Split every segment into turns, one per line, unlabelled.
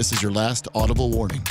This is your last audible warning.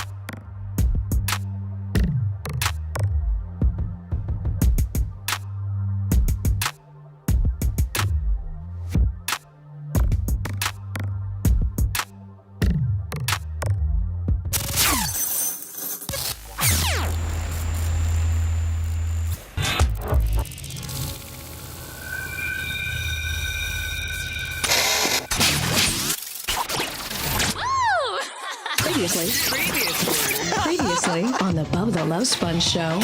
Previously on the Bubba the Love Sponge show.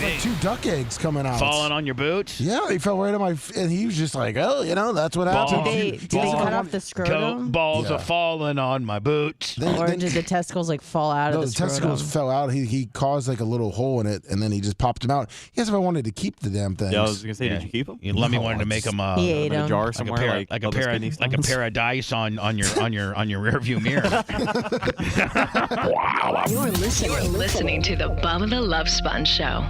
Like 2 duck eggs coming out.
Falling on your boots?
Yeah, they fell right on my... And he was just like, oh, that's what happened.
Did they cut off the scrotum?
Balls are falling on my boots.
Or did the testicles fall out of the scrotum?
The testicles fell out. He caused like a little hole in it, and then he just popped them out. He asked if I wanted to keep the damn things.
Yeah, I was going to say, did you keep them?
Let me wanted to make them
he ate them.
A jar somewhere,
like a pair of dice on your rear view mirror.
Wow. You're listening to the Bubba the Love Sponge show.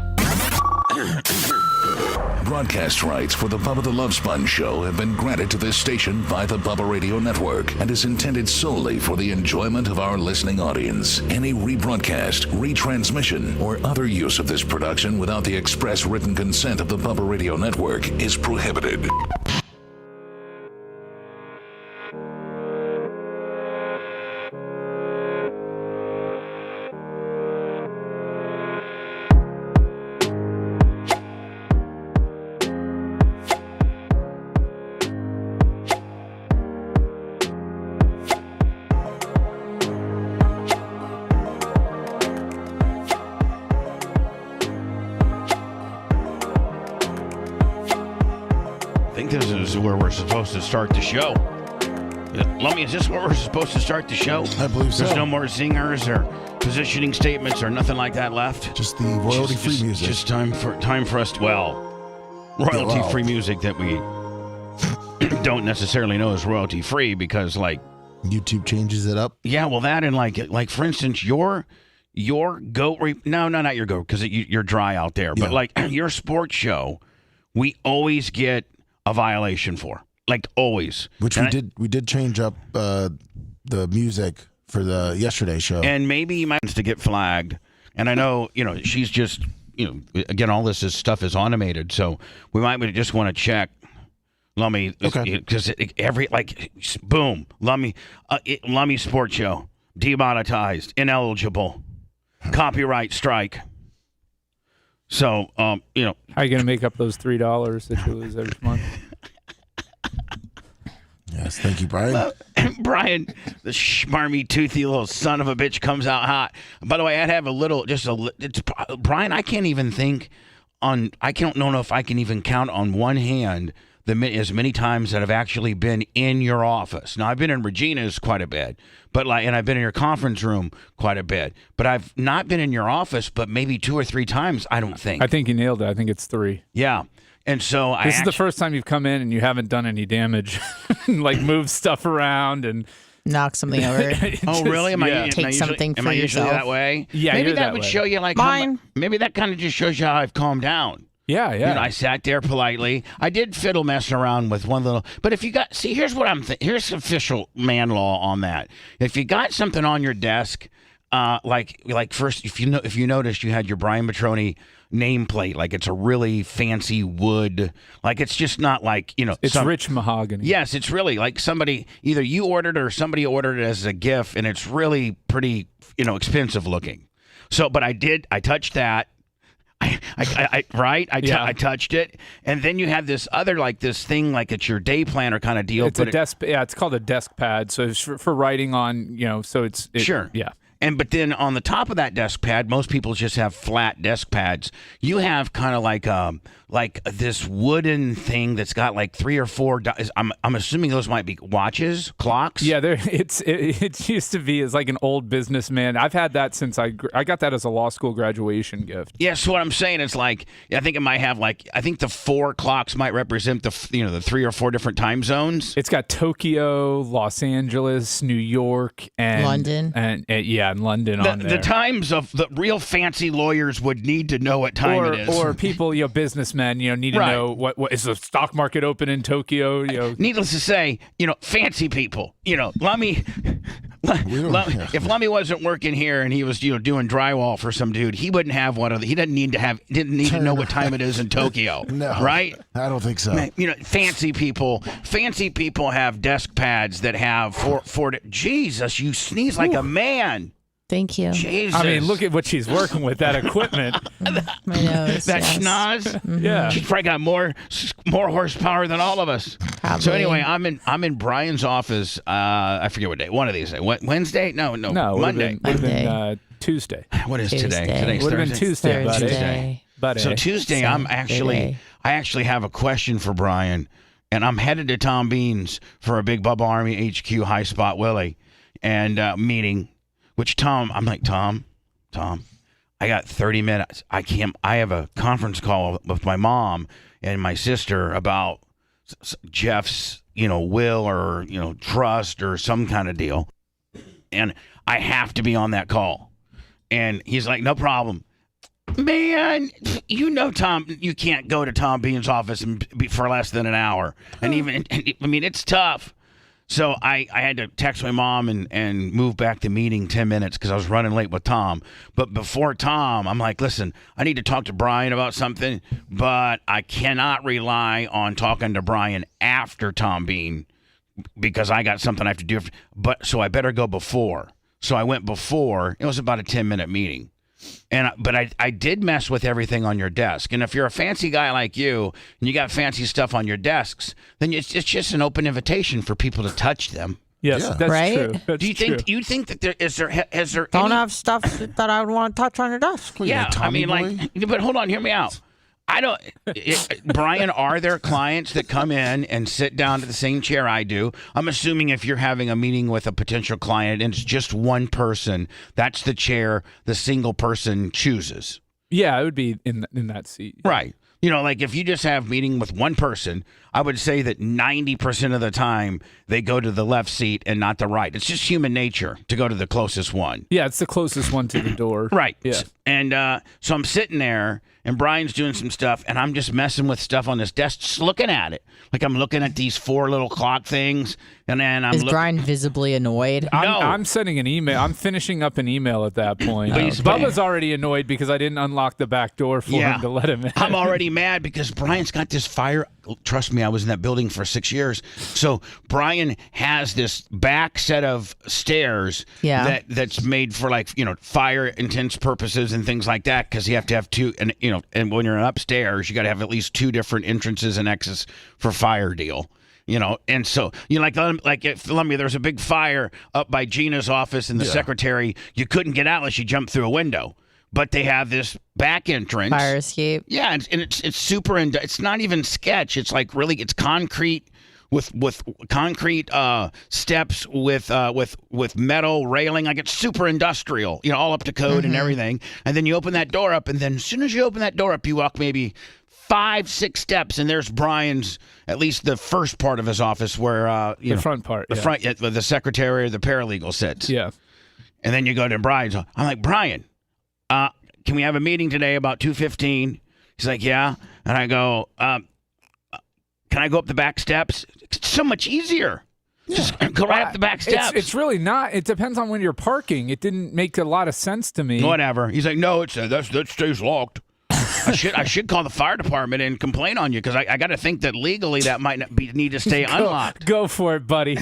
Broadcast rights for the Bubba the Love Sponge show have been granted to this station by the Bubba Radio Network and is intended solely for the enjoyment of our listening audience. Any rebroadcast, retransmission, or other use of this production without the express written consent of the Bubba Radio Network is prohibited.
I think this is where we're supposed to start the show. Lummy, is this where we're supposed to start the show?
I believe so.
There's no more zingers or positioning statements or nothing like that left?
Just the royalty-free music.
Just time for us to, royalty-free music that we don't necessarily know is royalty-free because, like...
YouTube changes it up?
Yeah, well, that and, like for instance, your goat... No, not your goat, because you're dry out there. Yeah. But, like, your sports show, we always get a violation for. Like, always.
Which we did change up the music for the yesterday show.
And maybe you might to get flagged. And I know, she's just, again, all this stuff is automated. So we might just want to check. Lummy, because boom, Lummy Sports Show, demonetized, ineligible, copyright strike. So,
How are you going to make up those $3 that you lose every month?
Yes, thank you, Brian.
Brian, the schmarmy, toothy little son of a bitch comes out hot. By the way, I'd have Brian, I can't even I don't know if I can even count on one hand as many times that I've actually been in your office. Now, I've been in Regina's quite a bit, and I've been in your conference room quite a bit, but I've not been in your office, but maybe 2 or 3 times, I don't think.
I think you nailed it. I think it's 3.
Yeah. And so
this is the first time you've come in and you haven't done any damage, like move stuff around and
knock something over.
Oh, really?
Take something for yourself.
Am I usually that way?
Yeah,
maybe that would show you maybe that kind of just shows you how I've calmed down.
Yeah.
I sat there politely. I did fiddle messing around with one little. But if you got, here's what I'm thinking. Here's official man law on that. If you got something on your desk, like first, if you noticed, you had your Brian Petroni nameplate, like it's a really fancy wood, like it's just not like
it's rich mahogany.
Yes, it's really like either you ordered it or somebody ordered it as a gift, and it's really pretty expensive looking. So, but I touched that. I touched it, and then you have this other this thing like it's your day planner kind of deal.
It's a desk. Yeah, it's called a desk pad. So it's for writing on. So it's
sure.
Yeah.
But then on the top of that desk pad, most people just have flat desk pads. You have kind of like this wooden thing that's got like 3 or 4. I'm assuming those might be watches, clocks.
Yeah, it used to be as like an old businessman. I've had that since I got that as a law school graduation gift.
Yeah, so what I'm saying is I think it might have I think the 4 clocks might represent the 3 or 4 different time zones.
It's got Tokyo, Los Angeles, New York, and
London,
and London on there.
The times of the real fancy lawyers would need to know what time it is.
Or people, businessmen, need to know what is the stock market open in Tokyo.
Needless to say, fancy people. Lummy If Lummy wasn't working here and he was, doing drywall for some dude, he wouldn't have he didn't need to know what time it is in Tokyo.
No,
right?
I don't think so.
Fancy people have desk pads that have four. Jesus, you sneeze like a man.
Thank you.
Jesus.
I mean, look at what she's working with, that equipment.
My nose.
That
yes.
schnoz.
Mm-hmm.
Yeah.
She's probably got more horsepower than all of us.
Probably.
So anyway, I'm in Brian's office. I forget what day. One of these days. Wednesday? No. Monday.
Would have been Tuesday.
What is
Tuesday.
today? Today's
Would have been
Thursday.
Tuesday, buddy.
So Tuesday, I actually have a question for Brian, and I'm headed to Tom Bean's for a big Bubba Army HQ High Spot Willie and meeting. Which I'm like, Tom, I got 30 minutes. I have a conference call with my mom and my sister about Jeff's, will or, trust or some kind of deal. And I have to be on that call. And he's like, no problem. Man, Tom, you can't go to Tom Bean's office and be for less than an hour. And it's tough. So I had to text my mom and move back the meeting 10 minutes because I was running late with Tom. But before Tom, I'm like, listen, I need to talk to Brian about something, but I cannot rely on talking to Brian after Tom Bean because I got something I have to do. So I better go before. So I went before. It was about a 10-minute meeting. But I did mess with everything on your desk. And if you're a fancy guy like you and you got fancy stuff on your desks, then it's just an open invitation for people to touch them.
Yes, that's
Right?
true. That's
Do you
true.
think that has there
Don't
any,
have stuff that I would want to touch on your desk.
yeah,
Tommy boy?
but hold on, hear me out. Brian, are there clients that come in and sit down to the same chair I do? I'm assuming if you're having a meeting with a potential client and it's just one person, that's the chair the single person chooses.
Yeah, it would be in that seat.
Right. Like if you just have meeting with one person, I would say that 90% of the time they go to the left seat and not the right. It's just human nature to go to the closest one.
Yeah, it's the closest one to the door.
Right.
Yeah.
And so I'm sitting there and Brian's doing some stuff and I'm just messing with stuff on this desk, just looking at it. Like I'm looking at these 4 little clock things and then I'm
Is Brian visibly annoyed?
I'm sending an email. I'm finishing up an email at that point.
But
Bubba's already annoyed because I didn't unlock the back door for him to let him in.
I'm already mad because Brian's got this fire. Trust me, I was in that building for 6 years. So Brian has this back set of stairs that's made for fire intense purposes and things like that because you have to have 2 and when you're upstairs you got to have at least 2 different entrances and exits for fire deal. And so if there's a big fire up by Gina's office and the secretary, you couldn't get out unless you jumped through a window. But they have this back entrance,
Fire escape.
Yeah, and it's super. It's not even sketch. It's like really, it's concrete with concrete steps with metal railing. Like it's super industrial. All up to code and everything. And then you open that door up, and then as soon as you open that door up, you walk maybe 5-6 steps, and there's Brian's, at least the first part of his office where
the front part,
front, where the secretary or the paralegal sits.
Yeah,
and then you go to Brian's. I'm like, Brian, can we have a meeting today about 2:15? He's like, yeah. And I go, can I go up the back steps? It's so much easier. Yeah. Just go right up the back steps.
It's really not. It depends on when you're parking. It didn't make a lot of sense to me.
Whatever. He's like, no, that stays locked. I should call the fire department and complain on you because I got to think that legally that might not need to stay unlocked.
Go for it, buddy. We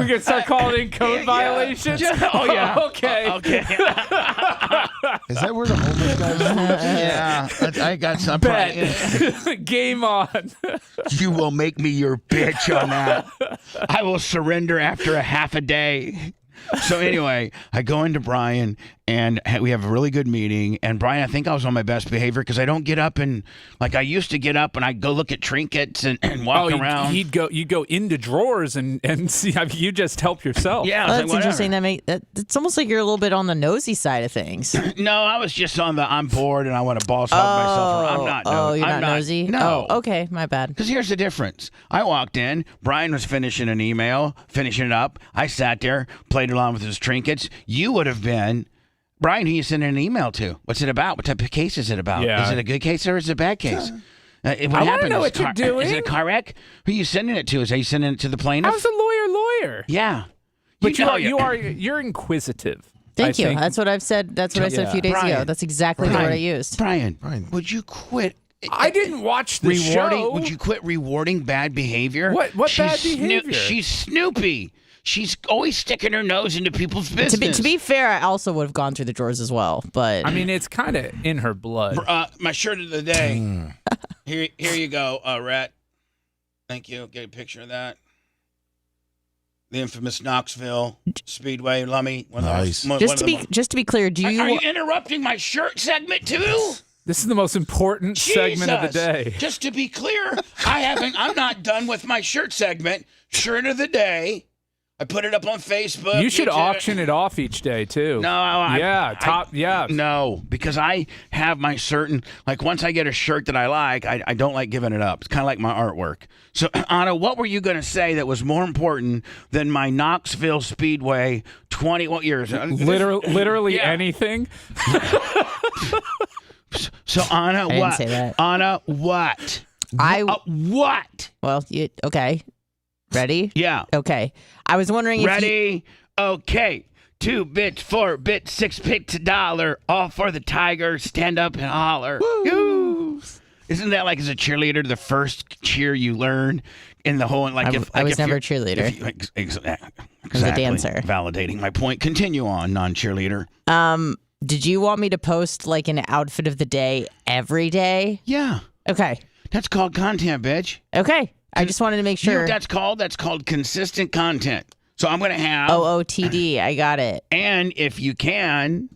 can start calling in code violations.
Oh yeah.
Okay.
Okay.
Is that where the homeless guys live?
Yeah, I got some.
Bet. Game on.
You will make me your bitch on that. I will surrender after a half a day. So anyway, I go into Brian, and we have a really good meeting. And Brian, I think I was on my best behavior because I don't get up and I used to get up and I'd go look at trinkets and walk around.
You'd go into drawers and see. I mean, you just help yourself.
Yeah,
that's interesting. It's almost like you're a little bit on the nosy side of things.
No, I was just on the I'm bored and I want to boss hog myself around. I'm not.
You're not nosy.
No.
Oh, okay, my bad.
Because here's the difference. I walked in. Brian was finishing an email, finishing it up. I sat there, played along with his trinkets. You would have been. Brian, who you sending an email to? What's it about? What type of case is it about?
Yeah.
Is it a good case or is it a bad case? What
I want to
happened?
know what you're doing.
Is it a car wreck? Who are you sending it to? Are you sending it to the plaintiff?
I was a lawyer.
Yeah.
But
know
you're inquisitive.
Thank
I
you.
think.
That's what I've said. That's what I said a few days
Brian,
ago. That's exactly the word I used.
Brian, would you quit?
I didn't watch the
rewarding.
show.
Would you quit rewarding bad behavior?
What bad behavior?
She's Snoopy. She's always sticking her nose into people's business.
To be fair, I also would have gone through the drawers as well. But
I mean, it's kind of in her blood.
My shirt of the day. Here you go, Rhett. Thank you. Get a picture of that. The infamous Knoxville Speedway Lummy.
Nice.
just to be clear, do you?
Are you interrupting my shirt segment too?
This is the most important segment of the day.
Just to be clear, I'm not done with my shirt segment. Shirt of the day. I put it up on Facebook.
You should auction it off each day too.
No, no, because I have my certain, like once I get a shirt that I like, I don't like giving it up. It's kind of like my artwork. So Anna, what were you going to say that was more important than my Knoxville Speedway 20 what years?
Literally anything.
So Anna,
I
what?
didn't say that.
Anna, what? What?
Well, okay. Ready?
Yeah.
Okay. I was wondering if
Ready? Okay. 2 bits, 4 bits, 6 bits, $1. All for the Tigers. Stand up and holler. Woo! Isn't that like as a cheerleader, the first cheer you learn in the whole like?
I was never a cheerleader.
Exactly.
I was a dancer.
Validating my point. Continue on, non-cheerleader.
Did you want me to post like an outfit of the day every day?
Yeah.
Okay.
That's called content, bitch.
Okay. I just wanted to make
You know
sure.
what that's called? That's called consistent content. So I'm going to have
OOTD. I got it.
And if you can,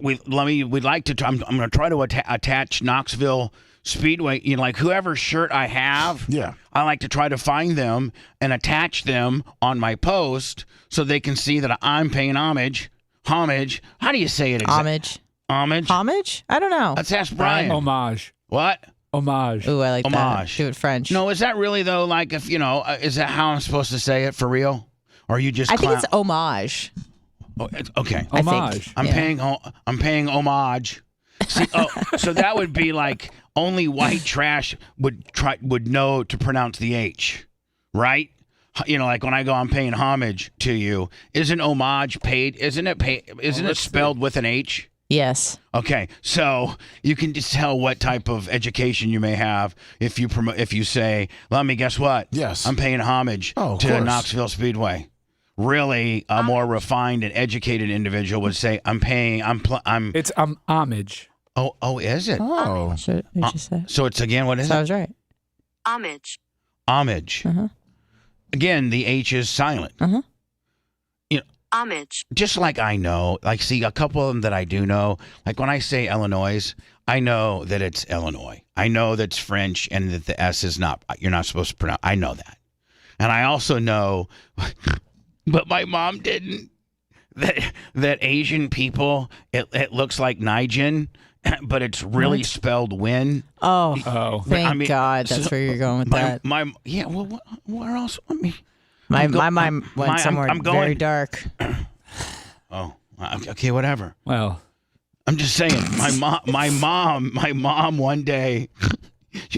we'd like to. I'm going to try to attach Knoxville Speedway. You know, like whoever shirt I have.
Yeah.
I like to try to find them and attach them on my post so they can see that I'm paying homage. Homage. How do you say it?
Homage.
Homage.
Homage? I don't know.
Let's ask Brian.
Homage.
What?
Homage.
Ooh, I like
Homage.
that. Do it French.
No, is that really though? Like, if you know, is that how I'm supposed to say it for real? Or are you just?
I think it's homage.
Oh, okay.
I think.
Homage.
I'm paying homage. See, so that would be like only white trash would know to pronounce the H, right? You know, like when I go, I'm paying homage to you. Isn't homage paid? Isn't it spelled with an H?
Yes.
Okay, so you can just tell what type of education you may have if you say, "Let me guess what?
Yes,
I'm paying homage to Knoxville Speedway." Really, a more refined and educated individual would say,
It's homage.
Oh, is it?
Oh,
So we just said.
So it's again, what is
So I
it?
was right.
Homage.
Homage.
Uh-huh.
Again, the H is silent.
Uh-huh.
You know,
Homage.
just like I know, like see a couple of them that I do know. Like when I say Illinois, I know that it's Illinois. I know that's French and that the S is not. You're not supposed to pronounce. I know that, and I also know, but my mom didn't. That Asian people, it looks like Nigerian, but it's really spelled win.
Oh. Thank God that's where you're going with that.
Well, where else?
My mind went somewhere
I'm going,
very dark.
Oh, okay, whatever.
Well,
I'm just saying, my mom one day,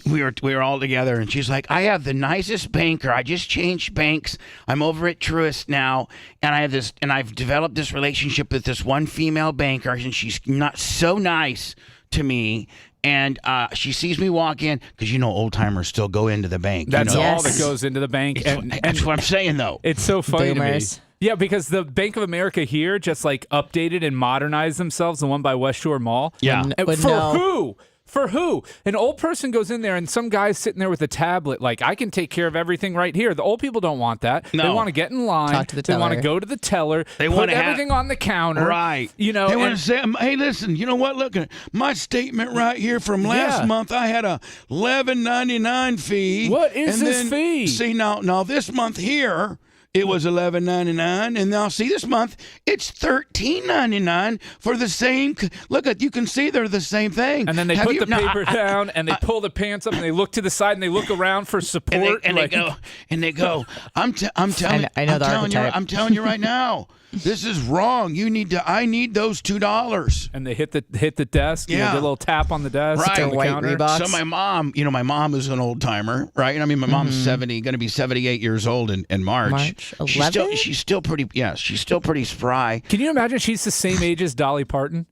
we were all together, and she's like, I have the nicest banker. I just changed banks. I'm over at Truist now, and I've developed this relationship with this one female banker, and she's not so nice to me. And she sees me walk in, because old timers still go into the bank.
that's all
Yes.
that goes into the bank.
That's what I'm saying, though.
It's so funny
Boomers.
to me. Yeah, because the Bank of America here just like updated and modernized themselves, the one by West Shore Mall.
Yeah.
Would
For
know.
who? For who? An old person goes in there and some guy's sitting there with a tablet like, I can take care of everything right here. The old people don't want that.
No.
They want to get in line.
Talk to the
They want to
teller.
go to the teller.
They
put
wanna have-
everything on the counter.
Right.
You know,
they want
and-
to say, hey, listen, you know what? Look at my statement right here from last
Yeah.
month. I had a $11.99 fee.
What is
and
this
then,
fee?
See, now this month here, it was $11.99, and now see this month it's $13.99 for the same. Look at, you can see they're the same thing.
And then they
Have
put
you-
the
no,
paper down and they pull the pants up and they look to the side and they look around for support.
and
like,
they go. I'm telling.
I know
I'm
the
telling you.
archetype.
I'm telling you right now. This is wrong. I need those $2.
And they hit the desk. You know,
Yeah.
the little tap on the desk.
Right.
On the
White
counter.
Reebok.
So my mom is an old timer, right? I mean, my mom's 70, going to be 78 years old in March.
March 11?
She's still pretty spry.
Can you imagine she's the same age as Dolly Parton?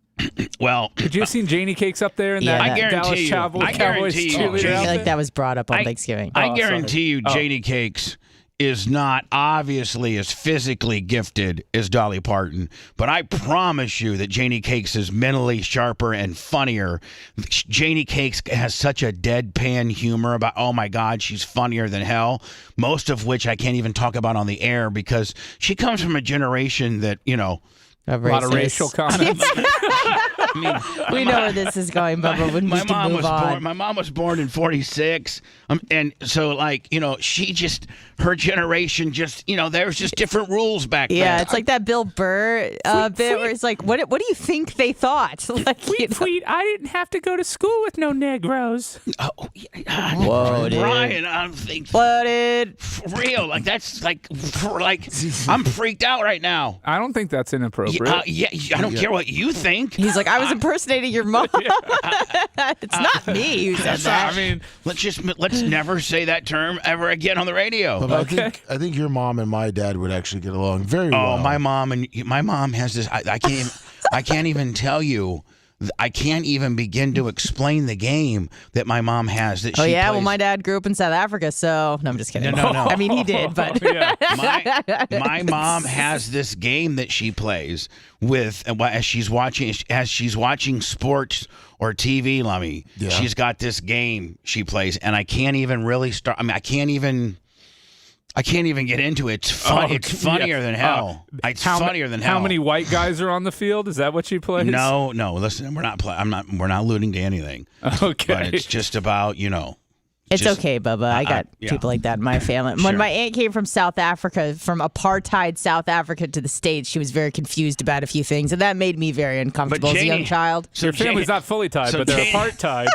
Well,
Could you have seen Janie Cakes up there in
Yeah,
that
I
guarantee
Dallas
you.
Cowboys
I guarantee you,
cheerleader
Janie-
I feel
outfit?
like that was brought up on Thanksgiving.
I
Oh,
guarantee you, Janie Cakes is not obviously as physically gifted as Dolly Parton, but I promise you that Janie Cakes is mentally sharper and funnier. Janie Cakes has such a deadpan humor about, oh my God, she's funnier than hell, most of which I can't even talk about on the air because she comes from a generation that, you know,
A lot of racial comments.
I mean,
We know where this is going, Bubba. We need to move on.
My mom was born in '46, and so like her generation there was just different rules back then.
Yeah, it's like that Bill Burr bit where it's like, what do you think they thought? Like, you know.
I didn't have to go to school with no Negroes.
Whoa, dude.
Brian, I don't think
Flooded.
for real. Like that's like I'm freaked out right now.
I don't think that's inappropriate.
I don't care what you think.
He's like, I was impersonating your mom. It's not me who said that.
I mean,
Let's never say that term ever again on the radio.
But I think your mom and my dad would actually get along very well.
Oh, my mom has this. I can't even tell you. I can't even begin to explain the game that my mom has. That
Oh,
she
yeah?
plays.
Well, my dad grew up in South Africa, so... No, I'm just kidding.
No.
I mean, he did, but...
my mom has this game that she plays with as she's watching sports or TV. Lummy,
Yeah.
she's got this game she plays, and I can't even really start. I mean, I can't even get into it. It's fun. It's funnier than hell. It's funnier than hell.
How many white guys are on the field? Is that what she plays?
No. Listen, we're not. We're not alluding to anything.
Okay.
But it's just about
It's
just-
okay, Bubba. I got
yeah.
people like that in my family. When
Sure.
my aunt came from South Africa, from apartheid South Africa to the States, she was very confused about a few things, and that made me very uncomfortable as a young
Janie-
child.
So
Your family's not fully tied,
so
but they're
Janie-
apart tied.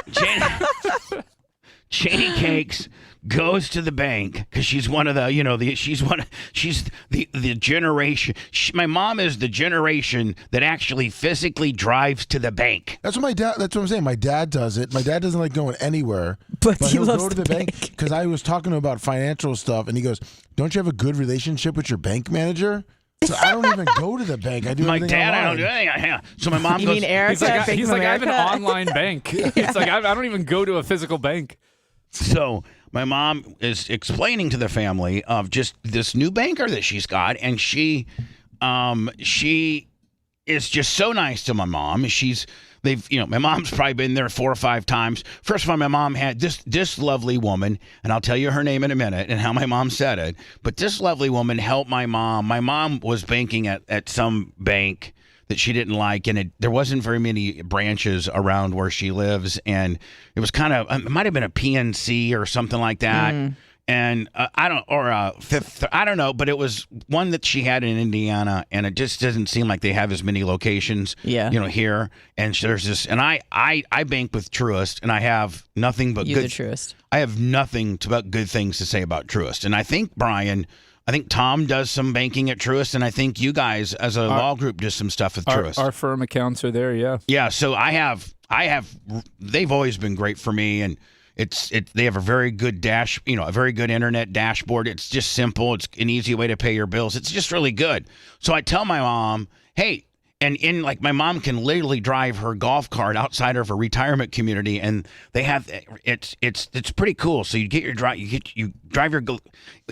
Janie Cakes goes to the bank because she's one of the she's the generation. My mom is the generation that actually physically drives to the bank.
That's what I'm saying. My dad does it. My dad doesn't like going anywhere,
But he
he'll
loves
go to
the
the bank because I was talking to him about financial stuff, and he goes, "Don't you have a good relationship with your bank manager?" So I don't even go to the bank. I do
My
everything
dad, I
online.
don't do anything. Yeah. So my mom
You
goes.
mean Erica?
He's like I have an
America?
online bank. It's like I don't even go to a physical bank.
So my mom is explaining to the family of just this new banker that she's got, and she is just so nice to my mom. My mom's probably been there 4 or 5 times. First of all, my mom had this lovely woman, and I'll tell you her name in a minute and how my mom said it. But this lovely woman helped my mom. My mom was banking at some bank that she didn't like, and there wasn't very many branches around where she lives, and it was it might have been a PNC or something like that. And I don't know, but it was one that she had in Indiana, and it just doesn't seem like they have as many locations, here. And there's this, and I bank with Truist, and I have nothing but
You're the truest.
I have nothing but good things to say about Truist. And I think Brian, Tom does some banking at Truist, and I think you guys as a law group do some stuff with Truist.
Our firm accounts are there, yeah.
Yeah, so I have. They've always been great for me, and they have a very good a very good internet dashboard. It's just simple. It's an easy way to pay your bills. It's just really good. So I tell my mom, hey. And my mom can literally drive her golf cart outside of a retirement community, and they have it's pretty cool. So you drive your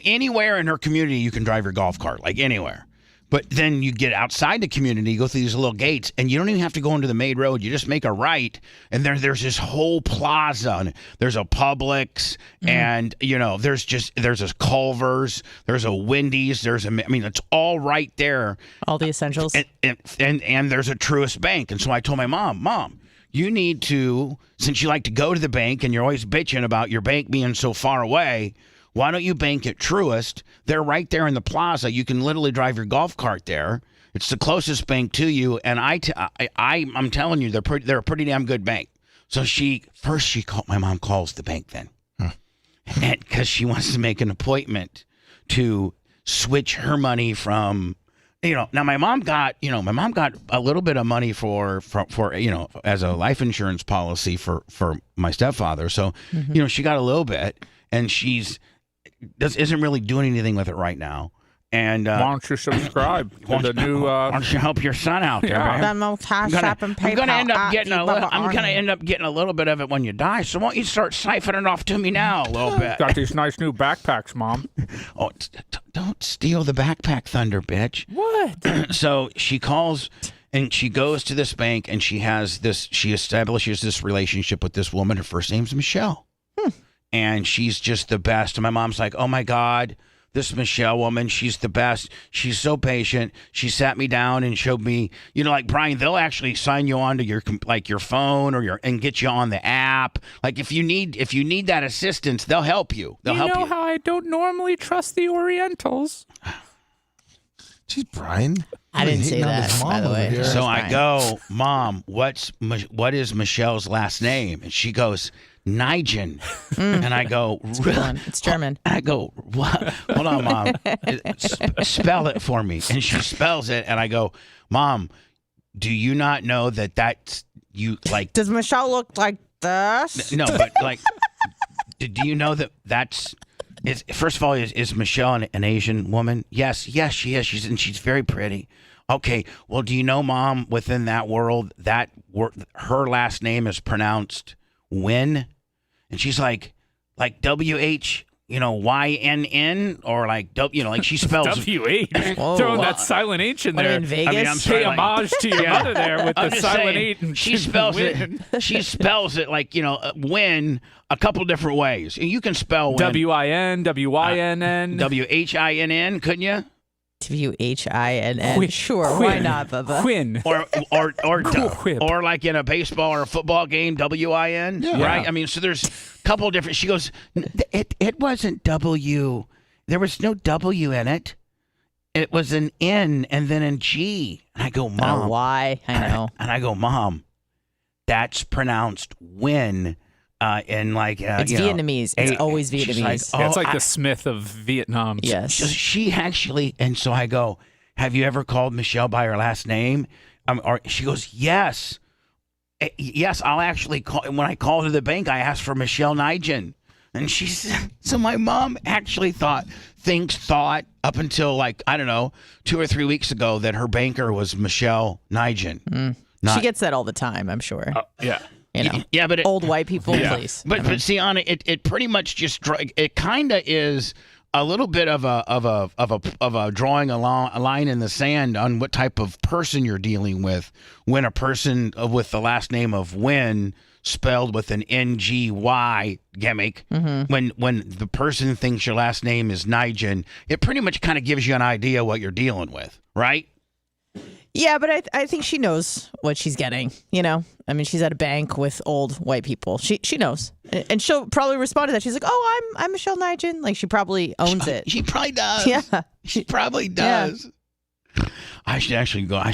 anywhere in her community. You can drive your golf cart, like anywhere. But then you get outside the community, you go through these little gates, and you don't even have to go into the main road. You just make a right, and there's this whole plaza. And there's a Publix, and there's a Culver's, there's a Wendy's, it's all right there.
All the essentials.
And there's a Truist Bank. And so I told my mom, you need to, since you like to go to the bank and you're always bitching about your bank being so far away, why don't you bank at Truist? They're right there in the plaza. You can literally drive your golf cart there. It's the closest bank to you, and I'm telling you, they're a pretty damn good bank. So my mom calls the bank then, because she wants to make an appointment to switch her money from Now my mom got a little bit of money for as a life insurance policy for my stepfather. So, she got a little bit, and isn't really doing anything with it right now. And
why don't you subscribe to the new?
Why don't you help your son out there, man?
I'm
gonna end up getting a little bit of it when you die. So why don't you start siphoning off to me now a little bit?
Got these nice new backpacks, Mom.
Oh, don't steal the backpack thunder, bitch.
What?
So she calls and she goes to this bank and she establishes this relationship with this woman. Her first name's Michelle. And she's just the best. And my mom's like, oh my God, this Michelle woman, she's the best. She's so patient. She sat me down and showed me, like Brian, they'll actually sign you onto your phone and get you on the app. Like if you need that assistance, they'll help you. They'll help you.
You know how I don't normally trust the Orientals.
Jeez, Brian.
I didn't say that, by the way.
So I go, Mom, what is Michelle's last name? And she goes, Nigel. And I go,
it's German.
I go, what? Hold on, Mom. Spell it for me. And she spells it. And I go, Mom, do you not know that's you like?
Does Michelle look like this?
No, but like, do you know that's? First of all, is Michelle an Asian woman? Yes, she is. She's very pretty. Okay, well, do you know, Mom, within that world, her last name is pronounced Wynn? And she's like WH, YNN, or like she spells
WH. Throwing that silent H in there.
In Vegas?
I mean, I'm sorry,
Pay homage to your mother there with
I'm
the
just
silent
saying,
H. And
she spells it like Wynn a couple different ways. You can spell Wynn.
WIN, WYNN.
WHINN, couldn't you?
WHINN. Sure, why not, Bubba?
Quinn.
Or like in a baseball or a football game, WIN, right? I mean, so there's a couple different. She goes, it wasn't W. There was no W in it. It was an N and then a G. And I go, Mom.
Why? I know.
And I go, Mom, that's pronounced Win. And like
it's Vietnamese. It's always Vietnamese.
Like,
it's like the Smith of Vietnam.
Yes.
So she actually, and so I go, have you ever called Michelle by her last name? Or she goes, yes. Yes, I'll actually call. When I call to the bank, I asked for Michelle Nigel. And so my mom actually thought up until like, I don't know, 2 or 3 weeks ago that her banker was Michelle Nigel.
She gets that all the time, I'm sure.
Yeah.
Yeah, but
old white people, please.
But see, on it pretty much just it kind of is a little bit of a drawing a line in the sand on what type of person you're dealing with when a person with the last name of Wynn spelled with an NGY gimmick. When the person thinks your last name is Nigel, it pretty much kind of gives you an idea what you're dealing with, right?
Yeah, but I think she knows what she's getting, I mean, she's at a bank with old white people. She knows. And she'll probably respond to that. She's like, oh, I'm Michelle Nigel. Like, she probably owns it.
She probably does.
Yeah.
She probably does. Yeah. I should actually go. I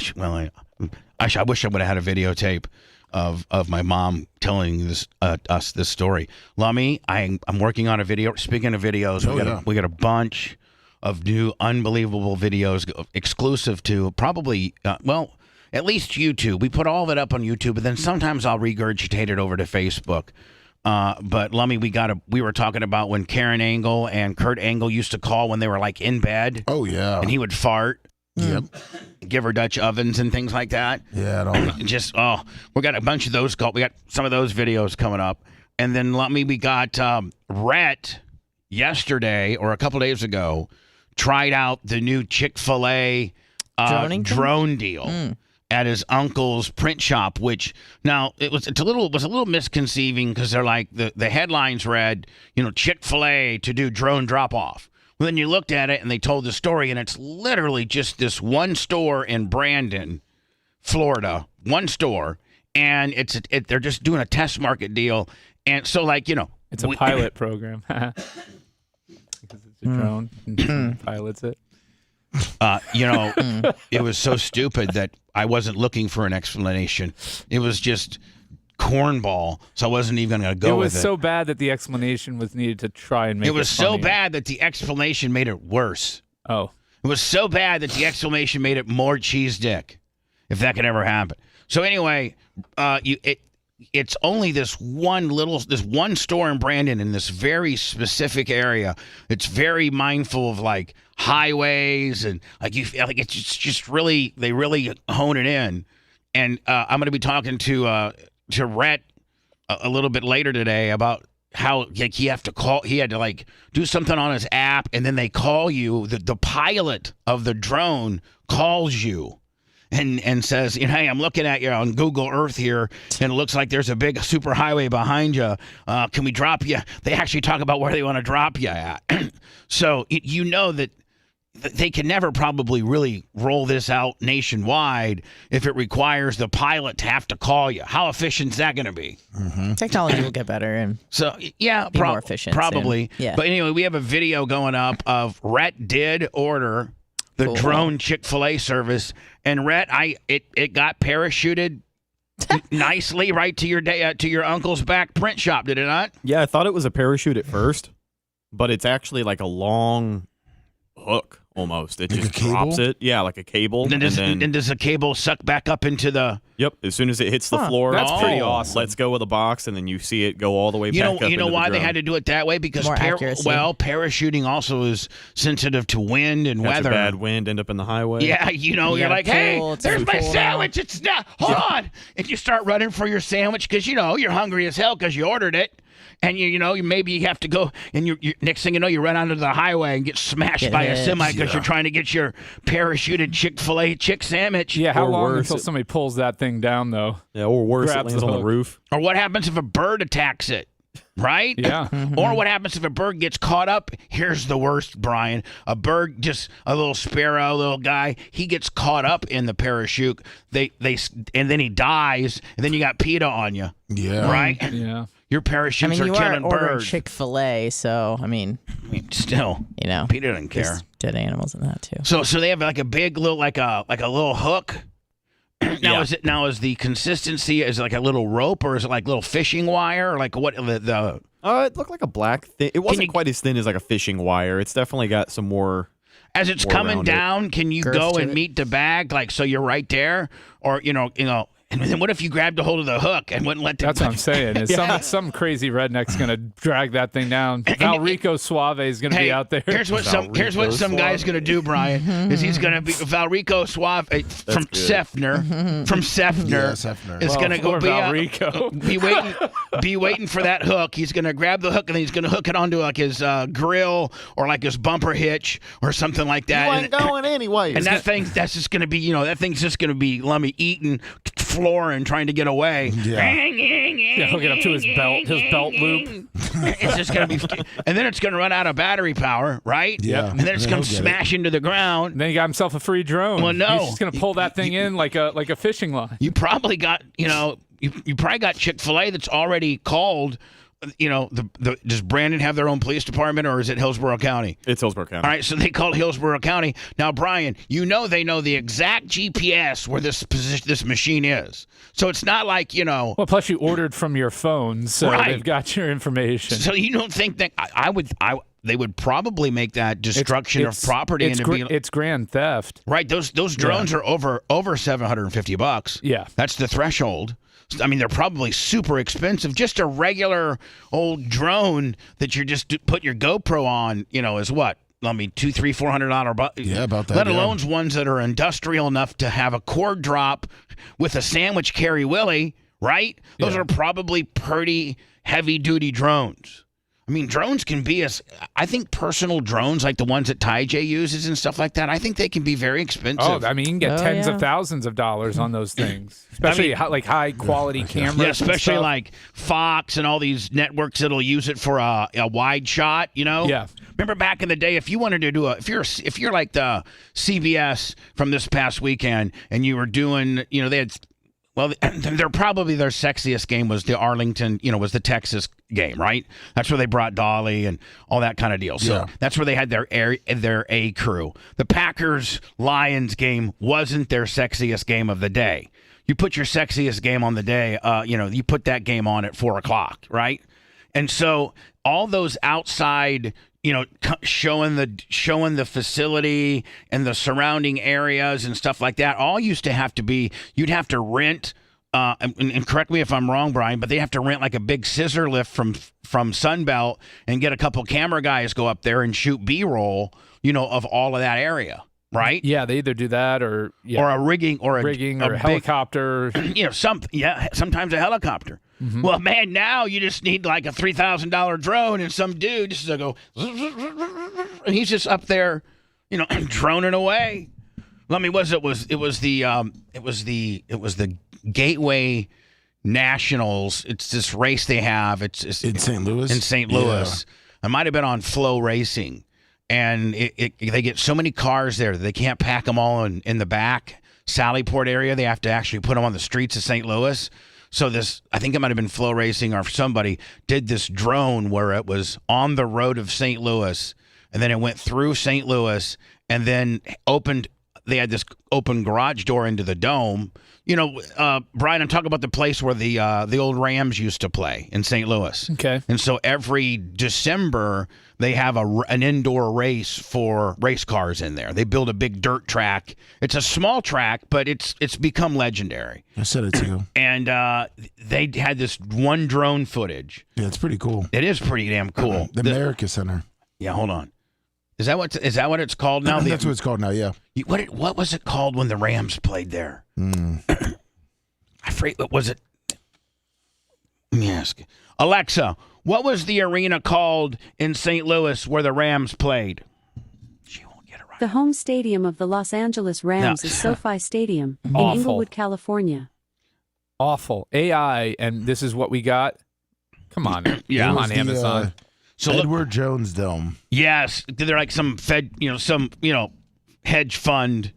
wish I would have had a videotape of my mom telling us this story. Lummy, I'm working on a video. Speaking of videos, we got a bunch of new unbelievable videos exclusive to probably, at least YouTube. We put all of it up on YouTube, but then sometimes I'll regurgitate it over to Facebook. But Lummy, we were talking about when Karen Angle and Kurt Angle used to call when they were like in bed.
Oh, yeah.
And he would fart.
Yep.
Give her Dutch ovens and things like that.
Yeah.
We got a bunch of those. We got some of those videos coming up. And then we got Rhett yesterday or a couple days ago tried out the new Chick-fil-A drone deal at his uncle's print shop, which now it was a little misconceiving because they're like the headlines read, Chick-fil-A to do drone drop off. Well, then you looked at it and they told the story, and it's literally just this one store in Brandon, Florida, one store, and they're just doing a test market deal, and so
it's a pilot program. It's a drone pilots it.
It was so stupid that I wasn't looking for an explanation. It was just cornball, so I wasn't even going to go with it.
It was so bad that the explanation was needed to try and make it
was so
funnier.
bad that the explanation made it worse.
Oh.
It was so bad that the exclamation made it more cheese dick, if that could ever happen. So anyway, it's only this one store in Brandon in this very specific area. It's very mindful of like highways and like you feel like it's just really, they really hone it in. And I'm going to be talking to Rhett a little bit later today about how like he had to like do something on his app, and then they call you. The pilot of the drone calls you and says, hey, I'm looking at you on Google Earth here, and it looks like there's a big super highway behind you. Can we drop you? They actually talk about where they want to drop you at. So you know that they can never probably really roll this out nationwide if it requires the pilot to have to call you. How efficient is that going to be?
Mm-hmm. Technology will get better and
be
more efficient.
Probably.
Soon. Yeah.
But anyway, we have a video going up of Rhett did order the drone Chick-fil-A service, and Rhett, it got parachuted nicely right to your uncle's back print shop, did it not?
Yeah, I thought it was a parachute at first, but it's actually like a long hook almost. It
like
just drops it. Yeah, like a cable.
And does the cable suck back up into the...
Yep, as soon as it hits the floor,
that's pretty awesome.
Let's go with a box, and then you see it go all the way back up.
You know why they had to do it that way? Because parachuting also is sensitive to wind and weather.
Bad wind, end up in the highway.
Yeah, you're like, hey, there's my sandwich. It's not. Hold on, and you start running for your sandwich because you're hungry as hell because you ordered it. And you maybe you have to go, and you next thing you know, you run onto the highway and get smashed by a semi because you're trying to get your parachuted Chick-fil-A chick sandwich.
Yeah, how long until somebody pulls that thing down, though?
Yeah, or worse, it lands on the roof.
Or what happens if a bird attacks it? Right?
Yeah. Mm-hmm.
Or what happens if a bird gets caught up? Here's the worst, Brian. A bird, just a little sparrow, little guy, he gets caught up in the parachute. And then he dies, and then you got PETA on you.
Yeah.
Right?
Yeah.
Your parachutes are killing
you are ordering
birds.
Chick-fil-A, so
still, PETA doesn't care.
There's dead animals in that too.
So they have like a big little like a little hook. Now is the consistency is it like a little rope, or is it like little fishing wire, or like what the
it looked like a black thing. It wasn't quite as thin as like a fishing wire. It's definitely got some more.
As it's coming down, can you go and meet the bag, like so you're right there, or and then what if you grabbed a hold of the hook and wouldn't let the...
That's what I'm saying. Is some crazy redneck's going to drag that thing down. Valrico Suave is going to be out there.
Here's what some guy's going to do, Brian, is he's going to be Valrico Suave from Sefner. From Sefner. Is going to go be waiting for that hook. He's going to grab the hook and then he's going to hook it onto like his grill or like his bumper hitch or something like that.
You ain't going anyway.
And that's just going to be, that thing's just going to be eating floor and trying to get away.
Yeah, he'll get up to his belt loop.
It's just going to be, and then it's going to run out of battery power, right?
Yeah.
And then it's going to smash into the ground.
And then he got himself a free drone.
Well, no,
he's just going to pull that thing in like a fishing line.
You probably got, you probably got Chick-fil-A that's already called. Does Brandon have their own police department, or is it Hillsborough County?
It's Hillsborough County.
All right, so they called Hillsborough County. Now, Brian, they know the exact GPS where this machine is. So it's not like,
Well, plus you ordered from your phone, so they've got your information.
So you don't think that they would probably make that destruction of property
it's grand theft.
Right, those drones are over $750. Yeah. That's the threshold. I mean, they're probably super expensive. Just a regular old drone that you're just put your GoPro on, is what? I mean, $200-$400.
Yeah, about that.
Let alone ones that are industrial enough to have a cord drop with a sandwich carry willy, right? Those are probably pretty heavy duty drones. I mean, drones can be I think personal drones like the ones that Ty J uses and stuff like that, I think they can be very expensive.
Oh, I mean, you can get tens of thousands of dollars on those things, especially like high quality cameras. Yeah,
especially like Fox and all these networks that'll use it for a wide shot, Yeah. Remember back in the day, if you wanted to do if you're like the CBS from this past weekend and you were doing, they had. Well, their sexiest game was the Arlington, was the Texas game, right? That's where they brought Dolly and all that kind of deal. So that's where they had their A crew. The Packers-Lions game wasn't their sexiest game of the day. You put your sexiest game on the day, you put that game on at 4 o'clock, right? And so all those outside, showing the facility and the surrounding areas and stuff like that. All used to have to be, you'd have to rent. And correct me if I'm wrong, Brian, but they have to rent like a big scissor lift from Sunbelt and get a couple camera guys go up there and shoot B-roll, of all of that area, right?
Yeah, they either do that or
a rigging or a big
helicopter.
Sometimes a helicopter. Mm-hmm. Well, man, now you just need like a $3,000 drone and some dude just to go, and he's just up there, droning away. Well, I mean, it was the Gateway Nationals. It's this race they have. It's
in St. Louis.
In St. Louis, I might have been on Flow Racing, and they get so many cars there that they can't pack them all in the back Sallyport area. They have to actually put them on the streets of St. Louis. So I think it might have been Flow Racing or somebody did this drone where it was on the road of St. Louis, and then it went through St. Louis, and then opened. They had this open garage door into the dome. Brian, I'm talking about the place where the old Rams used to play in St. Louis.
Okay.
And so every December, they have an indoor race for race cars in there. They build a big dirt track. It's a small track, but it's become legendary.
I said it to you.
And they had this one drone footage.
Yeah, it's pretty cool.
It is pretty damn cool.
The America Center.
Yeah, hold on. Is that what it's called now?
That's what it's called now. Yeah.
What was it called when the Rams played there? I forget. What was it? Let me ask. Alexa, what was the arena called in St. Louis where the Rams played? She won't get it right.
The home stadium of the Los Angeles Rams is SoFi Stadium in
Awful.
Inglewood, California.
Awful. AI, and this is what we got? Come on.
Yeah.
Come on, Amazon.
So
Edward Jones Dome.
Yes, they're like some hedge fund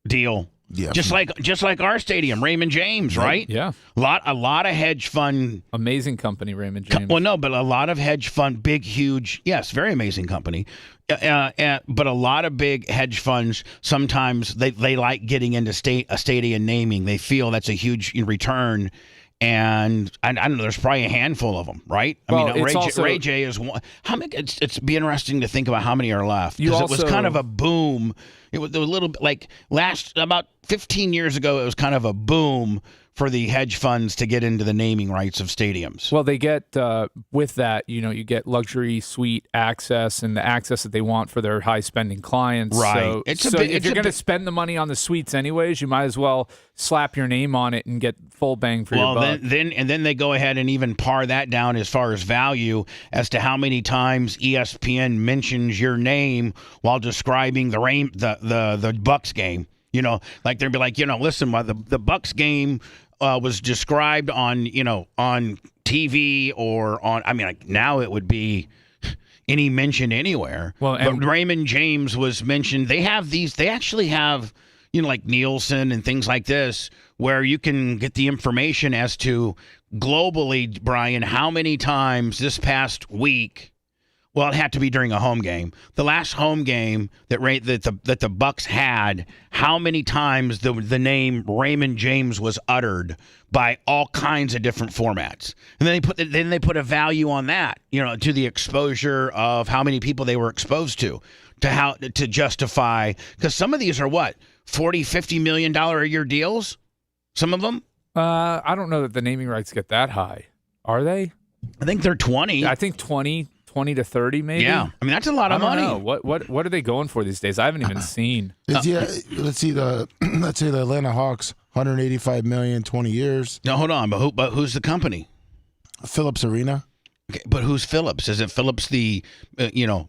deal.
Yeah.
Just like our stadium, Raymond James, right?
Yeah.
A lot of hedge fund.
Amazing company, Raymond James.
Well, no, but a lot of hedge fund, big, huge. Yes, very amazing company. But a lot of big hedge funds sometimes they like getting into a stadium naming. They feel that's a huge return. And I don't know. There's probably a handful of them, right?
Well,
Ray J is one. How many? It's be interesting to think about how many are left.
It
was kind of a boom. It was a little bit like about 15 years ago. It was kind of a boom for the hedge funds to get into the naming rights of stadiums.
Well, they get with that, you get luxury suite access and the access that they want for their high spending clients.
Right.
So, if you're going to spend the money on the suites anyways, you might as well slap your name on it and get full bang for your buck.
Then they go ahead and even par that down as far as value as to how many times ESPN mentions your name while describing the Bucks game. Like they'd be like, listen, the Bucks game was described on TV or on. I mean, like now it would be any mention anywhere.
Well,
but Raymond James was mentioned. They actually have like Nielsen and things like this where you can get the information as to globally, Brian, how many times this past week. Well, it had to be during a home game. The last home game that the Bucks had, how many times the name Raymond James was uttered by all kinds of different formats, and then they put a value on that, to the exposure of how many people they were exposed to justify, because some of these are what $40-50 million a year deals, some of them.
I don't know that the naming rights get that high. Are they?
I think they're 20.
I think 20 to 30 maybe.
Yeah, I mean that's a lot of money.
Know. What are they going for these days? I haven't even seen.
Let's say the Atlanta Hawks, $185 million, 20 years.
No, hold on, but who's the company?
Phillips Arena.
Okay, but who's Phillips? Is it Phillips the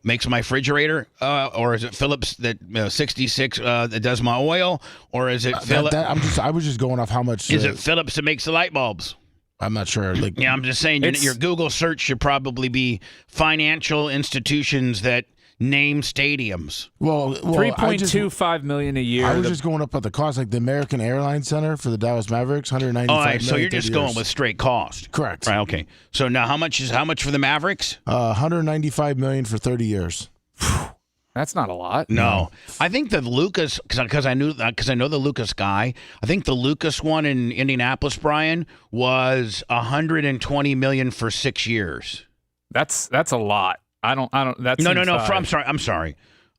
makes my refrigerator, or is it Phillips that 66 that does my oil, or is it Phillips?
I was just going off how much.
Is it Phillips that makes the light bulbs?
I'm not sure.
Yeah, I'm just saying your Google search should probably be financial institutions that name stadiums.
Well,
$3.25 million a year.
I was just going up at the cost, like the American Airlines Center for the Dallas Mavericks, $195 million.
All right, so you're just going with straight cost.
Correct.
Right. Okay. So now how much for the Mavericks?
$195 million for 30 years.
That's not a lot.
No. I think the Lucas, because I know the Lucas guy. I think the Lucas one in Indianapolis, Brian, was $120 million for 6 years.
That's a lot. I don't. That's
No. I'm sorry.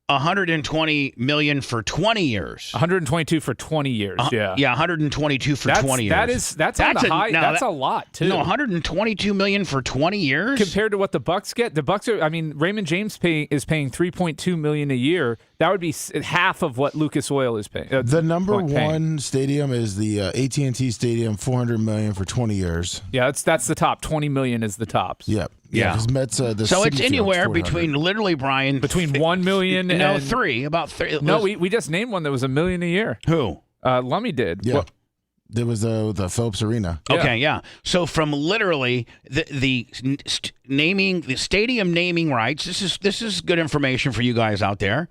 120 million for 20 years.
122 for 20 years. Yeah.
Yeah, 122 for 20 years.
That's on the high. That's a lot too.
No, 122 million for 20 years
compared to what the Bucks get. The Bucks are. I mean, Raymond James is paying 3.2 million a year. That would be half of what Lucas Oil is paying.
The number one stadium is the AT&T Stadium, 400 million for 20 years.
Yeah, that's the top. 20 million is the tops.
Yep.
Yeah.
Because Mets.
So it's anywhere between literally, Brian.
Between 1 million and
about three.
No, we just named one that was $1 million a year.
Who?
Lummy did.
Yeah. There was the Phillips Arena.
Okay, yeah. So from literally the stadium naming rights. This is good information for you guys out there.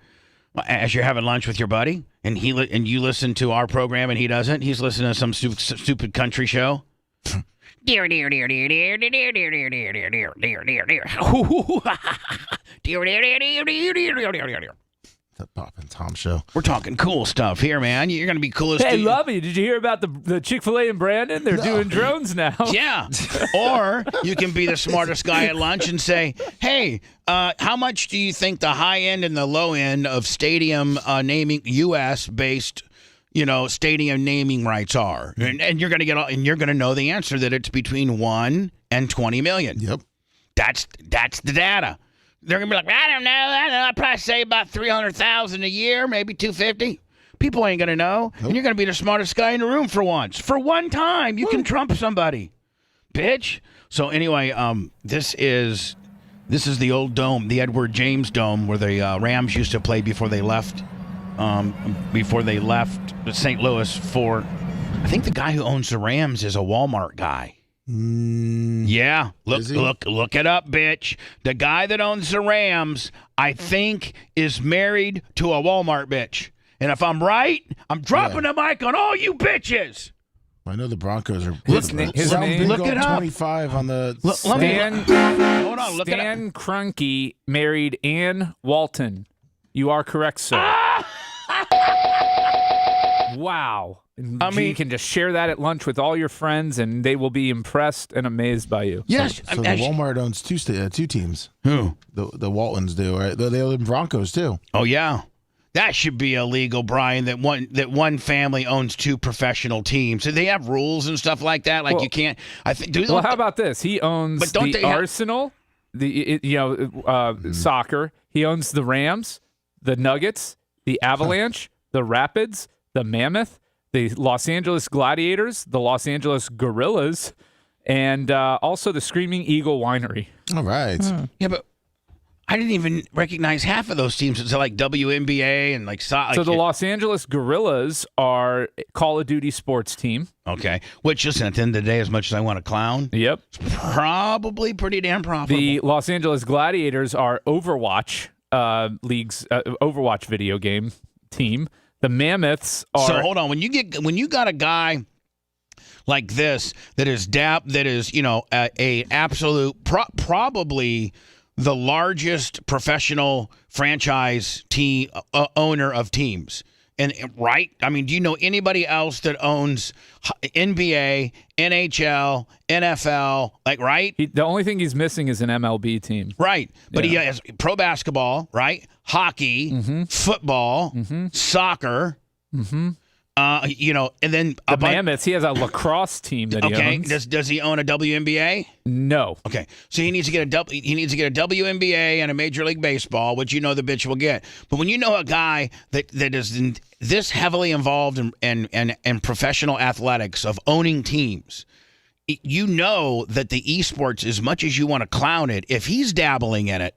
As you're having lunch with your buddy, and you listen to our program, and he doesn't. He's listening to some stupid country show. Dear.
The Pop and Tom show.
We're talking cool stuff here, man. You're going to be coolest.
Hey, Lovey, did you hear about the Chick-fil-A in Brandon? They're doing drones now.
Yeah. Or you can be the smartest guy at lunch and say, hey, how much do you think the high end and the low end of stadium naming U.S.-based stadium naming rights are? And you're going to know the answer that it's between 1 and 20 million.
Yep.
That's the data. They're going to be like, I don't know. I'd probably say about 300,000 a year, maybe 250. People ain't going to know. Nope. And you're going to be the smartest guy in the room for once. For one time, you can trump somebody. Bitch. So anyway, this is the old dome, the Edward James Dome, where the Rams used to play before they left St. Louis for, I think the guy who owns the Rams is a Walmart guy. Yeah, look it up, bitch. The guy that owns the Rams, I think, is married to a Walmart bitch. And if I'm right, I'm dropping the mic on all you bitches.
I know the Broncos are.
His name.
Look it up.
25 on the.
Hold on. Look it up.
Stan Kroenke married Ann Walton. You are correct, sir. Wow. You can just share that at lunch with all your friends, and they will be impressed and amazed by you.
Yes. So the Walmart owns two teams.
Who?
The Waltons do, right? They own Broncos, too.
Oh, yeah. That should be illegal, Brian, that one family owns two professional teams. So they have rules and stuff like that? Like, you can't...
Well, how about this? He owns the Arsenal, soccer. He owns the Rams, the Nuggets, the Avalanche, the Rapids, the Mammoth, the Los Angeles Gladiators, the Los Angeles Gorillas, and also the Screaming Eagle Winery.
All right.
Yeah, but I didn't even recognize half of those teams. It's like WNBA and like soccer.
So the Los Angeles Gorillas are a Call of Duty sports team.
Okay. Which, listen, at the end of the day, as much as I want to clown,
yep,
it's probably pretty damn profitable.
The Los Angeles Gladiators are Overwatch league's Overwatch video game team. The Mammoths are.
So hold on, when you got a guy like this that is a absolute probably the largest professional franchise team owner of teams, and right? I mean, do you know anybody else that owns NBA, NHL, NFL? Like, right?
The only thing he's missing is an MLB team,
right? But he has pro basketball, right? Hockey, football, soccer, and then
the Mammoths. He has a lacrosse team that he owns.
Does he own a WNBA?
No.
Okay, so he needs to get a WNBA and a Major League Baseball, which the bitch will get. But when you know a guy that is this heavily involved in professional athletics of owning teams, you know that the esports, as much as you want to clown it, if he's dabbling in it,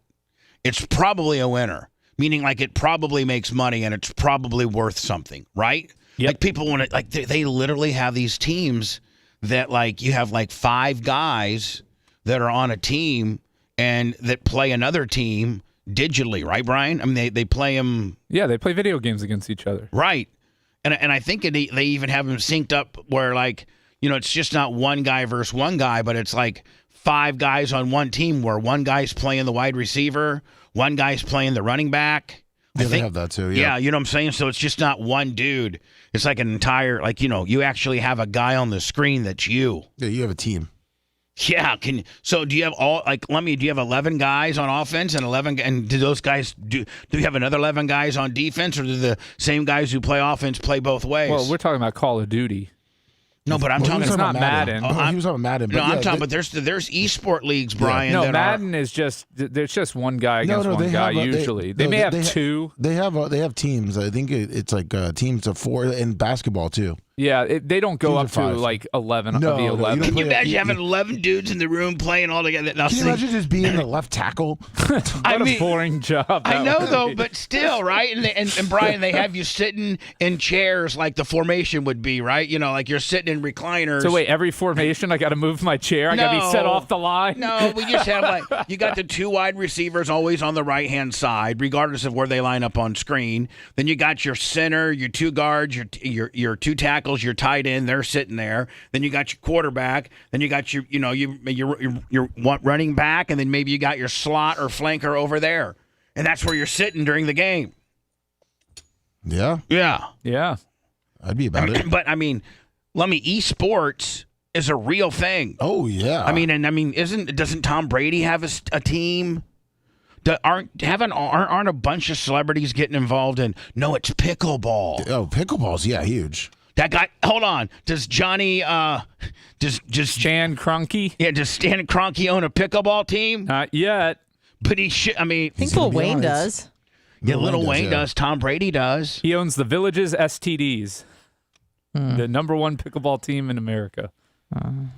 it's probably a winner. Meaning, like, it probably makes money and it's probably worth something, right?
Yep.
Like, people want to, like, they literally have these teams that, like, you have like 5 guys that are on a team and that play another team digitally, right, Brian? I mean, they play them.
Yeah, they play video games against each other.
Right. And I think they even have them synced up where, like, it's just not one guy versus one guy, but it's like 5 guys on one team where one guy's playing the wide receiver, one guy's playing the running back.
Yeah, they have that too.
Yeah, you know what I'm saying? So it's just not one dude. It's like an entire, like, you actually have a guy on the screen that's you.
Yeah, you have a team.
Yeah. So do you have do you have 11 guys on offense and 11, and do those guys do you have another 11 guys on defense, or do the same guys who play offense play both ways?
Well, we're talking about Call of Duty.
No, but I'm talking
it's
about
not Madden.
He was talking about Madden.
No,
But
I'm
yeah,
talking. But there's esport leagues, Brian.
No,
that
Madden is just there's just one guy against one guy usually. They may have two.
They have teams. I think it's like teams of 4 in basketball too.
Yeah, they don't go
Teams
up
of
to
5.
like 11
No,
of the
no, you
11.
don't
Can you
play-
imagine having 11 dudes in the room playing all together? Now,
Can you imagine just being the left tackle?
What a boring job.
I
that
know
would
though,
be.
but still, right? And Brian, they have you sitting in chairs like the formation would be, right? You know, like you're sitting in recliners.
So wait, every formation I got to move my chair. I got to be set off the line.
No, we just have you got the 2 wide receivers always on the right hand side, regardless of where they line up on screen. Then you got your center, your 2 guards, your 2 tackles, your tight end. They're sitting there. Then you got your quarterback. Then you got your running back, and then maybe you got your slot or flanker over there, and that's where you're sitting during the game.
Yeah,
Yeah.
I'd be about it.
But esports is a real thing.
Oh yeah.
Doesn't Tom Brady have a team? Aren't a bunch of celebrities getting involved in? No, it's pickleball.
Oh, pickleball's huge.
That guy. Hold on. Does Johnny? Does
Stan Kroenke?
Yeah. Does Stan Kroenke own a pickleball team?
Not yet.
But he should. I mean,
I think Lil Wayne does.
Yeah, Lil Wayne does. Tom Brady does.
He owns the Villages STDs, the number 1 pickleball team in America.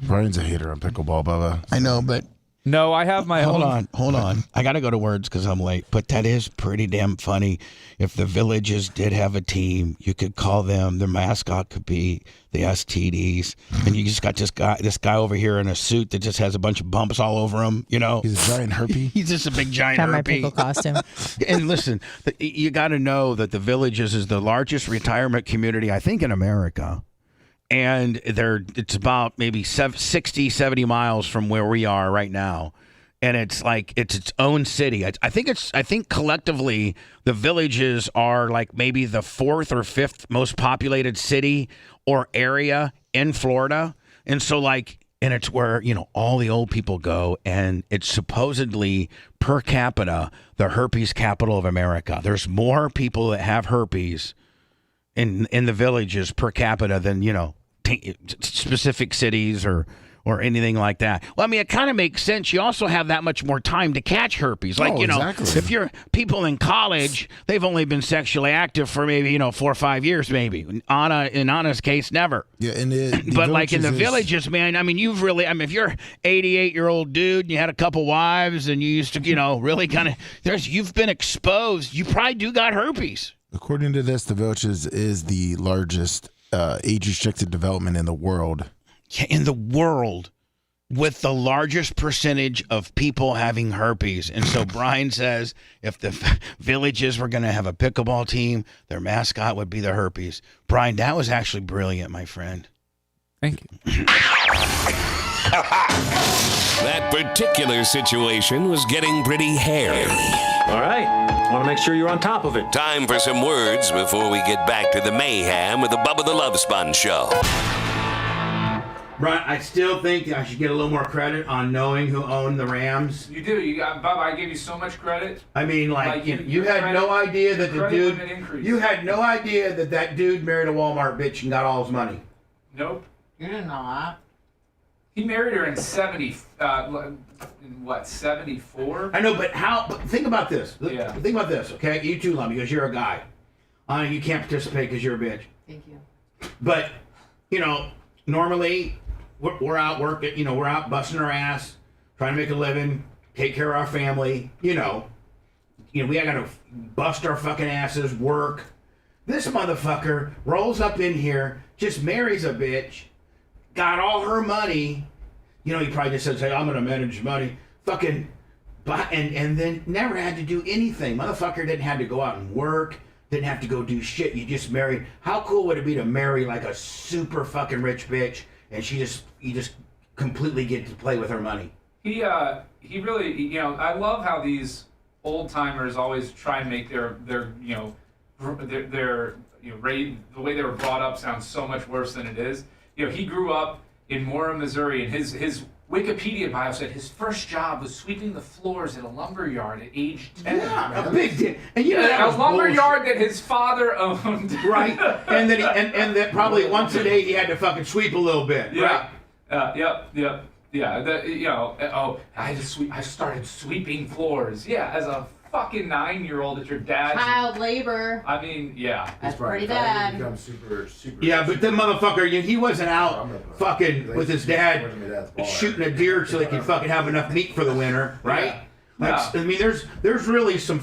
Brian's a hater on pickleball, Bubba.
I know, but
No, I have my own.
Hold on. I got to go to words because I'm late. But that is pretty damn funny. If the Villages did have a team, you could call them. Their mascot could be the STDs, and you just got this guy over here in a suit that just has a bunch of bumps all over him. You know,
He's a giant herpy.
he's just a big giant
Got my
herpy.
pickle costume.
And listen, you got to know that the Villages is the largest retirement community, I think, in America. And it's about maybe 60, 70 miles from where we are right now. And it's like it's its own city. I think collectively the Villages are like maybe the 4th or 5th most populated city or area in Florida. And so and it's where, all the old people go, and it's supposedly per capita the herpes capital of America. There's more people that have herpes in the Villages per capita than specific cities or anything like that. Well, I mean, it kind of makes sense. You also have that much more time to catch herpes.
Exactly.
If you're people in college, they've only been sexually active for maybe 4 or 5 years, maybe. In Anna's case, never.
Yeah, and
But like in the Villages, man, I mean, if you're 88-year-old dude and you had a couple wives and you used to, really kind of, you've been exposed. You probably do got herpes.
According to this, the Villages is the largest age-restricted development in the world.
In the world, with the largest percentage of people having herpes. And so Brian says if the Villages were going to have a pickleball team, their mascot would be the herpes. Brian, that was actually brilliant, my friend.
Thank you.
That particular situation was getting pretty hairy.
All right. Want to make sure you're on top of it.
Time for some words before we get back to the mayhem with the Bubba the Love Sponge show.
Brian, I still think I should get a little more credit on knowing who owned the Rams.
You do. You got Bubba. I gave you so much credit.
I mean, you
your
had
credit-
no idea that the
credit
dude.
limit increased.
You had no idea that dude married a Walmart bitch and got all his money.
Nope.
You didn't know that.
He married her in 74?
I know, but how? But think about this.
Yeah.
Think about this, okay? You too, Lummy, because you're a guy. You can't participate because you're a bitch.
Thank you.
But normally we're out working. We're out busting our ass, trying to make a living, take care of our family. We got to bust our fucking asses, work. This motherfucker rolls up in here, just marries a bitch, got all her money. He probably just says, "Hey, I'm gonna manage money." Fucking, and then never had to do anything. Motherfucker didn't have to go out and work. Didn't have to go do shit. You just married. How cool would it be to marry like a super fucking rich bitch, and you just completely get to play with her money?
He really, I love how these old timers always try and make their the way they were brought up sounds so much worse than it is. He grew up in Mora, Missouri, and his Wikipedia bio said his first job was sweeping the floors at a lumber yard at age 10.
Yeah, a big deal. And you know, that
a
was
lumber
bullshit.
yard that his father owned.
Right. And then and that probably once a day he had to fucking sweep a little bit.
Yeah.
Right.
Yep. Yeah. I had to sweep. I started sweeping floors. Yeah, as a fucking 9-year-old at your dad's.
Child labor.
I mean, yeah.
That's pretty bad.
Super.
Yeah, but the motherfucker, he wasn't out fucking with his dad shooting a deer so they could fucking have enough meat for the winter, right?
Yeah.
I mean, there's really some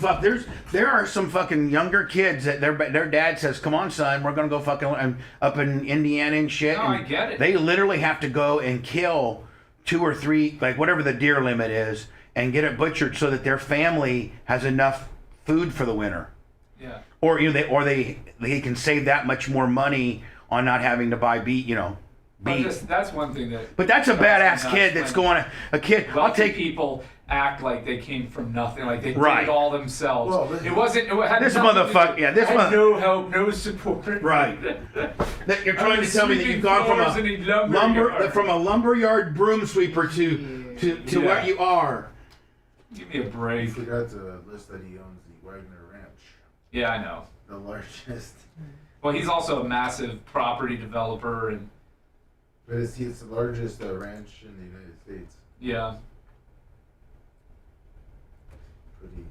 there are some fucking younger kids that their dad says, "Come on, son, we're gonna go fucking up in Indiana and shit."
No,
and
I get it.
They literally have to go and kill 2 or 3, like whatever the deer limit is, and get it butchered so that their family has enough food for the winter.
Yeah.
Or they can save that much more money on not having to buy beef.
That's one thing that.
But that's a badass kid that's going a kid. I'll take
people act like they came from nothing, like they did
Right.
it all themselves.
Well,
it wasn't. It had
this
nothing to
motherfucker.
do-
Yeah, this
had no help, no support.
Right. That you're trying to tell me that you've gone from a lumberyard broom sweeper to what you are.
Give me a break.
You forgot to list that he owns the Wagner Ranch.
Yeah, I know.
The largest.
Well, he's also a massive property developer, and
But it's the largest ranch in the United States.
yeah.
Pretty.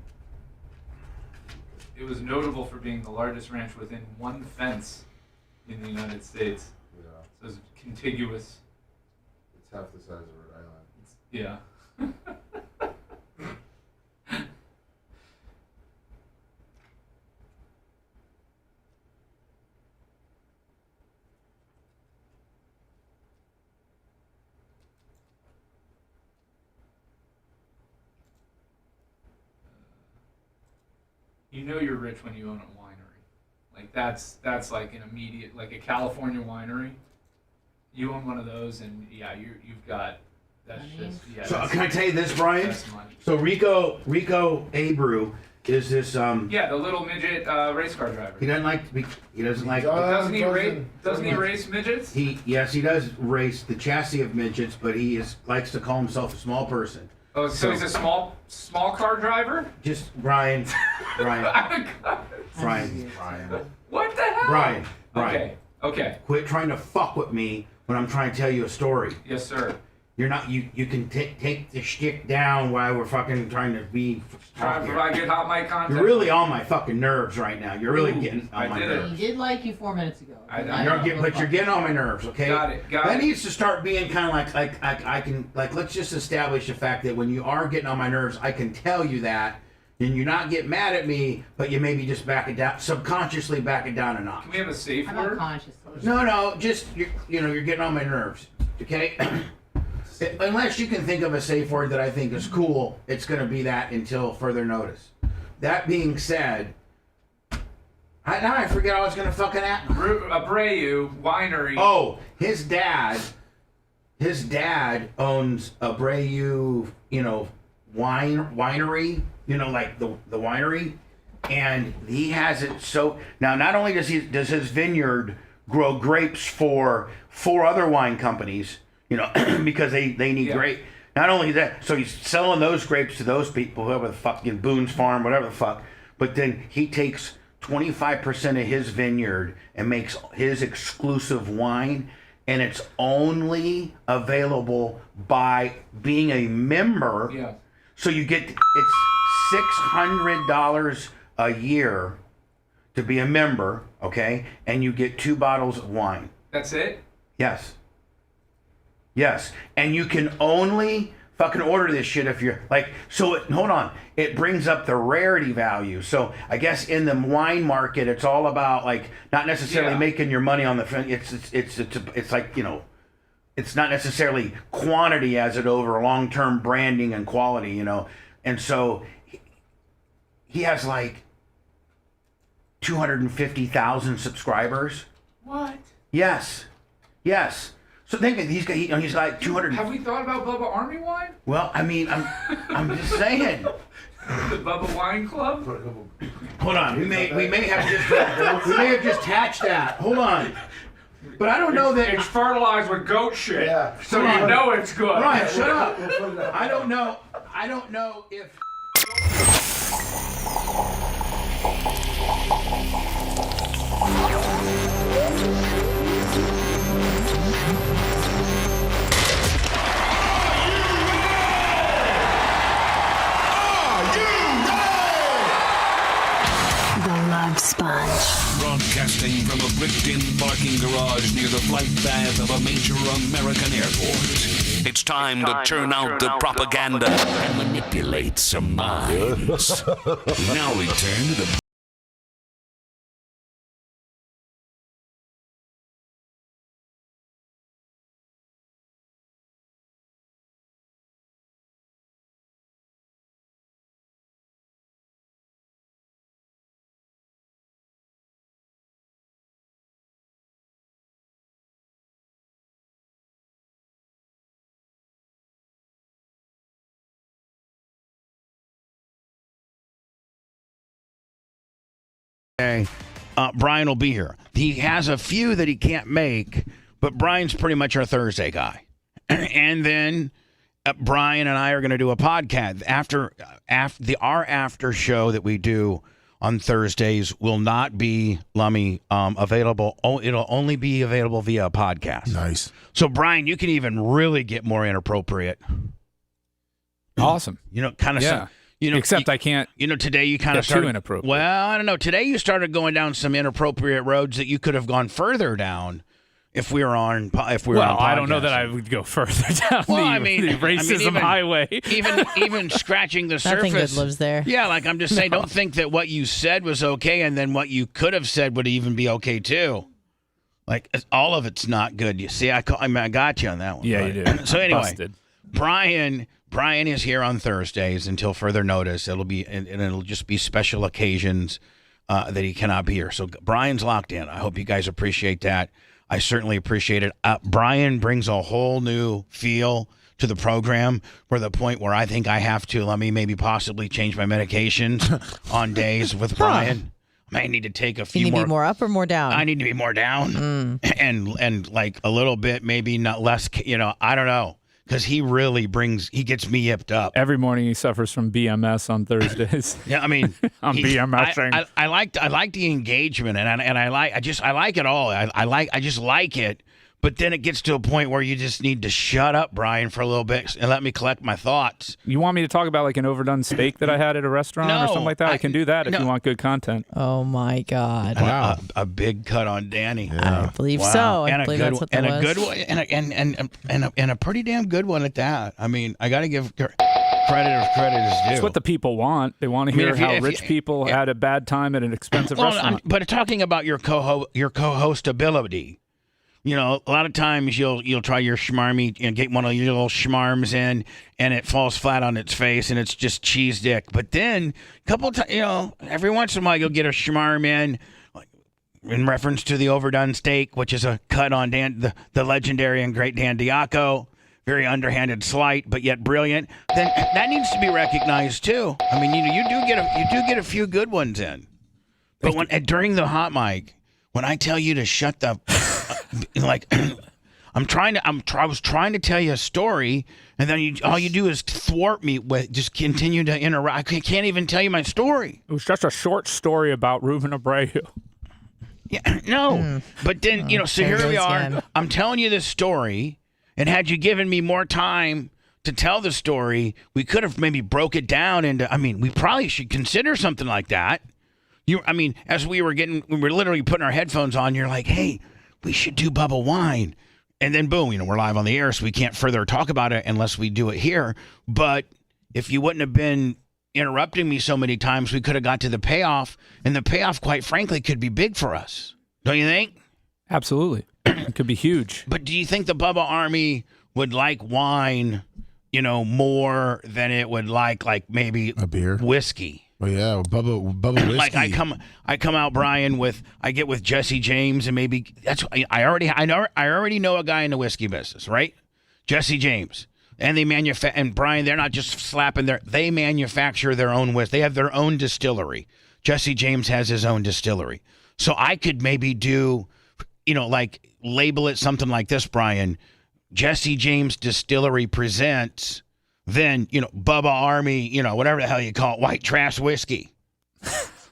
It was notable for being the largest ranch within one fence in the United States.
Yeah.
So it's contiguous.
It's half the size of Rhode Island.
Yeah. You know you're rich when you own a winery. Like that's like an immediate, like a California winery. You own one of those, and yeah, you've got. That's just yeah.
So
that's-
can I tell you this, Brian?
that's money.
So Rico Abreu is this
Yeah, the little midget race car driver.
he doesn't like
Doesn't he race midgets?
Yes, he does race the chassis of midgets, but he likes to call himself a small person.
Oh, so he's a small car driver?
Just Brian. Brian.
What the hell?
Brian.
Okay.
Quit trying to fuck with me when I'm trying to tell you a story.
Yes, sir.
You're not. You can take the shtick down while we're fucking trying to be.
Trying to provide good hot mic content.
You're really on my fucking nerves right now. You're really getting on my nerves.
He did like you 4 minutes ago.
But you're getting on my nerves, okay?
Got it.
That needs to start being kind of like I can let's just establish the fact that when you are getting on my nerves, I can tell you that, and you're not getting mad at me, but you maybe just back it down, subconsciously back it down a notch.
Can we have a safe
How
word?
about consciously?
No, just you're getting on my nerves, okay? Unless you can think of a safe word that I think is cool, it's going to be that until further notice. That being said, I forget I was going to fucking at.
Abreu winery.
Oh, his dad owns Abreu, winery, like the winery, and he has it so now. Not only does his vineyard grow grapes for 4 other wine companies, because they need grape. Not only that, so he's selling those grapes to those people, whoever the fuck, Boone's Farm, whatever the fuck. But then he takes 25% of his vineyard and makes his exclusive wine, and it's only available by being a member.
Yeah.
So you get it's $600 a year to be a member, okay? And you get 2 bottles of wine.
That's it?
Yes, and you can only fucking order this shit if you're like. So hold on, it brings up the rarity value. So I guess in the wine market, it's all about like not necessarily making your money on the. It's like it's not necessarily quantity as it over long-term branding and quality, And so he has like 250,000 subscribers.
What?
Yes. So think of he's like 200.
Have we thought about Bubba Army Wine?
Well, I mean, I'm just saying.
The Bubba Wine Club?
Hold on, we may have just hatched that. Hold on. But I don't know that
It's fertilized with goat shit.
Yeah.
So you know it's good.
Brian, shut up. I don't know if.
The Love Sponge.
Broadcasting from a bricked-in parking garage near the flight path of a major American airport. It's time to turn out the propaganda and manipulate some minds. Now return to the
Brian will be here. He has a few that he can't make, but Brian's pretty much our Thursday guy. And then Brian and I are going to do a podcast after our after show that we do on Thursdays will not be Lummy available. Oh, it'll only be available via a podcast.
Nice.
So Brian, you can even really get more inappropriate.
Awesome.
You know, kind of.
Yeah.
You know,
Except I can't.
You know, today you kind of
get too
started
inappropriate.
Well, I don't know. Today you started going down some inappropriate roads that you could have gone further down if we were on.
Well, I don't know that I would go further down the racism
even,
highway.
even scratching the
Nothing
surface.
good lives there.
Yeah, like I'm just saying, don't think that what you said was okay, and then what you could have said would even be okay too. Like all of it's not good. You see, I got you on that one.
Yeah,
right?
you did.
So anyway,
Busted.
Brian is here on Thursdays until further notice. It'll be and it'll just be special occasions that he cannot be here. So Brian's locked in. I hope you guys appreciate that. I certainly appreciate it. Brian brings a whole new feel to the program, for the point where I think I have to maybe possibly change my medications on days with Brian. I may need to take a few
You need
more.
to be more up or more down?
I need to be more down, and like a little bit, maybe not less. You know, I don't know. Because he gets me yipped up.
Every morning he suffers from BMS on Thursdays.
Yeah, I mean,
I'm BMSing.
I like the engagement, and I like it all. I just like it. But then it gets to a point where you just need to shut up, Brian, for a little bit and let me collect my thoughts.
You want me to talk about like an overdone steak that I had at a restaurant or something like that? I can do that if you want good content.
Oh my God!
Wow, a big cut on Danny.
I believe so.
And
I believe
a
that's
good
what that
and a
was.
good one, and a pretty damn good one at that. I mean, I got to give credit if credit is due.
It's what the people want. They want to hear how rich people had a bad time at an expensive restaurant.
But talking about your co-host ability. You know, a lot of times you'll try your schmarmy and get one of your little schmarms in, and it falls flat on its face, and it's just cheese dick. But then a couple of times, every once in a while you'll get a schmarm in, like in reference to the overdone steak, which is a cut on the legendary and great Dan Diaco. Very underhanded slight, but yet brilliant. Then that needs to be recognized too. I mean, you do get a few good ones in, but during the hot mic, when I tell you to shut the like I was trying to tell you a story, and then all you do is thwart me with just continue to interrupt. I can't even tell you my story.
It was just a short story about Ruben Abreu.
Yeah, no, but then so here we are. Again. I'm telling you this story, and had you given me more time to tell the story, we could have maybe broke it down into. I mean, we probably should consider something like that. As we were literally putting our headphones on, you're like, hey, we should do Bubba Wine. And then boom, we're live on the air, so we can't further talk about it unless we do it here. But if you wouldn't have been interrupting me so many times, we could have got to the payoff. And the payoff, quite frankly, could be big for us. Don't you think?
Absolutely. It could be huge.
But do you think the Bubba Army would like wine, more than it would like maybe
a beer,
whiskey?
Oh yeah, Bubba whiskey.
Like I come out, Brian, I get with Jesse James, and maybe I already know a guy in the whiskey business, right? Jesse James, and and Brian, they're not just slapping they manufacture their own whiskey. They have their own distillery. Jesse James has his own distillery, so I could maybe do, like label it something like this, Brian. Jesse James Distillery presents, then, Bubba Army, whatever the hell you call it, white trash whiskey.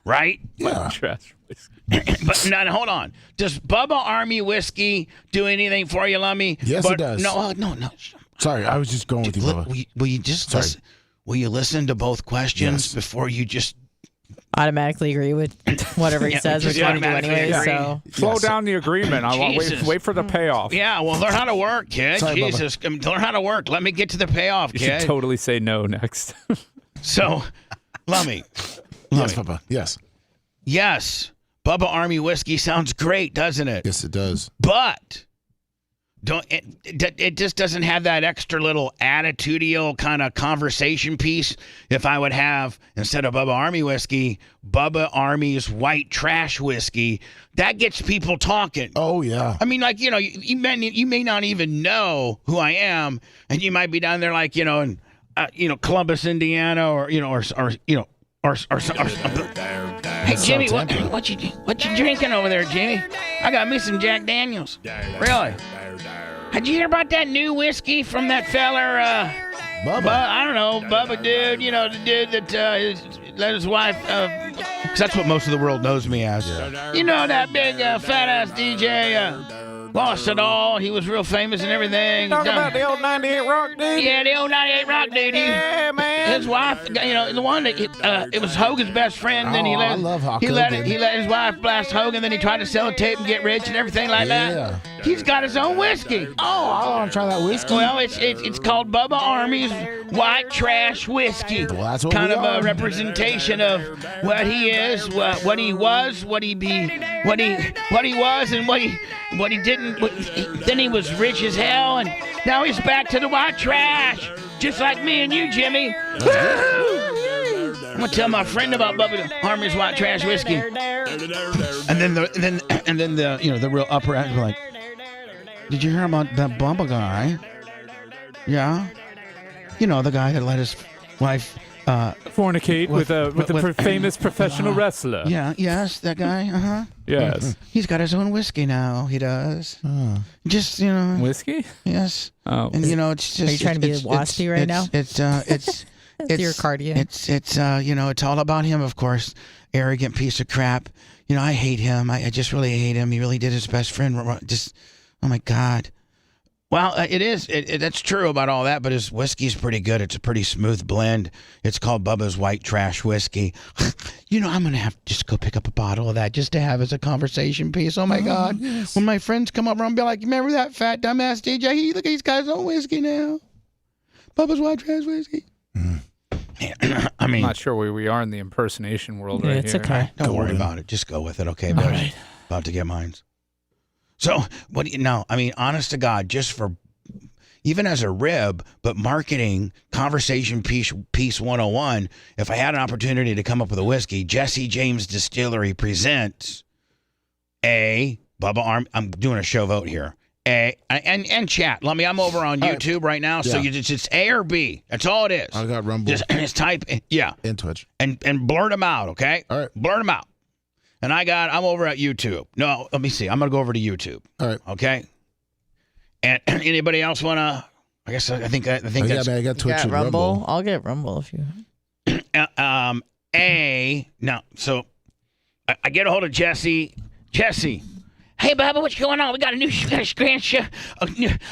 Right?
White trash whiskey.
But no, hold on. Does Bubba Army whiskey do anything for you, Lummy?
Yes, it does.
No.
Sorry, I was just going with you, Bubba.
Will you just listen? Will you listen to both questions before you just
automatically agree with whatever he says we're going to do anyway? So
slow down the agreement. I want wait for the payoff.
Yeah, well, learn how to work, kid.
Sorry,
Jesus, learn how to work. Let me get to the payoff,
You
kid.
should totally say no next.
So, Lummy.
Yes, Bubba. Yes.
Yes, Bubba Army whiskey sounds great, doesn't it?
Yes, it does.
But it just doesn't have that extra little attitudinal kind of conversation piece. If I would have, instead of Bubba Army whiskey, Bubba Army's white trash whiskey, that gets people talking.
Oh, yeah.
I mean, like, you may not even know who I am, and you might be down there like, in Columbus, Indiana, or Hey, Jimmy, what you drinking over there, Jimmy? I got me some Jack Daniels. Really? Had you hear about that new whiskey from that feller,
Bubba?
I don't know, Bubba dude, the dude that let his wife, because that's what most of the world knows me as. Yeah. That big fat-ass DJ, lost it all. He was real famous and everything.
Talk about the old 98 Rock dude.
Yeah, the old 98 Rock dude.
Yeah, man.
His wife, the one that it was Hogan's best friend. Then
I love Hulk
he
Hogan.
let his wife blast Hogan. Then he tried to sell a tape and get rich and everything like that. He's got his own whiskey.
Oh, I want to try that whiskey.
Well, it's called Bubba Army's White Trash Whiskey.
Well, that's what
kind
we
of
are.
a representation of what he is, what he was, what he was, and what he didn't. Then he was rich as hell, and now he's back to the white trash, just like me and you, Jimmy. I'm gonna tell my friend about Bubba Army's White Trash Whiskey, and then the real upper end like, did you hear about that Bubba guy? Yeah, the guy that let his wife
fornicate with a famous professional wrestler.
Yeah, yes, that guy.
Yes.
He's got his own whiskey now. He does. Just
whiskey.
Yes.
Oh.
And it's just.
Are you trying to be waspy right now?
It's
your cardio.
It's it's all about him, of course. Arrogant piece of crap. I hate him. I just really hate him. He really did his best friend. Just, oh my God. Well, it is. That's true about all that, but his whiskey's pretty good. It's a pretty smooth blend. It's called Bubba's White Trash Whiskey. I'm going to have to just go pick up a bottle of that just to have as a conversation piece. Oh, my God. Yes. When my friends come up around and be like, remember that fat, dumbass DJ? Look, he's got his own whiskey now. Bubba's White Trash Whiskey. I mean,
I'm not sure where we are in the impersonation world right
it's
here.
okay.
Don't worry about it. Just go with it, okay, Bill?
All right.
About to get mine. So, what do you know? I mean, honest to God, just for even as a rib, but marketing conversation piece 101, if I had an opportunity to come up with a whiskey, Jesse James Distillery presents a Bubba Army. I'm doing a show vote here. And chat. Let me. I'm over on YouTube right now, so it's A or B. That's all it is.
I got Rumble.
Just type,
and Twitch,
and blurt them out. Okay.
All right.
Blurt them out. And I'm over at YouTube. No, let me see. I'm going to go over to YouTube.
All right.
Okay. And anybody else want to? I think that's.
I got Twitch and Rumble.
I'll get Rumble if you.
No. So I get a hold of Jesse. Jesse. Hey, Bubba, what's going on? We got a grand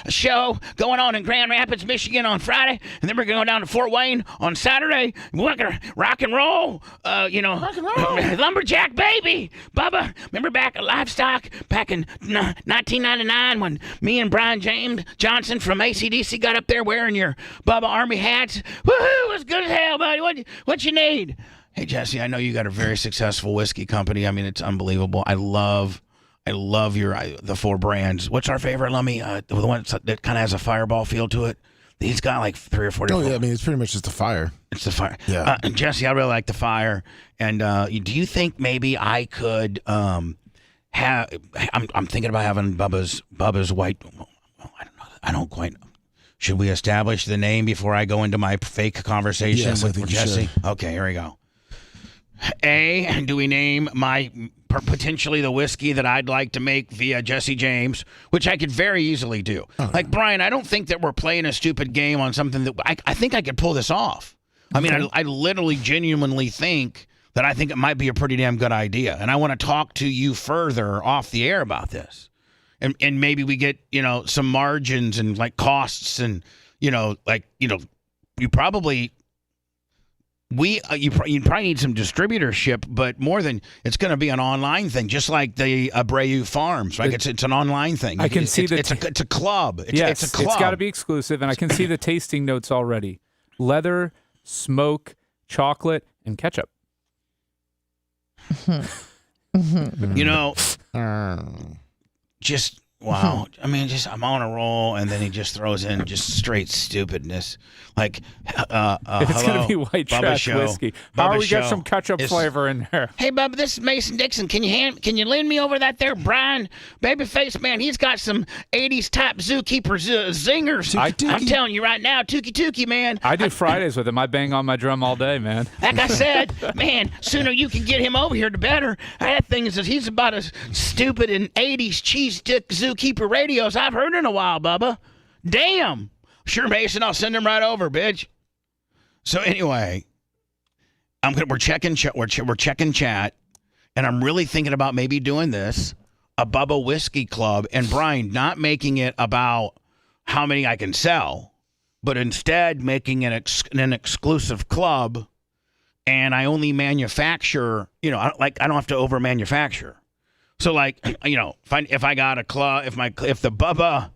show going on in Grand Rapids, Michigan on Friday, and then we're going down to Fort Wayne on Saturday. We're going to rock and roll, rock and roll. Lumberjack baby. Bubba, remember back at Livestock back in 1999 when me and Brian James Johnson from AC/DC got up there wearing your Bubba Army hats? Woohoo, it was good as hell, buddy. What you need? Hey, Jesse, I know you got a very successful whiskey company. I mean, it's unbelievable. I love the four brands. What's our favorite, Lummy? The one that kind of has a fireball feel to it. He's got like 3 or 4 different.
Oh, yeah. I mean, it's preting much just the fire.
It's the fire.
Yeah.
Jesse, I really like the fire. And do you think maybe I could have? I'm thinking about having Bubba's White. I don't know. I don't quite. Should we establish the name before I go into my fake conversation with Jesse? Okay, here we go. A, do we name my potentially the whiskey that I'd like to make via Jesse James, which I could very easily do. Like, Brian, I don't think that we're playing a stupid game on something that I think I could pull this off. I mean, I literally genuinely think that I think it might be a pretty damn good idea. And I want to talk to you further off the air about this. And maybe we get, some margins and like costs and, you probably need some distributorship, but more than it's going to be an online thing, just like the Abreu Farms, right? It's an online thing.
I can see
it's a club.
Yes,
it's a club.
It's got to be exclusive, and I can see the tasting notes already: leather, smoke, chocolate, and ketchup.
Just wow. I mean, I'm on a roll, and then he just throws in just straight stupidness. Like,
it's going to be white
Bubba
trash
show.
whiskey.
Bubba
How do we get
show
some ketchup
is-
flavor in there?
Hey, Bubba, this is Mason Dixon. Can you lend me over that there Brian Babyface man? He's got some 80s type zookeeper zingers. I'm telling you right now, Tookie man.
I do Fridays with him. I bang on my drum all day, man.
Like I said, man, sooner you can get him over here, the better. That thing is, he's about as stupid in 80s cheese stick zookeeper radios I've heard in a while, Bubba. Damn. Sure, Mason, I'll send him right over, bitch. So anyway, we're checking chat, and I'm really thinking about maybe doing this, a Bubba Whiskey Club, and Brian, not making it about how many I can sell, but instead making it an exclusive club, and I only manufacture, I don't have to over manufacture. So like, if I got a club, if the Bubba,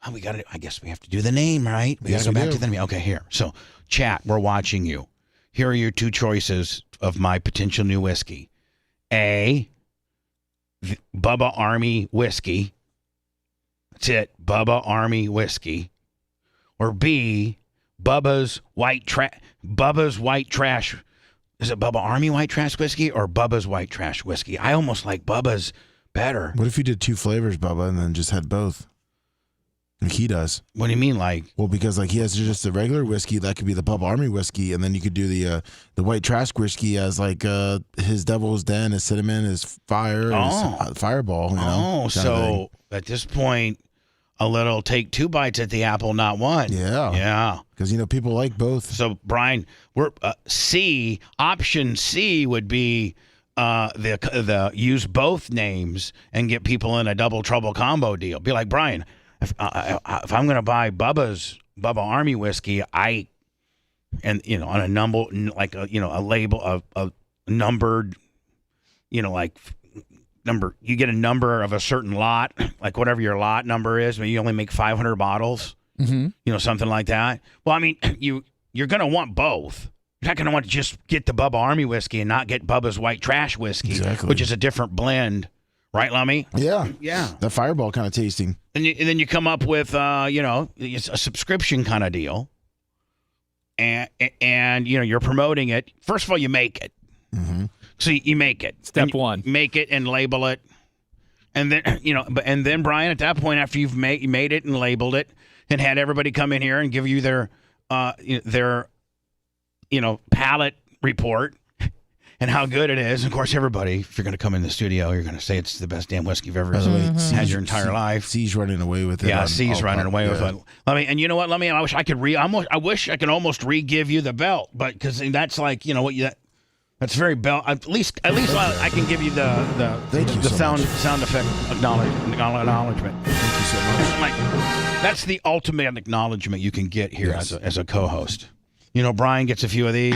I guess we have to do the name, right? We got to go back to the name. Okay, here. So chat, we're watching you. Here are your two choices of my potential new whiskey. A, Bubba Army Whiskey. That's it. Bubba Army Whiskey. Or B, Bubba's White Trash. Is it Bubba Army White Trash Whiskey or Bubba's White Trash Whiskey? I almost like Bubba's better.
What if you did 2 flavors, Bubba, and then just had both? Like he does.
What do you mean, like?
Well, because he has just a regular whiskey that could be the Bubba Army whiskey, and then you could do the White Trash whiskey as like his Devil's Den, his cinnamon, his fire, his fireball.
So at this point, a little take 2 bites at the apple, not one.
Yeah. Because people like both.
So Brian, we're option C would be the use both names and get people in a double trouble combo deal. Be like, Brian, if I'm going to buy Bubba Army whiskey, on a number, like a label, a numbered, number, you get a number of a certain lot, like whatever your lot number is. Maybe you only make 500 bottles, something like that. Well, I mean, you're going to want both. You're not going to want to just get the Bubba Army whiskey and not get Bubba's White Trash whiskey, which is a different blend. Right, Lummy?
Yeah.
Yeah.
That fireball kind of tasting.
And then you come up with, it's a subscription kind of deal. And you're promoting it. First of all, you make it.
Mm-hmm.
So you make it.
Step one.
Make it and label it. And then, and then, Brian, at that point, after you've made it and labeled it and had everybody come in here and give you their palate report, and how good it is. Of course, everybody, if you're going to come in the studio, you're going to say it's the best damn whiskey you've ever had your entire life.
C's running away with it.
Yeah, C's running away with it. And you know what? I wish I could I wish I could almost re-give you the belt, but because that's like, that's very belt. At least I can give you the sound effect acknowledgement.
Thank you so much.
Like, that's the ultimate acknowledgement you can get here as a co-host. Brian gets a few of these.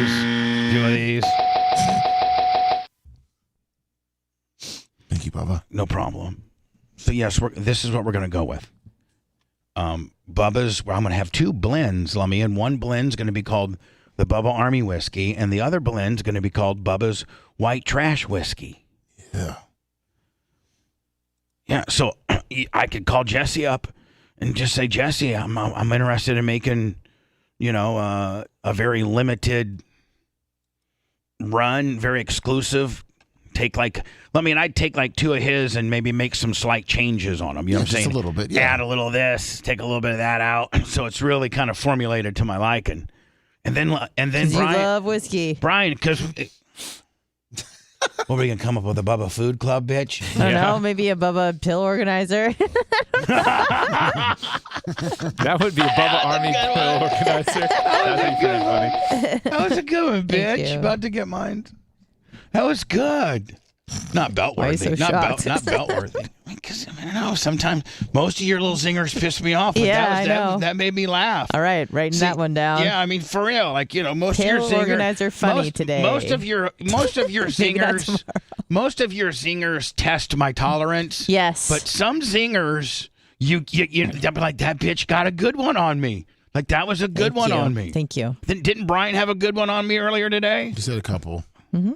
Thank you, Bubba.
No problem. So yes, this is what we're going to go with. Bubba's. I'm going to have 2 blends, Lummy, and one blend's going to be called the Bubba Army Whiskey, and the other blend's going to be called Bubba's White Trash Whiskey.
Yeah.
Yeah. So I could call Jesse up and just say, Jesse, I'm interested in making, a very limited run, very exclusive. I'd take like 2 of his and maybe make some slight changes on them. You know what I'm saying?
Just a little bit. Yeah.
Add a little of this, take a little bit of that out. So it's really kind of formulated to my liking. And then
you
Brian,
love whiskey.
Brian, because What are we gonna come up with, a Bubba Food Club, bitch?
I don't know, maybe a Bubba pill organizer.
That would be a Bubba Army pill organizer. That'd be pretty funny.
That was a good one,
Thank
bitch.
you.
About to get mine. That was good. Not belt
Why are you
worthy.
so shocked?
Not belt worthy. Because I don't know. Sometimes most of your little zingers piss me off. But
Yeah, I know.
that made me laugh.
All right, writing that one down.
Yeah, I mean for real. Like most of your
Pill
zingers.
organizer funny today.
Most of your
Maybe not
zingers.
tomorrow.
Most of your zingers test my tolerance.
Yes.
But some zingers, you they'll be like, that bitch got a good one on me. Like that was a good one
you.
on me.
Thank you.
Didn't Brian have a good one on me earlier today?
Just had a couple.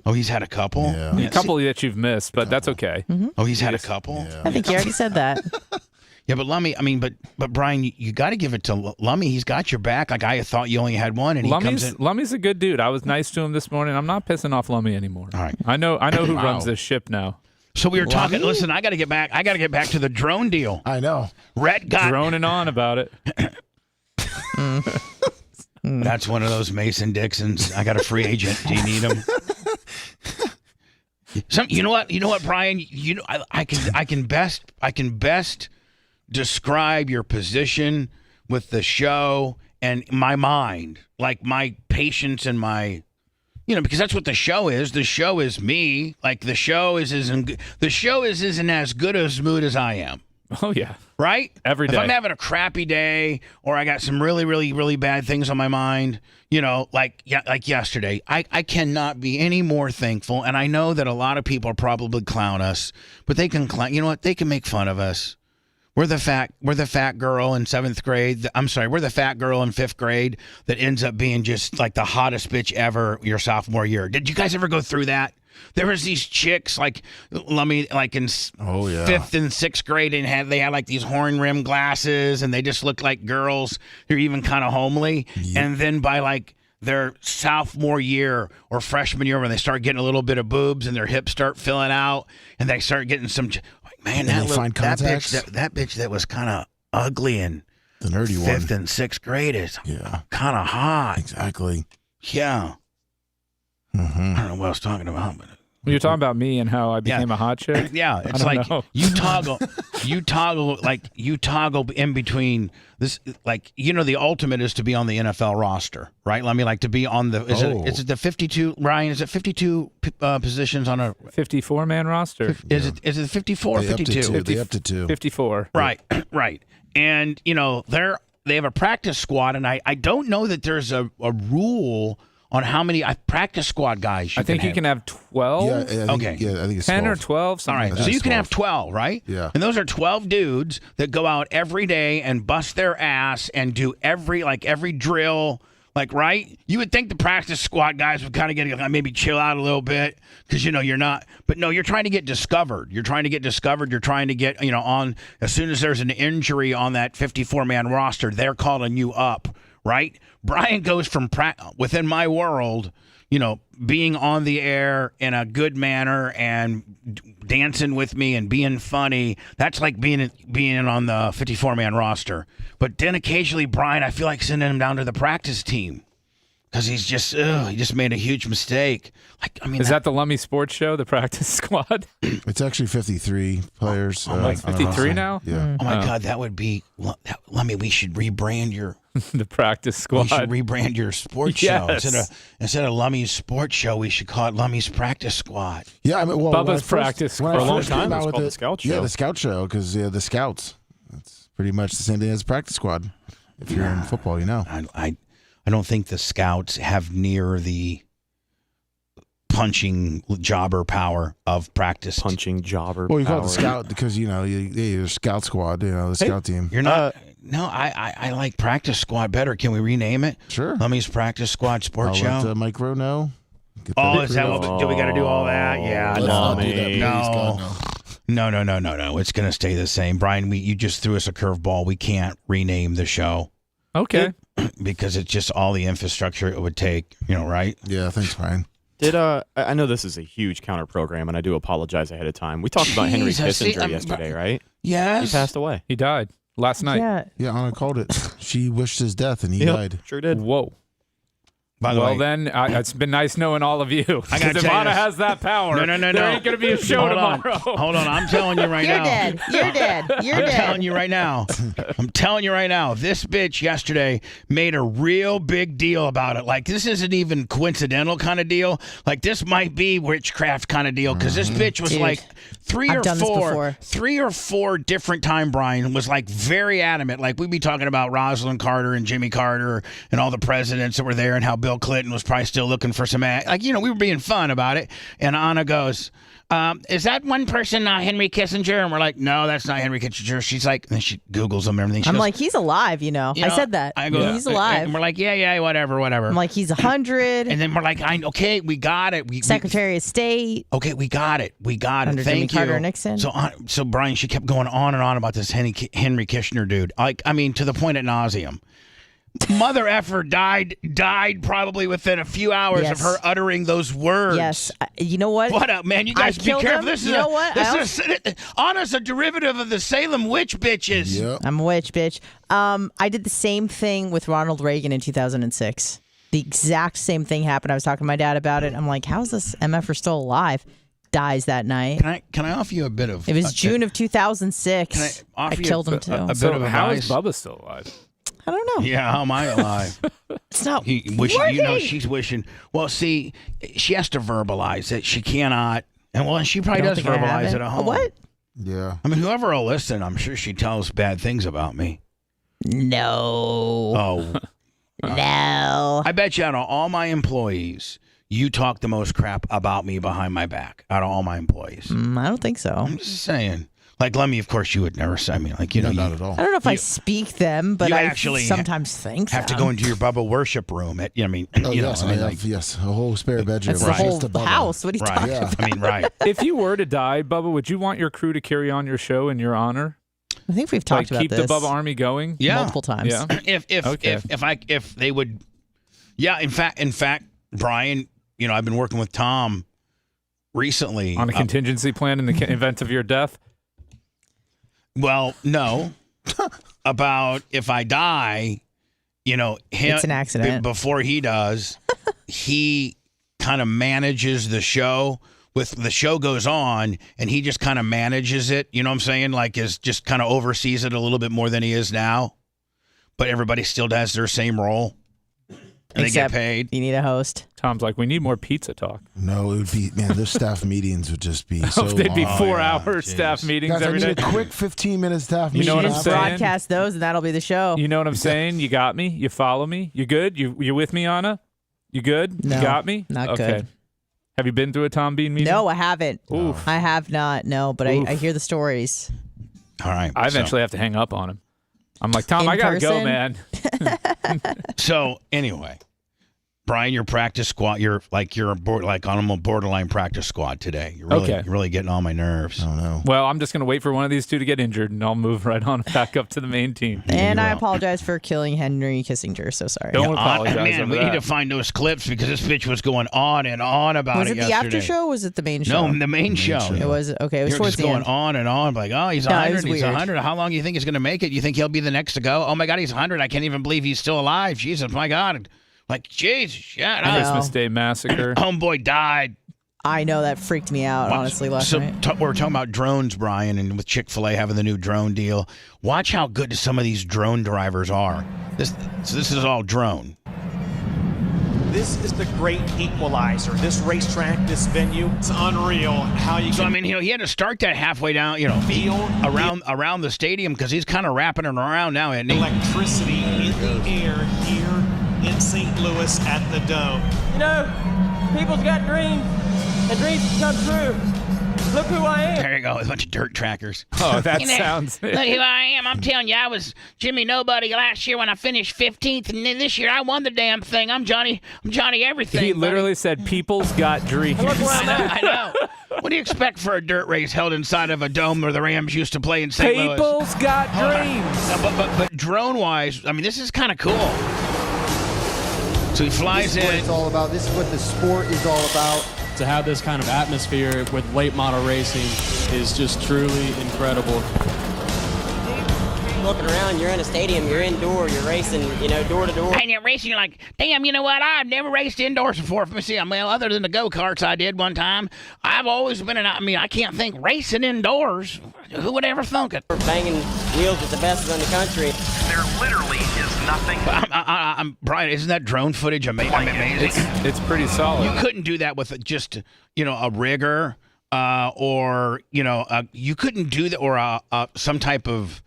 Oh, he's had a couple?
Yeah.
A couple that you've missed, but that's okay.
Oh, he's had a couple?
Yeah.
I think you already said that.
Yeah, but Lummy, I mean, but Brian, you got to give it to Lummy. He's got your back. Like I thought you only had one, and he comes in.
Lummy's a good dude. I was nice to him this morning. I'm not pissing off Lummy anymore.
All right.
I know who runs this ship now.
So we were talking. Listen, I got to get back. I got to get back to the drone deal.
I know.
Rhett got
Droning on about it.
That's one of those Mason Dixons. I got a free agent. Do you need him? You know what, Brian? You know, I can best describe your position with the show and my mind, like my patience and my, because that's what the show is. The show is me. Like the show isn't as good a mood as I am.
Oh yeah.
Right?
Every day.
If I'm having a crappy day or I got some really, really, really bad things on my mind, like yesterday, I cannot be any more thankful. And I know that a lot of people probably clown us, but they can clown. You know what? They can make fun of us. We're the fat girl in 7th grade. I'm sorry, we're the fat girl in 5th grade that ends up being just like the hottest bitch ever your sophomore year. Did you guys ever go through that? There was these chicks like in 5th and 6th grade, and they had like these horn rim glasses, and they just looked like girls. They're even kind of homely. Yep. And then by like their sophomore year or freshman year, when they start getting a little bit of boobs and their hips start filling out, and they start getting some, man, that bitch that was kind of ugly in
the nerdy
5th
one.
and 6th grade is kind of hot.
Exactly.
Yeah.
Mm-hmm.
I don't know what I was talking about, but
You're talking about me and how I became a hot chick?
Yeah, it's like you toggle in between this. Like the ultimate is to be on the NFL roster, right? Let me to be on the. Is it the 52? Ryan, is it 52 positions on a
54-man roster?
Is it 54 or 52?
Up to two.
54.
Right, right. And they have a practice squad, and I don't know that there's a rule on how many practice squad guys you
I think you can have 12.
Yeah, I think it's
10
12.
or 12.
All right,
like
so
that.
you can have 12, right?
Yeah.
And those are 12 dudes that go out every day and bust their ass and do every drill. Right? You would think the practice squad guys would kind of get maybe chill out a little bit because you're not. But no, you're trying to get discovered. You're trying to get on as soon as there's an injury on that 54-man roster, they're calling you up. Right? Brian goes from within my world, being on the air in a good manner and dancing with me and being funny. That's like being on the 54-man roster. But then occasionally, Brian, I feel like sending him down to the practice team because he just made a huge mistake.
Is that the Lummy Sports Show, the practice squad?
It's actually 53 players.
53 now?
Yeah.
Oh my God, that would be. We should rebrand your.
The practice squad.
We should rebrand your sports show instead of Lummy's sports show. We should call it Lummy's practice squad.
Yeah,
Bubba's practice
for
a
long time. It was called the Scout Show.
Yeah, the Scout Show because the Scouts. That's pretty much the same thing as practice squad. If you're in football,
I don't think the Scouts have near the punching jobber power of practice.
Punching jobber.
Well, you call it
power.
the Scout because you're Scout Squad. The Scout team.
You're not. No, I like practice squad better. Can we rename it?
Sure.
Lummy's practice squad sports
I'll
show.
let Mike Rowe know.
Is that what? Do we got to do all that? Yeah.
Let's not do that, please,
No.
God,
No. It's gonna stay the same. Brian, you just threw us a curveball. We can't rename the show.
Okay.
Because it's just all the infrastructure it would take. Right?
Yeah. Thanks, Brian.
I know this is a huge counter program, and I do apologize ahead of time. We talked about Henry Kissinger yesterday, right?
Yes.
He passed away.
He died last night.
Yeah.
Yeah, Anna called it. She wished his death, and he died.
Sure did.
Whoa.
By the way,
then it's been nice knowing all of you.
I gotta
If
tell you
Anna
this.
has that power,
No.
there ain't going to be a show tomorrow.
Hold on. I'm telling you right
You're
now.
dead. You're dead. You're
I'm
dead.
telling you right now. I'm telling you right now. This bitch yesterday made a real big deal about it. Like, this isn't even coincidental kind of deal. Like, this might be witchcraft kind of deal because this bitch was
Dude,
like three
I've
or
done this before.
four different time. Brian was like very adamant. Like, we'd be talking about Rosalind Carter and Jimmy Carter and all the presidents that were there and how Bill Clinton was probably still looking for some like, we were being fun about it. And Anna goes, is that one person Henry Kissinger? And we're like, no, that's not Henry Kissinger. She's like, and she Googles him and everything. She
I'm
goes,
like, he's alive, I said that.
I go,
he's alive.
And we're like, yeah, whatever.
I'm like, he's 100.
And then we're like, okay, we got it.
Secretary of State.
Okay, we got it.
Under
Thank
Jimmy
you.
Carter Nixon.
So Brian, she kept going on and on about this Henry Kissinger dude. Like, I mean, to the point ad nauseum. Mother effer died probably within a few hours of her uttering those words.
Yes. You know what?
What up, man? You guys be careful. This is Anna's a derivative of the Salem witch bitches.
Yep.
I'm a witch, bitch. I did the same thing with Ronald Reagan in 2006. The exact same thing happened. I was talking to my dad about it. I'm like, how is this MFer still alive? Dies that night.
Can I offer you a bit of...
It was June of 2006. I killed him, too.
A bit of
how
advice?
is Bubba still alive?
I don't know.
Yeah, how am I alive?
It's not
wishing, she's wishing. Well, see, she has to verbalize it. She cannot. And she probably does verbalize it at home.
What?
Yeah.
I mean, whoever will listen, I'm sure she tells bad things about me.
No.
Oh.
No.
I bet you out of all my employees, you talk the most crap about me behind my back out of all my employees.
I don't think so.
I'm just saying. Like Lemmy, of course, you would never say me. Like,
not at all.
I don't know if I speak them, but
you
I
actually
sometimes think
have to
them.
go into your Bubba worship room. Yes,
I have, a whole spare bedroom.
That's the whole house. What are you talking about?
I mean, right.
If you were to die, Bubba, would you want your crew to carry on your show in your honor?
I think we've talked about
keep
this.
the Bubba Army going?
Yeah.
Multiple times.
Yeah.
If they would, yeah. In fact, Brian, I've been working with Tom recently
on a contingency plan in the event of your death.
Well, no. About if I die, him.
It's an accident.
Before he does, he kind of manages the show. The show goes on, and he just kind of manages it. You know what I'm saying? Like, is just kind of oversees it a little bit more than he is now. But everybody still has their same role. And
Except
they get paid.
You need a host.
Tom's like, we need more pizza talk.
No, it would be, those staff meetings would just be so
They'd be
long.
4-hour staff meetings
Guys,
every
I
day.
need a quick 15-minute staff
You
meeting.
know what I'm
Just
saying?
broadcast those, and that'll be the show.
You know what I'm saying? You got me? You follow me? You good? You with me, Anna? You good?
No,
you got me?
not
okay.
good.
Have you been through a Tom Bean meeting?
No, I haven't.
Oof.
I have not. No, but I hear the stories.
All right.
I eventually have to hang up on him. I'm like, Tom,
In
I gotta go,
person?
man.
So anyway, Brian, your practice squad, you're on a borderline practice squad today. You're really getting on my nerves.
Oh no.
Well, I'm just gonna wait for one of these two to get injured, and I'll move right on back up to the main team.
And I apologize for killing Henry Kissinger. So sorry.
Don't apologize.
Man,
over
we
that.
need to find those clips because this bitch was going on and on about
Was
it
it the
yesterday.
after show? Or was it the main show?
No, the main show.
It was okay. It was
You're
towards
just
the
going
end.
on and on, like, oh, he's
No, it
100,
was
he's
weird.
100. How long do you think he's going to make it? You think he'll be the next to go? Oh my God, he's 100. I can't even believe he's still alive. Jesus, my God. Like, Jesus, shut up.
Christmas Day Massacre.
Homeboy died.
I know that freaked me out, honestly, last night.
We're talking about drones, Brian, and with Chick-fil-A having the new drone deal. Watch how good some of these drone drivers are. This is all drone.
This is the great equalizer. This racetrack, this venue, it's unreal how you.
So I mean, he had to start that halfway down, around the stadium because he's kind of wrapping it around now, isn't he?
Electricity in the air here in St. Louis at the Dome.
People's got dreams, and dreams come true. Look who I am.
There you go, a bunch of dirt trackers.
Oh, that sounds.
Look who I am. I'm telling you, I was Jimmy Nobody last year when I finished 15th, and then this year I won the damn thing. I'm Johnny Everything.
He literally said, "People's got dreams."
Look where I'm at.
I know. What do you expect for a dirt race held inside of a dome where the Rams used to play in St. Louis?
People's got dreams.
No, but drone-wise, I mean, this is kind of cool. So he flies
This is what
in.
it's all about. This is what the sport is all about.
To have this kind of atmosphere with late model racing is just truly incredible.
looking around, you're in a stadium, you're indoor, you're racing, door to door.
And you're racing, you're like, damn, you know what? I've never raced indoors before. Let me see. Well, other than the go-karts I did one time, I've always been I can't think racing indoors. Who would ever thunk it?
We're banging wheels with the best in the country.
There literally is nothing.
I'm Brian, isn't that drone footage amazing?
It's pretty solid.
You couldn't do that with just, a rigger or, you couldn't do that or some type of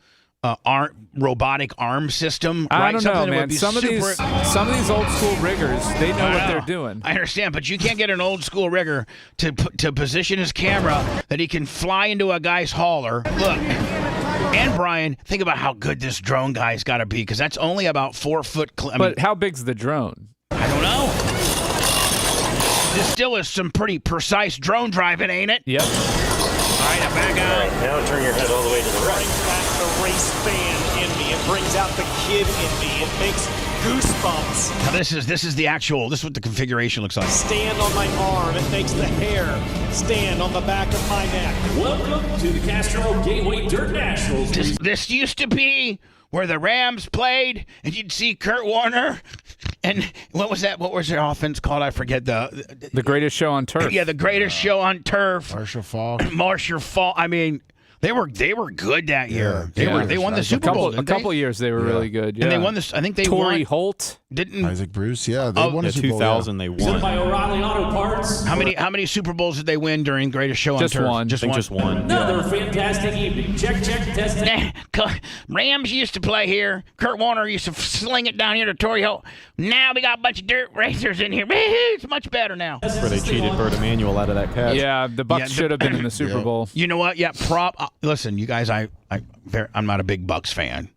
robotic arm system. Right?
I don't know,
Something that would
man.
be
Some of these old school riggers, they know what they're doing.
I understand, but you can't get an old school rigger to position his camera that he can fly into a guy's hauler. Look, and Brian, think about how good this drone guy's got to be, because that's only about 4 foot.
But how big's the drone?
I don't know. This still is some pretty precise drone driving, ain't it?
Yep.
All right, I'm back out.
All right, now turn your head all the way to the right.
Brings back the race fan in me. It brings out the kid in me. It makes goosebumps.
Now this is the actual. This is what the configuration looks like.
Stand on my arm. It makes the hair stand on the back of my neck.
Welcome to the Castro Gateway Dirt Nationals.
This used to be where the Rams played, and you'd see Kurt Warner. And what was that? What was their offense called? I forget
the greatest show on turf.
Yeah, the greatest show on turf.
Marshall Falk.
Marshall Falk. I mean, they were good that year. They won the Super Bowl.
A couple years they were really good. Yeah.
And they won this. I think they
Torrey
won.
Holt.
Didn't
Isaac Bruce? Yeah, they won a Super Bowl.
2000 they won.
By O'Reilly Auto Parts.
How many Super Bowls did they win during Greatest Show on
Just
Turf?
one.
Just one.
Another fantastic evening. Check, testing.
Rams used to play here. Kurt Warner used to sling it down here to Torrey Holt. Now we got a bunch of dirt racers in here. It's much better now.
That's where they cheated Bert Emanuel out of that catch.
Yeah, the Bucs should have been in the Super Bowl.
You know what? Yeah, listen, you guys, I'm not a big Bucs fan,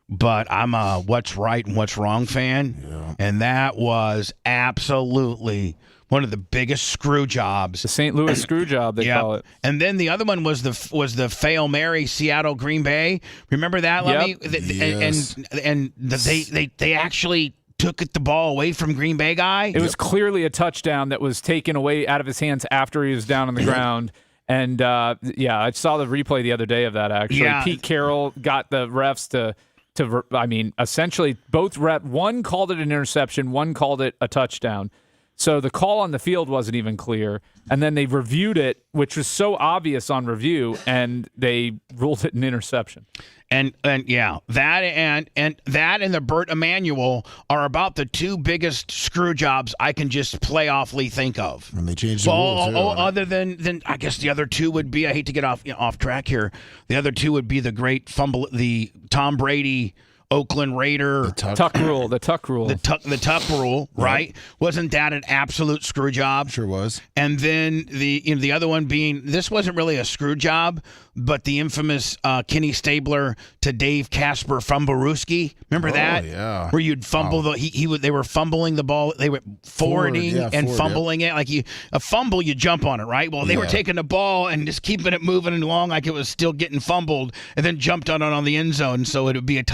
but I'm a what's right and what's wrong fan, and that was absolutely one of the biggest screw jobs.
The St. Louis screw job, they call it.
And then the other one was the Fail Mary Seattle Green Bay. Remember that, Lemmy?
Yes.
And they actually took the ball away from Green Bay guy.
It was clearly a touchdown that was taken away out of his hands after he was down on the ground. And, I saw the replay the other day of that, actually.
Yeah.
Pete Carroll got the refs to essentially both one called it an interception, one called it a touchdown. So the call on the field wasn't even clear. And then they reviewed it, which was so obvious on review, and they ruled it an interception.
And that and the Burt Emanuel are about the two biggest screw jobs I can just playoffly think of.
And they changed the rules.
Other than I guess the other two would be, I hate to get off track here. The other two would be the great fumble, the Tom Brady Oakland Raider
the tuck rule, the tuck rule,
right? Wasn't that an absolute screw job?
Sure was.
And then the other one being, this wasn't really a screw job, but the infamous Kenny Stabler to Dave Casper Fumblerooski. Remember that?
Yeah.
Where you'd fumble they were fumbling the ball, they were forwarding and fumbling it, like a fumble, you jump on it, right? Well, they were taking the ball and just keeping it moving along like it was still getting fumbled, and then jumped on it on the end zone, so it would be a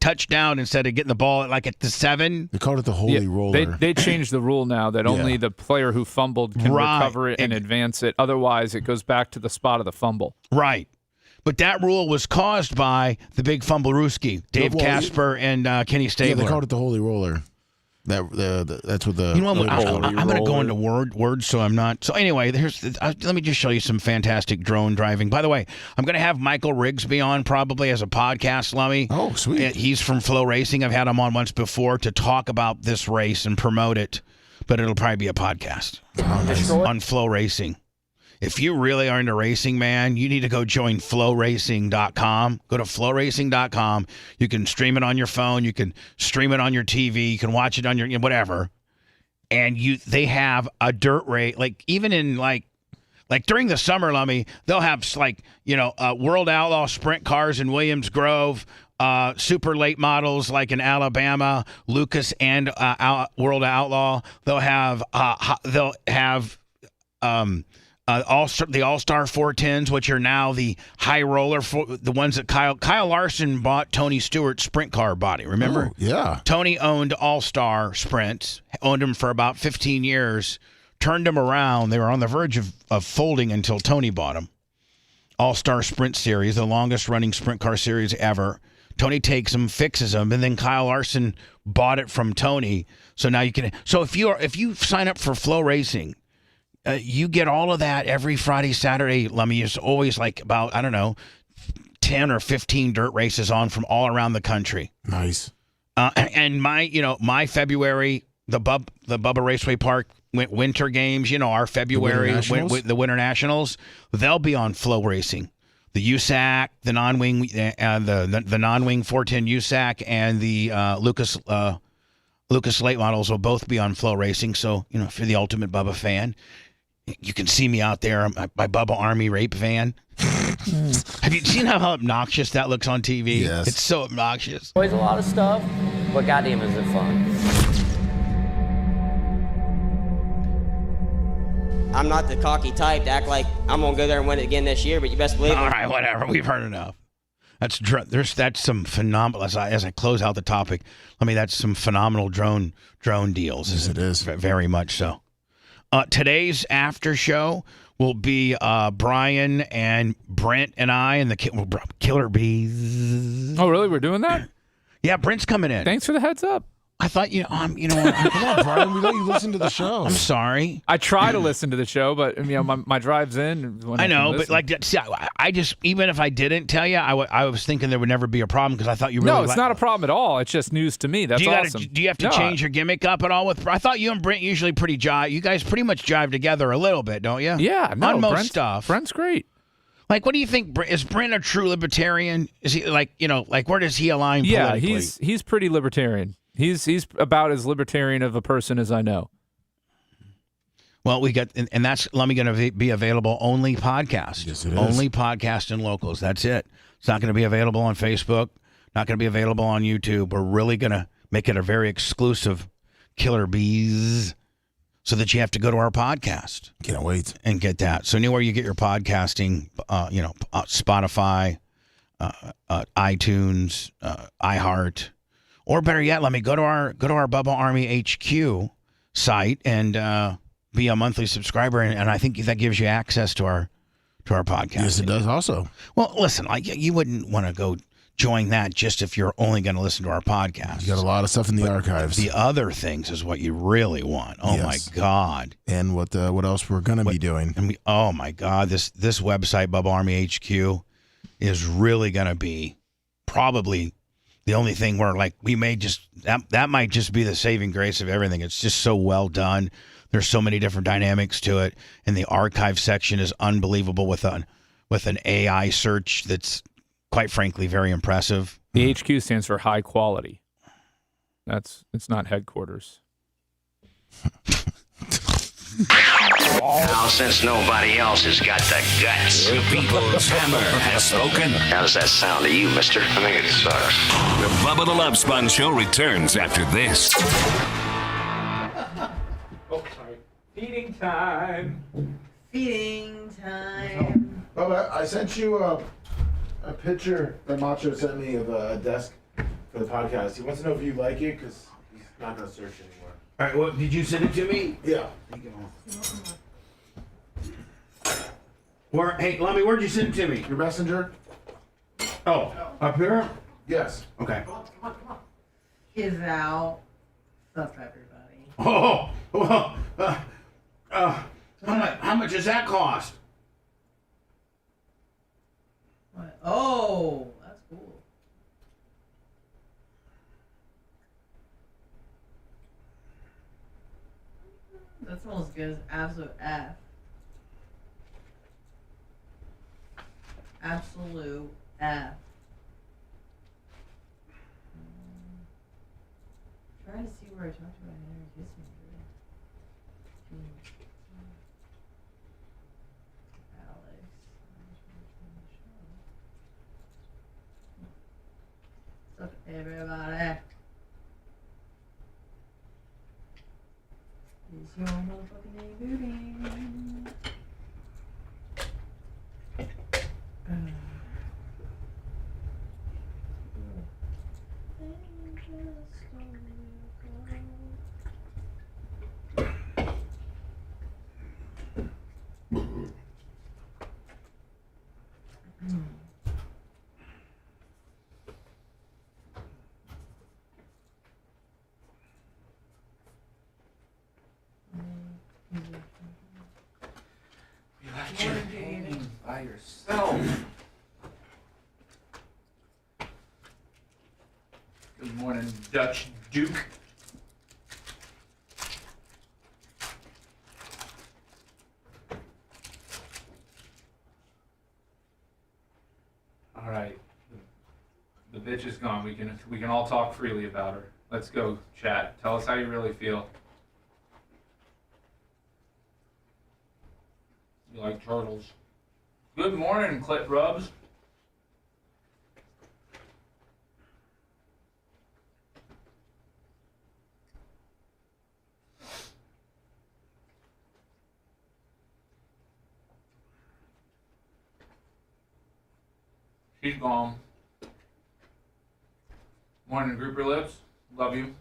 touchdown instead of getting the ball at the 7.
They called it the holy roller.
They changed the rule now that only the player who fumbled can recover it and advance it. Otherwise, it goes back to the spot of the fumble.
Right. But that rule was caused by the big Fumblerooski, Dave Casper and Kenny Stabler.
Yeah, they called it the holy roller. That's what the.
You know what? I'm going to go into words, so I'm not. So anyway, let me just show you some fantastic drone driving. By the way, I'm going to have Michael Rigsby on probably as a podcast, Lummy.
Oh, sweet.
He's from Flow Racing. I've had him on once before to talk about this race and promote it, but it'll probably be a podcast on Flow Racing. If you really are into racing, man, you need to go join flowracing.com. Go to flowracing.com. You can stream it on your phone. You can stream it on your TV. You can watch it on your whatever. And they have a dirt race, like even in like during the summer, Lummy, they'll have World Outlaw sprint cars in Williams Grove, super late models like in Alabama, Lucas and World Outlaw. They'll have the All-Star 410s, which are now the high roller, the ones that Kyle Larson bought Tony Stewart's sprint car body. Remember?
Oh, yeah.
Tony owned All-Star Sprints, owned them for about 15 years, turned them around. They were on the verge of folding until Tony bought them. All-Star Sprint Series, the longest running sprint car series ever. Tony takes them, fixes them, and then Kyle Larson bought it from Tony. So now you can. So if you sign up for Flow Racing, you get all of that every Friday, Saturday. There's always like about, I don't know, 10 or 15 dirt races on from all around the country.
Nice.
And my February, the Bubba Raceway Park winter games, our February, the Winter Nationals, they'll be on Flow Racing. The USAC, the non-wing, the non-wing 410 USAC, and the Lucas late models will both be on Flow Racing. So, if you're the ultimate Bubba fan, you can see me out there, my Bubba Army rape van. Have you seen how obnoxious that looks on TV?
Yes.
It's so obnoxious.
Always a lot of stuff, but goddamn is it fun. I'm not the cocky type to act like I'm going to go there and win it again this year, but you best believe it.
All right, whatever. We've heard enough. That's some phenomenal, as I close out the topic, that's some phenomenal drone deals.
Yes, it is.
Very much so. Today's after show will be Brian and Brent and I and the Killer Bees.
Oh, really? We're doing that?
Yeah, Brent's coming in.
Thanks for the heads up.
I thought, what?
Come on, Brian. We let you listen to the show.
I'm sorry.
I try to listen to the show, but my drive's in. When
I know,
but
I just, even if I didn't tell you, I was thinking there would never be a problem because I thought you really.
No, it's not a problem at all. It's just news to me. That's awesome.
Do you have to change your gimmick up at all? I thought you and Brent usually pretty jive. You guys pretty much jive together a little bit, don't you?
Yeah, no,
on most stuff.
Brent's great.
Like, what do you think? Is Brent a true libertarian? Is he where does he align politically?
Yeah, he's pretty libertarian. He's about as libertarian of a person as I know.
Well, we got, and that's going to be available only podcast.
Yes, it is.
Only podcast and locals. That's it. It's not going to be available on Facebook. Not going to be available on YouTube. We're really going to make it a very exclusive Killer Bees, so that you have to go to our podcast.
Can't wait.
And get that. So anywhere you get your podcasting, Spotify, iTunes, iHeart. Or better yet, go to our Bubba Army HQ site and be a monthly subscriber, and I think that gives you access to our podcast.
Yes, it does also.
Well, listen, you wouldn't want to go join that just if you're only going to listen to our podcast.
You got a lot of stuff in the archives.
The other things is what you really want. Oh my God!
And what else we're going to be doing?
Oh my God! This website, Bubba Army HQ, is really going to be probably the only thing where we may just that might just be the saving grace of everything. It's just so well done. There's so many different dynamics to it, and the archive section is unbelievable with an AI search that's quite frankly very impressive.
The HQ stands for high quality. It's not headquarters.
Now, since nobody else has got the guts, the people's hammer has spoken. How does that sound to you, mister? I think it sucks. The Bubba the Love Sponge Show returns after this.
Oh, sorry. Feeding time.
Feeding time.
Bubba, I sent you a picture that Macho sent me of a desk for the podcast. He wants to know if you like it because he's not going to search anymore.
All right, well, did you send it to me?
Yeah.
Hey, Lummy, where'd you send it to me?
Your messenger?
Oh, up here?
Yes.
Okay.
Come on. Kids out. What's up, everybody?
How much does that cost?
What? Oh, that's cool. That smells good as absolute F. Absolute F. Trying to see where I talked about Henry Kissinger. Alex. What's up, everybody? Is your motherfucking name moving?
Dutch Duke. All right. The bitch is gone. We can all talk freely about her. Let's go, chat. Tell us how you really feel. You like turtles. Good morning, Clit Rubs. She's gone. Morning, Grouper Lips. Love you.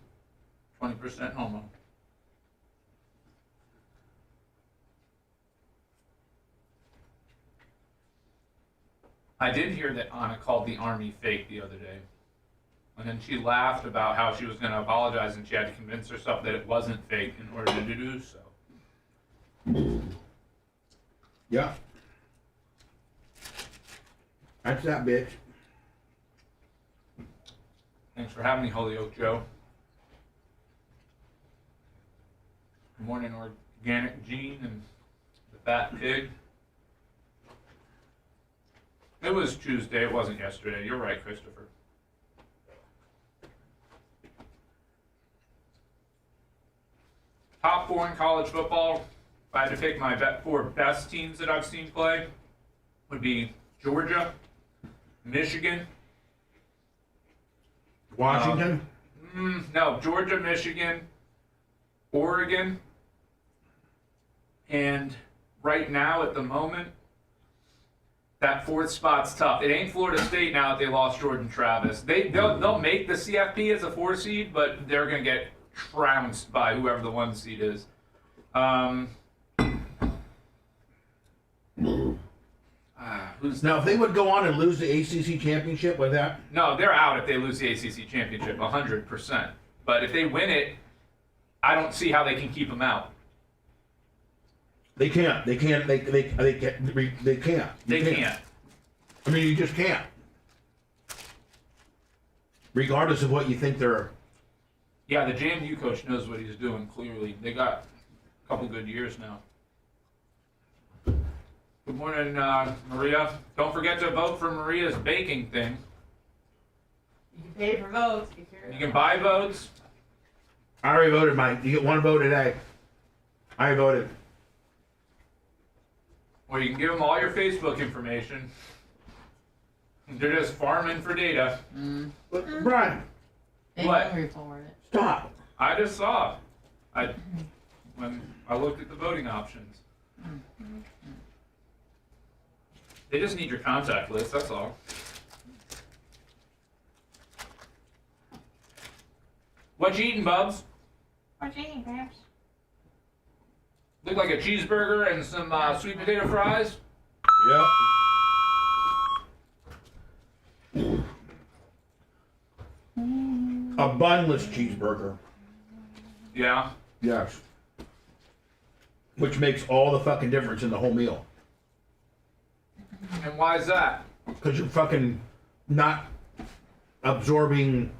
20% homo. I did hear that Anna called the army fake the other day. And then she laughed about how she was going to apologize and she had to convince herself that it wasn't fake in order to do so.
Yeah. That's that bitch.
Thanks for having me, Holyoke Joe. Good morning, Organic Gene and the Fat Pig. It was Tuesday, it wasn't yesterday. You're right, Christopher. Top 4 in college football, if I had to pick my 4 best teams that I've seen play, would be Georgia, Michigan.
Washington?
No, Georgia, Michigan, Oregon, and right now at the moment, that 4th spot's tough. It ain't Florida State now that they lost Jordan Travis. They'll make the CFP as a 4 seed, but they're gonna get trounced by whoever the 1 seed is.
Now, if they would go on and lose the ACC championship with that,
No, they're out if they lose the ACC championship, 100%. But if they win it, I don't see how they can keep them out.
they can't. They can't. They can't. They can't.
They can't.
I mean, you just can't. Regardless of what you think they're.
Yeah, the JMU coach knows what he's doing, clearly. They got a couple good years now. Good morning, Maria. Don't forget to vote for Maria's baking thing.
You can pay for votes.
You can buy votes.
I already voted mine. You get 1 vote today. I voted.
Or you can give them all your Facebook information. They're just farming for data.
Brian.
They
What?
won't report it.
Stop.
I just saw. When I looked at the voting options. They just need your contact list, that's all. What you eating, Bubs?
What you eating, Gramps?
Look like a cheeseburger and some sweet potato fries?
Yep. A bunless cheeseburger.
Yeah.
Yes. Which makes all the fucking difference in the whole meal.
And why is that?
Because you're fucking not absorbing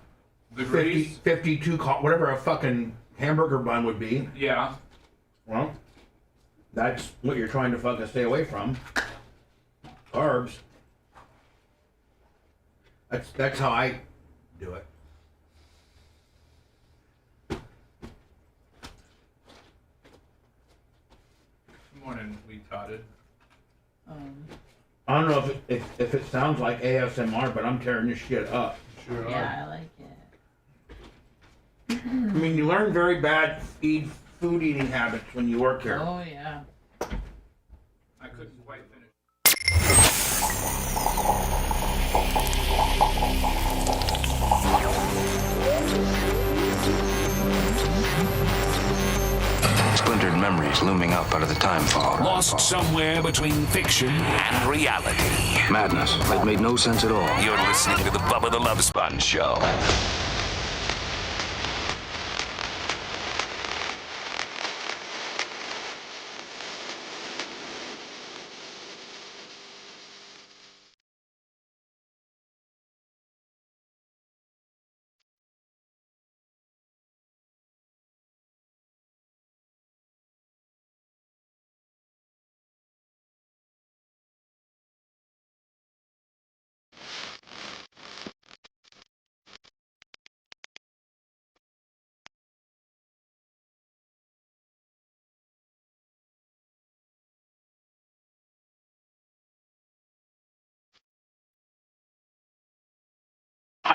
The grease?
52, whatever a fucking hamburger bun would be.
Yeah.
Well, that's what you're trying to fucking stay away from. Carbs. That's how I do it.
Good morning, retarded.
I don't know if it sounds like ASMR, but I'm tearing this shit up.
Sure
Yeah, I like it.
I mean, you learn very bad food eating habits when you work here.
Oh, yeah.
I couldn't quite finish.
Splintered memories looming up out of the time fog. Lost somewhere between fiction and reality. Madness that made no sense at all. You're listening to the Bubba the Love Sponge Show.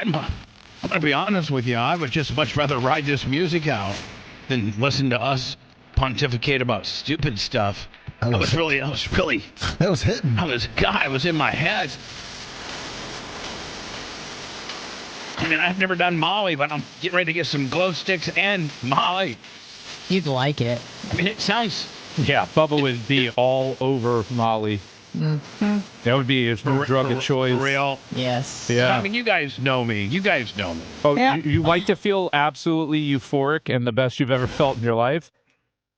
I'm gonna be honest with you. I would just much rather ride this music out than listen to us pontificate about stupid stuff. That was really.
That was hitting.
It was in my head. I mean, I've never done Molly, but I'm getting ready to get some glow sticks and Molly.
You'd like it.
I mean, it sounds.
Yeah, Bubba would be all over Molly.
Mm-hmm.
That would be his drug of choice.
Real.
Yes.
Yeah.
I mean, you guys know me.
Oh,
Yeah.
you like to feel absolutely euphoric and the best you've ever felt in your life?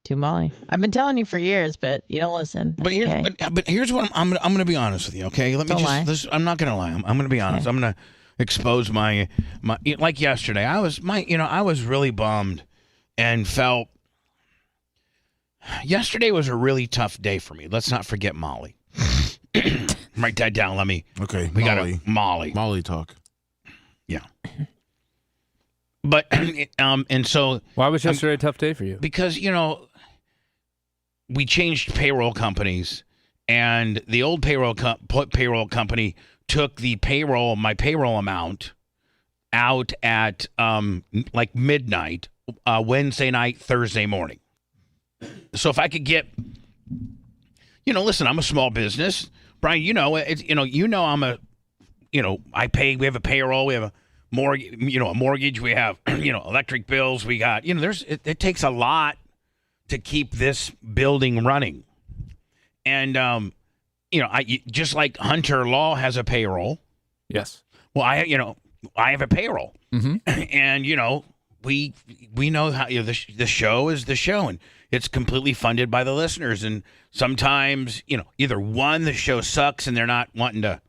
To Molly. I've been telling you for years, but you don't listen.
But here's what I'm going to be honest with you. Okay, let me
Don't lie.
I'm not going to lie. I'm going to be honest.
Okay.
I'm going to expose my like yesterday. I was really bummed and felt. Yesterday was a really tough day for me. Let's not forget Molly. Write that down.
Okay.
We
Molly.
got Molly.
Molly talk.
Yeah. But and so
why was yesterday a tough day for you?
Because we changed payroll companies, and the old payroll company took my payroll amount out at like midnight, Wednesday night, Thursday morning. So if I could get, listen, I'm a small business, Brian. I'm a, I pay. We have a payroll. We have a mortgage. We have, electric bills. We got, it takes a lot to keep this building running. And, just like Hunter Law has a payroll.
Yes.
Well, I have a payroll.
Mm-hmm.
And, we know how the show is the show, and it's completely funded by the listeners. And sometimes, either one, the show sucks and they're not wanting to,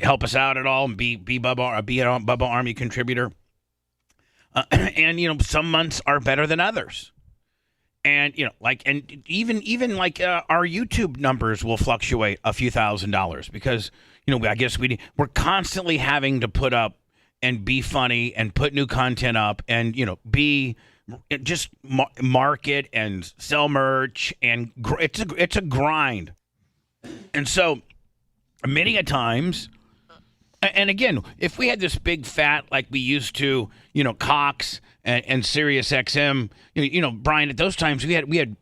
help us out at all and be a Bubba Army contributor. And some months are better than others. And even our YouTube numbers will fluctuate a few $1,000s because I guess we're constantly having to put up and be funny and put new content up and be just market and sell merch, and it's a grind. And so many a times, and again, if we had this big fat like we used to, Cox and Sirius XM, Brian, at those times we had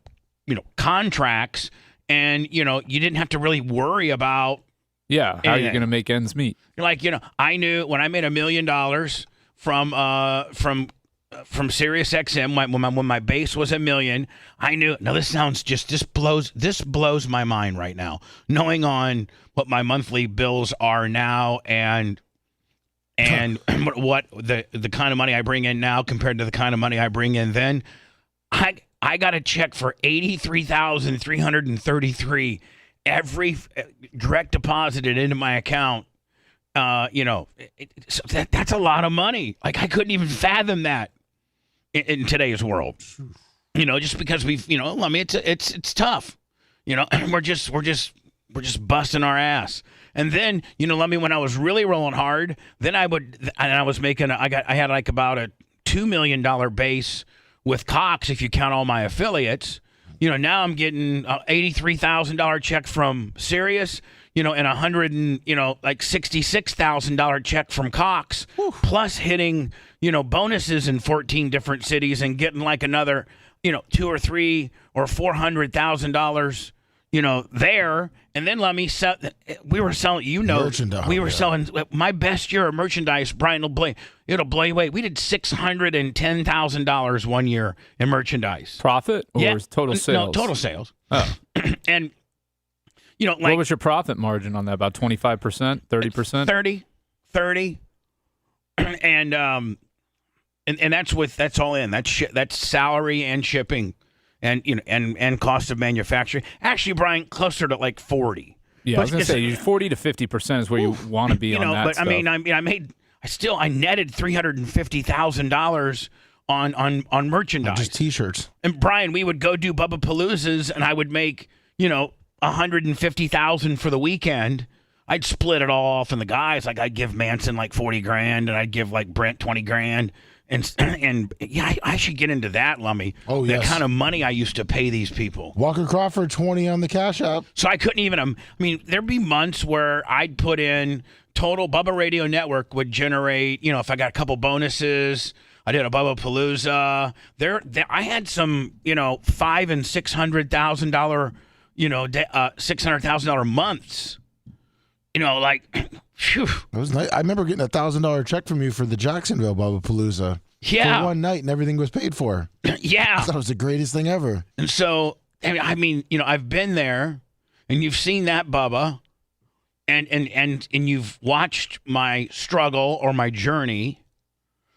contracts, and you didn't have to really worry about
how you're going to make ends meet.
Like, I knew when I made $1 million from Sirius XM when my base was $1 million, I knew. Now this blows my mind right now, knowing on what my monthly bills are now and what the kind of money I bring in now compared to the kind of money I bring in then. I got a check for $83,333 every direct deposited into my account. So that's a lot of money. Like, I couldn't even fathom that in today's world. Just because we've, I mean, it's tough. We're just busting our ass. And then, when I was really rolling hard, then I was making I had like about a $2 million base with Cox if you count all my affiliates. Now I'm getting $83,000 check from Sirius, and $66,000 check from Cox, plus hitting, bonuses in 14 different cities and getting like another, $200,000 or $300,000 or $400,000, there. And then we were selling,
merchandise.
We were selling my best year of merchandise. Brian it'll blow you away. We did $610,000 one year in merchandise.
Profit or total sales?
No, total sales.
Oh.
And
what was your profit margin on that? About 25%, 30%?
30. And that's all in. That's salary and shipping. And and cost of manufacturing. Actually, Brian, closer to like 40.
Yeah, I was gonna say 40 to 50% is where you want to be on that.
But
stuff.
I netted $350,000 on merchandise,
just T-shirts.
And Brian, we would go do Bubba Paloozas, and I would make $150,000 for the weekend. I'd split it all off, and the guys, like, I'd give Manson like $40,000, and I'd give like Brent $20,000. And yeah, I should get into that, Lummy.
Oh,
the
yes.
kind of money I used to pay these people.
Walker Crawford, 20 on the Cash App.
So I couldn't even. I mean, there'd be months where I'd put in total Bubba Radio Network would generate. You know, if I got a couple bonuses, I did a Bubba Palooza. There, I had some. You know, $500,000 and $600,000. You know, $600,000 months. You know, like. Phew.
It was nice. I remember getting $1,000 check from you for the Jacksonville Bubba Palooza.
Yeah.
For one night, and everything was paid for.
Yeah.
I thought it was the greatest thing ever.
And so, I mean, you know, I've been there, and you've seen that, Bubba, and you've watched my struggle or my journey,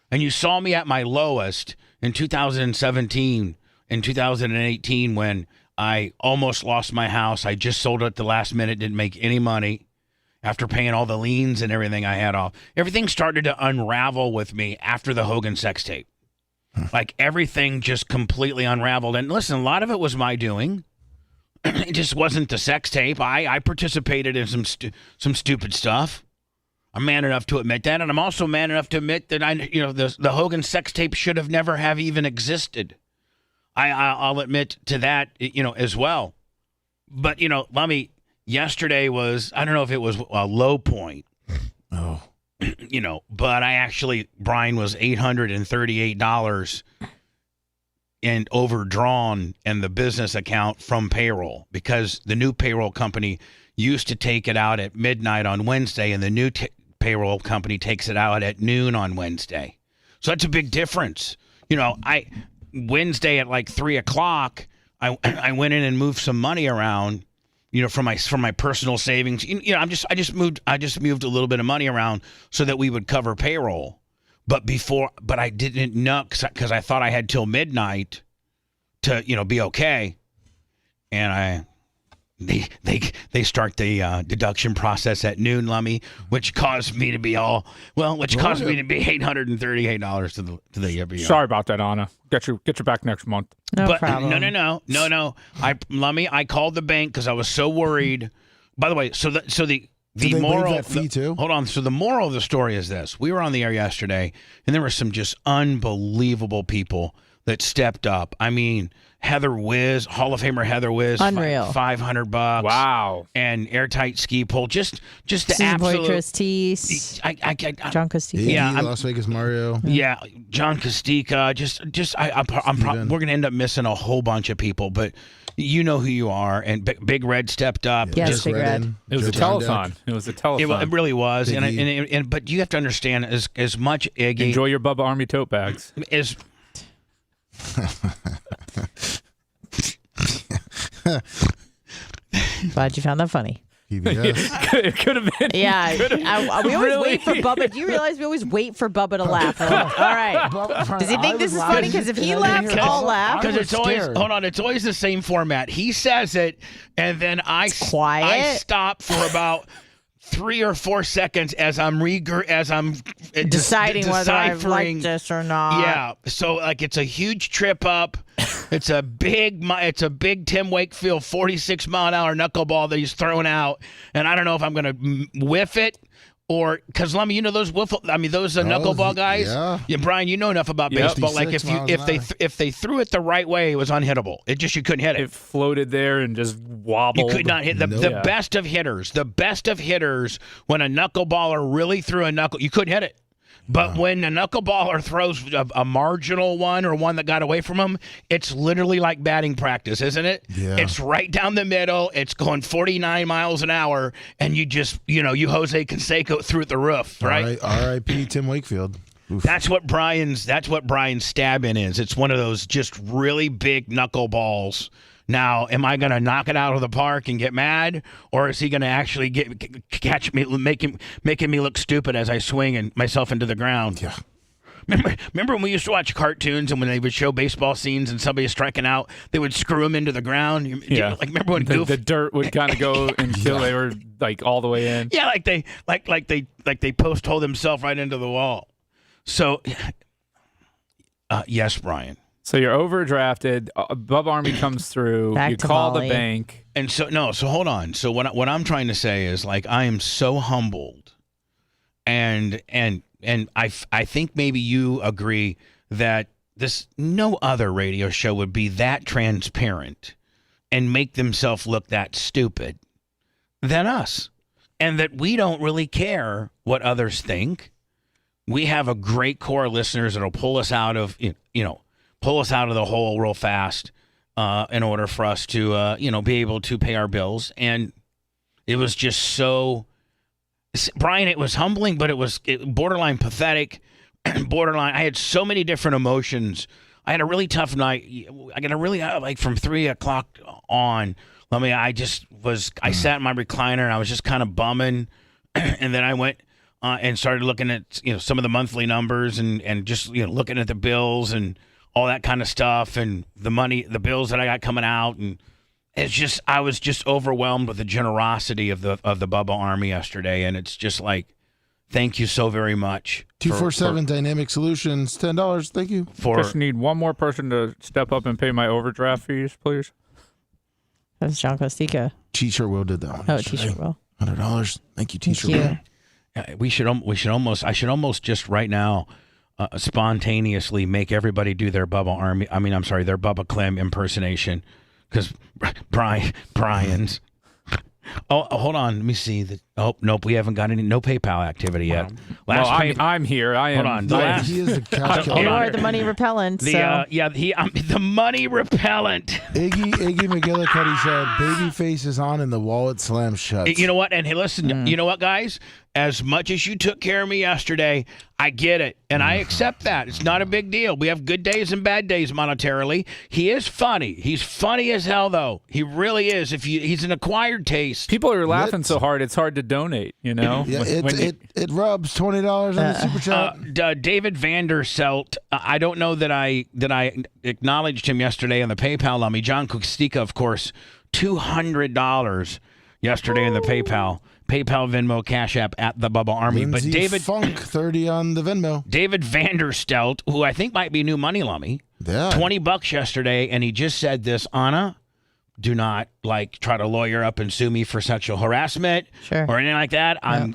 and you saw me at my lowest in 2017 and 2018 when I almost lost my house. I just sold it at the last minute, didn't make any money. After paying all the liens and everything I had off, everything started to unravel with me after the Hogan sex tape. Like everything just completely unraveled. And listen, a lot of it was my doing. It just wasn't the sex tape. I participated in some stupid stuff. I'm man enough to admit that, and I'm also man enough to admit that the Hogan sex tape should have never have even existed. I'll admit to that, as well. But Lummy. Yesterday was, I don't know if it was a low point.
Oh.
But Brian was $838 and overdrawn in the business account from payroll because the new payroll company used to take it out at midnight on Wednesday and the new payroll company takes it out at noon on Wednesday. So that's a big difference. Wednesday at like 3:00, I went in and moved some money around. From my personal savings, I just moved a little bit of money around so that we would cover payroll. But I didn't know because I thought I had till midnight to be okay. And they start the deduction process at noon, Lummy, which caused me to be caused me to be $838 to the year.
Sorry about that, Anna. Get you back next month.
No problem.
No. Lummy, I called the bank because I was so worried. By the way, the moral
that fee too?
Hold on. So the moral of the story is this: we were on the air yesterday, and there were some just unbelievable people that stepped up. I mean, Heather Wiz, Hall of Famer Heather Wiz,
unreal,
$500.
Wow.
And airtight ski pole, just the
absolute.
Waitress
Tease.
John
Castica.
Yeah, Las Vegas Mario.
Yeah, John Castica. We're gonna end up missing a whole bunch of people, but you know who you are. And Big Red stepped up.
Yes, Big Red.
It was a telethon. It was a telethon.
It really was. But you have to understand, as much Iggy.
Enjoy your Bubba Army tote bags.
Glad you found that funny.
It could have been.
Yeah, we always wait for Bubba. Do you realize we always wait for Bubba to laugh? All right. Does he think this is funny? Because if he laughs, I'll laugh.
Because it's always the same format. He says it, and then I stop for about 3 or 4 seconds as I'm
deciding whether I like this or not.
Yeah, so it's a huge trip up. It's a big Tim Wakefield 46-mile-an-hour knuckleball that he's throwing out, and I don't know if I'm gonna whiff it or because Lummy, those knuckleball guys. Yeah, Brian, you know enough about baseball. Like if they threw it the right way, it was unhittable. You couldn't hit it.
It floated there and just wobbled.
You could not hit the best of hitters. The best of hitters, when a knuckleballer really threw a knuckle, you couldn't hit it. But when a knuckleballer throws a marginal one or one that got away from him, it's literally like batting practice, isn't it?
Yeah.
It's right down the middle. It's going 49 miles an hour, and you just, you Jose Canseco threw at the roof, right?
R.I.P. Tim Wakefield. Oof.
That's what Brian's stab-in is. It's one of those just really big knuckleballs. Now, am I going to knock it out of the park and get mad, or is he going to actually catch me, making me look stupid as I swing and myself into the ground?
Yeah.
Remember when we used to watch cartoons and when they would show baseball scenes and somebody striking out, they would screw him into the ground?
Yeah.
Remember when
the dirt would kind of go until they were all the way in?
Yeah, they post-hole themselves right into the wall. So, yes, Brian.
So you're overdrafted. Bubba Army comes through. You call the bank.
And so hold on. So what I'm trying to say is I am so humbled, and and I think maybe you agree that no other radio show would be that transparent and make themselves look that stupid than us. And that we don't really care what others think. We have a great core of listeners that'll pull us out of, pull us out of the hole real fast in order for us to, be able to pay our bills. And it was just so, Brian, it was humbling, but it was borderline pathetic, borderline. I had so many different emotions. I had a really tough night. I got a really, from 3 o'clock on, I sat in my recliner and I was just kind of bumming. And then I went and started looking at, some of the monthly numbers and just, looking at the bills and all that kind of stuff and the bills that I got coming out. And it's just, I was just overwhelmed with the generosity of the Bubba Army yesterday. And it's just like, thank you so very much.
247 Dynamic Solutions, $10. Thank you.
Just need one more person to step up and pay my overdraft fees, please.
That's John Costica.
T-shirt Will did that one.
Oh, T-shirt Will.
$100. Thank you, T-shirt
Will.
I should almost just right now spontaneously make everybody do their Bubba Army. Their Bubba Clem impersonation, because Brian's. Oh, hold on. Let me see. Oh, nope. We haven't got no PayPal activity yet.
I'm here. I am.
Hold on.
He is the calculator.
You are the money repellent.
I'm the money repellent.
Iggy McGillicuddy said, "Baby face is on and the wallet slams shut."
You know what? And hey, listen. You know what, guys? As much as you took care of me yesterday, I get it, and I accept that. It's not a big deal. We have good days and bad days monetarily. He is funny. He's funny as hell, though. He really is. He's an acquired taste.
People are laughing so hard, it's hard to donate.
Yeah, it rubs $20 on the super chat.
David Vanderselt. I don't know that I acknowledged him yesterday on the PayPal. On me, John Costica, of course, $200 yesterday in the PayPal, Venmo, Cash App at the Bubba Army.
Lindsay
but David
Funk 30 on the Venmo.
David Vanderstelt, who I think might be new money lummy, $20 yesterday, and he just said this: Anna, do not try to lawyer up and sue me for sexual harassment or anything like that. I'm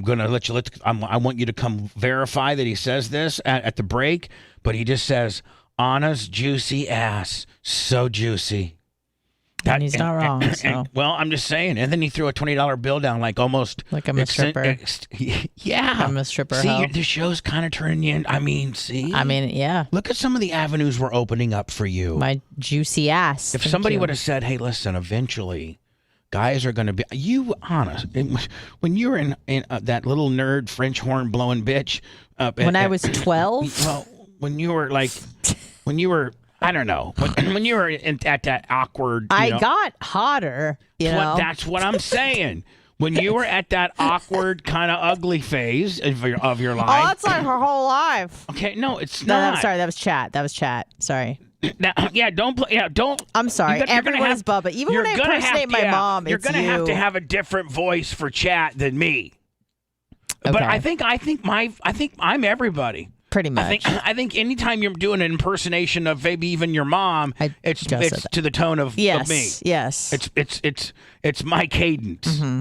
gonna let you. I want you to come verify that he says this at the break, but he just says Anna's juicy ass, so juicy.
And he's not wrong.
Well, I'm just saying. And then he threw a $20 bill down, almost
like I'm a stripper.
Yeah,
I'm a stripper.
See, the show's kind of turning you in. See,
yeah.
Look at some of the avenues we're opening up for you.
My juicy ass.
If somebody would have said, "Hey, listen, eventually, guys are going to be honest." When you were in that little nerd French horn blowing bitch.
When I was 12.
Well, when you were I don't know. When you were at that awkward...
I got hotter,
That's what I'm saying. When you were at that awkward, kind of ugly phase of your life...
Oh, that's like her whole life.
Okay, no, it's not.
Sorry, that was chat. Sorry.
Now, don't...
I'm sorry. Everyone is Bubba. Even when I impersonate my mom,
you're going to have a different voice for chat than me.
Okay.
But I think I'm everybody.
Pretty much.
I think anytime you're doing an impersonation of maybe even your mom, it's to the tone of me.
Yes.
It's my cadence.
Mm-hmm.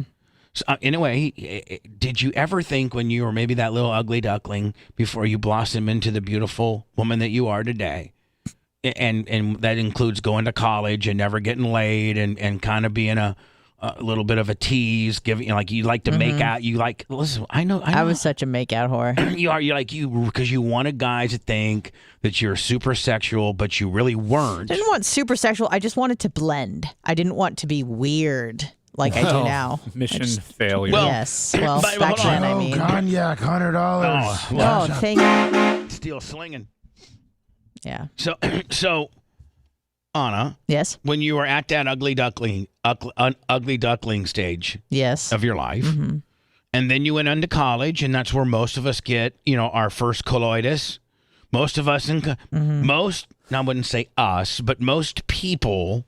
So, anyway, did you ever think when you were maybe that little ugly duckling before you blossom into the beautiful woman that you are today, and that includes going to college and never getting laid and kind of being a little bit of a tease, giving you like to make out. Listen. I know.
I was such a make out whore.
because you wanted guys to think that you're super sexual, but you really weren't.
I didn't want super sexual. I just wanted to blend. I didn't want to be weird like I do now.
Mission failure.
Well, yes. Well, back then, I mean.
Cognac, $100.
Oh, thank you.
Still slinging.
Yeah.
So. Anna,
yes.
When you were at that ugly duckling stage,
yes,
of your life, and then you went into college, and that's where most of us get, our first colloitus. Most of us, I wouldn't say us, but most people,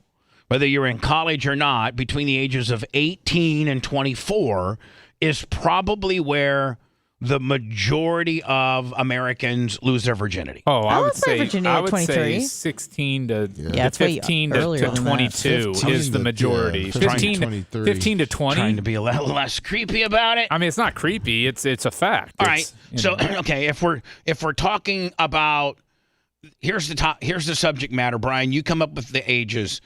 whether you're in college or not, between the ages of 18 and 24, is probably where the majority of Americans lose their virginity.
Oh, I would
lost my
say
virginity
I
at
would
23.
say 16 to
it's way
15
earlier
to
than that.
22 is the majority.
15
to 20.
Trying to be a little less creepy about it.
I mean, it's not creepy. It's a fact.
All right. So okay, if we're talking about here's the subject matter, Brian. You come up with the ages.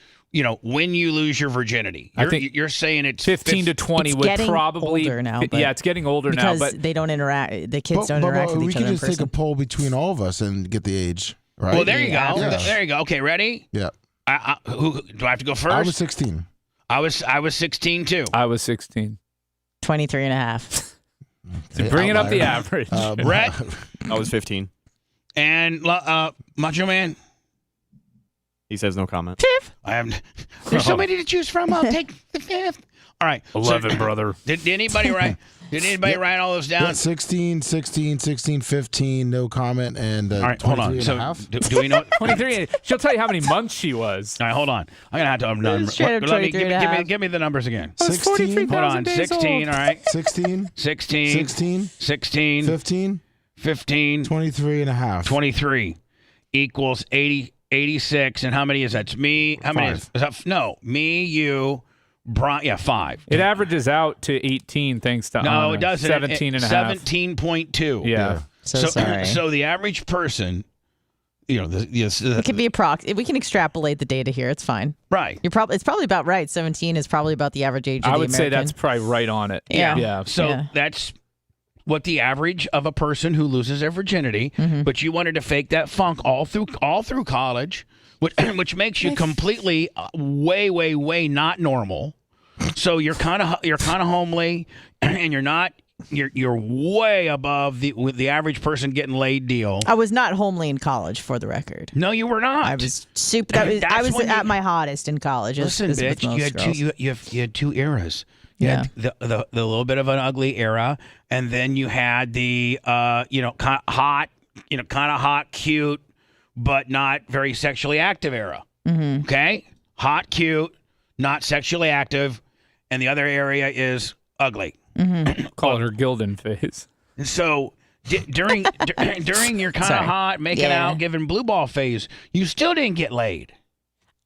When you lose your virginity. I think you're saying it's
15 to 20 would probably
older now.
Yeah, it's getting older now, but
they don't interact. The kids don't interact with each other.
We could just take a poll between all of us and get the age. Right?
Well, there you go.
Yeah.
There you go. Okay, ready?
Yeah.
Who do I have to go first?
I was 16.
I was 16 too.
I was 16.
23 and a half.
Bringing up the average.
Brett?
I was 15.
And Macho Man?
He says no comment.
Fifth.
There's so many to choose from. I'll take the fifth. All right.
11, brother.
Did anybody write? Did anybody write all those down?
Yeah, 16, 15, no comment, and
all right, hold on. So do we know
23? She'll tell you how many months she was.
All right, hold on. I'm gonna have to give me the numbers again.
16.
Hold on. 16. All right.
16.
16. 15.
23 and a half.
23 equals 86. And how many is that? It's me. How many is that? No, me, you, Brian. Yeah, 5.
It averages out to 18 thanks to
No,
Anna.
it doesn't.
17 and a half.
17.2.
Yeah.
So sorry.
So the average person,
it can be we can extrapolate the data here. It's fine.
Right.
It's probably about right. 17 is probably about the average age of the
I would say
American.
that's probably right on it.
Yeah.
So that's what the average of a person who loses their virginity, but you wanted to fake that funk all through college, which makes you completely way not normal. So you're kind of homely, and you're way above the average person getting laid deal.
I was not homely in college, for the record.
No, you were not.
I was super. I was at my hottest in college.
Listen, bitch, you had two eras. You had the little bit of an ugly era, and then you had the kind of hot, cute, but not very sexually active era.
Mm-hmm.
Okay, hot, cute, not sexually active, and the other area is ugly.
Mm-hmm.
Call it her Gildan phase.
So during your kind of hot, making out, giving blue ball phase, you still didn't get laid.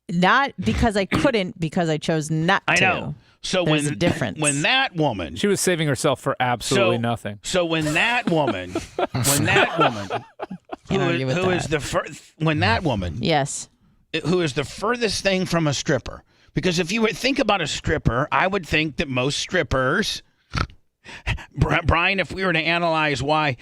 Not because I couldn't, because I chose not to.
I know. So
There's a difference.
When that woman,
she was saving herself for absolutely nothing.
So when that woman,
yes,
who is the furthest thing from a stripper? Because if you would think about a stripper, I would think that most strippers, Brian, if we were to analyze why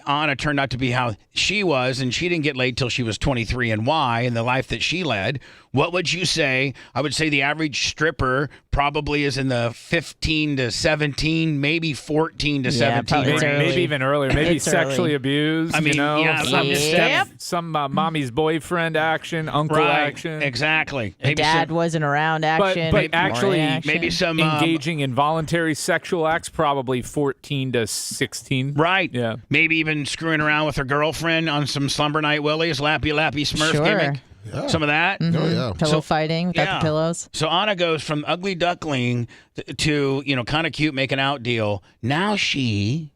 Anna turned out to be how she was, and she didn't get laid till she was 23, and why, and the life that she led, what would you say? I would say the average stripper probably is in the 15 to 17, maybe 14 to 17.
Maybe even earlier. Maybe
It's
sexually
early.
abused.
I mean,
some mommy's boyfriend action, uncle action.
Exactly.
Maybe dad wasn't around action.
But actually,
maybe some
engaging in voluntary sexual acts, probably 14 to 16.
Right.
Yeah.
Maybe even screwing around with her girlfriend on some slumber night willies, lappy Smurf
Sure.
gimmick.
Yeah.
Some of that.
Mm-hmm.
Oh, yeah.
Pillow fighting without the pillows.
So Anna goes from ugly duckling to kind of cute making out deal. Now she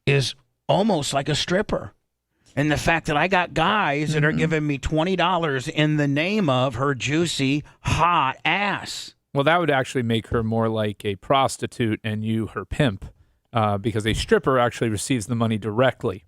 is almost like a stripper. And the fact that I got guys that are giving me $20 in the name of her juicy, hot ass.
Well, that would actually make her more like a prostitute and you her pimp, because a stripper actually receives the money directly.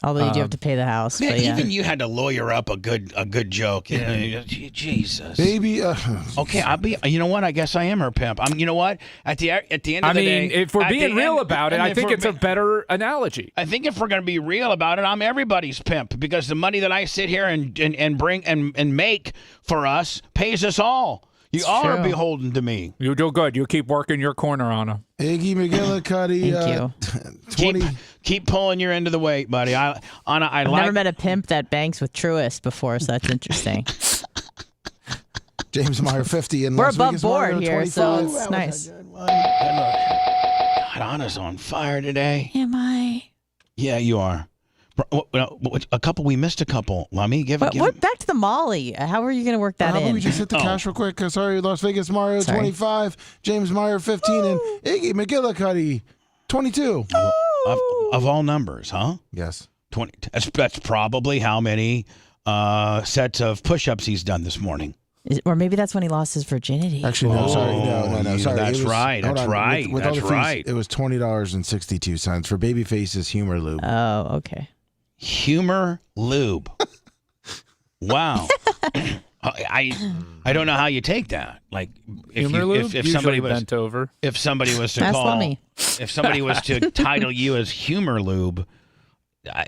Although you do have to pay the house.
Man,
but yeah.
even you had to lawyer up a good joke. Jesus.
Baby.
Okay, I'll be. You know what? I guess I am her pimp. You know what? At the end of the day,
I mean, if we're being real about it, I think it's a better analogy.
I think if we're going to be real about it, I'm everybody's pimp, because the money that I sit here and bring and make for us pays us all. You all are beholden to me.
You do good. You keep working your corner, Anna.
Iggy McGillicuddy.
Thank you.
Keep pulling your end of the weight, buddy. Anna,
I've never met a pimp that banks with Truist before, so that's interesting.
James Meyer 50 and
we're
Las
above
Vegas
board
Mario
here,
25.
so it's nice.
God, Anna's on fire today.
Am I?
Yeah, you are. We missed a couple. Let me give
Back to the Molly. How are you going to work that
How
in?
about we just hit the cash real quick? Sorry, Las Vegas Mario 25, James Meyer 15, and Iggy McGillicuddy 22.
Of all numbers, huh?
Yes.
20. That's probably how many sets of push-ups he's done this morning.
Or maybe that's when he lost his virginity.
Actually, no. Sorry, no. Sorry,
That's right.
hold
That's
on,
right.
With all
That's
the fees,
right.
It was $20.62 for Babyface's humor lube.
Oh, okay.
Humor lube. Wow. I don't know how you take that. Like if somebody was
bent over.
If somebody was to
Ask
call,
Lummy.
if somebody was to title you as humor lube, are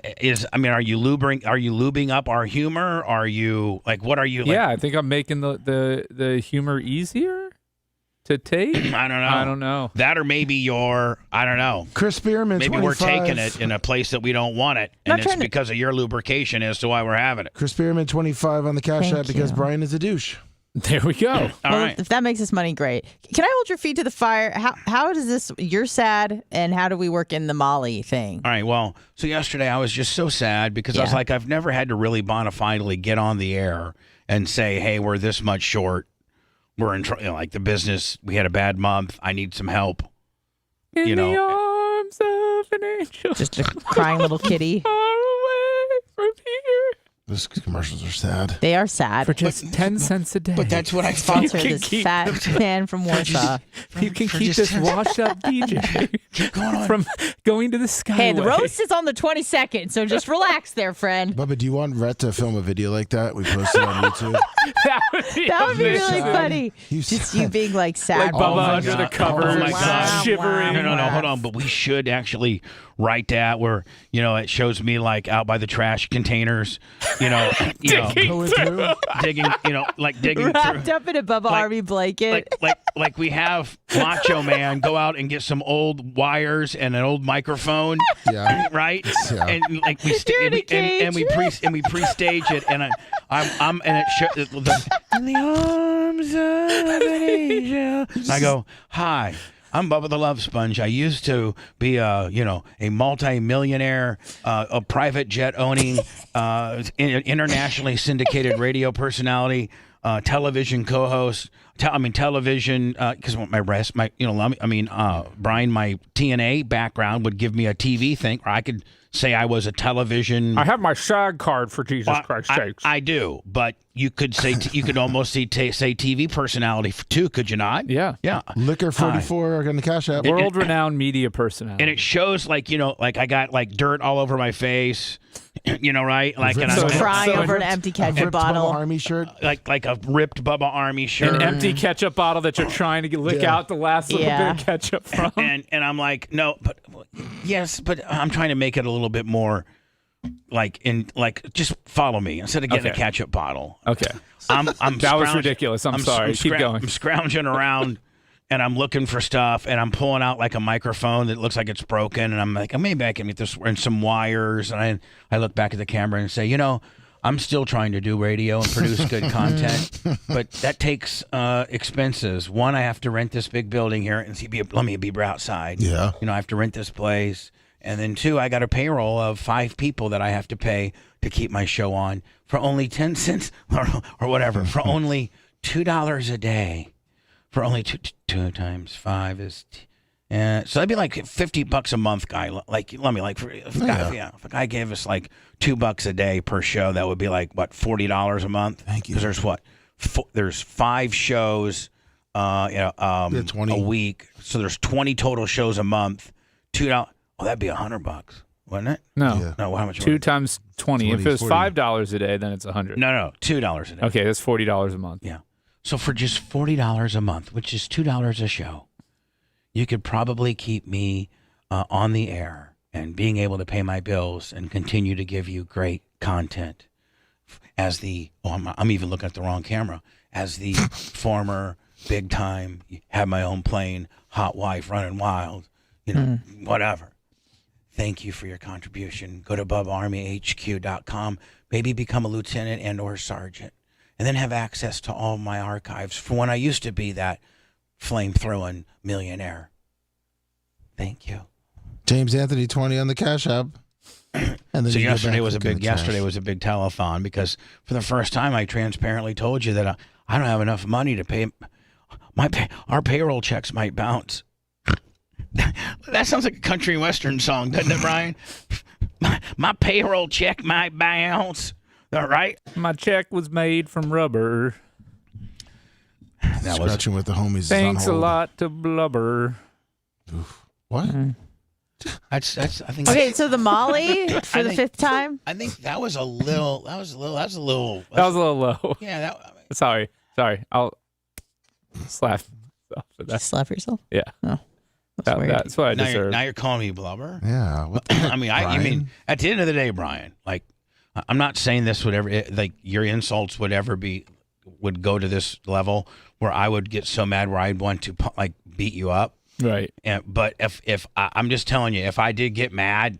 you lubing up our humor? Are you like what are you? Like,
Yeah, I think I'm making the humor easier to take.
I don't know.
I don't know.
That or maybe I don't know.
Chris Spearman,
Maybe
25.
we're taking it in a place that we don't want it, and it's because of your lubrication as to why we're having it.
Chris Spearman, 25 on the Cash
Thank
App because
you.
Brian is a douche.
There we go.
All right.
If that makes us money, great. Can I hold your feet to the fire? How does this? You're sad, and how do we work in the Molly thing?
All right. Well, so yesterday I was just so sad because I was like, I've never had to really bona finally get on the air and say, hey, we're this much short. We're in like the business. We had a bad month. I need some help.
In the arms of an angel.
Just a crying little kitty.
Far away from here.
Those commercials are sad.
They are sad.
For just 10 cents a day.
But that's what I
Sponsor this fat man from Warsaw.
You can keep this washed up DJ
Keep going on.
from going to the skyway.
Hey, the roast is on the 22nd, so just relax there, friend.
Bubba, do you want Rhett to film a video like that? We posted on YouTube.
That
would be really funny. Just you being like sad.
Like Bubba under the covers,
Oh my God.
shivering.
No, hold on. But we should actually write that where, it shows me like out by the trash containers,
Digging through.
digging, digging
Wrapped
through.
up in a Bubba Army blanket.
Like we have Macho Man go out and get some old wires and an old microphone, right?
Yeah.
And like we
You're in a cage.
and we pre-stage it, and I'm and it in the arms of an angel. I go, hi. I'm Bubba the Love Sponge. I used to be a multi-millionaire, a private jet owning, internationally syndicated radio personality, television co-host. Television, because Brian, my TNA background would give me a TV thing, or I could say I was a television.
I have my SAG card for Jesus Christ's sakes.
I do, but you could say you could almost say TV personality too, could you not?
Yeah.
Liquor 44 on the Cash App.
World-renowned media personality.
And it shows like I got like dirt all over my face, right? Like and I'm
crying over an empty ketchup bottle.
Bubba Army shirt.
Like a ripped Bubba Army shirt.
An empty ketchup bottle that you're trying to lick out the last little bit of ketchup from.
And I'm like, no, but yes, but I'm trying to make it a little bit more just follow me instead of getting a ketchup bottle.
Okay.
That
was ridiculous. I'm sorry. Keep going.
I'm scrounging around and I'm looking for stuff and I'm pulling out like a microphone that looks like it's broken and I'm like, maybe I can get this and some wires. And I look back at the camera and say, I'm still trying to do radio and produce good content, but that takes expenses. One, I have to rent this big building here and let me be outside.
Yeah.
I have to rent this place. And then two, I got a payroll of 5 people that I have to pay to keep my show on for only 10 cents or whatever, for only $2 a day. For only 2 times 5 is... so that'd be like $50 a month, guy. Like, if a guy gave us like $2 a day per show, that would be like what, $40 a month?
Thank you.
Because there's 5 shows,
20
a week. So there's 20 total shows a month. $2. Oh, that'd be $100, wouldn't it?
No.
Yeah.
No. How much?
2 times 20. If it was
40.
$5 a day, then it's $100.
No, $2 a day.
Okay, that's $40 a month.
Yeah. So for just $40 a month, which is $2 a show, you could probably keep me on the air and being able to pay my bills and continue to give you great content. As I'm even looking at the wrong camera. As the former big time, have my own plane, hot wife, running wild, whatever. Thank you for your contribution. Go to BubbaArmyHQ.com. Maybe become a lieutenant and or sergeant. And then have access to all my archives from when I used to be that flame-throwing millionaire. Thank you.
James Anthony 20 on the Cash App. And then
So
you go
yesterday
back
was
and
a
get
big
the cash.
big telethon because for the first time I transparently told you that I don't have enough money to pay our payroll checks might bounce.
That sounds like a country western song, doesn't it, Brian? My payroll check might bounce. All right.
My check was made from rubber.
Scratching with the homies.
Thanks
is
a
on hold.
lot to blubber.
What?
That's. I think.
Okay, so the Molly for the fifth time.
I think that was a little. That was a little
low.
Yeah.
Sorry. I'll slap myself for that.
Slap yourself?
Yeah.
Oh,
that's what I deserve.
Now you're calling me blubber.
Yeah. What the heck,
I mean, at the end of the day, Brian. Like, I'm not saying this would ever. Like, your insults would go to this level where I would get so mad where I'd want to like beat you up.
Right.
But if I'm just telling you, if I did get mad,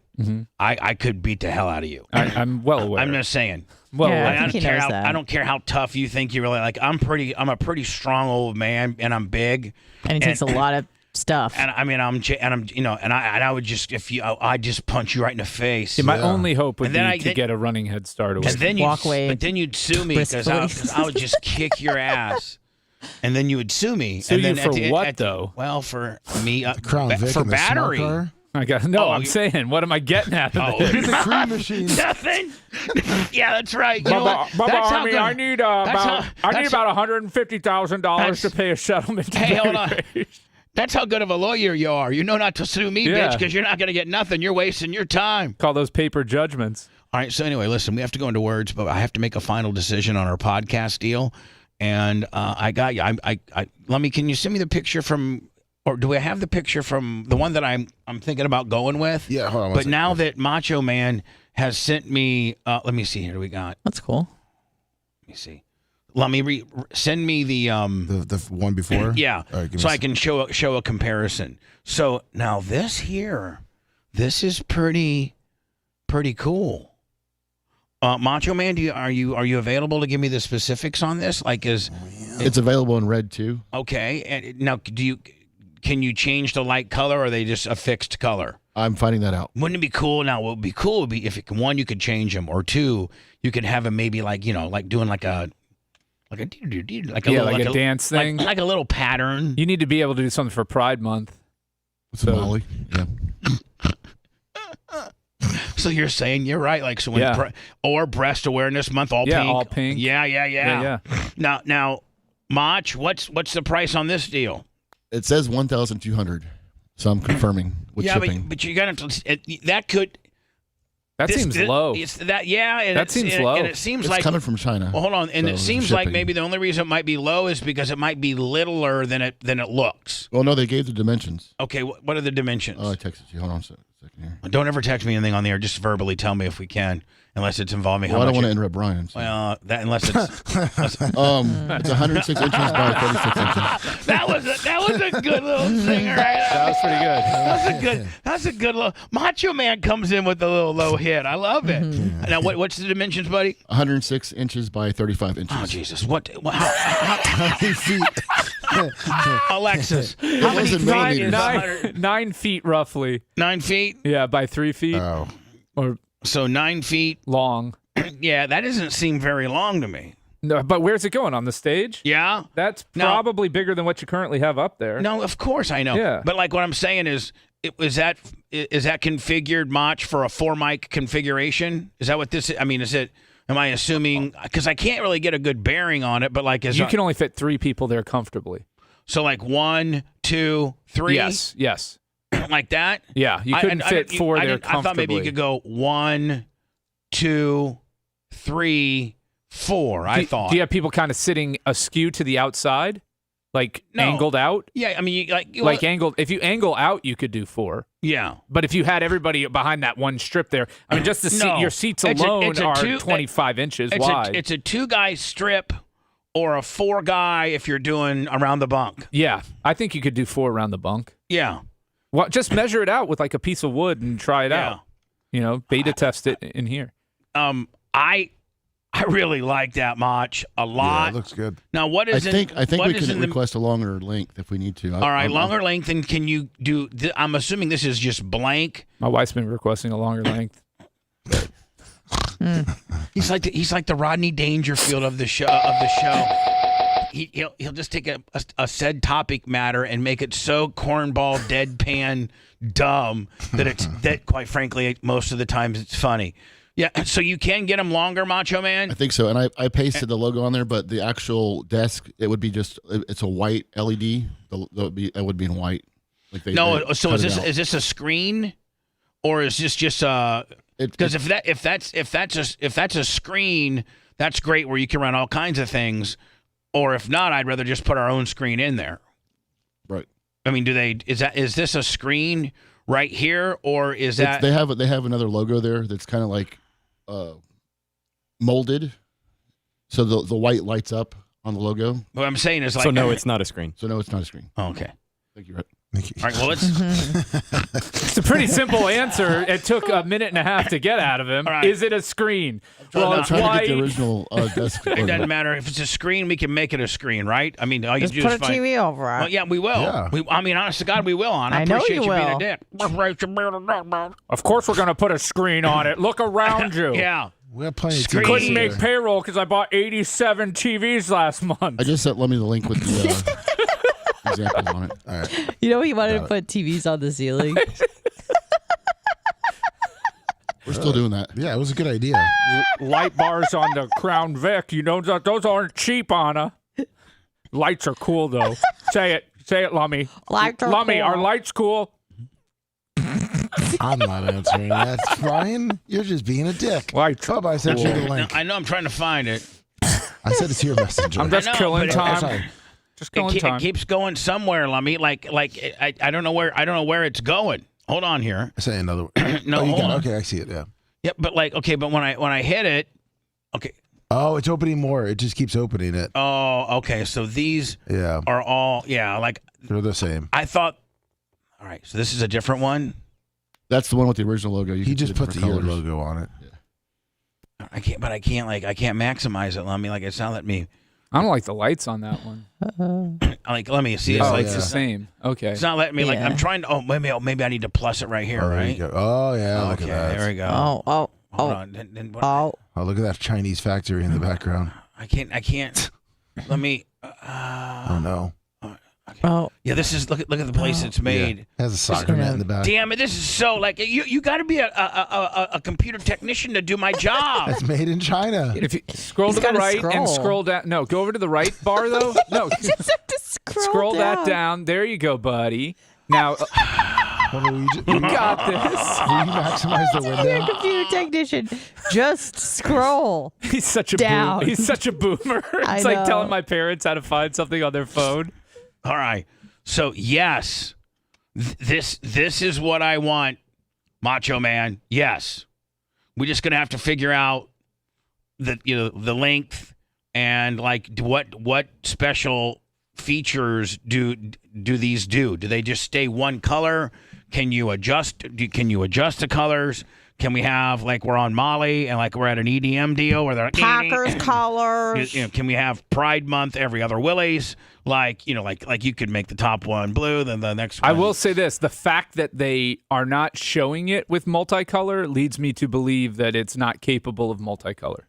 I could beat the hell out of you.
I'm well aware.
I'm just saying.
Well,
I don't care how tough you think you really like. I'm a pretty strong old man, and I'm big.
And it takes a lot of stuff.
And I mean, I would just I just punch you right in the face.
See, my only hope would be to get a running head start away.
And then but then you'd sue me because I would just kick your ass. And then you would sue me.
Sue
and then
you for what, though?
Well, for me,
Crown Vic
for
and the
battery.
smart car?
I got I'm saying, what am I getting out of this?
The cream machine.
Nothing. Yeah, that's right. You know what?
Bubba,
That's how
Army,
good-
I need
that's
about $150,000 to pay a settlement.
Hey, hold on. That's how good of a lawyer you are. You know not to sue me,
Yeah.
bitch, because you're not going to get nothing. You're wasting your time.
Call those paper judgments.
All right. So anyway, listen, we have to go into words, but I have to make a final decision on our podcast deal. And I got you. Can you send me the picture from, or do I have the picture from the one that I'm thinking about going with?
Yeah, hold on.
But now that Macho Man has sent me, let me see here. Do we got?
That's cool.
Let me see. Let me send me the
one before.
Yeah,
All right,
so I can show a comparison. So now this here, this is pretty cool. Macho Man, are you available to give me the specifics on this? Like,
it's available in red too.
Okay, and now can you change the light color, or are they just a fixed color?
I'm finding that out.
Wouldn't it be cool? Now, what would be cool would be if one, you could change them, or two, you could have them maybe like doing like a
dance thing,
like a little pattern.
You need to be able to do something for Pride Month.
Molly, yeah.
So you're saying you're right, like so when or Breast Awareness Month, all pink.
all pink.
Yeah. Now, Mach, what's the price on this deal?
It says 1,200, so I'm confirming with shipping.
but you got to that could.
That seems low.
It's that and
that seems low.
And it seems
it's
like
coming from China.
Well, hold on, and
so
it seems like maybe the only reason it might be low is because it might be littler than it looks.
Well, no, they gave the dimensions.
Okay, what are the dimensions?
Oh, I texted you. Hold on a second here.
Don't ever text me anything on the air. Just verbally tell me if we can, unless it's involving how
Well, I
much.
don't want to interrupt Brian. So.
Well, unless it's.
It's 106 inches by 36 inches.
That was a good little singer. Right?
That was pretty good.
That's a good little. Macho Man comes in with a little low hit. I love it. Now, what's the dimensions, buddy?
106 inches by 35 inches.
Oh Jesus! How many feet? Alexis, how many feet?
9 feet roughly.
9 feet?
Yeah, by 3 feet.
Oh.
Or
so 9 feet
long.
Yeah, that doesn't seem very long to me.
No, but where's it going, on the stage?
Yeah,
that's probably bigger than what you currently have up there.
No, of course I know.
Yeah,
but like what I'm saying is that configured Mach for a 4-mic configuration? Is that what this is? I mean, is it? Am I assuming? Because I can't really get a good bearing on it. But like,
you can only fit 3 people there comfortably.
So like 1, 2, 3.
Yes.
Like that?
Yeah, you couldn't fit 4 there comfortably.
I thought maybe you could go 1, 2, 3, 4.
Do you have people kind of sitting askew to the outside, like angled out?
Yeah, I mean,
angled. If you angle out, you could do 4.
Yeah,
but if you had everybody behind that one strip there, I mean, just your seats alone are 25 inches wide.
It's a 2-guy strip. Or a 4-guy if you're doing around the bunk.
Yeah, I think you could do 4 around the bunk.
Yeah.
Well, just measure it out with like a piece of wood and try it out. You know, beta test it in here.
I really like that Mach a lot.
Yeah, it looks good.
Now, what is
I think we can request a longer length if we need to.
All right, longer length, and can you do? I'm assuming this is just blank.
My wife's been requesting a longer length.
He's like the Rodney Dangerfield of the show. he'll just take a said topic matter and make it so cornball, deadpan, dumb that quite frankly most of the times it's funny. Yeah, so you can get them longer, Macho Man?
I think so. And I pasted the logo on there, but the actual desk, it would be it's a white LED. It would be in white. Like
so is this a screen, or is this just because if that's a screen, that's great where you can run all kinds of things. Or if not, I'd rather just put our own screen in there.
Right.
I mean, is this a screen right here, or is that
they have another logo there that's kind of like molded, so the white lights up on the logo.
What I'm saying is like,
so no, it's not a screen.
So no, it's not a screen.
Oh, okay.
Thank you, Rhett.
All right, well, let's.
It's a pretty simple answer. It took a minute and a half to get out of him.
Right.
Is it a screen? Well, it's
trying
white.
to get the original desk.
It doesn't matter if it's a screen. We can make it a screen, right? I mean, all you
Just
do
put
is
a
find.
TV over it.
Well, yeah, we will.
Yeah.
I mean, honest to God, we will. I
know
appreciate
you
being
will.
a dick.
Of course, we're going to put a screen on it. Look around you.
Yeah.
We have plenty of
Screen.
TVs
Couldn't
here.
make payroll because I bought 87 TVs last month.
I just sent Lemmy the link with the examples on it.
All right.
You know he wanted to put TVs on the ceiling.
We're still doing that.
Yeah, it was a good idea.
Light bars on the Crown Vic. You know those aren't cheap, Anna. Lights are cool though. Say it, Lummy.
Lights are
Lummy,
cool.
are lights cool?
I'm not answering that, Brian. You're just being a dick.
Lights.
Bubba, I sent you the link.
I know. I'm trying to find it.
I said it's to your messenger.
I'm just
I know,
killing
but
time.
sorry.
Just killing time.
It keeps going somewhere, Lummy. Like I don't know where it's going. Hold on here.
I say another one.
No,
you
hold
got it.
on.
Okay, I see it. Yeah.
Yeah, but when I hit it, okay.
Oh, it's opening more. It just keeps opening it.
Oh, okay. So these are all like
They're the same.
I thought. All right, so this is a different one.
That's the one with the original logo. You
He
can
just
see
put the
different
ear
colors.
logo on it.
I can't maximize it. Let me it's not letting me.
I don't like the lights on that one.
Let me see. It's
Oh,
like
it's the same. Okay.
It's not letting me. I'm trying to. Oh, maybe I need to plus it right here.
Oh, there
right.
you go. Oh, yeah. Look
Okay,
at that.
there we go.
Oh.
Hold on. Then what-
Oh.
Oh, look at that Chinese factory in the background.
I can't. Let me.
Oh, no.
Oh.
Yeah, this is look at the place it's made.
Yeah. It has a soccer net in the back.
Damn it! This is so like you got to be a computer technician to do my job.
That's made in China.
If you scroll
He's
to the
gotta
right and
scroll.
scroll down. No, go over to the right bar though. No,
Just have to scroll
that down. There you go, buddy. Now you got this.
Will you maximize the
You're a
window?
computer technician. Just scroll.
He's such a
down.
He's such a boomer.
I
It's like
know.
telling my parents how to find something on their phone.
All right. So yes, this is what I want, Macho Man. Yes, we're just gonna have to figure out the length and like what special features do these do? Do they just stay one color? Can you adjust the colors? Can we have like we're on Molly and like we're at an EDM deal where they're like,
Packers colors.
Can we have Pride Month every other Willie's? Like you could make the top one blue, then the next one.
I will say this: the fact that they are not showing it with multicolor leads me to believe that it's not capable of multicolor.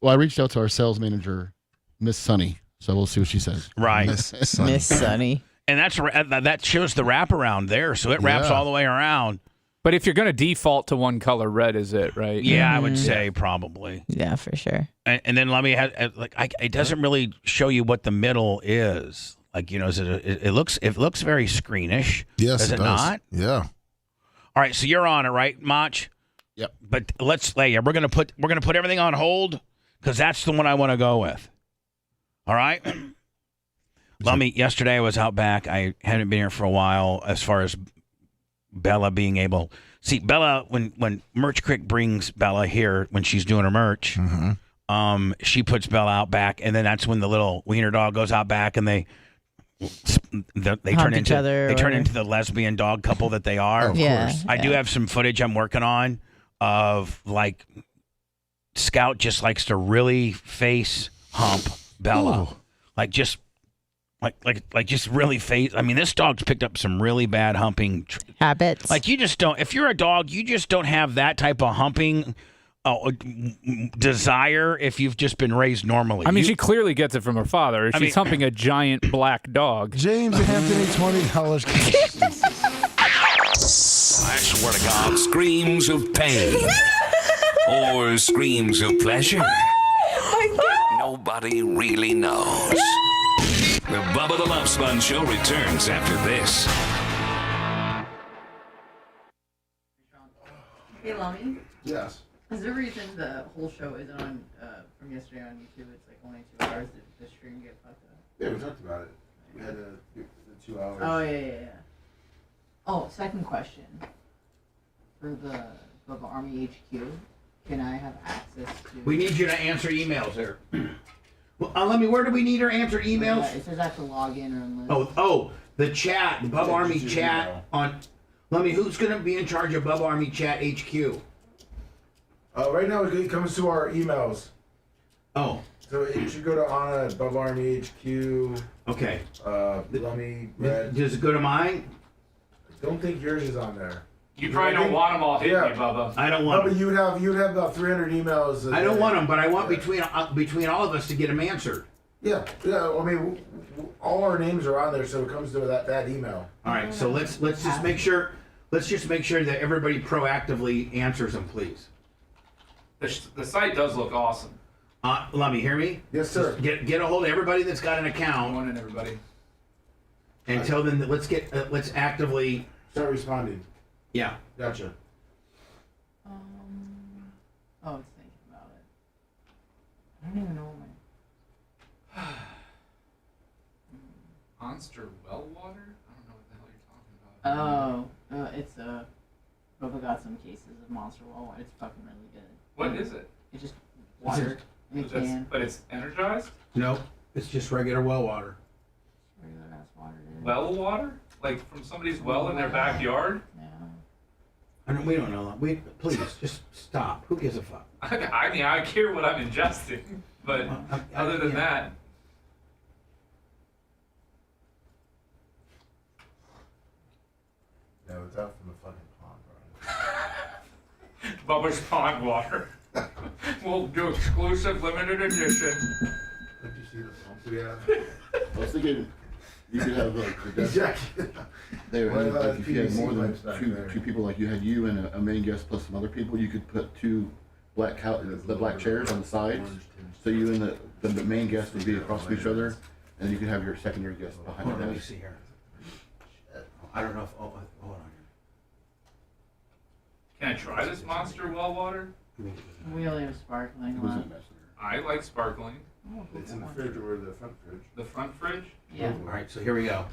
Well, I reached out to our sales manager, Miss Sunny, so we'll see what she says.
Right,
Miss Sunny.
And that shows the wraparound there, so it wraps all the way around.
But if you're going to default to one color, red is it, right?
Yeah, I would say probably.
Yeah, for sure.
And then let me have it doesn't really show you what the middle is. Like is it looks very screenish.
Yes,
does
it
it
does.
not?
Yeah.
All right, so you're on it, right, Mach?
Yep.
But we're gonna put everything on hold because that's the one I want to go with. All right. Lummy, yesterday I was out back. I hadn't been here for a while as far as Bella being able. See, Bella, when Merch Crick brings Bella here when she's doing her merch, she puts Bella out back, and then that's when the little wiener dog goes out back, and they turn into the lesbian dog couple that they are.
Of
course.
I do have some footage I'm working on of like Scout just likes to really face hump Bella, like just really face. I mean, this dog's picked up some really bad humping
habits.
Like you just don't. If you're a dog, you just don't have that type of humping desire if you've just been raised normally.
I mean, she clearly gets it from her father. She's humping a giant black dog.
James Anthony, $20 cash.
I swear to God. Screams of pain. Or screams of pleasure. Nobody really knows. The Bubba the Love Sponge Show returns after this.
Hey, Lummy.
Yes.
Is there a reason the whole show isn't on from yesterday on YouTube? It's like only 2 hours. Did the stream get fucked up?
Yeah, we talked about it. We had the 2 hours.
Oh, yeah. Oh, second question. For the Bubba Army HQ, can I have access to...
We need you to answer emails there. Well, let me. Where do we need her answer emails?
It says I have to log in or enlist.
Oh, the chat, the Bubba Army chat on. Let me. Who's going to be in charge of Bubba Army Chat HQ?
Right now it comes to our emails.
Oh.
So it should go to Anna at Bubba Army HQ.
Okay.
Lummy, Red.
Does it go to mine?
I don't think yours is on there.
You probably don't want them all hitting me, Bubba.
I don't want
them.
them.
You'd have about 300 emails.
I don't want them, but I want between all of us to get them answered.
Yeah. I mean, all our names are on there, so it comes to that email.
All right. So let's just make sure. Let's just make sure that everybody proactively answers them, please.
The site does look awesome.
Let me hear me.
Yes, sir.
Just get a hold of everybody that's got an account.
Morning, everybody.
And tell them that let's actively
start responding.
Yeah.
Gotcha.
Oh, it's thinking about it. I don't even know my...
Monster well water? I don't know what the hell you're talking about.
Oh, it's Bubba got some cases of Monster well water. It's fucking really good.
What is it?
It's just water in a can.
But it's energized?
No, it's just regular well water.
Regular ass water. Dude.
Well water? Like from somebody's well in their backyard?
Yeah.
We don't know. Please just stop. Who gives a fuck?
I mean, I care what I'm ingesting, but other than that,
No, it's out from the fucking pond, bro.
Bubba's pond water. We'll do exclusive limited edition.
Did you see the pump we have?
I was thinking you could have they would have, like, if you had more than two people, like you had you and a main guest plus some other people, you could put two black chairs on the sides, so you and the main guest would be across from each other, and then you could have your secondary guest behind them.
Let me see here. I don't know if. Hold on here.
Can I try this Monster well water?
We only have sparkling left.
I like sparkling.
It's in the fridge or the front fridge.
The front fridge?
Yeah.
All right, so here we go.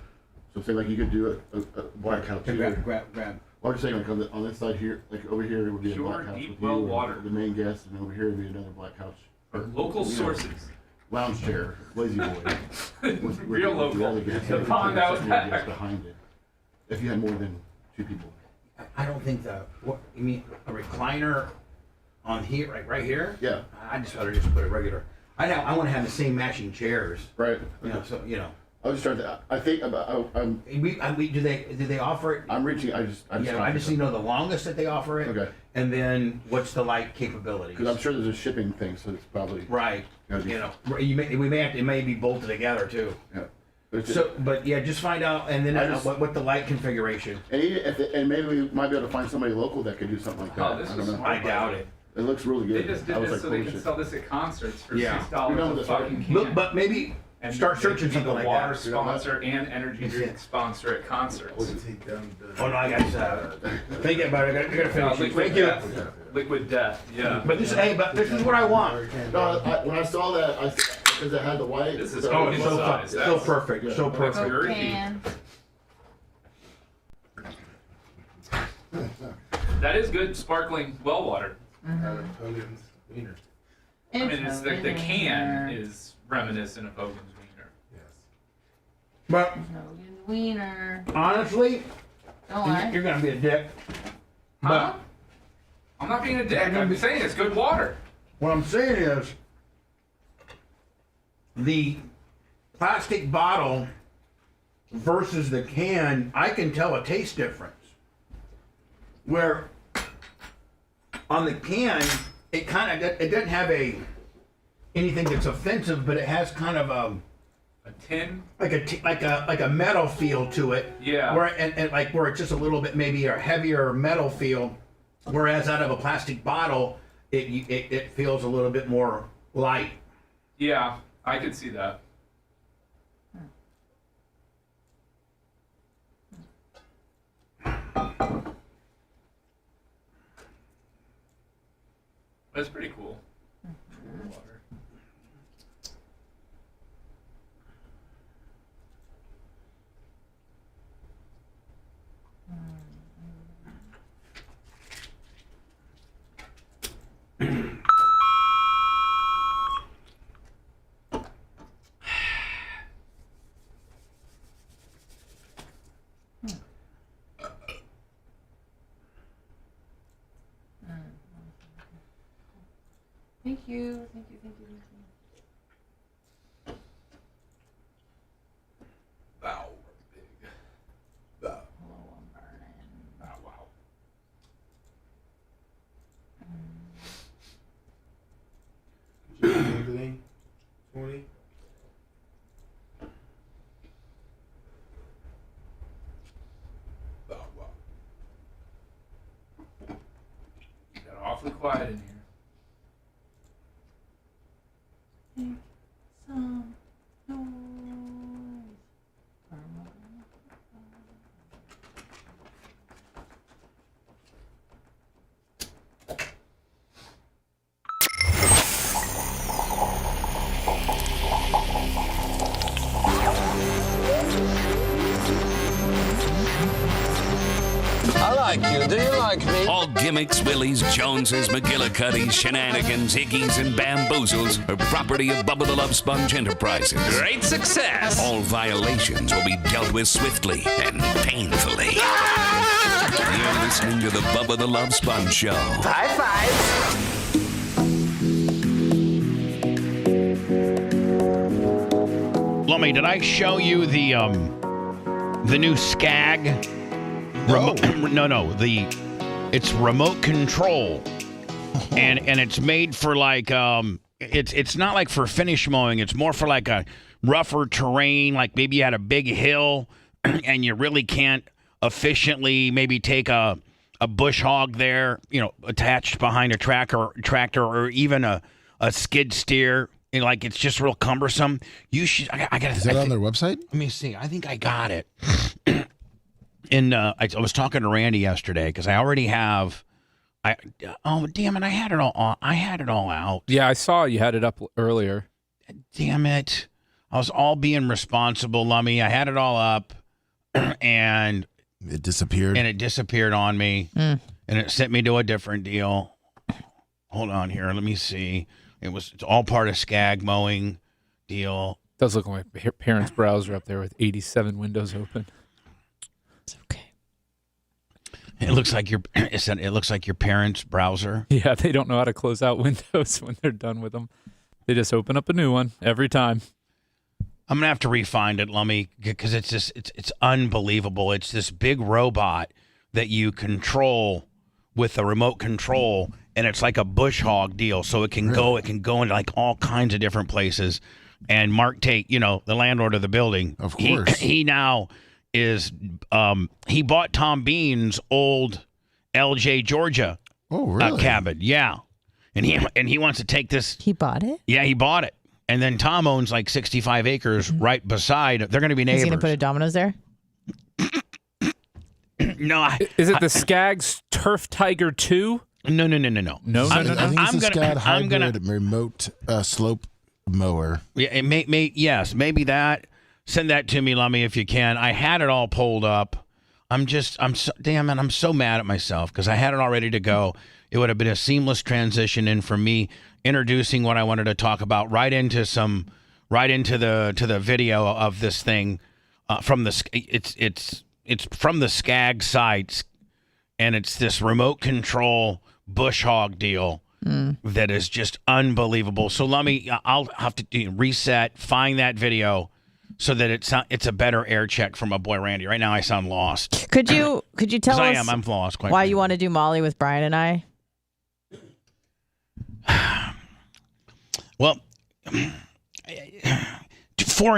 So say like you could do a black couch here.
Grab.
Well, I'm just saying, like on this side here, like over here would be a black couch with you, or the main guest, and over here would be another black couch.
Local sources.
Lounge chair, lazy boy.
Real local.
The other guest,
The pond out
secondary
back.
guest behind it. If you had more than two people.
I don't think what you mean a recliner on here, right here.
Yeah.
I just rather just put a regular. I want to have the same matching chairs.
Right.
You know, so you know.
I was just trying to. I think about.
Do they offer it?
I'm reaching. I just
need to know the longest that they offer it.
Okay.
And then what's the light capability?
Because I'm sure there's a shipping thing, so it's probably
right. It may be bolted together too.
Yeah.
But yeah, just find out, and then what the light configuration.
And maybe we might be able to find somebody local that could do something like that.
Oh, this
I don't
is
know.
smart.
I doubt it.
It looks really good.
They just did this so they can sell this at concerts for $6 a fucking can.
But maybe
And
start searching something like
water
that.
sponsor and energy drink sponsor at concerts.
Oh no, I got think about it. I gotta finish.
Liquid
Thank you.
Death. Liquid Death. Yeah.
But this is what I want.
No, when I saw that, because it had the white.
This is
so perfect. So perfect.
Can.
That is good sparkling well water.
Hogan's wiener.
I mean, it's the can is reminiscent of Hogan's wiener.
Yes.
But
Hogan's wiener.
honestly,
Don't lie.
you're gonna be a dick.
Huh? I'm not being a dick. I'm saying it's good water.
What I'm saying is, the plastic bottle versus the can, I can tell a taste difference. Where on the can, it doesn't have anything that's offensive, but it has kind of
a tin,
like a metal feel to it.
Yeah.
Where it's just a little bit maybe a heavier metal feel, whereas out of a plastic bottle, it feels a little bit more light.
Yeah, I could see that. That's pretty cool. Water.
Thank you.
Wow, big. Wow.
Hello, I'm burning.
Oh, wow.
Anthony, 20.
Oh, wow. Got awfully quiet in here.
Some noise.
I like you. Do you like me? All gimmicks, willies, Joneses, McGillicuddies, shenanigans, hickeys, and bamboozles are property of Bubba the Love Sponge Enterprises. Great success! All violations will be dealt with swiftly and painfully. You're listening to the Bubba the Love Sponge Show.
High five.
Lummy, did I show you the new Skag? It's remote control, and it's made for like it's not like for finish mowing. It's more for like a rougher terrain, like maybe you had a big hill and you really can't efficiently maybe take a bush hog there, attached behind a tractor or even a skid steer. Like it's just real cumbersome. You should. I got.
Is that on their website?
Let me see. I think I got it. And I was talking to Randy yesterday because I already have. Oh damn it! I had it all. I had it all out.
Yeah, I saw you had it up earlier.
Damn it! I was all being responsible, Lummy. I had it all up, and
it disappeared.
And it disappeared on me, and it sent me to a different deal. Hold on here. Let me see. It's all part of Skag mowing deal.
Does look like my parents' browser up there with 87 windows open.
It's okay.
It looks like your parents' browser.
Yeah, they don't know how to close out windows when they're done with them. They just open up a new one every time.
I'm gonna have to refind it, Lummy, because it's unbelievable. It's this big robot that you control with a remote control, and it's like a bush hog deal. So it can go into like all kinds of different places. And Mark Tate, the landlord of the building,
of course,
he now is he bought Tom Bean's old LJ Georgia cabin. Yeah. And he wants to take this.
He bought it?
Yeah, he bought it. And then Tom owns like 65 acres right beside. They're going to be neighbors.
Is he going to put a Domino's there?
No.
Is it the Skag's Turf Tiger 2?
No.
I think it's a Skag hybrid remote slope mower.
Yeah, it yes, maybe that. Send that to me, Lummy, if you can. I had it all pulled up. I'm so mad at myself because I had it all ready to go. It would have been a seamless transition in from me introducing what I wanted to talk about right into the video of this thing from the it's from the Skag sites, and it's this remote control bush hog deal that is just unbelievable. So Lummy, I'll have to reset, find that video so that it's a better air check from my boy Randy. Right now I sound lost.
Could you tell us
I'm lost.
Why you want to do Molly with Brian and I?
Well,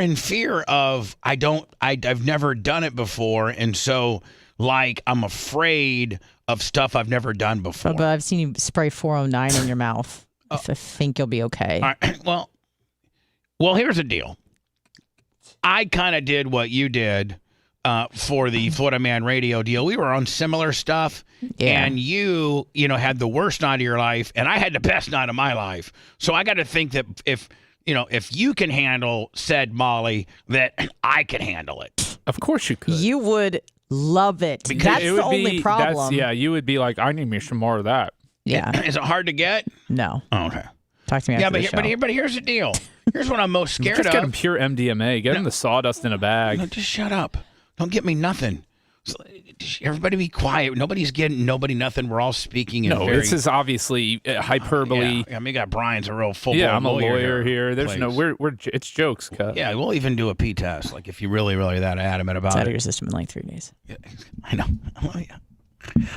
in fear of I've never done it before, and so like I'm afraid of stuff I've never done before.
But I've seen you spray 409 in your mouth. I think you'll be okay.
All right, well, here's the deal. I kind of did what you did for the Florida Man Radio deal. We were on similar stuff, and you had the worst night of your life, and I had the best night of my life. So I got to think that if you can handle said Molly, that I can handle it.
Of course you could.
You would love it.
Because
that's the only problem.
You would be like, I need me some more of that.
Yeah.
Is it hard to get?
No.
Oh, okay.
Talk to me after the show.
But here's the deal. Here's what I'm most scared
Just
of.
get him pure MDMA. Get him the sawdust in a bag.
No, just shut up. Don't get me nothing. Everybody be quiet. Nobody's getting nobody nothing. We're all speaking in
this is obviously hyperbole.
Yeah, I mean, got Brian's a real full-blown
I'm a lawyer here. There's
please.
no, it's jokes, cut.
Yeah, we'll even do a P test, like if you really that adamant about
It's
it.
out of your system in like 3 days.
Yeah, I know.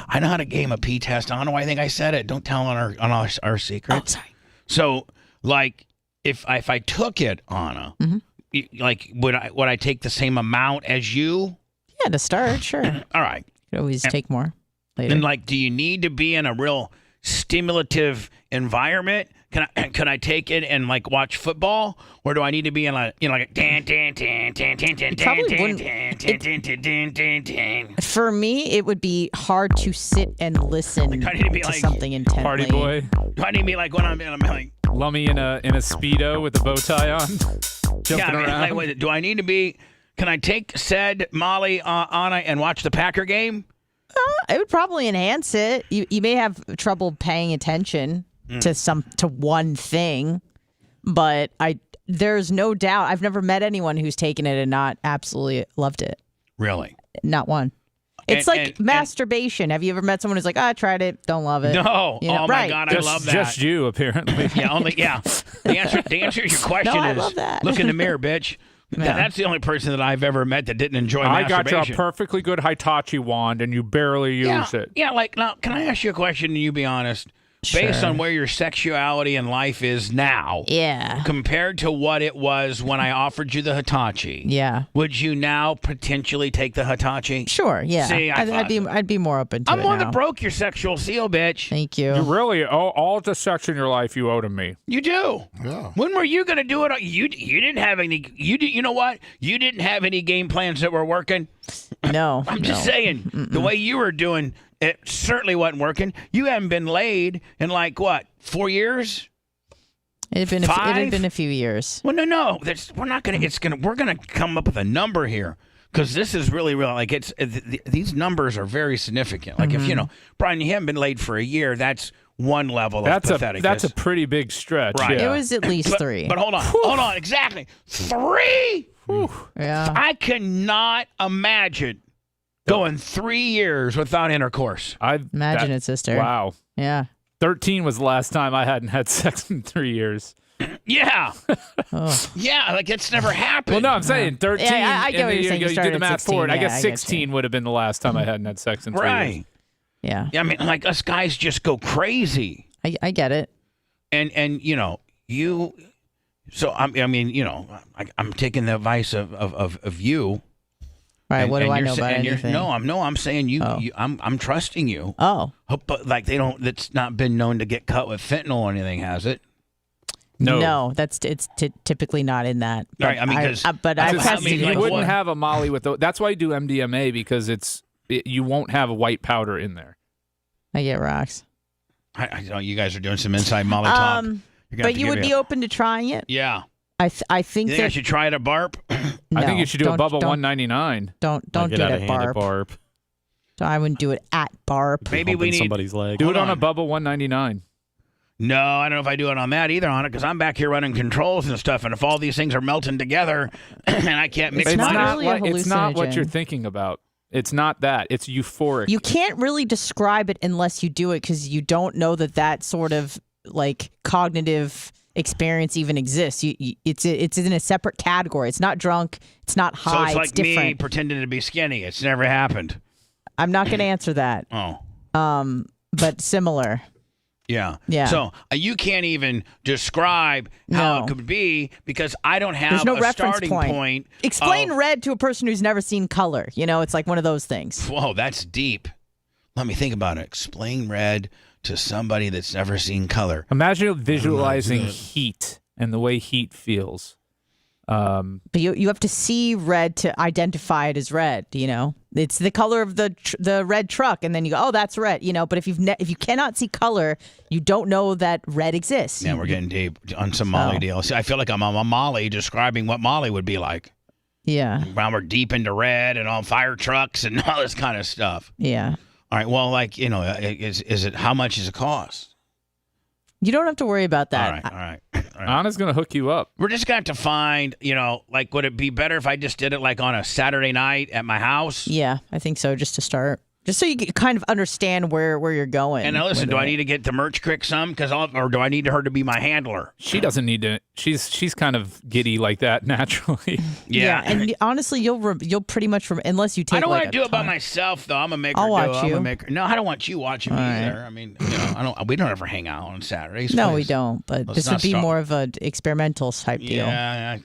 I know how to game a P test. I don't know why I think I said it. Don't tell on our secret.
Oh, sorry.
So, like, if I took it, Anna, like, would I take the same amount as you?
Yeah, to start, sure.
All right.
You could always take more later.
And like, do you need to be in a real stimulative environment? Can I take it and like watch football, or do I need to be in like a dan dan dan dan dan dan dan dan dan dan?
For me, it would be hard to sit and listen to something intently.
Party boy.
Do I need to be like when I'm like
Lummy in a Speedo with a bow tie on, jumping around?
Like, wait, do I need to be? Can I take said Molly Anna and watch the Packer game?
It would probably enhance it. You may have trouble paying attention to one thing, but there's no doubt. I've never met anyone who's taken it and not absolutely loved it.
Really?
Not one. It's like masturbation. Have you ever met someone who's like, I tried it, don't love it?
No. Oh my God, I love that.
Just you, apparently.
The answer to your question
I
is
love that.
Look in the mirror, bitch.
Yeah.
That's the only person that I've ever met that didn't enjoy masturbation.
I got you a perfectly good Hitachi wand, and you barely use it.
Yeah, like, now, can I ask you a question and you be honest? Based on where your sexuality in life is now, compared to what it was when I offered you the Hitachi, would you now potentially take the Hitachi?
Sure, yeah.
See,
I'd be more open to it
I'm one
now.
that broke your sexual seal, bitch.
Thank you.
You really, all the sex in your life you owe to me.
You do.
Yeah.
When were you going to do it? You didn't have any. You know what? You didn't have any game plans that were working.
No.
I'm just saying the way you were doing. It certainly wasn't working. You haven't been laid in like what, 4 years?
It had been a few years.
Well, no. We're not gonna. We're gonna come up with a number here because this is really real. Like these numbers are very significant. Like if Brian, you haven't been laid for a year. That's one level of pathetic.
That's a pretty big stretch.
Right.
Yeah.
It was at least 3.
But hold on, exactly 3.
Yeah.
I cannot imagine going 3 years without intercourse.
Imagine it, sister.
Wow.
Yeah.
13 was the last time I hadn't had sex in 3 years.
Yeah. Yeah, like it's never happened.
Well, no, I'm saying 13.
Yeah, I get what you're saying.
You did the math forward. I
Yeah,
guess
I
16 would have been the last time I hadn't had sex in 3 years.
Right.
Yeah.
I mean, like us guys just go crazy.
I get it.
And you. So I'm taking the advice of you.
Right.
And,
what do
and
I
you're
know about anything?
I'm saying you. I'm trusting you.
Oh.
But like that's not been known to get cut with fentanyl or anything, has it?
No.
It's typically not in that. But
Right, I mean, because
I've tested
you
it.
wouldn't have a Molly with that's why you do MDMA, because you won't have a white powder in there.
I get rocks.
I know you guys are doing some inside Molly talk.
But you would be open to trying it?
Yeah.
I think
you think I should try it at BARP?
I think you should do a Bubba 199.
Don't do it at BARP. So I wouldn't do it at BARP.
Maybe we need
somebody's leg.
Do it on a Bubba 199.
No, I don't know if I do it on that either, on it, because I'm back here running controls and stuff, and if all these things are melting together and I can't mix
it's
mine.
It's not what you're thinking about. It's not that. It's euphoric.
You can't really describe it unless you do it, because you don't know that sort of like cognitive experience even exists. It's in a separate category. It's not drunk. It's not high.
So it's like
different.
me pretending to be skinny. It's never happened.
I'm not going to answer that.
Oh.
But similar.
Yeah.
Yeah.
So you can't even describe how it could be because I don't have
There's no
a
reference
starting
point. Explain red to a person who's never seen color. It's like one of those things.
Whoa, that's deep. Let me think about it. Explain red to somebody that's never seen color.
Imagine visualizing heat and the way heat feels.
But you have to see red to identify it as red. It's the color of the red truck, and then you go, oh, that's red. But if you cannot see color, you don't know that red exists.
Yeah, we're getting deep on some Molly deal. See, I feel like I'm on Molly describing what Molly would be like.
Yeah.
Now we're deep into red and on fire trucks and all this kind of stuff.
Yeah.
All right. Well, is it how much does it cost?
You don't have to worry about that.
All right.
Anna's going to hook you up.
We're just going to have to find, would it be better if I just did it like on a Saturday night at my house?
Yeah, I think so, just to start. Just so you can kind of understand where you're going.
And now listen, do I need to get the merch crick some? Or do I need her to be my handler?
She doesn't need to. She's kind of giddy like that naturally.
Yeah.
And honestly, you'll pretty much unless you take.
I don't want to do it by myself though. I'm a maker.
I'll watch you.
No, I don't want you watching me either. I mean, we don't ever hang out on Saturdays.
No,
please.
we don't. But this would be more of an experimental type deal.
Yeah.
And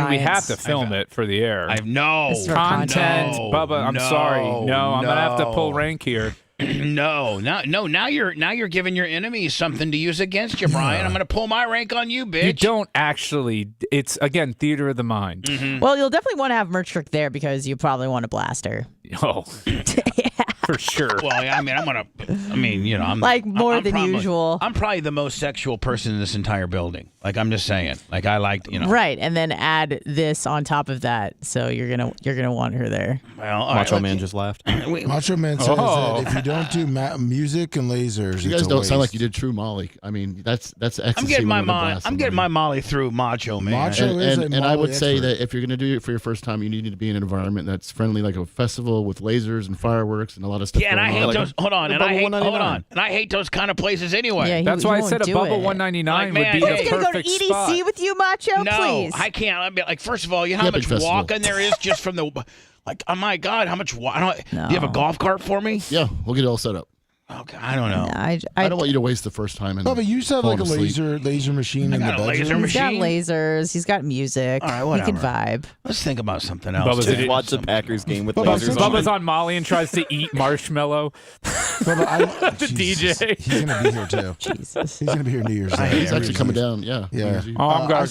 we have to film it for the air.
I know.
Content,
No,
Bubba. I'm sorry. No, I'm gonna have to pull rank here.
No. Now you're giving your enemies something to use against you, Brian. I'm going to pull my rank on you, bitch.
You don't actually. It's again theater of the mind.
Mm-hmm.
Well, you'll definitely want to have merch trick there because you probably want a blaster.
Oh, for sure.
Well, I'm
like more than
probably,
usual.
I'm probably the most sexual person in this entire building. Like I'm just saying. Like I liked,
Right, and then add this on top of that, so you're gonna want her there.
Well,
Macho Man just laughed.
Macho Man says that if you don't do music and lasers,
you guys don't sound like you did true Molly. I mean, that's ecstasy.
I'm getting my Molly through Macho Man.
Macho
and I would say that if you're going to do it for your first time, you need to be in an environment that's friendly, like a festival with lasers and fireworks and a lot of stuff.
Yeah, and I hate those. Hold on, and I hate those kind of places anyway.
Yeah,
that's why I said a Bubba 199 would be the perfect
go to EDC
spot.
with you, Macho?
No,
please.
I can't. I'd be like, first of all, you know how much walking there is just from the. Like, oh my God, how much? Do you have a golf cart for me?
Yeah, we'll get it all set up.
Okay, I don't know.
I
don't want you to waste the first time.
No, but you used to have like a laser machine in the bedroom.
He's got lasers. He's got music.
All right, whatever.
He can vibe.
Let's think about something else.
Bubba's watch the Packers game with lasers.
Bubba's on Molly and tries to eat marshmallow. The DJ.
He's gonna be here too.
Jesus.
He's gonna be here New Year's Day.
He's actually coming down. Yeah.
Yeah.
Oh, I'm gonna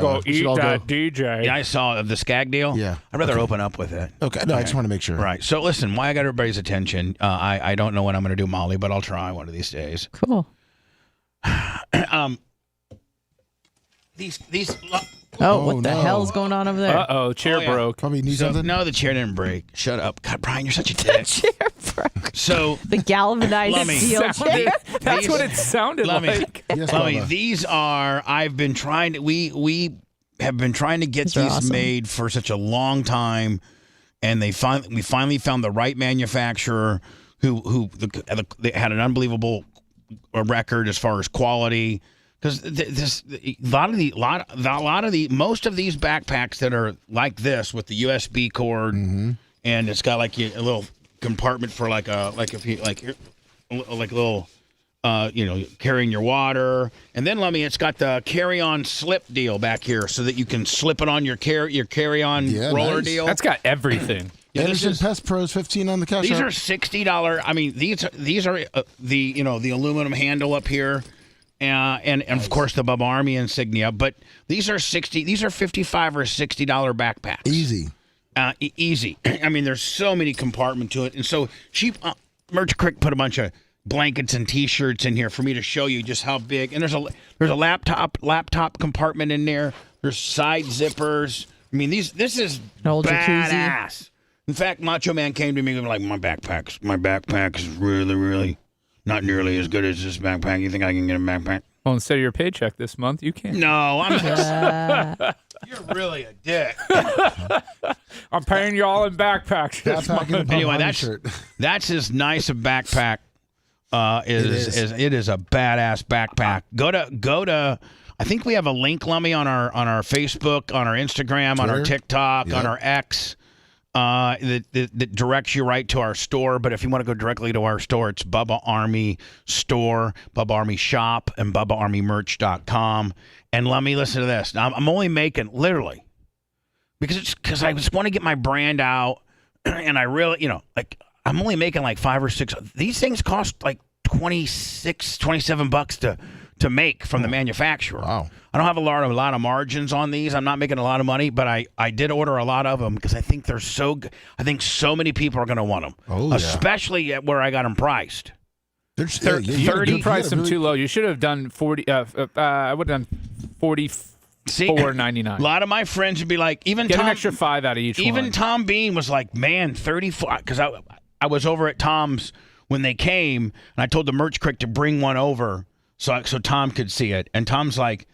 go eat that DJ.
Yeah, I saw the Skag deal.
Yeah.
I'd rather open up with it.
Okay. No, I just want to make sure.
Right. So listen, why I got everybody's attention. I don't know when I'm going to do Molly, but I'll try one of these days.
Cool.
These.
What the hell's going on over there?
Chair broke.
Probably need something.
No, the chair didn't break. Shut up. God, Brian, you're such a dick.
Chair broke.
So
the galvanized steel chair.
That's what it sounded like.
These are. I've been trying to. We have been trying to get these made for such a long time, and we finally found the right manufacturer who they had an unbelievable record as far as quality. Because most of these backpacks that are like this with the USB cord, and it's got like a little compartment for carrying your water, and then it's got the carry-on slip deal back here so that you can slip it on your carry-on roller deal.
That's got everything.
Yeah, Anderson Pest Pros 15 on the cash.
These are $60. I mean, these are the aluminum handle up here. And of course the Bubba Army insignia, but these are $55 or $60 backpacks.
Easy.
Easy. I mean, there's so many compartments to it, and so Merch Crick put a bunch of blankets and T-shirts in here for me to show you just how big. And there's a laptop compartment in there. There's side zippers. I mean, this is
old
badass.
Jacuzzi.
In fact, Macho Man came to me and was like, my backpack is really, really. Not nearly as good as this backpack. You think I can get a backpack?
Well, instead of your paycheck this month, you can.
No, you're really a dick.
I'm paying you all in backpacks.
Anyway, that's as nice a backpack as it is a badass backpack. Go to. I think we have a link, Lummy, on our Facebook, on our Instagram, Twitter? On our TikTok, on our X. that directs you right to our store. But if you want to go directly to our store, it's Bubba Army Store, Bubba Army Shop, and BubbaArmyMerch.com. And let me listen to this. Now, I'm only making, literally, because I just want to get my brand out, and I really, I'm only making like 5 or 6. These things cost like $27 to make from the manufacturer.
Wow.
I don't have a lot of margins on these. I'm not making a lot of money, but I did order a lot of them because I think they're so good. I think so many people are going to want them, especially at where I got them priced.
You priced them too low. You should have done 40. I would have done $44.99.
A lot of my friends would be like,
get an extra 5 out of each.
Even Tom Bean was like, man, 34. Because I was over at Tom's when they came, and I told the merch crick to bring one over so Tom could see it. And Tom's like,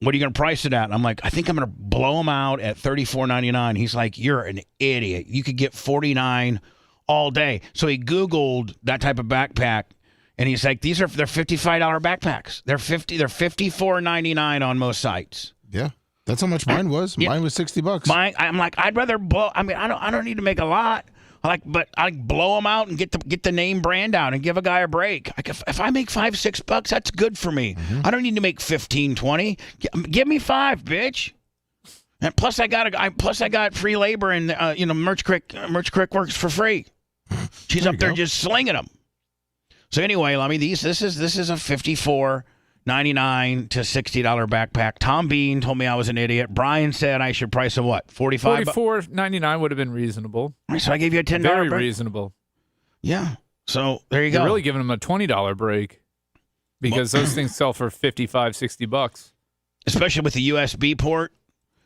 what are you going to price it at? And I'm like, I think I'm going to blow them out at $34.99. He's like, you're an idiot. You could get $49 all day. So he Googled that type of backpack, and he's like, they're $55 backpacks. They're $54.99 on most sites.
Yeah, that's how much mine was. Mine was $60.
I'm like, I'd rather blow. I mean, I don't need to make a lot. But I blow them out and get the name brand out and give a guy a break. Like if I make $5-6, that's good for me.
Mm-hmm.
I don't need to make 15, 20. Give me 5, bitch. And plus I got free labor, and Merch Crick works for free. She's up there just slinging them. So anyway, I mean, this is a $54.99 to $60 backpack. Tom Bean told me I was an idiot. Brian said I should price them what?
$44.99 would have been reasonable.
So I gave you a $10
Very
break.
reasonable.
Yeah. So there you go.
You're really giving them a $20 break because those things sell for $55-$60.
Especially with the USB port.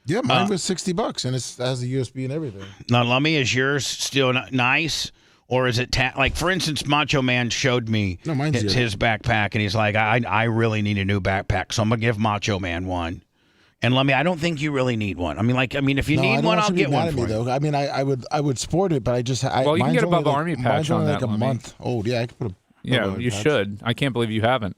Yeah, mine was $60, and it has a USB and everything.
Now, Lummy, is yours still nice? Or is it like, for instance, Macho Man showed me his backpack, and he's like, I really need a new backpack, so I'm gonna give Macho Man one. And Lummy, I don't think you really need one. I mean, if you need one, I'll get one for you.
Though. I mean, I would sport it, but I just
you can get a Bubba Army patch on that.
Like a month old. Yeah, I could put a.
Yeah, you should. I can't believe you haven't.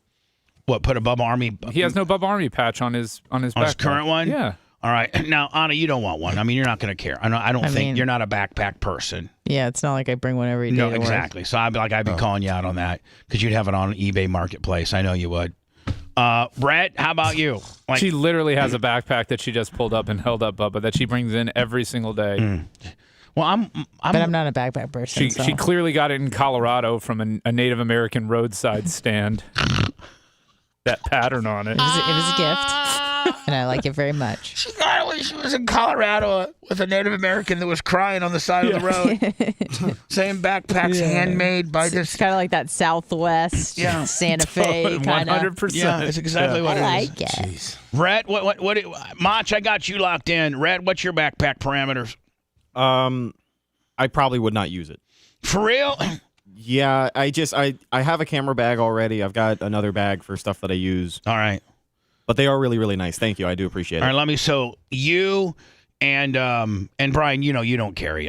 What? Put a Bubba Army?
He has no Bubba Army patch on his backpack.
His current one?
Yeah.
All right. Now, Anna, you don't want one. I mean, you're not going to care. I don't think you're not a backpack person.
Yeah, it's not like I bring one every day.
No,
to
exactly.
Work.
So I'd be calling you out on that because you'd have it on eBay Marketplace. I know you would. Brett, how about you?
She literally has a backpack that she just pulled up and held up, Bubba, that she brings in every single day.
Well,
but I'm not a backpack person.
She clearly got it in Colorado from a Native American roadside stand. That pattern on it.
It was a gift. And I like it very much.
She got it when she was in Colorado with a Native American that was crying on the side of the road. Saying backpacks handmade by this.
It's kind of like that Southwest Santa Fe kind of.
100%.
Yeah, it's exactly what it is.
I like it.
Jeez.
Rhett, what Mach, I got you locked in. Rhett, what's your backpack parameters?
I probably would not use it.
For real?
Yeah, I have a camera bag already. I've got another bag for stuff that I use.
All right.
But they are really, really nice. Thank you. I do appreciate it.
All right, so you and Brian, you don't carry.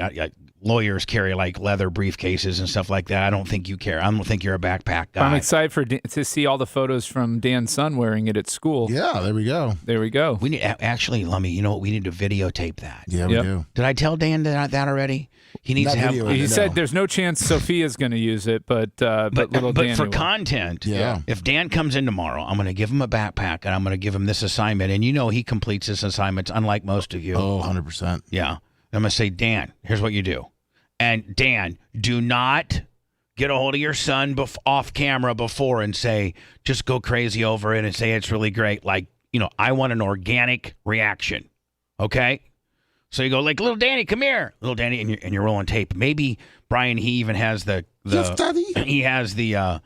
Lawyers carry like leather briefcases and stuff like that. I don't think you carry. I don't think you're a backpack guy.
I'm excited to see all the photos from Dan's son wearing it at school.
Yeah, there we go.
There we go.
We need actually, Lummy. You know what? We need to videotape that.
Yeah, we do.
Did I tell Dan that already? He needs to have.
He said there's no chance Sophia's going to use it, but little Dan.
But for content,
yeah.
If Dan comes in tomorrow, I'm going to give him a backpack and I'm going to give him this assignment, and he completes this assignment, unlike most of you.
Oh, 100%.
Yeah. I'm going to say, Dan, here's what you do. And Dan, do not get a hold of your son off camera before and say, just go crazy over it and say it's really great. Like, I want an organic reaction. Okay? So you go like, little Danny, come here. Little Danny, and you're rolling tape. Maybe, Brian, he even has
yes, Daddy.
He has the,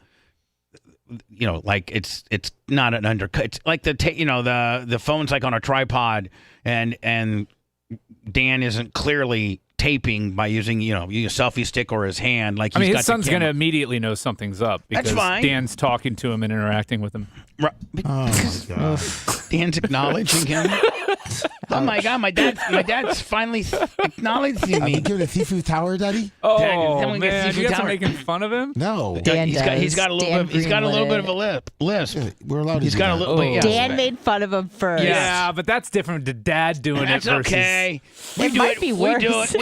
like it's not an undercut. It's like the phone's like on a tripod and Dan isn't clearly taping by using a selfie stick or his hand. Like
his son's going to immediately know something's up because
That's fine.
Dan's talking to him and interacting with him.
Right.
Oh my God.
Dan's acknowledging him. Oh my God, my dad's finally acknowledging
Are
me.
you giving a Thifu Tower, Daddy?
Oh
Someone get
man,
Seafood
you guys
Tower.
are making fun of him.
No.
Dan
He's got a little bit of a lisp.
Yeah, we're allowed to
He's
do
got a
that.
little bit. Yeah.
Dan made fun of him first.
Yeah, but that's different to Dad doing
That's
it versus.
okay. We
It
do
might
it.
be
We do
worse.
it.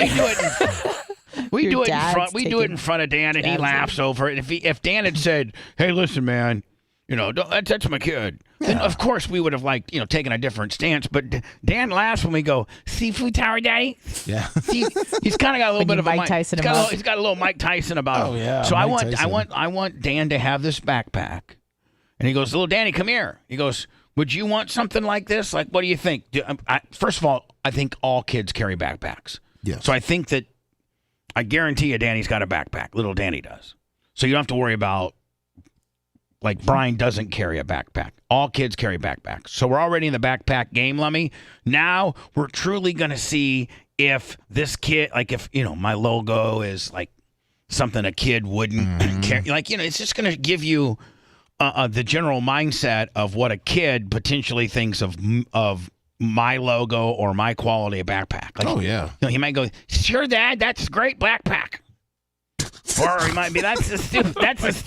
We do it in front. We do it in front of Dan, and he laughs over it. If Dan had said, "Hey, listen, man, that's my kid," then of course we would have taken a different stance. But Dan laughs when we go Seafood Tower, Daddy.
Yeah.
He's kind of got a little bit of a
Mike Tyson him
He's
up.
got a little Mike Tyson about him.
Oh, yeah,
So
Mike
I want Dan to have this backpack, and he goes, "Little Danny, come here." He goes, "Would you want something like this? Like, what do you think?" First of all, I think all kids carry backpacks.
Yes.
So I think that I guarantee you, Danny's got a backpack. Little Danny does. So you don't have to worry about. Like, Brian doesn't carry a backpack. All kids carry backpacks. So we're already in the backpack game, Lummy. Now we're truly going to see if this kid, like if, my logo is like something a kid wouldn't carry. Like, it's just going to give you the general mindset of what a kid potentially thinks of my logo or my quality of backpack. Like,
Oh, yeah.
he might go, "Sure, Dad, that's a great backpack." Or he might be, that's the stupidest.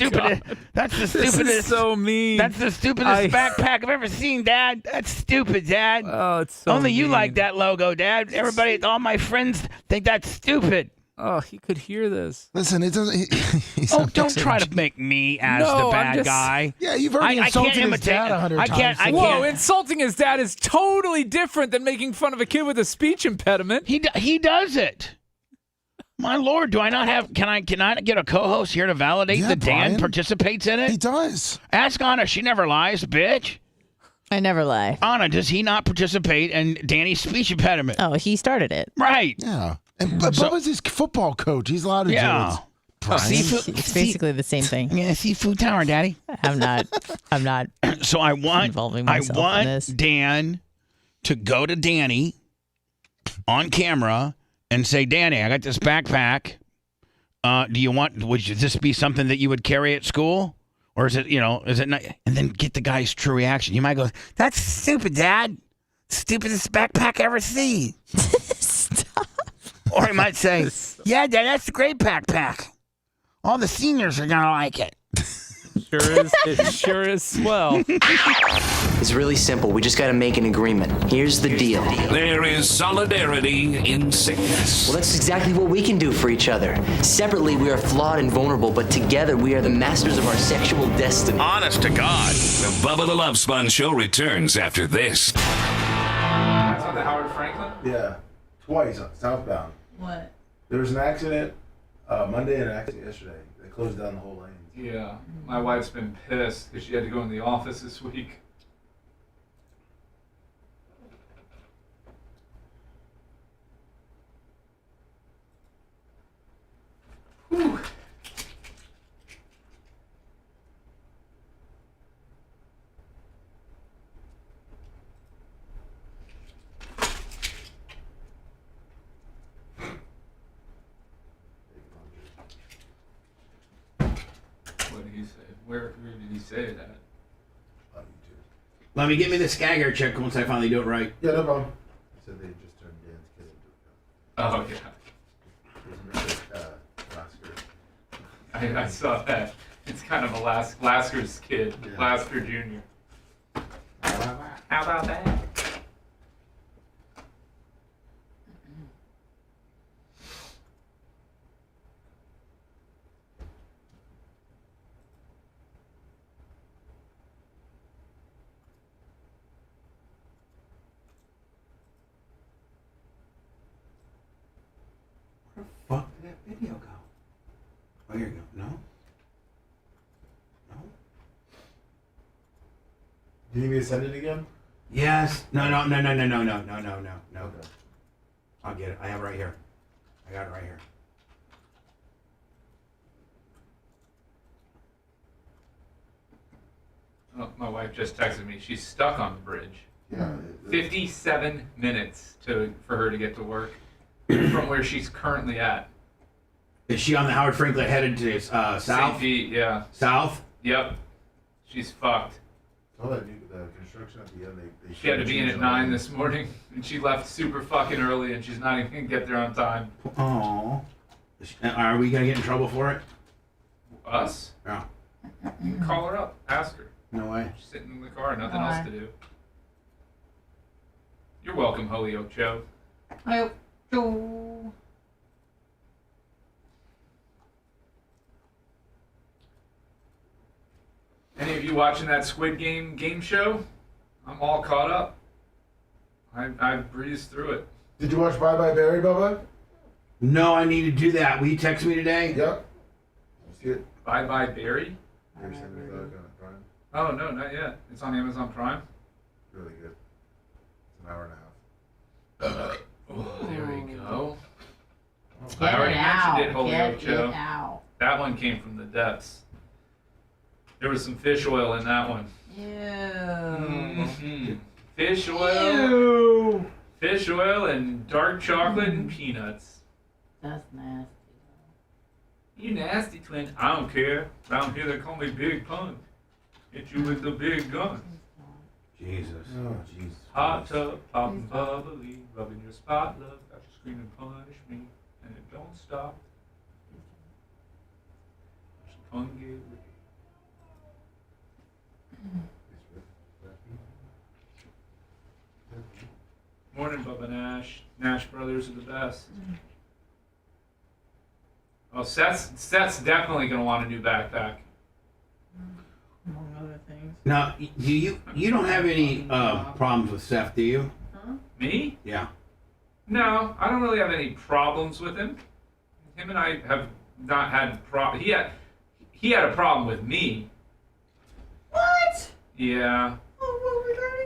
This is so mean.
That's the stupidest backpack I've ever seen, Dad. That's stupid, Dad.
Oh, it's so
Only you
mean.
like that logo, Dad. Everybody, all my friends think that's stupid.
Oh, he could hear this.
Listen, it doesn't.
Don't try to make me as
No,
the
I'm
bad
just-
guy.
Yeah, you've already insulted
can't
his
imitate.
dad 100
I can't.
times.
Whoa, insulting his dad is totally different than making fun of a kid with a speech impediment.
He does it. My Lord, do I not have? Can I get a co-host here to validate
Yeah,
that Dan
Brian.
participates in it?
He does.
Ask Anna. She never lies, bitch.
I never lie.
Anna, does he not participate in Danny's speech impediment?
Oh, he started it.
Right.
Yeah. And Bubba's his football coach. He's allowed to do it. Brian.
It's basically the same thing.
Yeah, Seafood Tower, Daddy.
I'm not.
So I want
involving myself in this.
Dan to go to Danny on camera and say, "Danny, I got this backpack. Would this be something that you would carry at school? Or is it, is it not?" And then get the guy's true reaction. You might go, "That's stupid, Dad. Stupidest backpack I ever seen."
Stop.
Or he might say, "Yeah, Dad, that's a great backpack. All the seniors are going to like it."
It sure is swell.
It's really simple. We just got to make an agreement. Here's the deal.
There is solidarity in sickness.
Well, that's exactly what we can do for each other. Separately, we are flawed and vulnerable, but together, we are the masters of our sexual destiny.
Honest to God. The Bubba the Love Sponge Show returns after this.
That's on the Howard Franklin? Yeah. Twice, southbound.
What?
There was an accident Monday and an accident yesterday. They closed down the whole lane.
Yeah, my wife's been pissed because she had to go in the office this week. Whew. What did he say? Where did he say it at?
Let me get me the Skagger check once I finally do it right.
Yeah, no problem. They said they just turned Dan's kid into
Oh, yeah. I saw that. It's kind of a Lasker's kid, Lasker Jr. How about that?
Fuck did that video go? Oh, here you go. No? No?
Do you need me to send it again?
Yes. No. I'll get it. I have it right here. I got it right here.
Oh, my wife just texted me. She's stuck on the bridge.
Yeah.
57 minutes for her to get to work from where she's currently at.
Is she on the Howard Franklin headed to south?
St. Pete, yeah.
South?
Yep. She's fucked.
Oh, the construction at the end, they
She had to be in at 9 this morning, and she left super fucking early, and she's not even gonna get there on time.
Oh. Are we gonna get in trouble for it?
Us?
Yeah.
You can call her up, ask her.
No way.
She's sitting in the car, nothing else to do. You're welcome, Holyoke Joe.
Holyoke Joe.
Any of you watching that Squid Game show? I'm all caught up. I breezed through it.
Did you watch Bye Bye Barry, Bubba?
No, I need to do that. Will you text me today?
Yep. See it?
Bye Bye Barry?
Maybe send me the on Prime.
Oh, no, not yet. It's on Amazon Prime?
Really good. It's an hour and a half.
Oh, there we go.
Get
I already
it out.
mentioned it, Holyoke
Get
Joe.
it out.
That one came from the depths. There was some fish oil in that one.
Ew.
Mhm. Fish oil.
Ew.
Fish oil and dark chocolate and peanuts.
That's nasty.
You nasty twin. I don't care. Around here they call me Big Pun. Hit you with the big gun.
Jesus.
Oh, Jesus.
Hot tub, popping bubbly, rubbing your spot, love, got you screaming, punish me, and it don't stop. Fun game. Morning, Bubba Nash. Nash brothers are the best. Oh, Seth's definitely gonna want a new backpack.
Among other things.
Now, do you don't have any problems with Seth, do you?
Huh?
Me?
Yeah.
No, I don't really have any problems with him. Him and I have not had he had a problem with me.
What?
Yeah.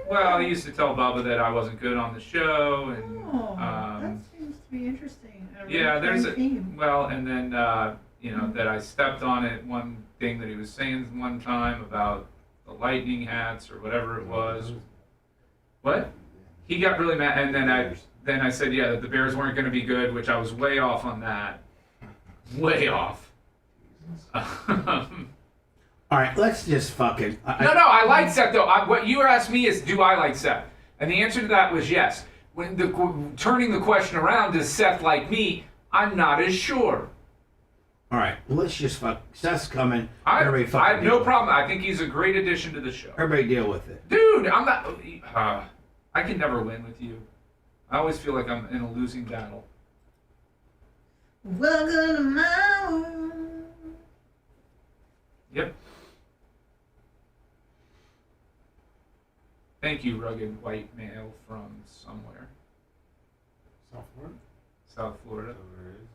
Well, he used to tell Bubba that I wasn't good on the show, and
That seems to be interesting.
yeah, there's a
theme.
well, and then that I stepped on it. One thing that he was saying one time about the lightning hats or whatever it was. What? He got really mad, and then I said that the Bears weren't going to be good, which I was way off on that. Way off.
All right, let's just fucking.
No, I like Seth though. What you asked me is, do I like Seth? And the answer to that was yes. When turning the question around, does Seth like me? I'm not as sure.
All right, let's just fuck. Seth's coming.
I
Everybody fucking.
have no problem. I think he's a great addition to the show.
Everybody deal with it.
Dude, I'm not. I can never win with you. I always feel like I'm in a losing battle.
Welcome to my world.
Yep. Thank you, rugged white male from somewhere.
South Florida?
South Florida.
That's where it is.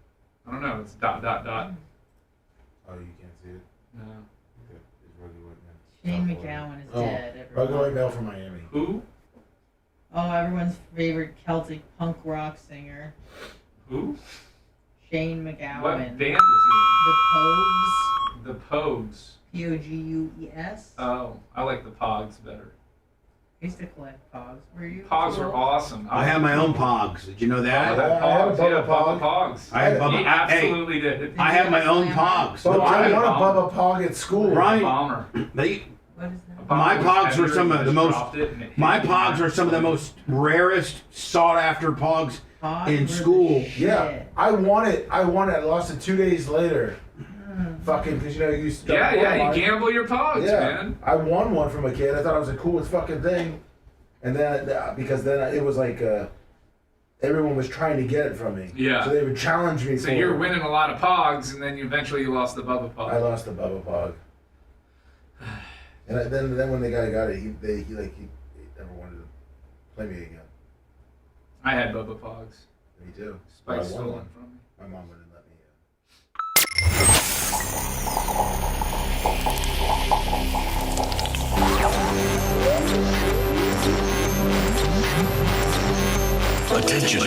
I don't know. It's dot, dot, dot.
Oh, you can't see it?
No.
Okay. It's Rugged White Man.
Shane
South Florida.
McGowan is dead.
Rugged
Everyone.
White Male from Miami.
Who?
Oh, everyone's favorite Celtic punk rock singer.
Who?
Shane McGowan.
What band was
The Pogues.
he in? The Pogues.
Pogues.
Oh, I like the Pogs better.
I used to collect Pogs. Were you?
Pogs were awesome.
I have my own Pogs. Did you know that?
I had Pogs. Yeah, Bubba Pogs.
I had Bubba.
He absolutely did.
I have my own Pogs.
But I
No,
want a Bubba Pog at school.
Brian,
Bomber.
they.
What is that?
My Pogs were some of the most. My
Pogs
Pogs were some of the most rarest, sought after Pogs in school.
Yeah, I won it. I lost it 2 days later. Fucking, because you used to.
Yeah, you gamble your Pogs,
Yeah,
man.
I won one from a kid. I thought it was the coolest fucking thing. And then, because then it was like, everyone was trying to get it from me.
Yeah.
So they would challenge me.
So
for
you're
it.
winning a lot of Pogs, and then eventually you lost the Bubba Pog.
I lost the Bubba Pog. And then when the guy got it, he never wanted to play me again.
I had Bubba Pogs.
Me too.
Spike
I won
stole
one.
one from me.
My mom wouldn't let me.
Attention,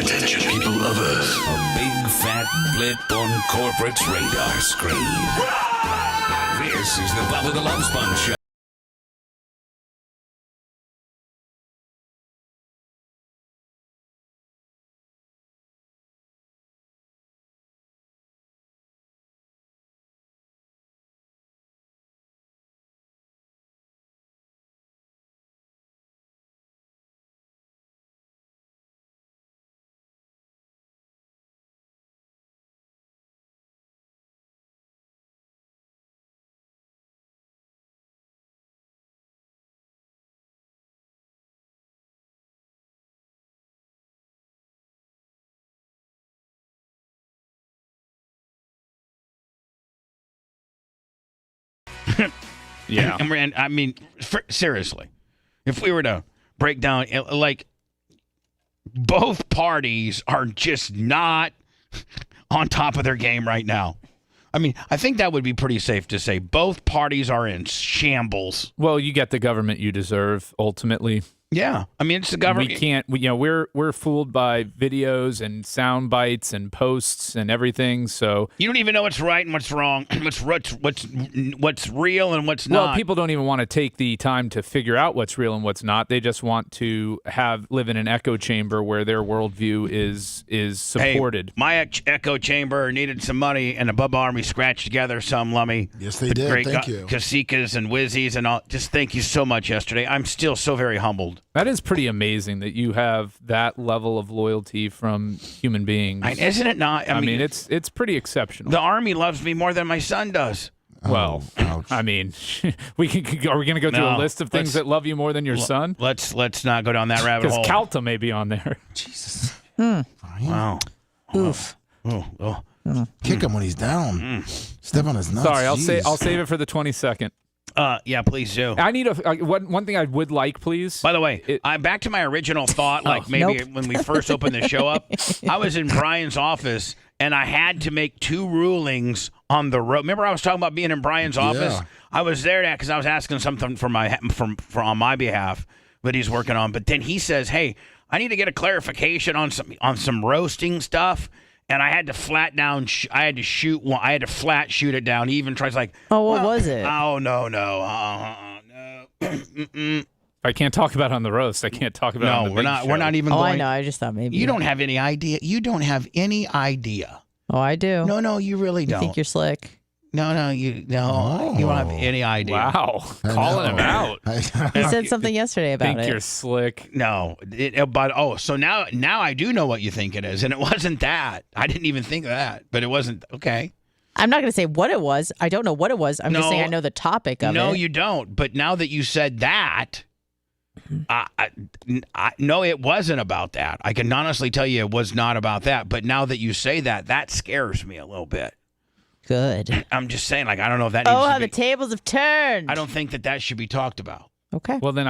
people of Earth. A big fat blip on corporate's radar screen. This is the Bubba the Love Sponge Show.
Yeah.
And I mean, seriously, if we were to break down, like, both parties are just not on top of their game right now. I mean, I think that would be pretty safe to say. Both parties are in shambles.
Well, you get the government you deserve, ultimately.
Yeah, I mean, it's the government.
We're fooled by videos and sound bites and posts and everything. So
you don't even know what's right and what's wrong, what's real and what's not.
Well, people don't even want to take the time to figure out what's real and what's not. They just want to live in an echo chamber where their worldview is supported.
Hey, my echo chamber needed some money, and the Bubba Army scratched together some, Lummy.
Yes, they did. Thank you.
Casikas and Whizzies and all. Just thank you so much yesterday. I'm still so very humbled.
That is pretty amazing that you have that level of loyalty from human beings.
Isn't it not?
I mean, it's pretty exceptional.
The Army loves me more than my son does.
Well, I mean, are we going to go through a list of things that love you more than your son?
Let's not go down that rabbit hole.
Because Calta may be on there.
Jesus.
Wow.
Oof.
Oh.
Kick him when he's down. Step on his nuts.
Sorry, I'll save it for the 22nd.
Yeah, please do.
I need one thing I would like, please.
By the way, I'm back to my original thought, when we first opened the show up. I was in Brian's office, and I had to make 2 rulings on the road. Remember I was talking about being in Brian's office?
Yeah.
I was there because I was asking something for on my behalf that he's working on. But then he says, hey, I need to get a clarification on some roasting stuff. And I had to flat shoot it down. He even tries like,
oh, what was it?
Oh, no. No.
I can't talk about it on the roast. I can't talk about it on the
we're
big
not.
show.
We're not even.
Oh,
going.
I know. I just thought maybe
You don't have any idea. You don't have any idea.
Oh, I do.
No, you really don't.
You think you're slick?
No, you don't have any idea.
Wow, calling him out.
He said something yesterday about
think
it.
You're slick.
No, so now I do know what you think it is, and it wasn't that. I didn't even think of that, but it wasn't. Okay.
I'm not going to say what it was. I don't know what it was. I'm just saying I know the topic of it.
No, you don't. But now that you said that, no, it wasn't about that. I can honestly tell you it was not about that. But now that you say that scares me a little bit.
Good.
I'm just saying, I don't know if that needs
how
to be.
the tables have turned.
I don't think that should be talked about.
Okay.
Well, then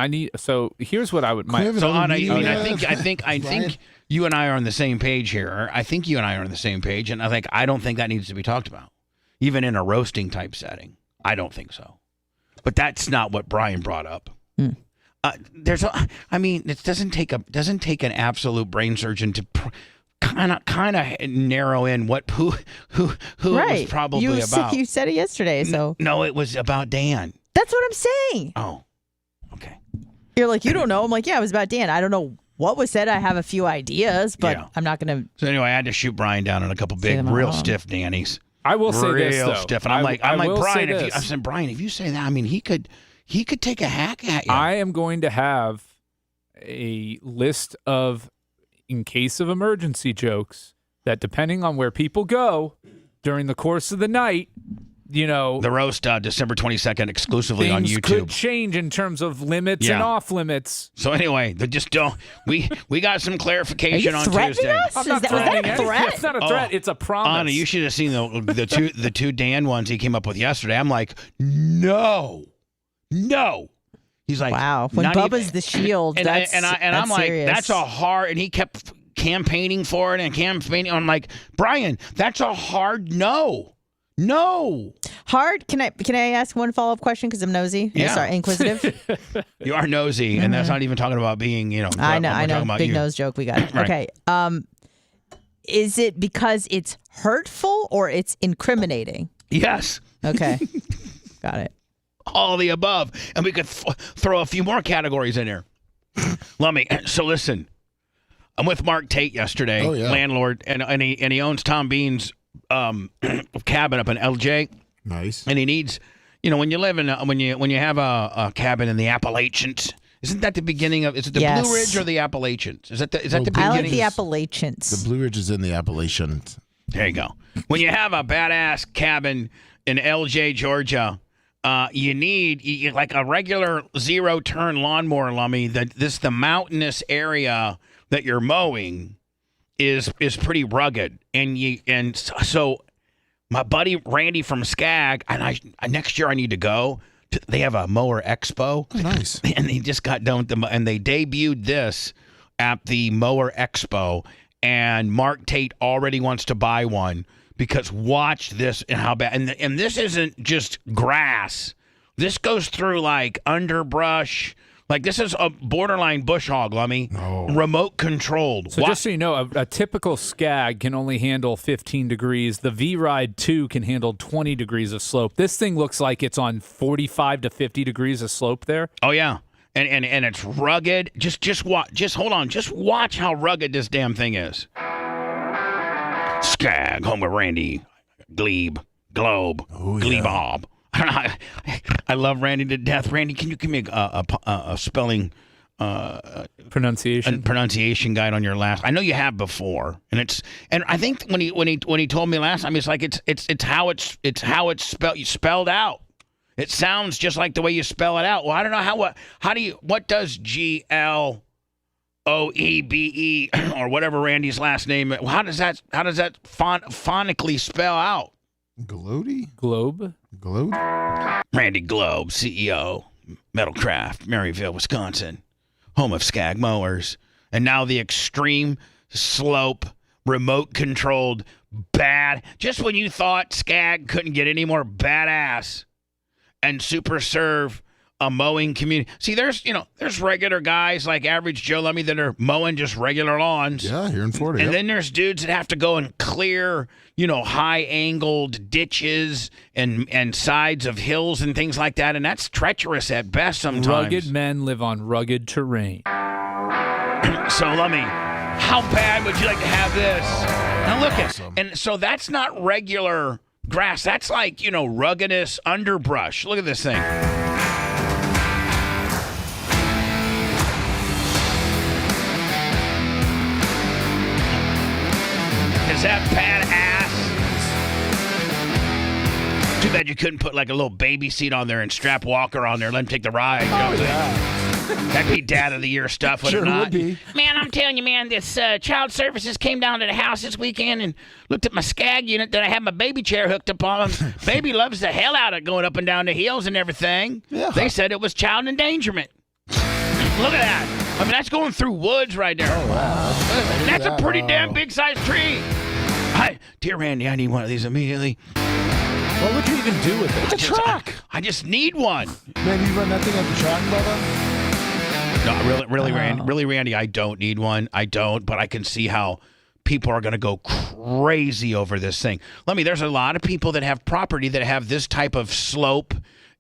here's what I would.
So, Anna, I think you and I are on the same page here. I think you and I are on the same page, and I don't think that needs to be talked about, even in a roasting type setting. I don't think so. But that's not what Brian brought up. It doesn't take an absolute brain surgeon to kind of narrow in who it was probably about.
You said it yesterday, so
no, it was about Dan.
That's what I'm saying.
Oh, okay.
You're like, you don't know. I'm like, yeah, it was about Dan. I don't know what was said. I have a few ideas, but I'm not going to.
So anyway, I had to shoot Brian down on a couple big, real stiff Dannies.
I will say this though.
Real stiff, and I'm like Brian.
I
said, Brian, if you say that, I mean, he could take a hack at you.
I am going to have a list of, in case of emergency, jokes that, depending on where people go during the course of the night,
the roast December 22nd exclusively on YouTube.
Could change in terms of limits and off limits.
So anyway, just don't. We got some clarification on Tuesday.
Us?
I'm not threatening anything.
threat?
It's not a threat. It's a promise.
Anna, you should have seen the two Dan ones he came up with yesterday. I'm like, no. He's like,
wow. When Bubba's the shield,
and I'm like,
serious.
that's a hard. And he kept campaigning for it and campaigning. I'm like, Brian, that's a hard no.
Hard. Can I ask one follow-up question because I'm nosy?
Yeah.
Sorry, inquisitive.
You are nosy, and that's not even talking about being,
I know. Big nose joke. We got it.
Right.
Okay. Is it because it's hurtful or it's incriminating?
Yes.
Okay. Got it.
All the above, and we could throw a few more categories in here. So listen, I'm with Mark Tate yesterday, landlord, and he owns Tom Bean's cabin up in LJ.
Nice.
And he needs, when you live in when you have a cabin in the Appalachians, isn't that the beginning of? Is it the Blue Ridge or the Appalachians? Is that the beginning?
I like the Appalachians.
The Blue Ridge is in the Appalachians.
There you go. When you have a badass cabin in LJ, Georgia. You need like a regular zero-turn lawnmower, Lummy. The mountainous area that you're mowing is pretty rugged, and so My buddy Randy from Skag, and I next year I need to go. They have a mower expo.
Oh, nice.
And they just got done with them, and they debuted this at the mower expo. And Mark Tate already wants to buy one because watch this and how bad. And this isn't just grass. This goes through like underbrush. Like this is a borderline bush hog, Lummy.
No.
Remote controlled.
So just so you know, a typical Skag can only handle 15 degrees. The V-Ride 2 can handle 20 degrees of slope. This thing looks like it's on 45 to 50 degrees of slope there.
Oh yeah, and it's rugged. Just watch. Just hold on. Just watch how rugged this damn thing is. Skag, home with Randy, Globe, Glebob. I love Randy to death. Randy, can you give me a spelling pronunciation guide on your last? I know you have before, and I think when he told me last time, it's like it's how it's spelled out. It sounds just like the way you spell it out. Well, I don't know what does GLOEBE or whatever Randy's last name? How does that phonically spell out?
Globe.
Randy Globe, CEO, Metalcraft, Maryville, Wisconsin, home of Skag mowers, and now the extreme slope, remote controlled, bad. Just when you thought Skag couldn't get any more badass and super serve a mowing community. See, there's regular guys like average Joe Lummy that are mowing just regular lawns.
Yeah, here in Florida.
And then there's dudes that have to go and clear, high-angled ditches and sides of hills and things like that, and that's treacherous at best sometimes.
Rugged men live on rugged terrain.
So, Lummy, how bad would you like to have this? Now look and so that's not regular grass. That's like, ruggedness underbrush. Look at this thing. Is that badass? Too bad you couldn't put like a little baby seat on there and strap Walker on there, let him take the ride. That'd be Dad of the Year stuff, would it not?
Would be.
Man, I'm telling you, man, this Child Services came down to the house this weekend and looked at my Skag unit that I had my baby chair hooked up on. Baby loves the hell out of going up and down the hills and everything. Yeah. They said it was child endangerment. Look at that. I mean, that's going through woods right there.
Oh, wow.
That's a pretty damn big-sized tree. Dear Randy, I need one of these immediately.
What would you even do with it?
It's a truck. I just need one.
Man, you run that thing up the track, Bubba?
No, really, Randy, I don't need one. I don't, but I can see how people are going to go crazy over this thing. There's a lot of people that have property that have this type of slope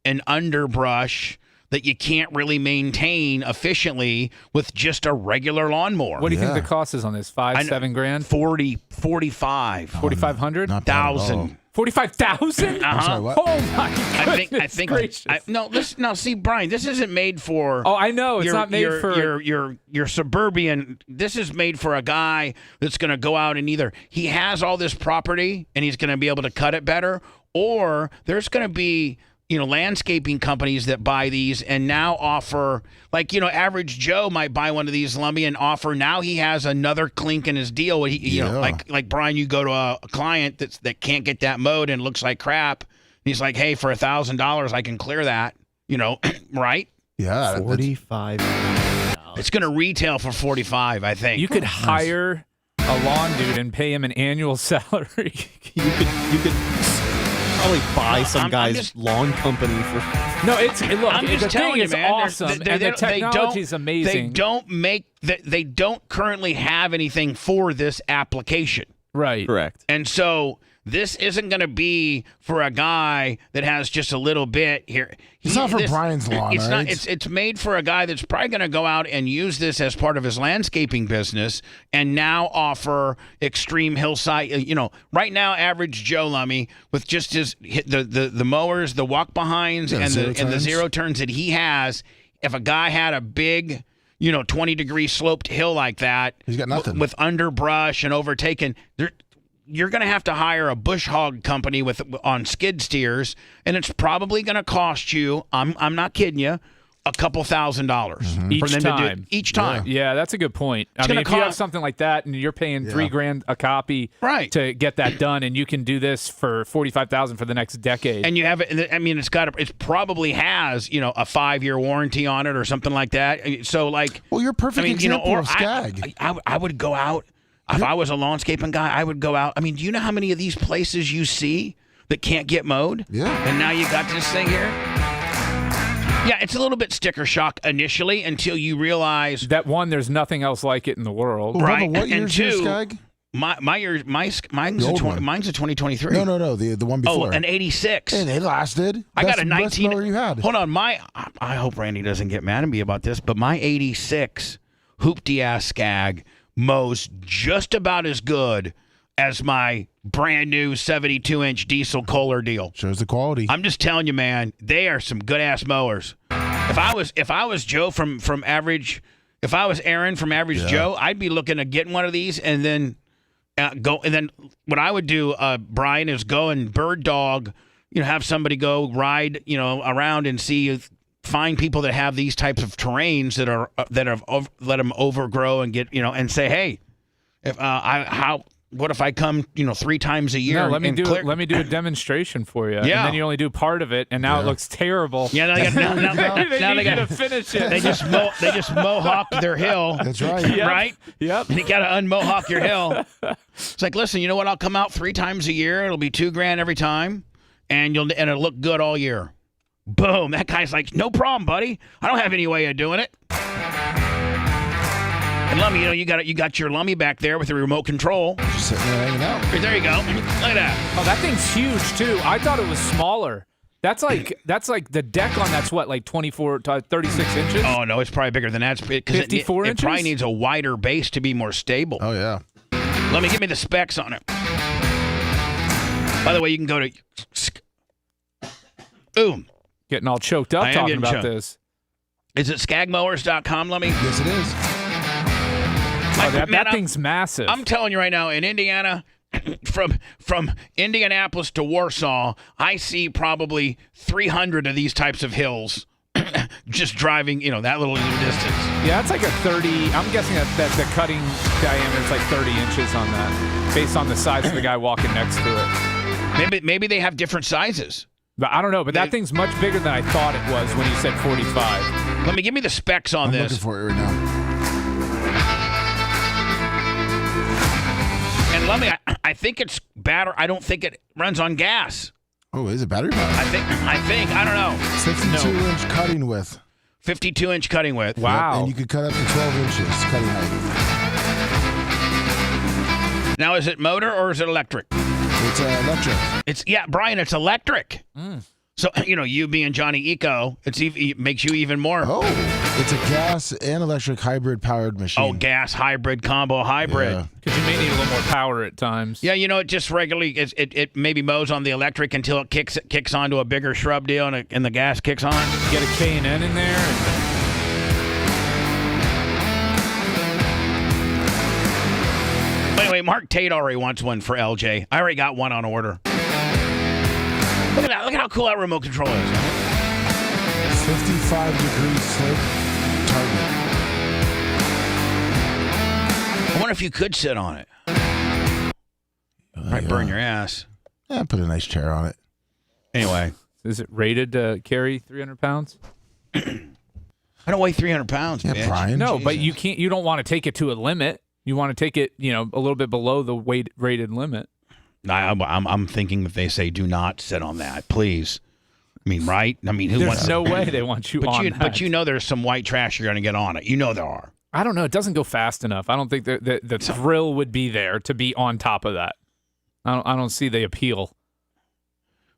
and underbrush that you can't really maintain efficiently with just a regular lawnmower.
What do you think the cost is on this? $7 grand?
45.
4,500?
1,000.
45,000?
Uh-huh.
What?
Oh my goodness
I think.
gracious.
Listen. Now, see, Brian, this isn't made for.
Oh, I know. It's not made for
your suburban. This is made for a guy that's going to go out and either he has all this property and he's going to be able to cut it better, or there's going to be landscaping companies that buy these and now offer, like, average Joe might buy one of these, Lummy, and offer, now he has another clink in his deal. Like Brian, you go to a client that can't get that mowed and it looks like crap. And he's like, hey, for $1,000, I can clear that, right?
Yeah.
45.
It's going to retail for 45, I think.
You could hire a lawn dude and pay him an annual salary.
You could probably buy some guy's lawn company for.
No, look.
I'm just telling you, man.
Awesome, and the technology is amazing.
They don't currently have anything for this application.
Right.
Correct.
And so this isn't going to be for a guy that has just a little bit here.
It's not for Brian's lawn.
It's
right?
not. It's made for a guy that's probably going to go out and use this as part of his landscaping business, and now offer extreme hillside. Right now, average Joe Lummy with just the mowers, the walk behinds, and the zero turns that he has. If a guy had a big 20-degree sloped hill like that,
he's got nothing
with underbrush and overtaken. You're going to have to hire a bush hog company on skid steers, and it's probably going to cost you, I'm not kidding you,
a couple $1,000
each
for them
time.
to do each time.
Yeah, that's a good point.
It's
I mean,
gonna
if you have
cost-
something like that and you're paying $3,000 a copy to get that done, and you can do this for $45,000 for the next decade,
And you have it. I mean, it probably has a 5-year warranty on it or something like that. So like,
well, you're a perfect example of Skag.
I would go out if I was a lawnscaping guy. I would go out. I mean, do you know how many of these places you see that can't get mowed?
Yeah.
And now you got this thing here. Yeah, it's a little bit sticker shock initially until you realize
that one, there's nothing else like it in the world.
Well,
right?
Bubba, what
And
year's your
two,
Skag?
mine's
The old one.
mine's a 2023.
No, the one before.
Oh, an 86.
And it lasted.
I got a
Best
19.
mower you had.
Hold on, I hope Randy doesn't get mad at me about this, but my 86 hoopty ass Skag mows just about as good as my brand new 72-inch diesel Kohler deal.
Shows the quality.
I'm just telling you, man, they are some good ass mowers. If I was Joe from Average, if I was Aaron from Average Joe, I'd be looking at getting one of these and then go. And then what I would do, Brian, is go and bird dog. Have somebody go ride, around and find people that have these types of terrains that have let them overgrow and get, and say, hey, what if I come, 3 times a year?
No, let me do a demonstration for you.
Yeah.
And then you only do part of it, and now it looks terrible.
Yeah, now they got
to finish it.
They just mohawk their hill.
That's right.
Right?
Yep.
And you got to unmohawk your hill. It's like, listen, you know what? I'll come out 3 times a year. It'll be $2,000 every time, and it'll look good all year. Boom. That guy's like, no problem, buddy. I don't have any way of doing it. And Lummy, you got your Lummy back there with the remote control.
Just sitting there hanging out.
There you go. Look at that.
Oh, that thing's huge too. I thought it was smaller. That's like the deck on that's what, like 24 to 36 inches?
Oh no, it's probably bigger than that.
54
inches. It probably needs a wider base to be more stable.
Oh yeah.
Let me give me the specs on it. By the way, you can go to. Boom.
Getting all choked up talking about this.
Is it skagmowers.com, Lummy?
Yes, it is.
That thing's massive.
I'm telling you right now, in Indiana, from Indianapolis to Warsaw, I see probably 300 of these types of hills just driving, that little distance.
Yeah, it's like a 30. I'm guessing that the cutting diameter is like 30 inches on that, based on the size of the guy walking next to it.
Maybe they have different sizes.
But I don't know. But that thing's much bigger than I thought it was when you said 45.
Let me give me the specs on this.
I'm looking for it right now.
And let me. I think it's battery. I don't think it runs on gas.
Oh, is it battery powered?
I think. I don't know.
52-inch cutting width.
52-inch cutting width.
Wow.
Yep, and you could cut up to 12 inches cutting height.
Now, is it motor or is it electric?
It's electric.
Brian. It's electric. So you being Johnny Eco, it makes you even more.
Oh, it's a gas and electric hybrid powered machine.
Oh, gas hybrid combo hybrid.
Because you may need a little more power at times.
Yeah, it just regularly it maybe mows on the electric until it kicks onto a bigger shrub deal and the gas kicks on.
Get a K&N in there.
Anyway, Mark Tate already wants one for LJ. I already got one on order. Look at that. Look at how cool that remote control is.
55-degree slope target.
I wonder if you could sit on it. Might burn your ass.
Yeah, put a nice chair on it.
Anyway.
Is it rated to carry 300 pounds?
I don't weigh 300 pounds, bitch.
Brian.
No, but you can't. You don't want to take it to a limit. You want to take it, a little bit below the weight rated limit.
I'm thinking if they say do not sit on that, please. I mean, right? I mean, who
There's
wants?
no way they want you on that.
But there's some white trash you're going to get on it. There are.
I don't know. It doesn't go fast enough. I don't think the thrill would be there to be on top of that. I don't see the appeal.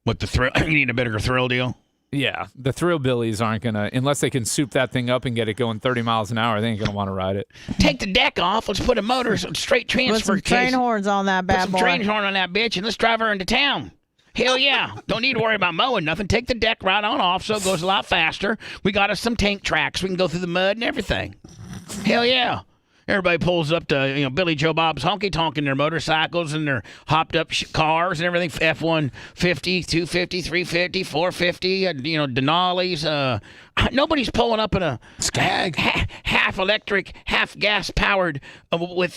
What the thrill? You need a bigger thrill deal?
Yeah, the thrill billies aren't gonna, unless they can soup that thing up and get it going 30 miles an hour. They ain't gonna want to ride it.
Take the deck off. Let's put a motor straight transfer
Put some
case.
train horns on that bad
Put
boy.
some train horn on that bitch and let's drive her into town. Hell yeah. Don't need to worry about mowing nothing. Take the deck right on off so it goes a lot faster. We got us some tank tracks. We can go through the mud and everything. Hell yeah.
Everybody pulls up to Billy Joe Bob's honky tonk in their motorcycles and their hopped up cars and everything. F-150, 250, 350, 450. Denali's. Nobody's pulling up in a
Skag,
half electric, half gas powered with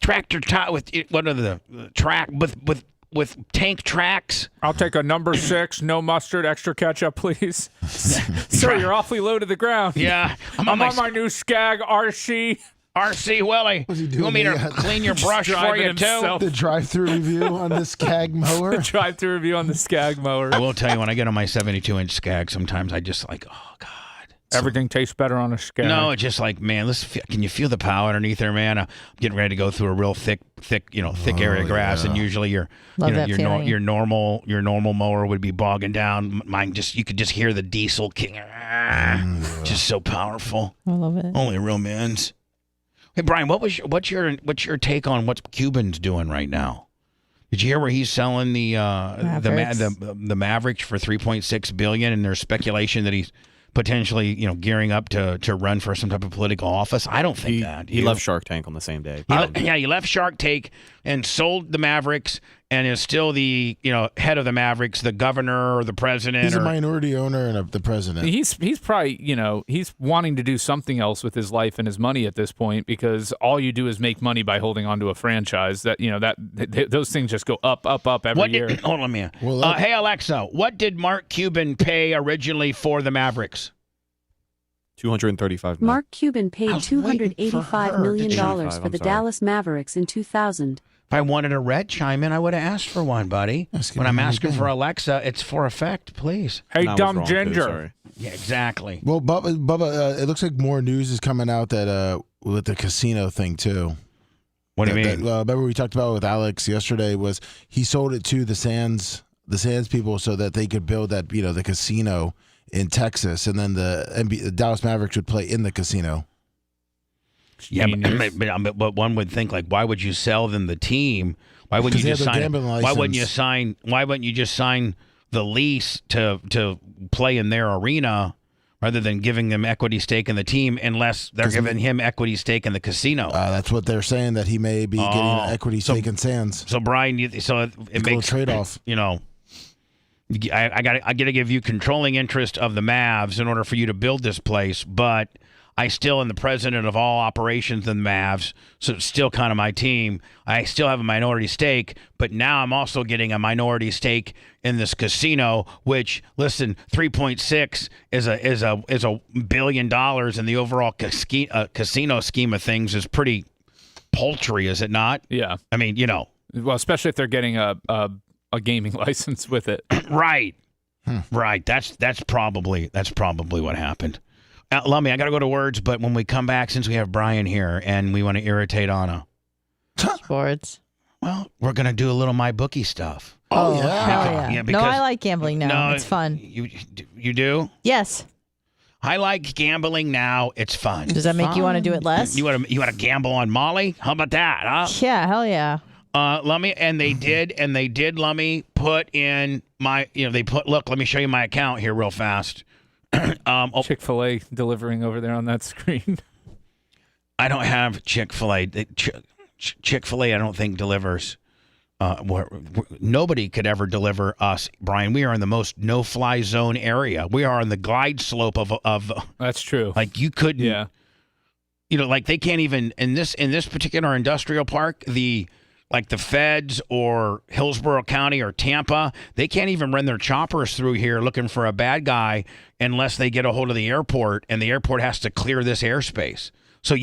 tractor with tank tracks.
I'll take a number 6, no mustard, extra ketchup, please. Sir, you're awfully low to the ground.
Yeah,
I'm on my new Skag RC.
RC Willie.
What's he doing?
You want me to clean your brush for you too?
The drive-through review on the Skag mower.
The drive-through review on the Skag mower.
I will tell you, when I get on my 72-inch Skag, sometimes I just like, oh God.
Everything tastes better on a Skag.
No, it's just like, man, can you feel the power underneath there, man? I'm getting ready to go through a real thick area of grass, and usually your normal mower would be bogging down. Mine you could just hear the diesel king. Just so powerful.
I love it.
Only real men's. Hey Brian, what's your take on what Cuban's doing right now? Did you hear where he's selling the Mavericks for $3.6 billion, and there's speculation that he's potentially gearing up to run for some type of political office? I don't think that.
He left Shark Tank on the same day.
He left Shark Tank and sold the Mavericks, and is still the head of the Mavericks, the governor or the president.
He's a minority owner and the president.
He's probably he's wanting to do something else with his life and his money at this point, because all you do is make money by holding on to a franchise. That those things just go up every year.
Hold on a minute. Hey Alexa, what did Mark Cuban pay originally for the Mavericks?
$235 million.
Mark Cuban paid $285 million for the Dallas Mavericks in 2000.
If I wanted a red chime in, I would have asked for one, buddy. When I'm asking for Alexa, it's for effect, please.
Hey, dumb ginger.
Yeah, exactly.
Well, Bubba, it looks like more news is coming out that with the casino thing too.
What do you mean?
Remember we talked about with Alex yesterday was he sold it to the Sands people so that they could build that the casino in Texas, and then the Dallas Mavericks would play in the casino.
Yeah, but one would think, like, why would you sell them the team? Why wouldn't you just sign? Why wouldn't you sign? Why wouldn't you just sign the lease to play in their arena rather than giving them equity stake in the team? Unless they're giving him equity stake in the casino.
That's what they're saying, that he may be getting an equity stake in Sands.
So Brian, it makes
a trade-off.
I got to give you controlling interest of the Mavs in order for you to build this place, but I still am the president of all operations in the Mavs, so it's still kind of my team. I still have a minority stake, but now I'm also getting a minority stake in this casino, which, listen, 3.6 is a $1 billion in the overall casino scheme of things is pretty paltry, is it not?
Yeah.
I mean,
well, especially if they're getting a gaming license with it.
Right. Right. That's probably what happened. Lummy, I got to go to words, but when we come back, since we have Brian here and we want to irritate Anna.
Sports.
Well, we're going to do a little my bookie stuff.
Oh, yeah.
Yeah,
No, I like gambling now. It's fun.
You do?
Yes.
I like gambling now. It's fun.
Does that make you want to do it less?
You want to gamble on Molly? How about that, huh?
Yeah, hell yeah.
Lummy, and they did, Lummy, put in my, look, let me show you my account here real fast.
Chick-fil-A delivering over there on that screen.
I don't have Chick-fil-A. Chick-fil-A, I don't think delivers. Nobody could ever deliver us, Brian. We are in the most no-fly zone area. We are on the glide slope of.
That's true.
Like you couldn't.
Yeah.
Like they can't even in this particular industrial park, like the feds or Hillsborough County or Tampa, they can't even run their choppers through here looking for a bad guy unless they get a hold of the airport, and the airport has to clear this airspace. So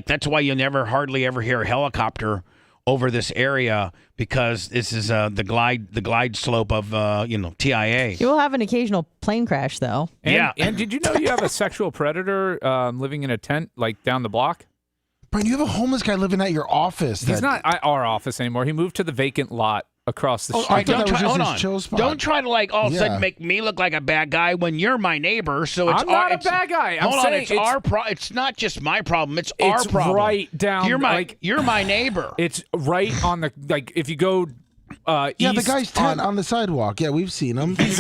that's why you never hardly ever hear a helicopter over this area, because this is the glide slope of TIA.
You will have an occasional plane crash, though.
And did you know you have a sexual predator living in a tent like down the block?
Brian, you have a homeless guy living at your office.
He's not at our office anymore. He moved to the vacant lot across the street.
Don't try to all of a sudden make me look like a bad guy when you're my neighbor. So it's
I'm not a bad guy.
It's our problem. It's not just my problem. It's our problem.
Right down.
You're my neighbor.
It's right on the if you go
Yeah, the
east
guy's tent on the sidewalk. Yeah, we've seen him.
He's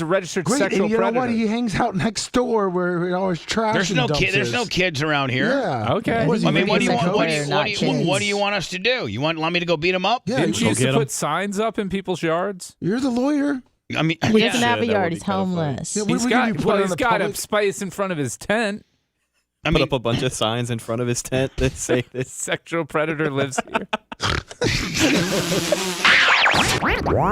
a registered
Great,
sexual
and you
predator.
know what? He hangs out next door where always trash.
There's
and
no
dumps
There's
is.
no kids around here.
Yeah.
Okay.
What is he,
I mean, what do you want?
kids?
What do you want us to do? You want me to go beat him up?
Yeah,
Didn't you used to put signs up in people's yards?
You're the lawyer.
I mean,
He doesn't have a yard. He's homeless.
Yeah,
He's got a space in front of his tent.
Put up a bunch of signs in front of his tent that say this
sexual predator lives here.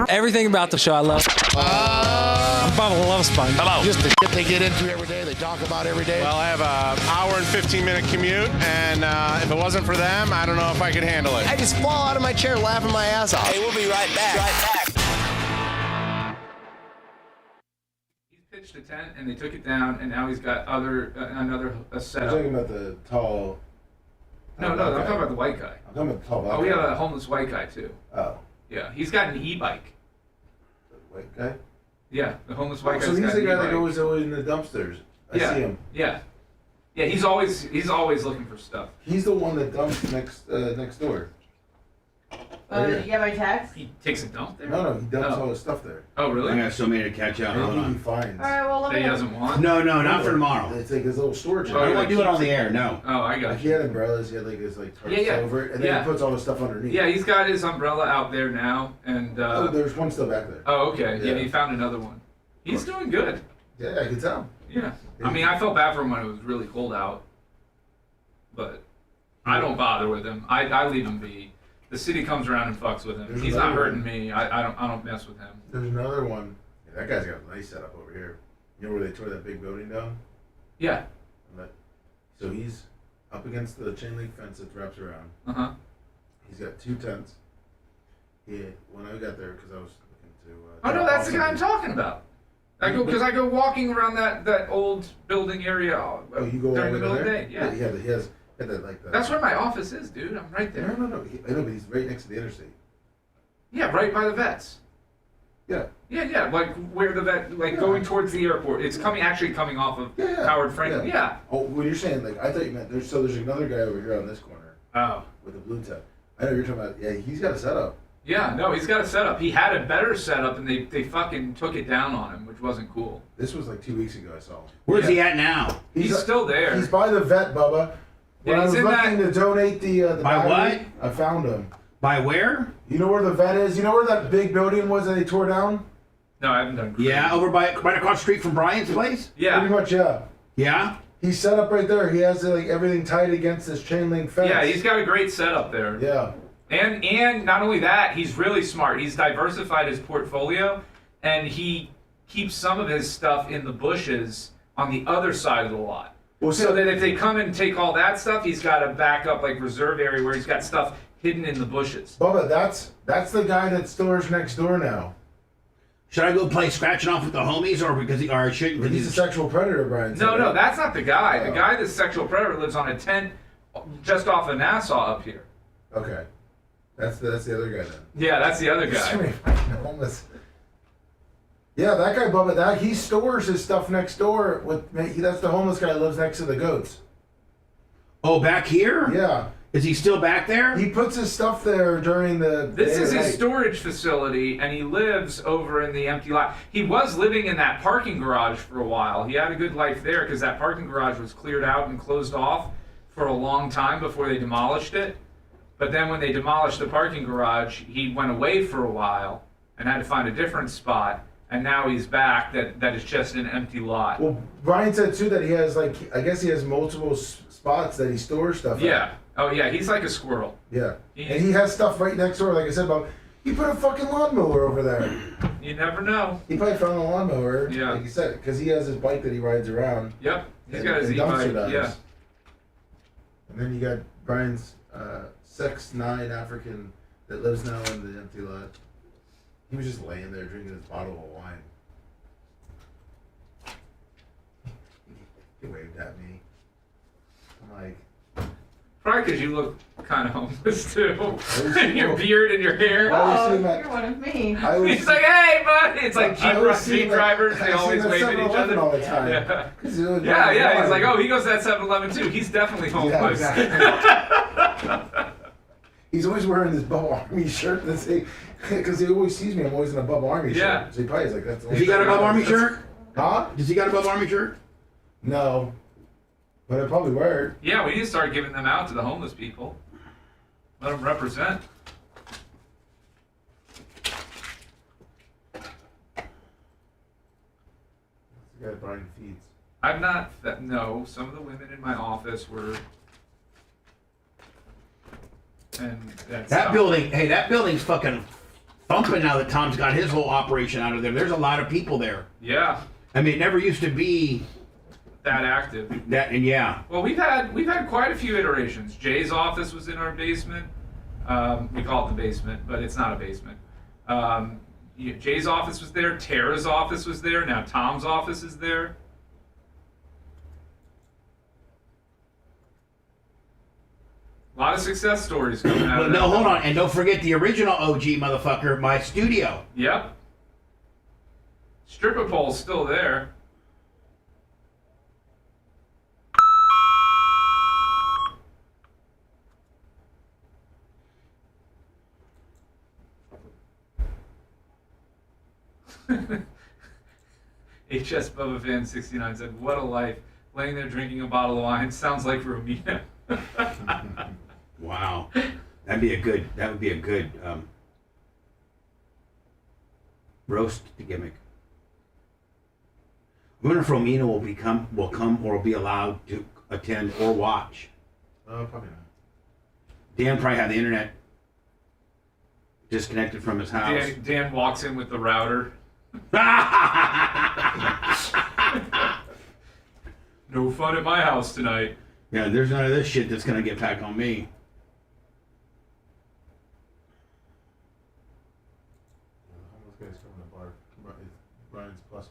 Everything about the show I love. Bubba the Love Sponge.
Hello. Just the shit they get into every day, they talk about every day.
Well, I have an hour and 15-minute commute, and if it wasn't for them, I don't know if I could handle it.
I just fall out of my chair laughing my ass off. Hey, we'll be right back.
Pitched a tent and they took it down, and now he's got another
You're
setup.
talking about the tall.
No, I'm talking about the white guy.
I'm talking about the tall black
Oh, we
guy.
have a homeless white guy too.
Oh.
Yeah, he's got an e-bike.
The white guy?
Yeah, the homeless white guy.
So he's the guy that goes always in the dumpsters. I see him.
Yeah, he's always looking for stuff.
He's the one that dumps next door.
You got my text?
He takes a dump there?
No, he dumps all his stuff there.
Oh, really?
I got so many to catch up. Hold
Anything
on.
he finds.
All right, well, let
That
me.
he doesn't want?
No, not for tomorrow.
It's like his little storage.
I don't want to do it on the air. No.
Oh, I got
Like he had umbrellas. He had like his tarps over it, and then he puts all the stuff underneath.
Yeah, he's got his umbrella out there now, and.
Oh, there's one still back there.
Oh, okay. Yeah,
Yeah.
he found another one. He's doing good.
Yeah, I can tell.
Yeah. I mean, I felt bad for him when it was really cold out, but I don't bother with him. I leave him be. The city comes around and fucks with him.
There's
He's not
another
hurting me. I don't mess with him.
There's another one. Yeah, that guy's got a nice setup over here. You know where they tore that big building down?
Yeah.
So he's up against the chain link fence that wraps around.
Uh-huh.
He's got 2 tents. When I got there, because I was looking to.
Oh no, that's the guy I'm talking about. I go walking around that old building area.
Oh, you go all
during
the
the
way
middle of the
there?
day. Yeah.
He has that.
That's where my office is, dude. I'm right there.
No. I know, but he's right next to the interstate.
Yeah, right by the vets.
Yeah.
Yeah. Like where the vet, going towards the airport. It's actually coming off of Howard Franklin. Yeah.
Oh, when you're saying I thought you meant there's another guy over here on this corner.
Oh.
With a blue tent. I know you're talking about. Yeah, he's got a setup.
Yeah, no, he's got a setup. He had a better setup, and they fucking took it down on him, which wasn't cool.
This was like 2 weeks ago. I saw him.
Where's he at now?
He's still there.
He's by the vet, Bubba. When
Yeah,
I
he's
was
in
looking to donate the
By
battery, I found him.
By where?
You know where the vet is? You know where that big building was that they tore down?
No, I haven't done.
Yeah, over right across the street from Brian's place.
Yeah.
Pretty much, yeah.
Yeah.
He's set up right there. He has everything tied against this chain link fence.
Yeah, he's got a great setup there.
Yeah.
And not only that, he's really smart. He's diversified his portfolio, and he keeps some of his stuff in the bushes on the other side of the lot.
Well,
so that if they come and take all that stuff, he's got a backup reserve area where he's got stuff hidden in the bushes.
Bubba, that's the guy that stores next door now.
Should I go play scratching off with the homies, or I shouldn't?
But he's a sexual predator, Brian.
No, that's not the guy. The guy that's sexual predator lives on a tent just off of Nassau up here.
Okay. That's the other guy then.
Yeah, that's the other guy.
Homeless. Yeah, that guy, Bubba, he stores his stuff next door. That's the homeless guy that lives next to the goats.
Oh, back here?
Yeah.
Is he still back there?
He puts his stuff there during the
This
day
is
or
his
night.
storage facility, and he lives over in the empty lot. He was living in that parking garage for a while. He had a good life there because that parking garage was cleared out and closed off for a long time before they demolished it. But then when they demolished the parking garage, he went away for a while and had to find a different spot. And now he's back. That is just an empty lot.
Well, Brian said too that he has I guess he has multiple spots that he stores stuff
Yeah.
at.
Oh yeah, he's like a squirrel.
Yeah. And he has stuff right next door, like I said, about he put a fucking lawnmower over there.
You never know.
He probably found a lawnmower,
Yeah.
like you said, because he has his bike that he rides around.
Yep. He's
and-
got his
and dumpster
e-bike.
dives.
Yeah.
And then you got Brian's 6'9" African that lives now in the empty lot. He was just laying there drinking his bottle of wine. He waved at me. I'm like,
Probably because you look kind of homeless too.
was
And your
cool.
beard and your hair.
I always
Oh,
see that-
you're one of me.
I always
He's like, hey, bud. It's like
I always see
Jeep
that-
drivers.
I
They
see
always
that
wave at each
7-Eleven
other.
all the time.
Yeah.
'Cause he was
Yeah.
driving
He's
wine.
like, oh, he goes to that 7-Eleven too. He's definitely homeless.
Yeah, exactly. He's always wearing this Bubba Army shirt. Because he always sees me. I'm always in a Bubba Army shirt. So he probably is like, that's the
Has he got a Bubba Army shirt?
Huh?
Does he got a Bubba Army shirt?
No. But I probably wear it.
Yeah, we need to start giving them out to the homeless people. Let them represent.
The guy Brian feeds.
I'm not. No, some of the women in my office were. And
That building, hey, that building's fucking thumping now that Tom's got his whole operation out of there. There's a lot of people there.
Yeah.
I mean, it never used to be
that active.
Yeah.
Well, we've had quite a few iterations. Jay's office was in our basement. We call it the basement, but it's not a basement. Jay's office was there. Tara's office was there. Now Tom's office is there. A lot of success stories coming out of that.
No, hold on. And don't forget the original OG motherfucker, my studio.
Yep. Stripper pole's still there. HS Bubba Fan 69 said, "What a life! Laying there drinking a bottle of wine sounds like Romina."
Wow, that would be a good roast gimmick. I wonder if Romina will come or be allowed to attend or watch.
Probably not.
Dan probably had the internet disconnected from his house.
Dan walks in with the router. No fun at my house tonight.
Yeah, there's none of this shit that's gonna get back on me.
Homeless guy's coming to bar. Brian's +1.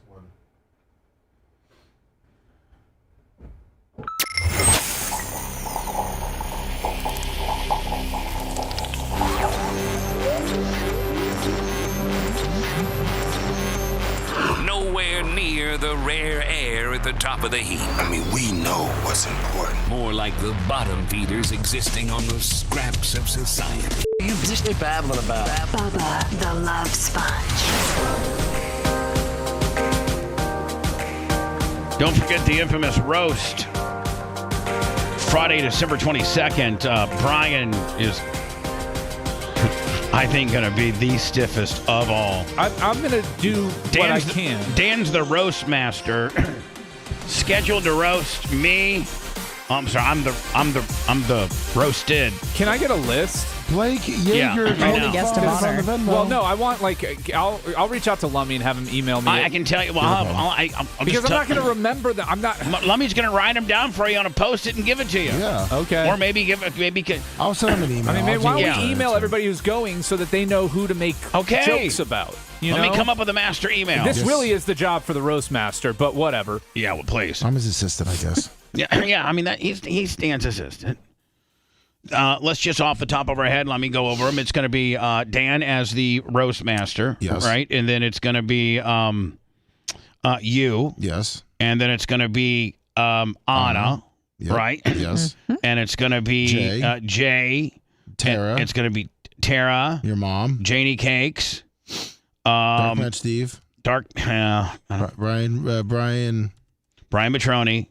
Nowhere near the rare air at the top of the heap.
I mean, we know what's important.
More like the bottom feeders existing on the scraps of society.
You just be babbling about
Bubba the Love Sponge.
Don't forget the infamous roast. Friday, December 22nd. Brian is, I think, going to be the stiffest of all.
I'm going to do what I can.
Dan's the roast master. Scheduled to roast me. Oh, I'm sorry. I'm the roasted.
Can I get a list?
Blake Yeager,
Yeah,
guest of honor.
Well, no, I want I'll reach out to Lummy and have him email me.
I can tell you. Well, I'll
because I'm not going to remember them. I'm not.
Lummy's going to write them down for you on a post-it and give it to you.
Yeah.
Okay.
Or maybe
I'll send him an email.
I mean, why don't we email everybody who's going so that they know who to make jokes about?
Let me come up with a master email.
This really is the job for the roast master, but whatever.
Yeah, well, please.
I'm his assistant, I guess.
Yeah. I mean, he's Dan's assistant. Let's just off the top of our head, let me go over them. It's going to be Dan as the roast master,
yes,
right? And then it's going to be you,
yes,
and then it's going to be Anna,
yep,
right?
Yes,
and it's going to be Jay,
Tara.
It's going to be Tara,
your mom,
Janie Cakes,
Dark Match Steve,
Brian Matroni,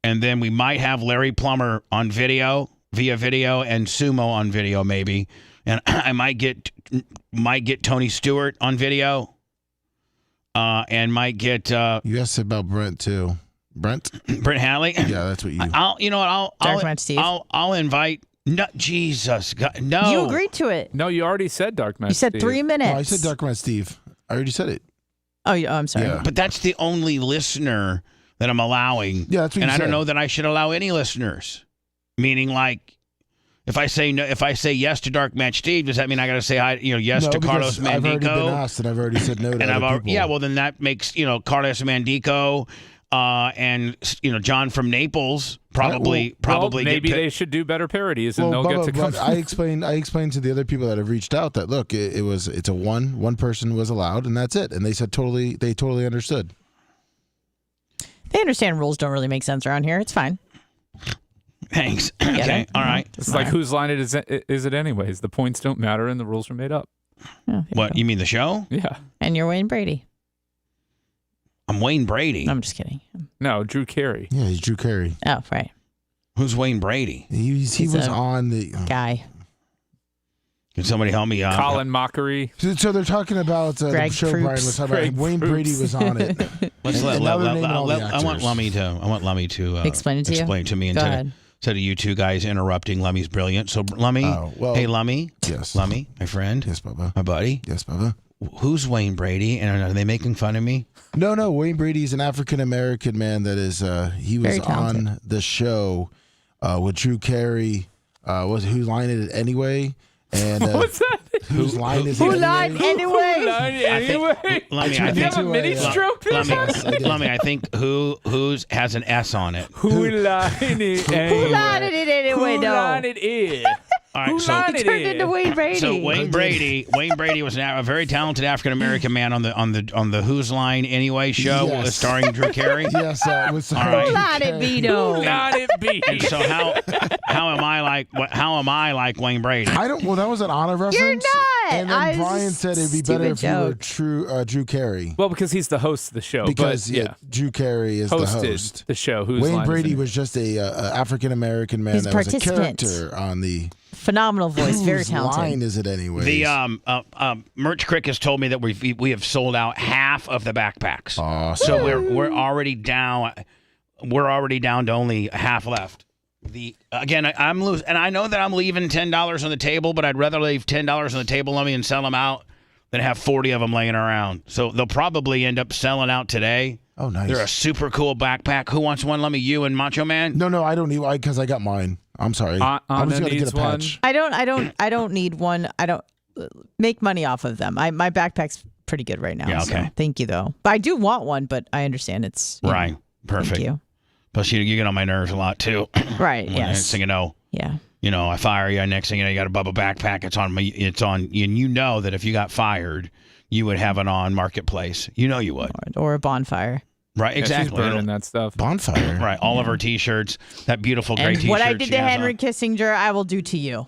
and then we might have Larry Plummer on via video, and Sumo on video maybe, and I might get Tony Stewart on video, and might get
you asked about Brent too. Brent
Halley.
Yeah, that's what you.
I'll invite. No, Jesus, God, no.
You agreed to it.
No, you already said Dark Match.
You said
Steve.
3 minutes.
No, I said Dark Match Steve. I already said it.
Oh, I'm sorry.
Yeah.
But that's the only listener that I'm allowing.
Yeah, that's what
and
you
I don't
said.
know that I should allow any listeners. Meaning, like, if I say no, if I say yes to Dark Match Steve, does that mean I got to say hi? Yes to Carlos Mandico?
I've already been asked, and I've already said no to other people.
Yeah, well, then that makes Carlos Mandico and John from Naples probably
maybe they should do better parodies, and they'll get to come.
I explained to the other people that have reached out that look, it's a one person was allowed, and that's it, and they said they totally understood.
They understand rules don't really make sense around here. It's fine.
Thanks. Okay. All right.
It's like whose line is it anyways? The points don't matter and the rules are made up.
What, you mean the show?
Yeah.
And you're Wayne Brady.
I'm Wayne Brady.
I'm just kidding.
No, Drew Carey.
Yeah, he's Drew Carey.
Oh, right.
Who's Wayne Brady?
He was on the
guy.
Can somebody help me out?
Colin Mockery.
So they're talking about the
Greg
show Brian was talking about. Wayne Brady was on it.
I want Lummy to
explain it to you.
Explain to me
Go
instead
ahead.
of you two guys interrupting. Lummy's brilliant. So Lummy, hey Lummy,
yes,
Lummy, my friend,
yes, Bubba,
my buddy,
yes, Bubba.
Who's Wayne Brady? And are they making fun of me?
No. Wayne Brady is an African American man that is. He was on the show with Drew Carey. Whose line is it anyway? And
what's that?
Whose line is it?
Who line anyway?
Who line anyway?
Lummy,
I think you have a mini stroke.
Lummy, I think who's has an S on it.
Who line it?
Who line it anyway?
Who line it is?
All right,
Who line it turned into Wayne Brady?
So Wayne Brady was a very talented African American man on the Who's Line Anyway show, starring Drew Carey.
Yes, it was.
Who line it be though?
Who line it be?
And so how am I like Wayne Brady?
I don't. Well, that was an honor reference.
You're not.
And then Brian said it'd be better if you were Drew Carey.
Well, because he's the host of the show.
Because
but,
Drew Carey is
hosted
the host.
The show. Who's
Wayne
line
Brady
is
was just a African American man
He's
that was a
participant.
character on the.
Phenomenal voice, very
Whose
talented.
line is it anyway?
The Merch Crick has told me that we have sold out half of the backpacks.
Awesome.
So we're already down. We're already down to only half left. I'm losing, and I know that I'm leaving $10 on the table, but I'd rather leave $10 on the table, Lummy, and sell them out than have 40 of them laying around. So they'll probably end up selling out today.
Oh, nice.
They're a super cool backpack. Who wants one? Lummy, you and Macho Man?
No, I don't need one because I got mine. I'm sorry. I was going to get a patch.
I don't need one. I don't make money off of them. My backpack's pretty good right now.
Yeah, okay.
So thank you though. But I do want one, but I understand it's
right. Perfect.
Thank you.
Plus, you get on my nerves a lot too.
Right.
When
Yes.
Next thing you know.
Yeah.
You know, I fire you. Next thing you know, you got a Bubba backpack. It's on me. It's on, and you know that if you got fired, you would have it on Marketplace. You know you would.
Or a bonfire.
Right, exactly.
She's burning that stuff.
Bonfire.
Right, all of her T-shirts, that beautiful gray
And
T-shirt.
what I did
she
to
has
Henry
on.
Kissinger, I will do to you.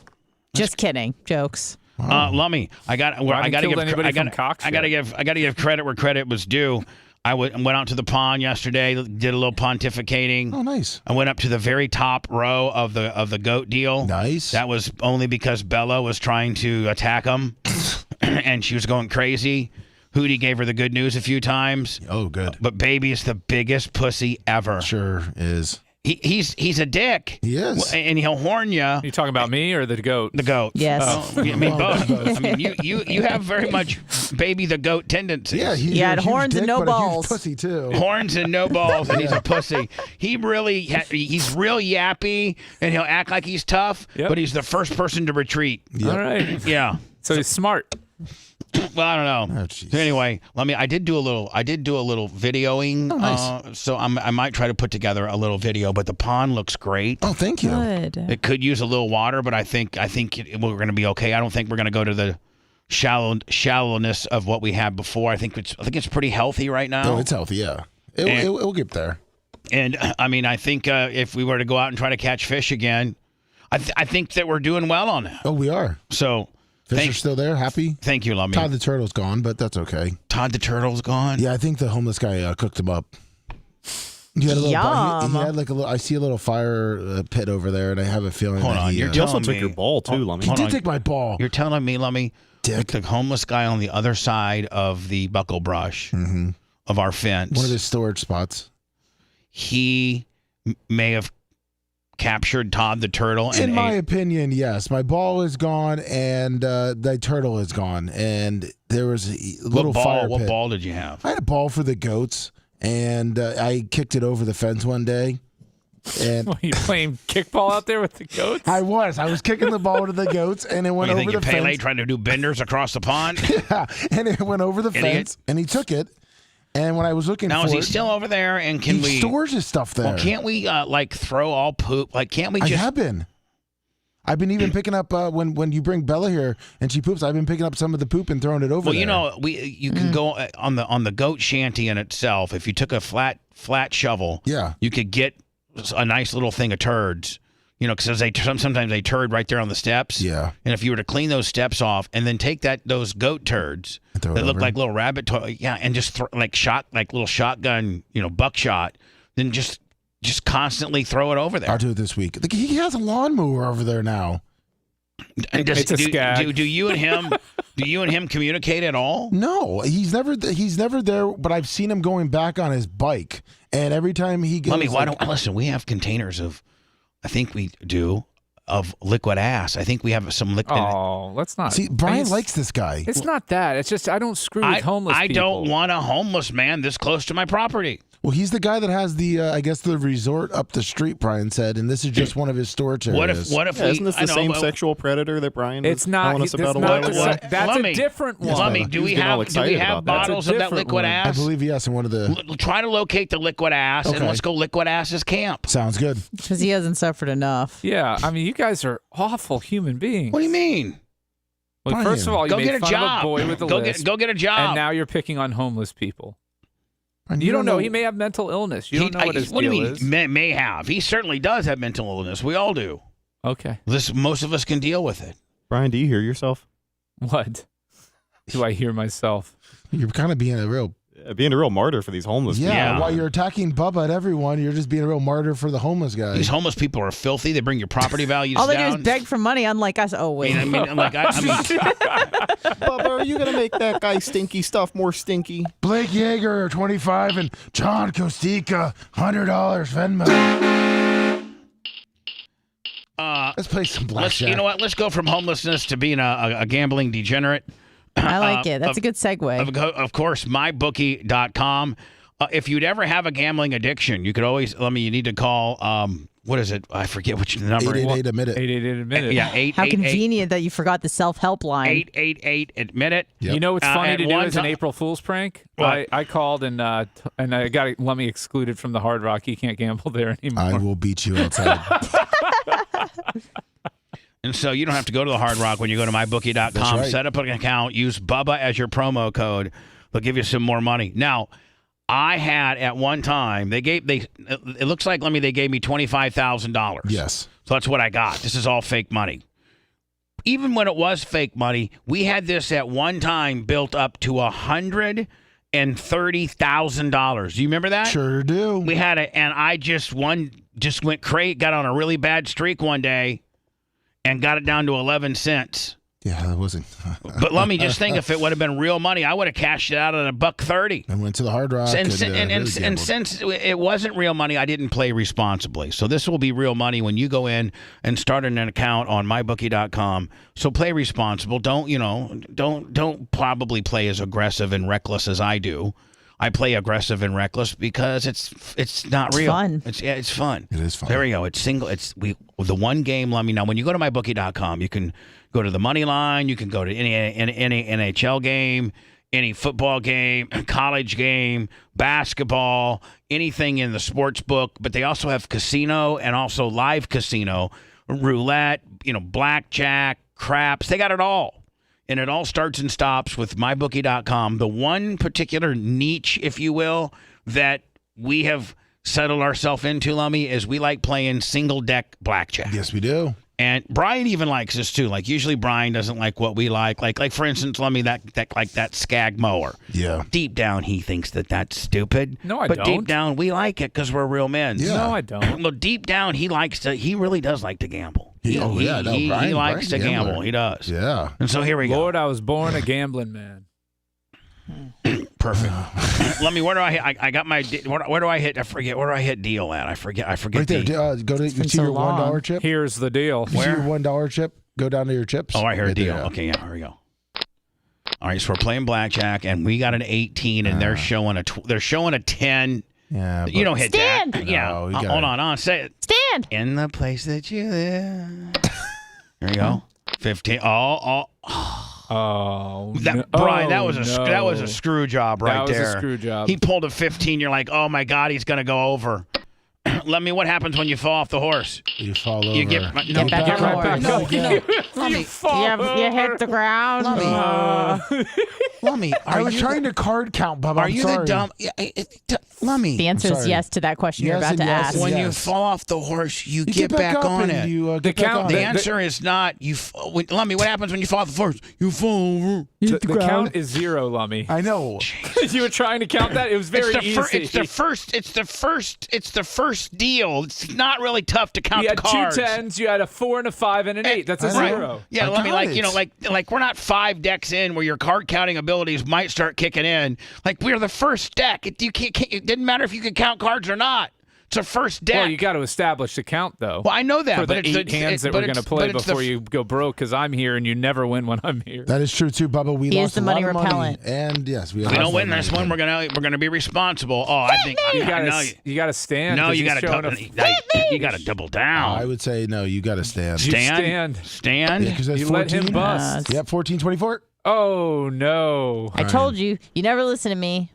Just kidding. Jokes.
Lummy, I got to give credit where credit was due. I went out to the pond yesterday, did a little pontificating.
Oh, nice.
I went up to the very top row of the goat deal.
Nice.
That was only because Bella was trying to attack him, and she was going crazy. Hootie gave her the good news a few times.
Oh, good.
But baby is the biggest pussy ever.
Sure is.
He's a dick.
He is.
And he'll horn you.
You talking about me or the goat?
The goat.
Yes.
Oh, I mean both. I mean you have very much baby the goat tendencies.
Yeah,
He had horns and no balls.
Pussy too.
Horns and no balls, and he's a pussy. He really he's real yappy, and he'll act like he's tough, but he's the first person to retreat.
Yep.
All right.
Yeah.
So he's smart.
Well, I don't know.
Oh, geez.
So anyway, I did do a little videoing.
Oh, nice.
So I might try to put together a little video, but the pond looks great.
Oh, thank you.
Good.
It could use a little water, but I think we're going to be okay. I don't think we're going to go to the shallowness of what we had before. I think it's pretty healthy right now.
Oh, it's healthy. Yeah, it'll get there.
And I mean, I think if we were to go out and try to catch fish again, I think that we're doing well on that.
Oh, we are.
So.
Fish are still there, happy?
Thank you, Lummy.
Todd the Turtle's gone, but that's okay.
Todd the Turtle's gone?
Yeah, I think the homeless guy cooked him up. He had a little
Yum.
he had like a little. I see a little fire pit over there, and I have a feeling
Hold
that
on,
he,
you're
He also
telling
took
me-
your ball too, Lummy.
he did take my ball.
You're telling me, Lummy,
Dick.
the homeless guy on the other side of the buckle brush of our fence,
One of his storage spots.
he may have captured Todd the Turtle. And
In my
ate-
opinion, yes. My ball is gone, and the turtle is gone, and there was a little fire
What
pit.
ball did you have?
I had a ball for the goats, and I kicked it over the fence one day. And
What, you playing kickball out there with the goats?
I was kicking the ball to the goats, and it went
You
over
think
the
you're Pele
fence.
trying to do benders across the pond?
Yeah, and it went over the
Idiot.
fence, and he took it. And when I was looking
Now,
for
is he
it,
still over there? And can
he
we
stores his stuff there.
Well, can't we throw all poop? Like, can't we
I
just?
have been. I've been even picking up when you bring Bella here and she poops. I've been picking up some of the poop and throwing it over.
Well,
there.
you know, you can go on the goat shanty in itself. If you took a flat shovel,
Yeah.
you could get a nice little thing of turds. You know, because sometimes they turd right there on the steps.
Yeah.
And if you were to clean those steps off and then take those goat turds that look like little rabbit toys, and just like little shotgun, buckshot, then just constantly throw it over there.
I'll do it this week. He has a lawnmower over there now.
And
It's a skag.
Do you and him communicate at all?
No, he's never there. But I've seen him going back on his bike, and every time he goes,
listen? We have containers of, I think we do, of liquid ass. I think we have some liquid.
Oh, let's not.
See, Brian likes this guy.
It's not that. It's just I don't screw with homeless people.
I don't want a homeless man this close to my property.
Well, he's the guy that has the, I guess, the resort up the street, Brian said, and this is just one of his storage areas.
What if
isn't this the same sexual predator that Brian was telling us about a while ago?
That's a different one.
Lummy, do we have bottles of that liquid ass?
I believe yes, in one of the...
Try to locate the liquid ass, and let's go liquid ass's camp.
Sounds good.
Because he hasn't suffered enough.
Yeah, I mean, you guys are awful human beings.
What do you mean?
Well, first of all, you
go
made
get a
fun
job.
of a boy with a lisp,
go get a job.
and now you're picking on homeless people. You don't know. He may have mental illness. You don't know what his deal is.
May have. He certainly does have mental illness. We all do.
Okay.
Most of us can deal with it.
Brian, do you hear yourself?
What? Do I hear myself?
You're kind of being a real
martyr for these homeless people.
Yeah, while you're attacking Bubba at everyone, you're just being a real martyr for the homeless guy.
These homeless people are filthy. They bring your property values
All
down.
they do is beg for money, unlike us. Oh, wait.
I mean,
Bubba, are you going to make that guy stinky stuff more stinky?
Blake Yeager, 25, and John Kostika, $100 Venmo. Let's play some blackjack.
You know what? Let's go from homelessness to being a gambling degenerate.
I like it. That's a good segue.
Of course, mybookie.com. If you'd ever have a gambling addiction, you could always, you need to call, what is it? I forget which number.
888-ADMIT-IT.
888-ADMIT-IT.
Yeah,
How convenient that you forgot the self-help line.
888-ADMIT-IT.
You know what's funny to do as an
time-
April Fool's prank?
What?
I called and I got Lummy excluded from the Hard Rock. He can't gamble there anymore.
I will beat you outside.
And so you don't have to go to the Hard Rock when you go to mybookie.com.
That's right.
Set up an account. Use Bubba as your promo code. They'll give you some more money. Now, I had at one time, it looks like, they gave me $25,000.
Yes.
So that's what I got. This is all fake money. even when it was fake money, we had this at one time built up to $130,000. Do you remember that?
Sure do.
We had it, and I just went crazy, got on a really bad streak one day, and got it down to 11 cents.
Yeah, that wasn't.
But let me just think, if it would have been real money, I would have cashed it out at $1.30.
And went to the Hard Rock.
And since it wasn't real money, I didn't play responsibly. So this will be real money when you go in and start an account on mybookie.com. So play responsible. Don't probably play as aggressive and reckless as I do. I play aggressive and reckless because it's not real.
Fun.
It's fun.
It is fun.
There we go. It's single. The one game. Let me know when you go to mybookie.com. You can go to the money line. You can go to any NHL game, any football game, college game, basketball, anything in the sports book. But they also have casino and also live casino, roulette, blackjack, craps. They got it all. And it all starts and stops with mybookie.com. The one particular niche, if you will, that we have settled ourselves into, Lummy, is we like playing single deck blackjack.
Yes, we do.
And Brian even likes this too. Like usually Brian doesn't like what we like. Like for instance, Lummy, that Skag mower.
Yeah.
Deep down, he thinks that's stupid.
No, I
but
don't.
Deep down, we like it because we're real men.
Yeah.
No, I don't.
Well, deep down, he really does like to gamble. He
Brian
likes to gamble.
gambler.
He does.
Yeah.
And so here we go.
Lord, I was born a gambling man.
Perfect. Let me. Where do I hit? I got my. Where do I hit? I forget. Where do I hit deal at? I forget.
Right there. Go to you see your $1 chip.
Here's the deal.
You see your $1 chip. Go down to your chips.
Oh, right here,
right
deal.
there.
Okay, yeah, here we go. All right, so we're playing blackjack, and we got an 18, and they're showing a 10.
Yeah,
you don't hit
Stand.
that.
No,
Yeah.
you gotta-
Hold on. Say it.
Stand.
In the place that you live. There you go. 15. Oh. Brian, that was a screw job right there.
That was a screw job.
He pulled a 15. You're like, oh my God, he's gonna go over. Let me. What happens when you fall off the horse?
You fall over.
You get
Get back on the horse. You hit the ground.
Lummy,
I was trying to card count, Bubba.
Are you the dumb? Lummy.
The answer is yes to that question you're about to ask.
When you fall off the horse, you get back
up
on
and
it.
you,
the
get back on
the
it.
answer is not you. Lummy, what happens when you fall off the horse? You fall over.
The count is 0, Lummy.
I know.
You were trying to count that. It was very easy.
It's the first deal. It's not really tough to count the cards.
You had 2 10s. You had a 4 and a 5 and an 8. That's a 0.
Yeah, Lummy, like we're not 5 decks in where your card counting abilities might start kicking in. Like we're the first deck. It didn't matter if you could count cards or not. It's a first deck.
Well, you got to establish the count, though.
Well, I know that.
For
but
the 8 hands that we're going to play before you go broke, because I'm here and you never win when I'm here.
That is true too, Bubba. We lost
the
a lot
money
of
repellent.
money, and yes,
If we don't win this one, we're gonna be responsible. Oh, I think
you got to stand.
No, you got to double down.
I would say no. You got to stand.
Stand.
Yeah, 'cause that's
You
14.
let him bust.
Yep, 14-24.
Oh no!
I told you. You never listen to me.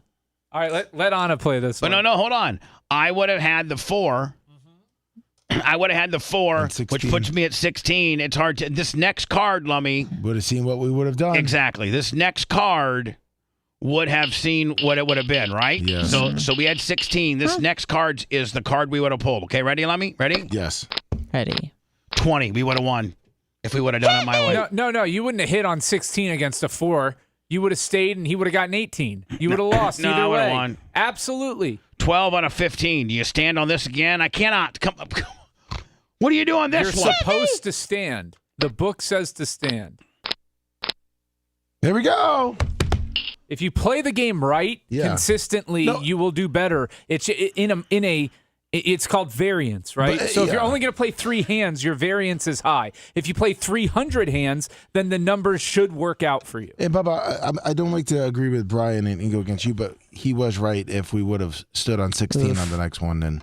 All right, let Anna play this one.
But no, hold on. I would have had the 4. I would have had the 4, which puts me at 16. It's hard to. This next card, Lummy,
would have seen what we would have done.
Exactly. This next card would have seen what it would have been, right?
Yes.
So we had 16. This next card is the card we would have pulled. Okay, ready, Lummy? Ready?
Yes.
Ready.
20. We would have won if we would have done it my way.
No. You wouldn't have hit on 16 against a 4. You would have stayed, and he would have gotten 18. You would have lost
No,
either
I would have
way.
won.
Absolutely.
12 out of 15. Do you stand on this again? I cannot. Come. What do you do on this
You're
one?
supposed to stand. The book says to stand.
There we go.
If you play the game right consistently, you will do better. It's called variance, right?
But,
so if you're only going to play 3 hands, your variance is high. If you play 300 hands, then the numbers should work out for you.
And Bubba, I don't like to agree with Brian and go against you, but he was right. If we would have stood on 16 on the next one, then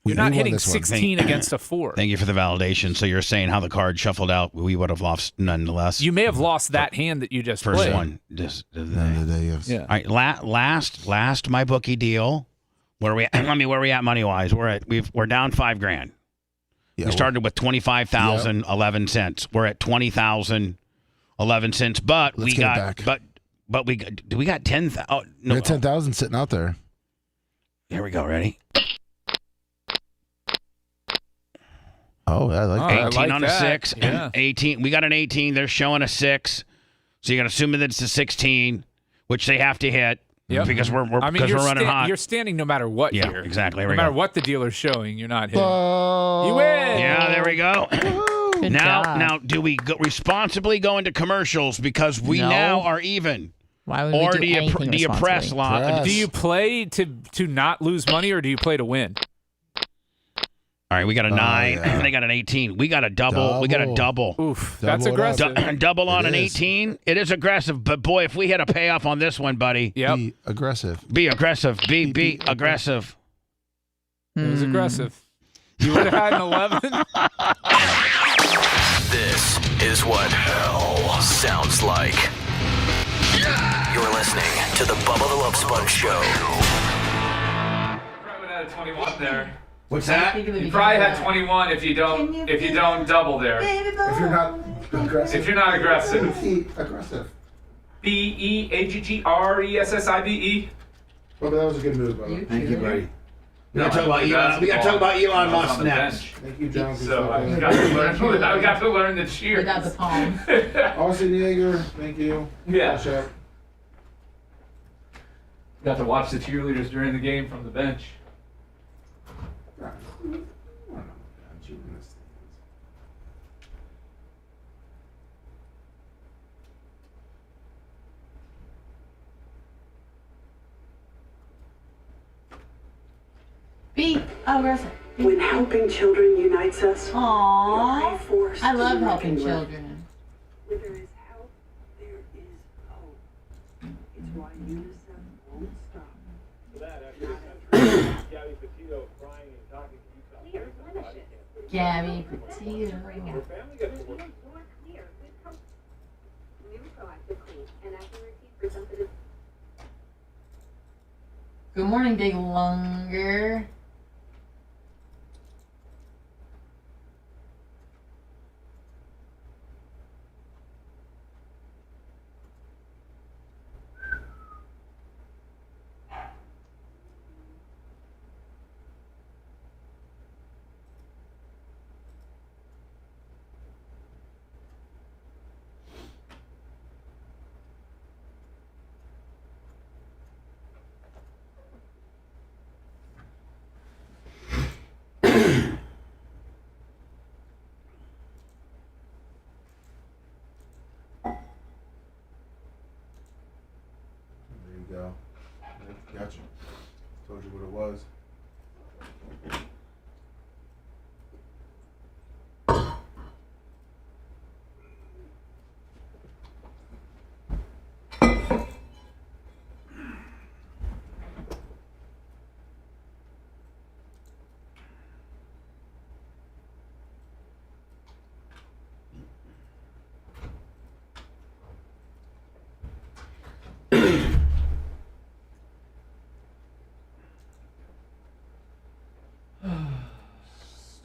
You're not hitting 16 against a 4.
Thank you for the validation. So you're saying how the card shuffled out, we would have lost nonetheless.
You may have lost that hand that you just
First
played.
one.
Yes.
Yeah.
All right, last my bookie deal. Where are we at money wise? We're down $5,000.
Yeah,
we started with 25,011 cents. We're at 20,011 cents. But
Let's
we
get
got
it back.
but we got 10,000. Oh, no,
We had 10,000 sitting out there.
Here we go. Ready?
Oh, I like
18 on a
that.
6
Yeah.
and 18. We got an 18. They're showing a 6. So you got to assume that it's a 16, which they have to hit.
Yep.
Because we're
you're
running hot.
You're standing no matter what
Yeah,
here.
exactly.
No
There we
matter
go.
what the dealer's showing, you're not hitting.
You
win.
Yeah, there we go.
Good
now,
job.
now, do we responsibly go into commercials because we
No.
now are even?
Why would
Or
we do anything
do you press
responsibly?
lot?
Do you play to not lose money, or do you play to win?
All right, we got a 9.
yeah.
They got an 18. We got a double. We got a double.
Oof,
Double
that's
it up.
aggressive.
Double on
It
an
is.
18. It is aggressive, but boy, if we had a payoff on this one, buddy,
Yep,
Be aggressive.
be aggressive. Be aggressive.
it was aggressive. You would have had an 11.
This is what hell sounds like. You're listening to the Bubba the Love Sponge Show.
Probably would have had 21 there.
What's that?
You probably had 21 if you don't double there.
If you're not aggressive.
If you're not aggressive.
Be aggressive.
BEAGGRESSIVE.
Well, but that was a good move, brother.
Thank you, buddy. We gotta talk about Elon. We gotta talk about Elon Musk next.
Thank you, John.
So I got to learn the cheers.
Without the palm.
Austin Yeager, thank you.
Yeah.
Cash App.
Got to watch the cheerleaders during the game from the bench.
Be aggressive.
When helping children unites us,
Aww.
force
I love
to
helping
reckon with.
children.
Where there is help, there is hope. It's why UNICEF won't stop.
Gabby Petito. Good morning, Big Lunger.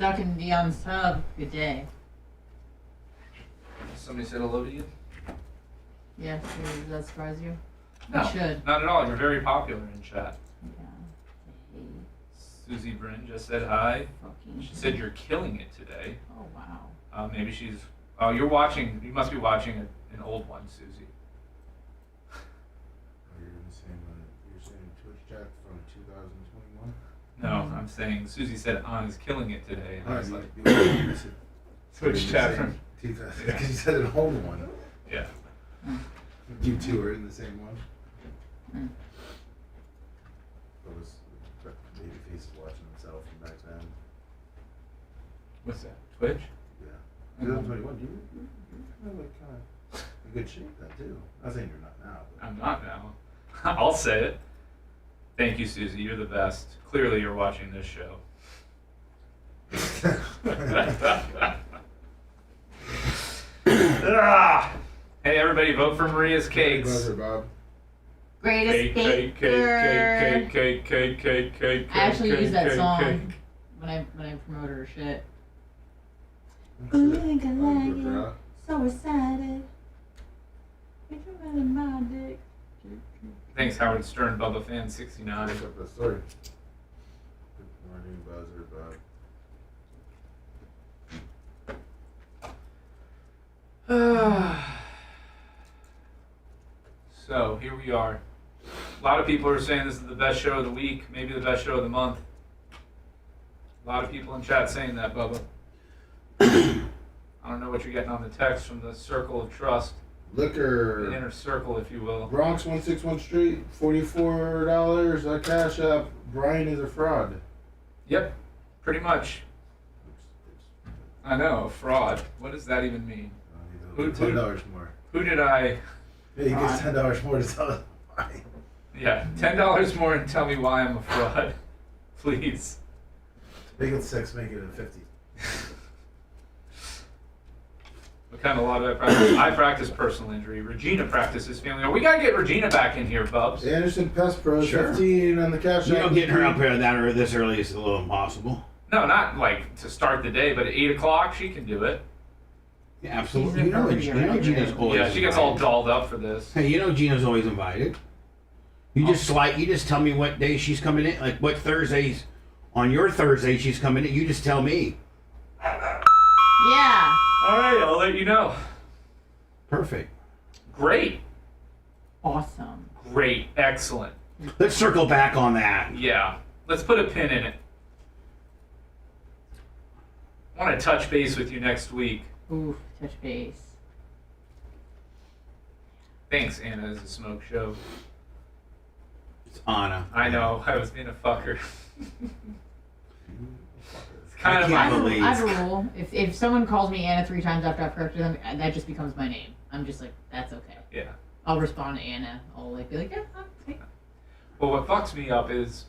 Chuck and Dion's sub. Good day.
Somebody said hello to you?
Yeah, does that surprise you?
No,
It should.
not at all. You're very popular in chat.
Yeah.
Susie Bryn just said hi.
Fucking
She said you're killing it today.
Oh, wow.
Maybe she's. Oh, you're watching. You must be watching an old one, Susie.
You're saying Twitch chat from 2021?
No, I'm saying Susie said Anna's killing it today. And I was like,
you said-
Twitch chat from.
Because you said an old one.
Yeah.
You two are in the same one. What was Babyface watching himself from back then?
What's that? Twitch?
Yeah. 2021. You're kind of in good shape then too. Not saying you're not now. But.
I'm not now. I'll say it. Thank you, Susie. You're the best. Clearly, you're watching this show. Hey, everybody, vote for Maria's Cakes.
Buzzer, Bob.
Greatest
Cake.
I actually use that song when I promote her shit. Ooh, I think I like it. So excited. It's running my dick.
Thanks, Howard Stern, Bubba Fan 69.
What's up that story? Good morning, Buzzer, Bob.
So here we are. A lot of people are saying this is the best show of the week, maybe the best show of the month. A lot of people in chat saying that, Bubba. I don't know what you're getting on the text from the circle of trust.
Liquor.
The inner circle, if you will.
Bronx 161 Street, $44. Cash App. Brian is a fraud.
Yep, pretty much. I know, a fraud. What does that even mean?
$10 more.
Who did I?
Yeah, he gets $10 more to tell us why.
Yeah, $10 more and tell me why I'm a fraud, please.
Make it 6, make it a 50.
What kind of law do I practice? I practice personal injury. Regina practices family law. We gotta get Regina back in here, Bubs.
Anderson Pest Pro,
Sure.
15 on the Cash
You
App.
know, getting her up here that or this early is a little impossible.
No, not like to start the day, but at 8 o'clock she can do it.
Yeah, absolutely. You know Gina's always
Yeah, she gets all dolled up for this.
Hey, you know Gina's always invited. You just tell me what day she's coming in, like what Thursdays on your Thursday she's coming in. You just tell me.
Yeah.
All right, I'll let you know.
Perfect.
Great.
Awesome.
Great. Excellent.
Let's circle back on that.
Yeah. Let's put a pin in it. I want to touch base with you next week.
Ooh, touch base.
Thanks, Anna, as a smoke show.
It's Anna.
I know, I was being a fucker. It's kind of
I have a rule. If someone calls me Anna 3 times after I've corrected them, that just becomes my name. I'm just like, that's okay.
Yeah.
I'll respond to Anna. I'll be like, yeah, okay.
Well, what fucks me up is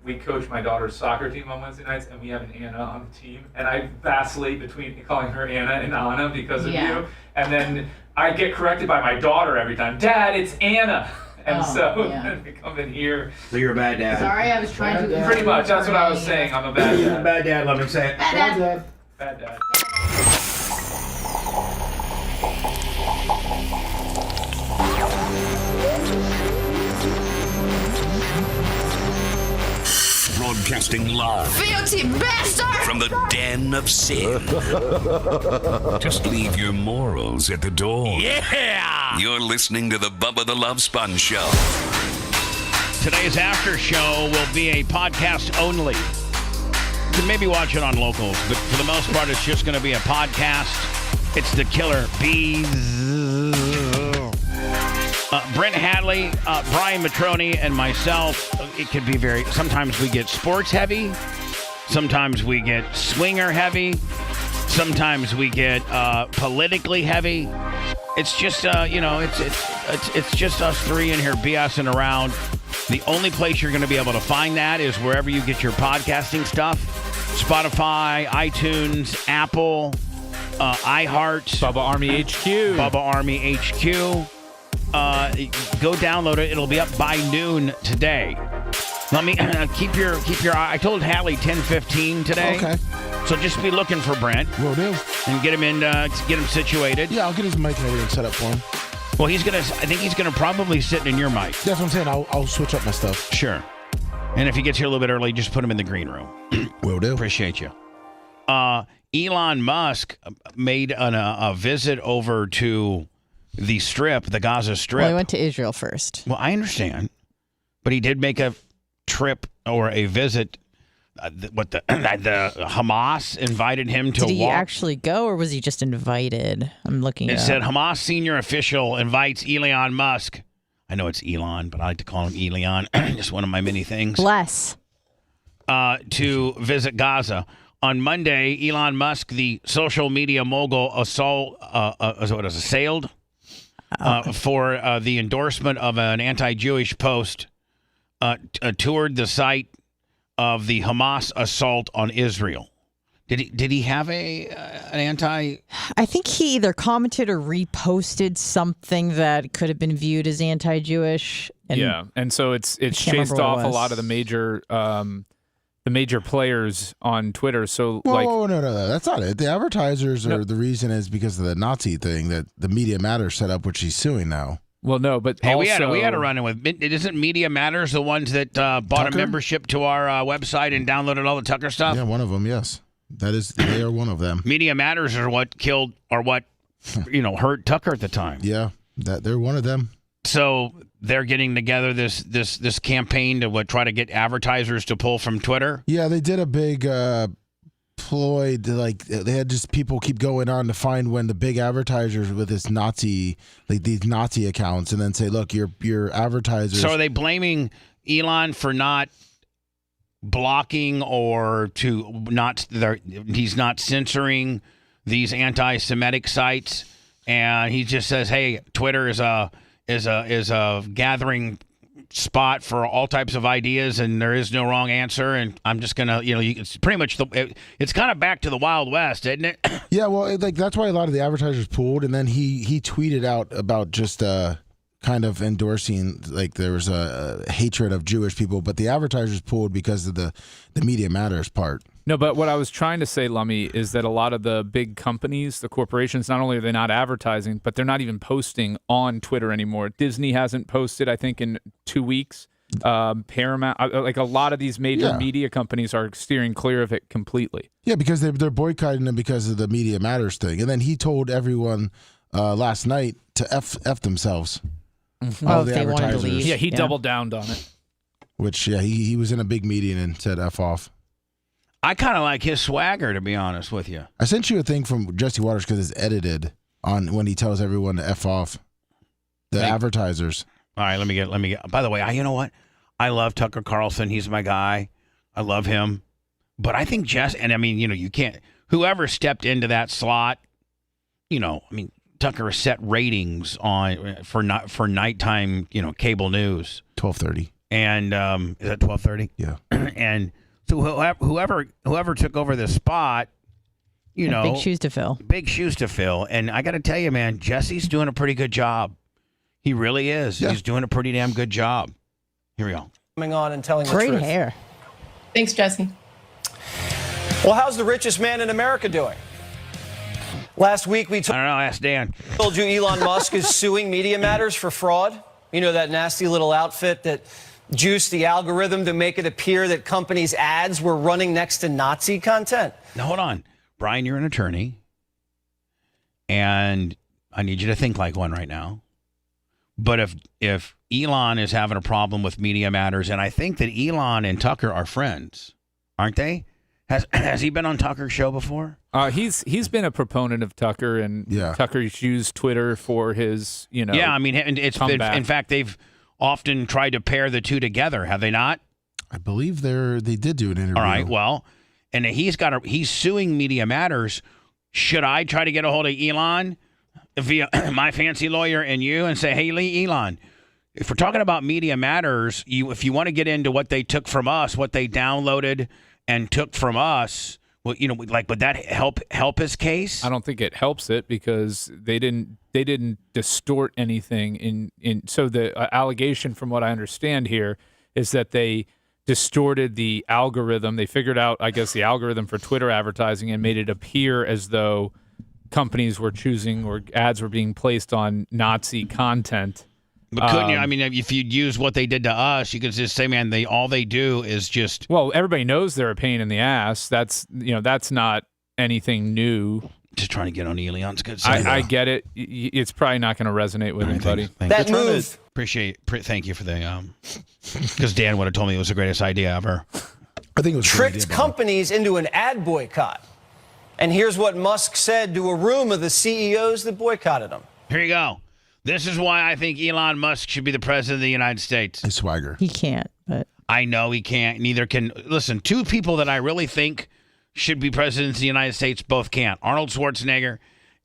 we coach my daughter's soccer team on Wednesday nights, and we have an Anna on the team, and I vacillate between calling her Anna and Anna because of you, and then I get corrected by my daughter every time. Dad, it's Anna. And they come in here.
So you're a bad dad.
Sorry, I was trying to.
Pretty much, that's what I was saying. I'm a bad dad.
Bad dad, let me say it.
Bad dad.
Bad dad.
Broadcasting live
Filthy bastard!
from the den of sin. Just leave your morals at the door.
Yeah!
You're listening to the Bubba the Love Sponge Show.
Today's after show will be a podcast only. You can maybe watch it on locals, but for the most part, it's just going to be a podcast. It's the Killer Bees. Brent Hadley, Brian Matroni, and myself. It could be sometimes we get sports heavy. Sometimes we get swinger heavy. Sometimes we get politically heavy. It's just, it's just us three in here BSing around. The only place you're going to be able to find that is wherever you get your podcasting stuff. Spotify, iTunes, Apple, iHeart.
Bubba Army HQ.
Bubba Army HQ. Go download it. It'll be up by noon today. Let me keep your. I told Hallie 10:15 today.
Okay.
So just be looking for Brent.
Will do.
And get him in, get him situated.
Yeah, I'll get his mic and everything set up for him.
Well, I think he's gonna probably sit in your mic.
That's what I'm saying. I'll switch up my stuff.
Sure. And if he gets here a little bit early, just put him in the green room.
Will do.
Appreciate you. Elon Musk made a visit over to the Strip, the Gaza Strip.
Well, he went to Israel first.
Well, I understand, but he did make a trip or a visit. The Hamas invited him to
Did he
walk.
actually go, or was he just invited? I'm looking.
It said Hamas senior official invites Elon Musk. I know it's Elon, but I like to call him Elon. Just one of my many things.
Bless.
To visit Gaza. On Monday, Elon Musk, the social media mogul, assailed for the endorsement of an anti-Jewish post, toured the site of the Hamas assault on Israel. Did he have an anti?
I think he either commented or reposted something that could have been viewed as anti-Jewish.
And so it's chased off a lot of the major players on Twitter. So
no, that's not it. The advertisers are the reason is because of the Nazi thing that the Media Matters set up, which he's suing now.
Well, no, but
hey,
also,
we had a run in with. Isn't Media Matters the ones that bought
Tucker?
a membership to our website and downloaded all the Tucker stuff?
Yeah, one of them. Yes, they are one of them.
Media Matters are what killed or what hurt Tucker at the time.
Yeah, they're one of them.
So they're getting together this campaign to try to get advertisers to pull from Twitter.
Yeah, they did a big ploy. They had just people keep going on to find when the big advertisers with this Nazi, these Nazi accounts, and then say, look, your advertisers.
So are they blaming Elon for not blocking or he's not censoring these anti-Semitic sites, and he just says, hey, Twitter is a gathering spot for all types of ideas, and there is no wrong answer, and I'm just gonna it's pretty much it's kind of back to the Wild West, isn't it?
Yeah, well, that's why a lot of the advertisers pulled, and then he tweeted out about just kind of endorsing there was a hatred of Jewish people, but the advertisers pulled because of the Media Matters part.
No, but what I was trying to say, Lummy, is that a lot of the big companies, the corporations, not only are they not advertising, but they're not even posting on Twitter anymore. Disney hasn't posted, I think, in 2 weeks. Paramount, a lot of these major media companies are steering clear of it completely.
Yeah, because they're boycotting them because of the Media Matters thing. And then he told everyone last night to F themselves.
Mm-hmm.
All the advertisers.
Yeah, he doubled down on it.
Which, he was in a big meeting and said F off.
I kind of like his swagger, to be honest with you.
I sent you a thing from Jesse Waters because it's edited on when he tells everyone to F off the advertisers.
All right, let me get. By the way, you know what? I love Tucker Carlson. He's my guy. I love him. But I think you can't. Whoever stepped into that slot, Tucker set ratings on for nighttime, cable news.
12:30.
And is that 12:30?
Yeah.
And so whoever took over the spot,
big shoes to fill.
Big shoes to fill. And I got to tell you, man, Jesse's doing a pretty good job. He really is. Yeah. He's doing a pretty damn good job. Here we go.
Coming on and telling
Great
the truth.
hair.
Thanks, Jesse.
Well, how's the richest man in America doing? Last week we
I don't know. Ask Dan.
told you Elon Musk is suing Media Matters for fraud. That nasty little outfit that juiced the algorithm to make it appear that companies' ads were running next to Nazi content.
Now, hold on. Brian, you're an attorney, and I need you to think like one right now. But if Elon is having a problem with Media Matters, and I think that Elon and Tucker are friends, aren't they? Has he been on Tucker's show before?
He's been a proponent of Tucker, and Tucker's used Twitter for his,
Yeah, in fact, they've often tried to pair the two together, have they not?
I believe they did do an interview.
All right, well, and he's suing Media Matters. Should I try to get a hold of Elon via my fancy lawyer and you and say, hey, Elon, if we're talking about Media Matters, if you want to get into what they took from us, what they downloaded and took from us, well, would that help his case?
I don't think it helps it because they didn't distort anything in. So the allegation, from what I understand here, is that they distorted the algorithm. They figured out, I guess, the algorithm for Twitter advertising and made it appear as though companies were choosing or ads were being placed on Nazi content.
But couldn't you? I mean, if you'd use what they did to us, you could just say, man, all they do is just.
Well, everybody knows they're a pain in the ass. That's not anything new.
Just trying to get on Elon's good side.
I get it. It's probably not going to resonate with anybody.
That move.
Thank you for the because Dan would have told me it was the greatest idea ever.
I think it was
tricked companies into an ad boycott. And here's what Musk said to a room of the CEOs that boycotted him.
Here you go. This is why I think Elon Musk should be the president of the United States.
His swagger.
He can't, but
I know he can't. Neither can. Listen, two people that I really think should be presidents of the United States both can't. Arnold Schwarzenegger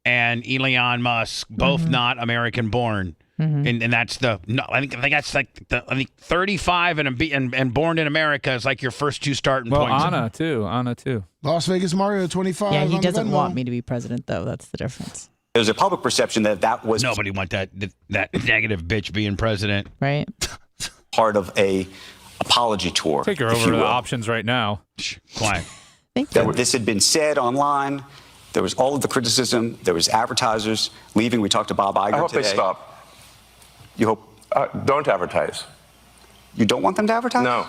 and Elon Musk, both not American born. And that's I think that's like 35 and born in America is like your first two starting points.
Anna too.
Las Vegas Mario 25.
Yeah, he doesn't want me to be president, though. That's the difference.
There's a public perception that was
nobody want that negative bitch being president,
right?
Part of a apology tour.
Take her over to the options right now.
Quiet.
That this had been said online. There was all of the criticism. There was advertisers leaving. We talked to Bob Iger today.
I hope they stop.
You hope?
Don't advertise.
You don't want them to advertise?
No.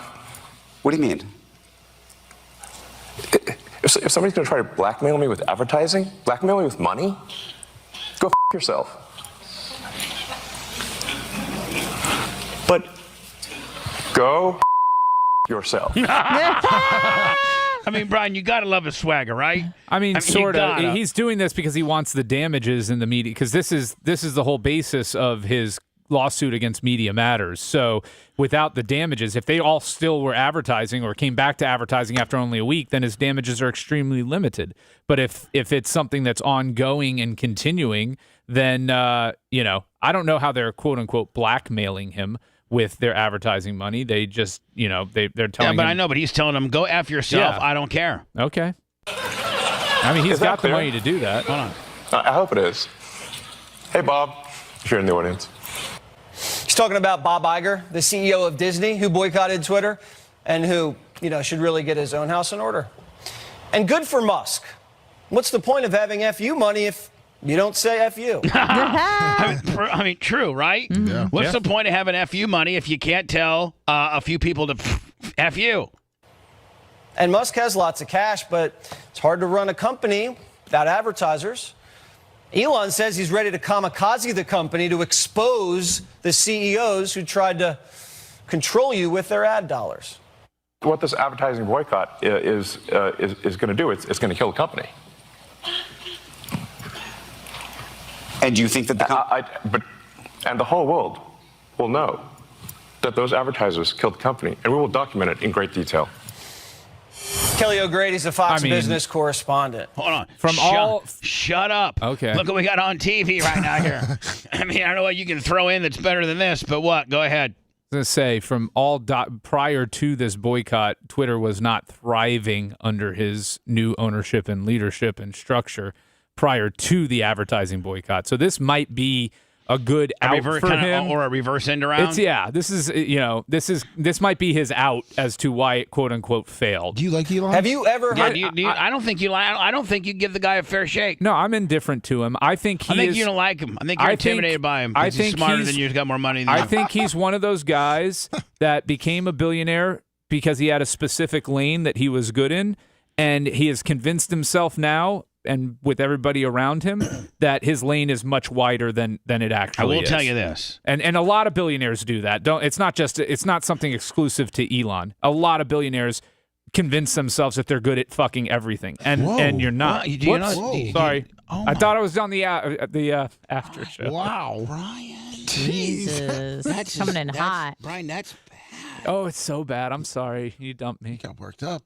What do you mean?
If somebody's going to try to blackmail me with advertising, blackmail me with money, go f*** yourself.
But
go f*** yourself.
I mean, Brian, you got to love his swagger, right?
I mean sort of. He's doing this because he wants the damages in the media, because this is the whole basis of his lawsuit against Media Matters. So without the damages, if they all still were advertising or came back to advertising after only a week, then his damages are extremely limited. But if it's something that's ongoing and continuing, then I don't know how they're quote unquote blackmailing him with their advertising money. They just, they're telling him.
I know, but he's telling them, go F yourself. Yeah. I don't care.
Okay. I mean, he's got the money to do that.
Hold on.
I hope it is. Hey, Bob, if you're in the audience.
He's talking about Bob Iger, the CEO of Disney, who boycotted Twitter and who, should really get his own house in order. And good for Musk. What's the point of having FU money if you don't say FU?
I mean, true, right?
Yeah.
What's the point of having FU money if you can't tell a few people to FU?
And Musk has lots of cash, but it's hard to run a company without advertisers. Elon says he's ready to kamikaze the company to expose the CEOs who tried to control you with their ad dollars.
What this advertising boycott is going to do, it's going to kill the company.
And do you think that
and the whole world will know that those advertisers killed the company, and we will document it in great detail.
Kelly O'Grady's a Fox Business correspondent.
Hold on.
From
Shut up.
Okay.
Look what we got on TV right now here. I mean, I don't know what you can throw in that's better than this, but what? Go ahead.
I was going to say, prior to this boycott, Twitter was not thriving under his new ownership and leadership and structure prior to the advertising boycott. So this might be a good out for him,
or a reverse end around.
This might be his out as to why it quote unquote failed.
Do you like Elon?
Have you ever heard?
I don't think you give the guy a fair shake.
No, I'm indifferent to him. I think
you don't like him. I think you're intimidated by him.
I think
he's smarter than you. He's got more money than you.
I think he's one of those guys that became a billionaire because he had a specific lane that he was good in, and he has convinced himself now, and with everybody around him, that his lane is much wider than it actually is.
I will tell you this.
And a lot of billionaires do that. It's not something exclusive to Elon. A lot of billionaires convince themselves that they're good at fucking everything. And you're not. Sorry. I thought I was on the after show.
Wow.
Brian. Jesus. That's coming in hot.
Brian, that's bad.
Oh, it's so bad. I'm sorry. You dumped me.
Got worked up.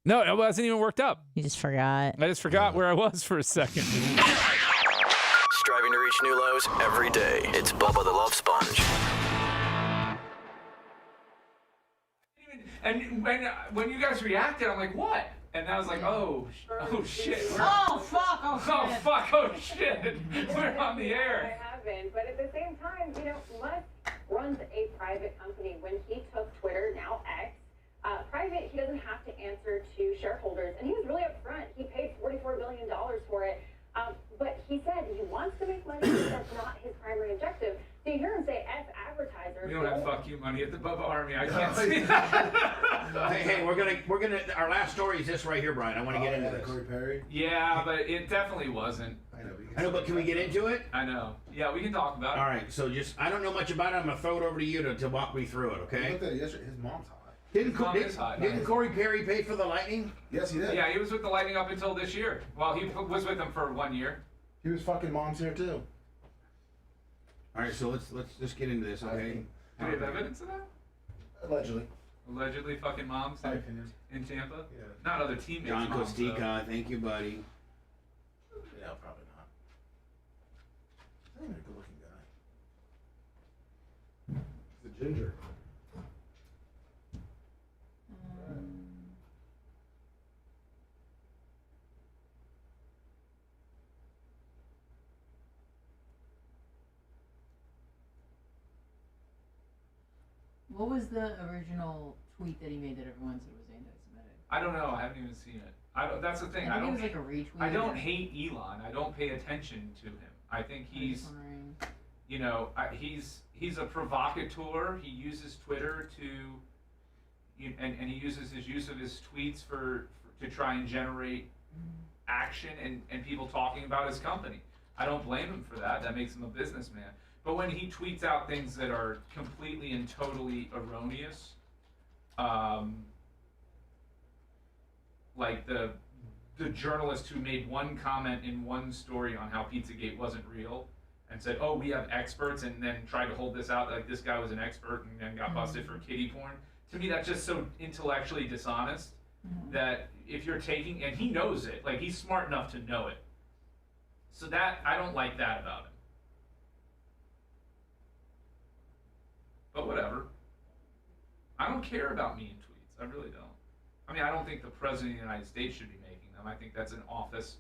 No, it wasn't even worked up.
You just forgot.
I just forgot where I was for a second.
Striving to reach new lows every day. It's Bubba the Love Sponge.
And when you guys reacted, I'm like, what? And I was like, oh shit.
Oh, fuck. Oh, shit.
Oh, fuck. Oh, shit. We're on the air.
I haven't, but at the same time, Musk runs a private company. When he took Twitter, now X,
private, he doesn't have to answer to shareholders. And he was really upfront. He paid $44 billion for it. But he said he wants to make money, but that's not his primary objective. So you hear him say F advertisers.
We don't have fuck you money at the Bubba Army. I can't see that.
Hey, we're gonna. Our last story is this right here, Brian. I want to get into this.
Corey Perry.
Yeah, but it definitely wasn't.
I know,
but can we get into it?
I know. Yeah, we can talk about it.
All right. So I don't know much about it. I'm gonna throw it over to you to walk me through it.
I
Okay.
looked at it yesterday. His mom's hot.
Didn't Corey Perry pay for the Lightning?
Yes, he did.
Yeah, he was with the Lightning up until this year. Well, he was with them for 1 year.
He was fucking moms here too.
All right. So let's just get into this. Okay.
Do we have evidence of that?
Allegedly.
Allegedly fucking moms
My opinion.
in Tampa?
Yeah.
Not other teammates.
John
moms,
Kostika, thank you, buddy.
Yeah, probably not. He's not even a good-looking guy. He's a ginger.
What was the original tweet that he made that everyone said was anti-Semitic?
I don't know. I haven't even seen it. That's the thing.
I think it was like a retweet.
I don't hate Elon. I don't pay attention to him. I think he's, you know, he's a provocateur. He uses Twitter to, and he uses his use of his tweets to try and generate action and people talking about his company. I don't blame him for that. That makes him a businessman. But when he tweets out things that are completely and totally erroneous, like the journalist who made one comment in one story on how Pizzagate wasn't real and said, "Oh, we have experts," and then tried to hold this out like this guy was an expert and then got busted for kiddie porn. To me, that's just so intellectually dishonest that if you're taking, and he knows it, like he's smart enough to know it. So that, I don't like that about him. But whatever. I don't care about mean tweets. I really don't. I mean, I don't think the President of the United States should be making them. I think that's an office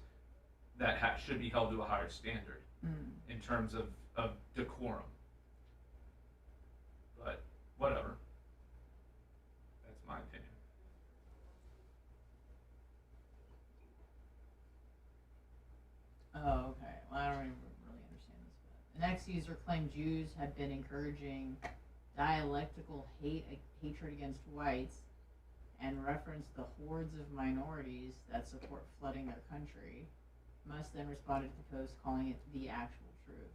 that should be held to a higher standard in terms of decorum. But whatever. That's my opinion.
Oh, okay. Well, I don't even really understand this. But the next user claimed Jews had been encouraging dialectical hatred against whites and referenced the hordes of minorities that support flooding their country. Musk then responded to the post calling it the actual truth.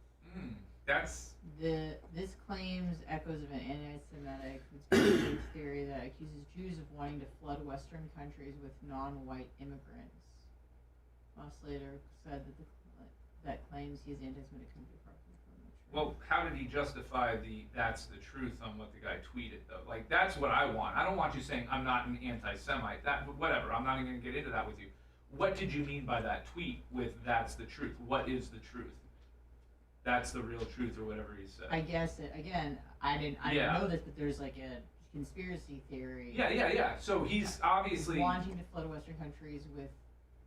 This claims echoes of an anti-Semitic conspiracy theory that accuses Jews of wanting to flood Western countries with non-white immigrants. Musk later said that claims he is anti-Semitic can be appropriate.
Well, how did he justify that's the truth on what the guy tweeted, though? Like, that's what I want. I don't want you saying I'm not an anti-Semite. Whatever. I'm not even going to get into that with you. What did you mean by that tweet with that's the truth? What is the truth? That's the real truth, or whatever he said.
I guess, again, I didn't know this, but there's like a conspiracy theory.
Yeah. So he's obviously
wanting to flood Western countries with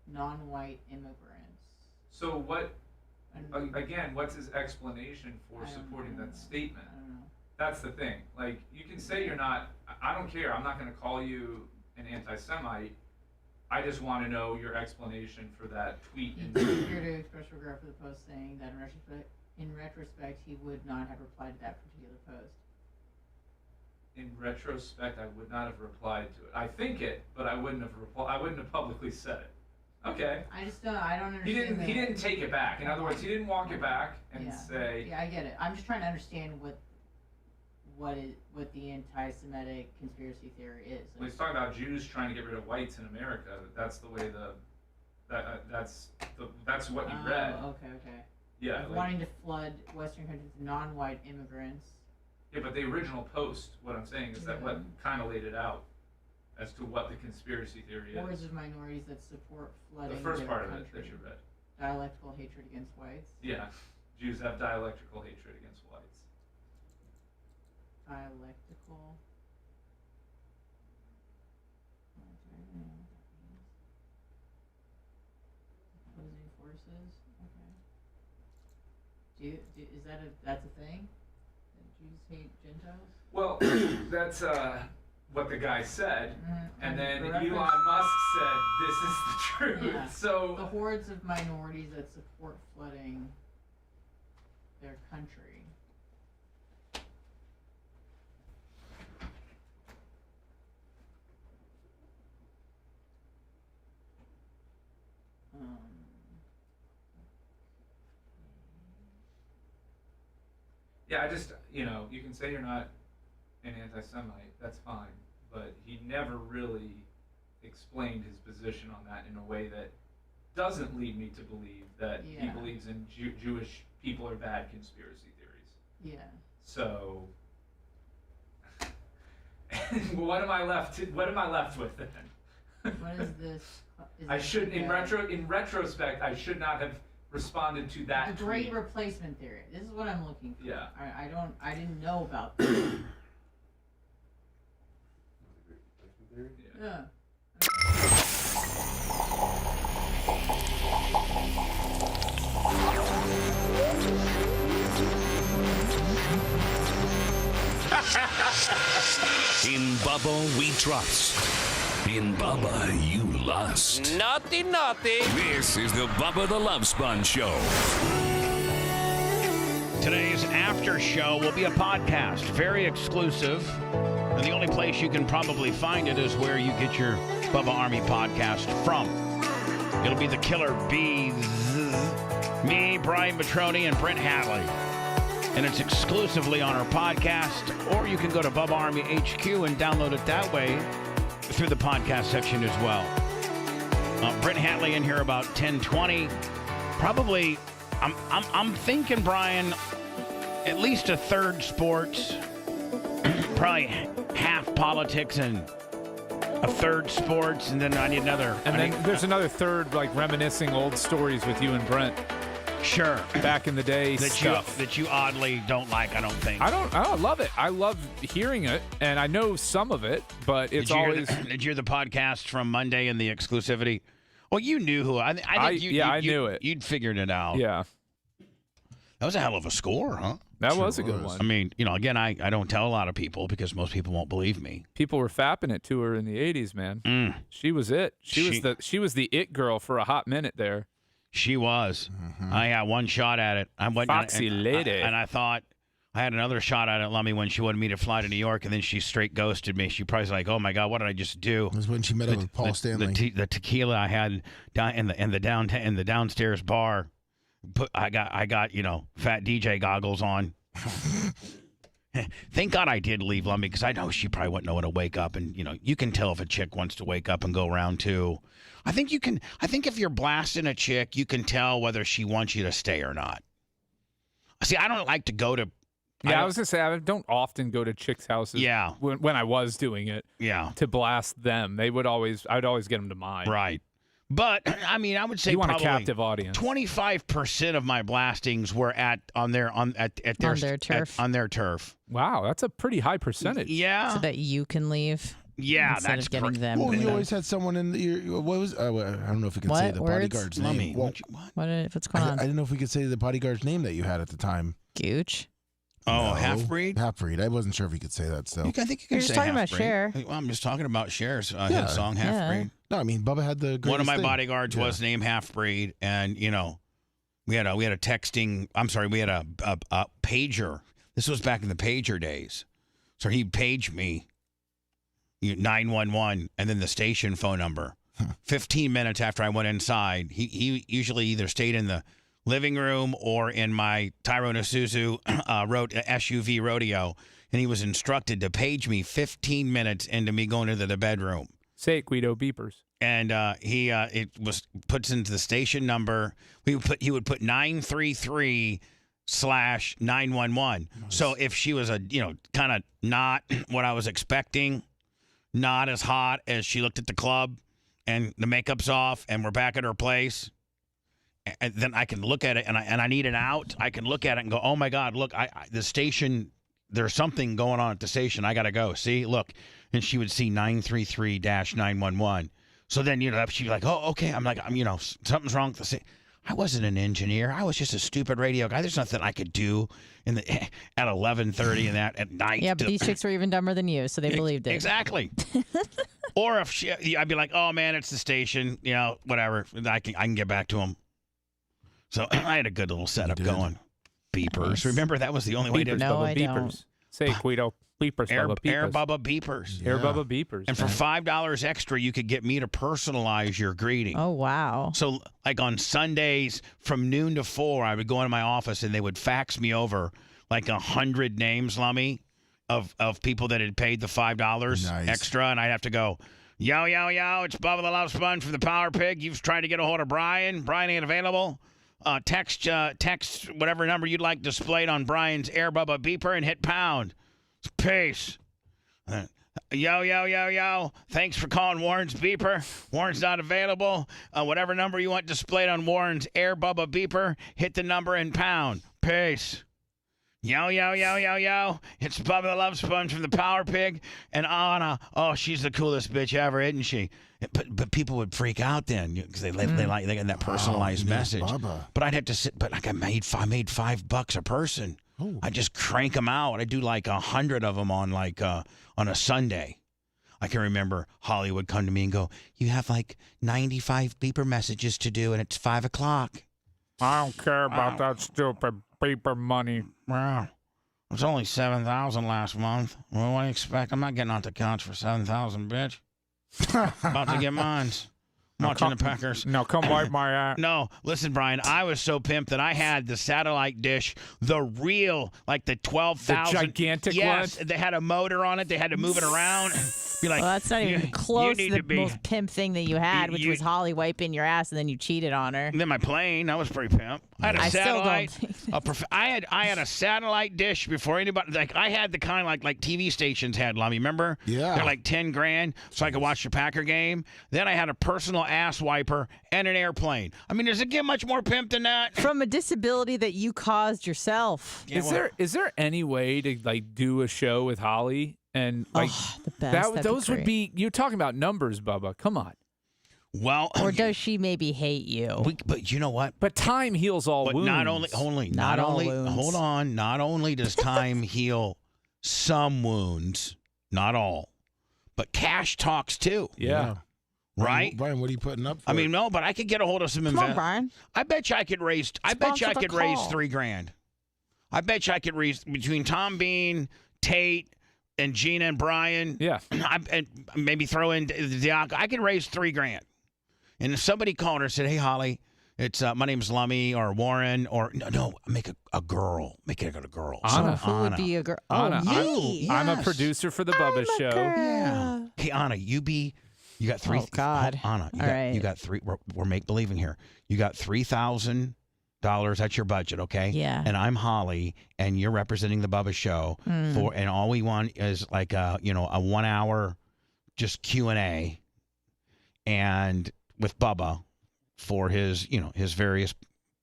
non-white immigrants.
So what... Again, what's his explanation for supporting that statement?
I don't know.
That's the thing. Like, you can say you're not, I don't care, I'm not going to call you an anti-Semite. I just want to know your explanation for that tweet.
He did appear to express regret for the post, saying that in retrospect, he would not have replied to that particular post.
In retrospect, I would not have replied to it. I think it, but I wouldn't have publicly said it. Okay.
I don't understand.
He didn't take it back. In other words, he didn't walk it back and say.
Yeah, I get it. I'm just trying to understand what the anti-Semitic conspiracy theory is.
Well, he's talking about Jews trying to get rid of whites in America. That's the way that's what you read.
Okay.
Yeah.
Like wanting to flood Western countries with non-white immigrants.
Yeah, but the original post, what I'm saying is that what kind of laid it out as to what the conspiracy theory is.
Hordes of minorities that support flooding
the first
their
part of
country.
it that you read.
Dialectical hatred against whites.
Yeah, Jews have dialectical hatred against whites.
Dialectical. Opposing forces. Okay. Is that's a thing? That Jews hate Gentiles?
Well, what the guy said, and then
reference-
Elon Musk said, "This is the truth."
Yeah.
So
the hordes of minorities that support flooding their country.
yeah, I just you can say you're not an anti-Semite, that's fine, but he never really explained his position on that in a way that doesn't lead me to believe that he
Yeah.
believes in Jewish people are bad conspiracy theories.
Yeah.
So, what am I left with then?
What is this? Is
I
this
should, in
the-
retrospect, I should not have responded to that.
The great
tweet.
replacement theory. This is what I'm looking for.
Yeah.
I didn't know about this. Yeah.
In Bubba, we trust. In Bubba, you lust.
Naughty, naughty.
This is the Bubba the Love Sponge Show.
Today's after show will be a podcast, very exclusive. And the only place you can probably find it is where you get your Bubba Army podcast from. It'll be the Killer Bees, me, Brian Petroni, and Brent Hadley. And it's exclusively on our podcast, or you can go to Bubba Army HQ and download it that way through the podcast section as well. Brent Hadley in here about 10:20. Probably, I'm thinking, Brian, at least a third sports, probably half politics and a third sports, and then I need another.
And then there's another third, like reminiscing old stories with you and Brent.
Sure.
Back in the day stuff.
That you oddly don't like, I don't think.
I love it. I love hearing it, and I know some of it, but it's always.
Did you hear the podcast from Monday and the exclusivity? Well, you knew who. I think
I knew it.
You'd figured it out.
Yeah.
That was a hell of a score, huh?
That was a good one.
I mean, again, I don't tell a lot of people because most people won't believe me.
People were fapping it to her in the 80s, man. She was it. She was the it girl for a hot minute there.
She was. I had one shot at it. I went
Foxy lady.
and I thought I had another shot at it, Lummy, when she wanted me to fly to New York, and then she straight ghosted me. She probably was like, "Oh my God, what did I just do?"
It was when she met up with Paul Stanley.
The tequila I had down in the downstairs bar. I got fat DJ goggles on. Thank God I did leave, Lummy, because I know she probably wouldn't know when to wake up, and you can tell if a chick wants to wake up and go round two. I think if you're blasting a chick, you can tell whether she wants you to stay or not. See, I don't like to go to.
Yeah, I was gonna say I don't often go to chicks' houses.
Yeah.
When I was doing it.
Yeah.
To blast them, I'd always get them to mine.
Right. But I mean, I would say
you want
probably
a captive audience.
25% of my blastings were at their turf.
Wow, that's a pretty high percentage.
Yeah.
So that you can leave.
Yeah,
instead
that's
of getting them.
Well,
to
you
leave.
always had someone in your. What was? I don't know if we can say the
What words?
bodyguard's
Lummy,
name. Well,
What's going on?
I didn't know if we could say the bodyguard's name that you had at the time.
Gooch.
Oh,
No.
half-breed?
Half-breed. I wasn't sure if we could say that. So
I think you can
You're
say
just talking about
half-breed.
Cher.
Well, I'm just talking about Cher's hit song, Half-Breed.
No, I mean Bubba had the
One of my
greatest thing.
bodyguards was named Half-Breed, and we had a texting. I'm sorry, we had a pager. This was back in the pager days, so he paged me 911 and then the station phone number. 15 minutes after I went inside, he usually either stayed in the living room or in my Tyrone Isuzu SUV rodeo, and he was instructed to page me 15 minutes into me going into the bedroom.
Say it, Guido beepers.
And he puts into the station number. He would put 933/911. So if she was kind of not what I was expecting, not as hot as she looked at the club, and the makeup's off, and we're back at her place, and then I can look at it, and I need an out. I can look at it and go, oh my God, look, the station. There's something going on at the station. I got to go. See, look. And she would see 933-911. So then, she'd be like, oh, okay. I'm like, something's wrong with the station. I wasn't an engineer. I was just a stupid radio guy. There's nothing I could do at 11:30 and that at night.
Yeah, but these chicks were even dumber than you, so they believed it.
Exactly. Or if I'd be like, oh man, it's the station. You know, whatever. I can get back to them. So I had a good little setup going. Beepers. Nice. Remember that was the only way to
beepers. Say Guido. Beepers.
Air
Bubba
beepers.
Air Bubba beepers.
And for $5 extra, you could get me to personalize your greeting.
Oh, wow.
So, like on Sundays from noon to 4, I would go into my office and they would fax me over like 100 names, Lummy, of people that had paid the $5 extra. And I'd have to go, yo, yo, yo, it's Bubba the Love Sponge from the Power Pig. You've tried to get a hold of Brian. Brian ain't available. Text whatever number you'd like displayed on Brian's Air Bubba beeper and hit pound. Peace. Yo, yo, yo, yo. Thanks for calling Warren's beeper. Warren's not available. Whatever number you want displayed on Warren's Air Bubba beeper, hit the number and pound. Peace. Yo, yo, yo, yo, yo. It's Bubba the Love Sponge from the Power Pig. And Anna, oh, she's the coolest bitch ever, isn't she? But people would freak out then because they get that personalized message. Bubba. But I'd have to sit. But like I made $5 a person. Oh. I just crank them out. I do like 100 of them on on a Sunday. I can remember Holly would come to me and go, "You have like 95 beeper messages to do, and it's 5 o'clock."
I don't care about that stupid beeper money.
Wow. It was only 7,000 last month. Well, what do you expect? I'm not getting off the couch for 7,000, bitch. About to get mines. Watching the Packers.
Now come wipe my ass.
No, listen, Brian. I was so pimped that I had the satellite dish, the real, like the 12,000.
The gigantic
yes,
one?
they had a motor on it. They had to move it around. Be like,
well, that's not even close to the most pimp thing that you had, which was Holly wiping your ass and then you cheated on her.
Then my plane, that was pretty pimp. I had a satellite. I had a satellite dish before anybody. Like I had the kind like TV stations had. Lummy, remember?
Yeah.
They're like $10,000, so I could watch the Packer game. Then I had a personal ass wiper and an airplane. I mean, does it get much more pimp than that?
From a disability that you caused yourself.
Yeah,
is there any way to like do a show with Holly and like
the best.
those would be? You're talking about numbers, Bubba. Come on.
Well,
or does she maybe hate you?
But you know what?
But time heals all wounds.
Not only. Hold on. Not only does time heal some wounds, not all, but cash talks too.
Yeah.
Right,
Brian. What are you putting up for?
I mean, no, but I could get a hold of some investors.
Come on, Brian.
I bet you I could raise. I bet you I could raise $3,000. I bet you I could raise between Tom Bean, Tate, and Gina and Brian.
Yeah,
and maybe throw in Diaco. I could raise $3,000. And if somebody called her and said, "Hey, Holly, it's my name's Lummy or Warren or no, make a girl, make it a girl."
Anna.
Who would be a girl?
Anna.
Me.
I'm a producer for the Bubba Show.
Yeah.
Hey, Anna, you got three.
Oh God,
Anna, you got three. We're make believing here. You got $3,000. That's your budget, okay?
Yeah.
And I'm Holly, and you're representing the Bubba Show and all we want is like a 1 hour just Q&A, and with Bubba for his his various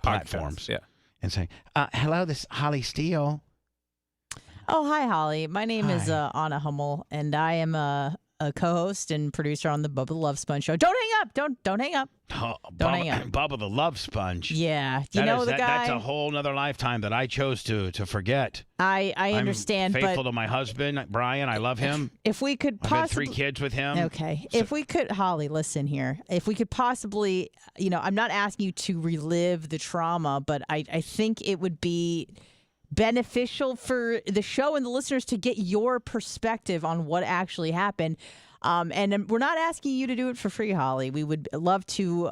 platforms.
Yeah.
And saying, hello, this is Holly Steele.
Oh, hi, Holly. My name is Anna Hummel, and I am a co-host and producer on the Bubba the Love Sponge show. Don't hang up. Don't hang up.
Oh,
Don't hang up.
Bubba the Love Sponge.
Yeah. You know the guy?
That's a whole nother lifetime that I chose to forget.
I understand,
I'm faithful
but
to my husband, Brian. I love him.
If we could
I've
possibly...
had 3 kids with him.
Okay. If we could... Holly, listen here. If we could possibly... I'm not asking you to relive the trauma, but I think it would be beneficial for the show and the listeners to get your perspective on what actually happened. And we're not asking you to do it for free, Holly. We would love to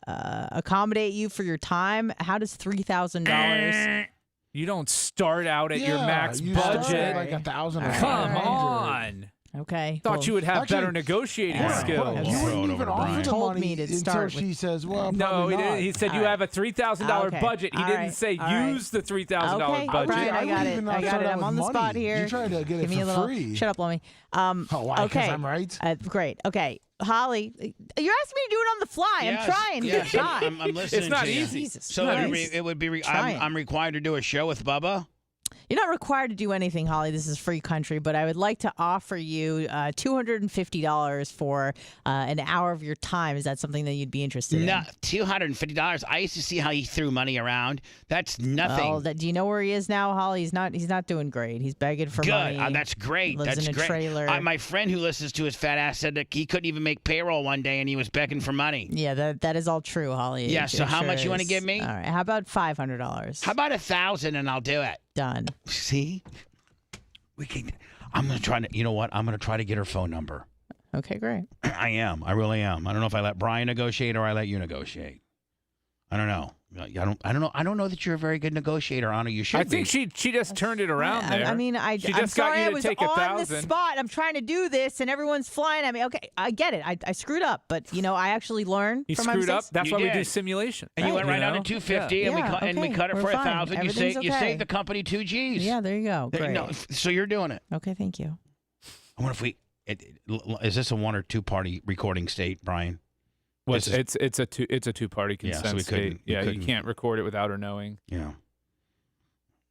accommodate you for your time. How does $3,000?
You don't start out at your max budget.
Like $1,000.
Come on.
Okay.
Thought you would have better negotiating skills.
You wouldn't even offer the
told
money
me to
until
start
she says, "Well,
no,
probably
he
not."
didn't. He said you have a $3,000 budget. He didn't say use the $3,000
Okay,
budget.
Brian, I got it. I got it. I'm on the spot here.
You tried to get
Give
it
me a
for
little.
free.
Shut up, Lummy.
Oh, why? 'Cause
Okay.
I'm right.
Great. Okay, Holly, you're asking me to do it on the fly.
Yes,
I'm trying.
yes,
Good shot.
I'm listening.
It's not
to you.
easy.
Jesus
So
Christ.
it would be.
Trying.
I'm required to do a show with Bubba.
You're not required to do anything, Holly. This is free country, but I would like to offer you $250 for an hour of your time. Is that something that you'd be interested in?
No, $250. I used to see how he threw money around. That's nothing.
Oh, do you know where he is now, Holly? He's not doing great. He's begging for money.
Good. That's great.
Lives
That's
in a
great.
trailer.
My friend who listens to his fat ass said that he couldn't even make payroll one day and he was begging for money.
Yeah, that is all true, Holly.
Yeah,
It
so how
sure
much you want to
is.
give me?
All right, how about $500?
How about $1,000 and I'll do it?
Done.
See? I'm going to try to, you know what? I'm going to try to get her phone number.
Okay, great.
I am. I really am. I don't know if I let Brian negotiate or I let you negotiate. I don't know. I don't know that you're a very good negotiator, Anna. You should.
I think she just turned it around there.
I mean, I'm
just
sorry
got you
I
to
was
take
on
1,000.
the spot. I'm trying to do this, and everyone's flying at me. Okay, I get it. I screwed up, but I actually learned
You
from my
screwed up.
mistakes.
That's
You
why we
did.
do simulation.
And you went right
know?
down to $250, and we cut it
we're
for
fine.
$1,000. You
Everything's
you
okay.
saved the company $2 G's.
Yeah, there you go. Great.
No, so you're doing it.
Okay, thank you.
I wonder if is this a 1 or 2 party recording state, Brian?
Well, it's a two-party consent
so we
state.
couldn't- we
Yeah, you
couldn't-
can't record it without her knowing.
Yeah.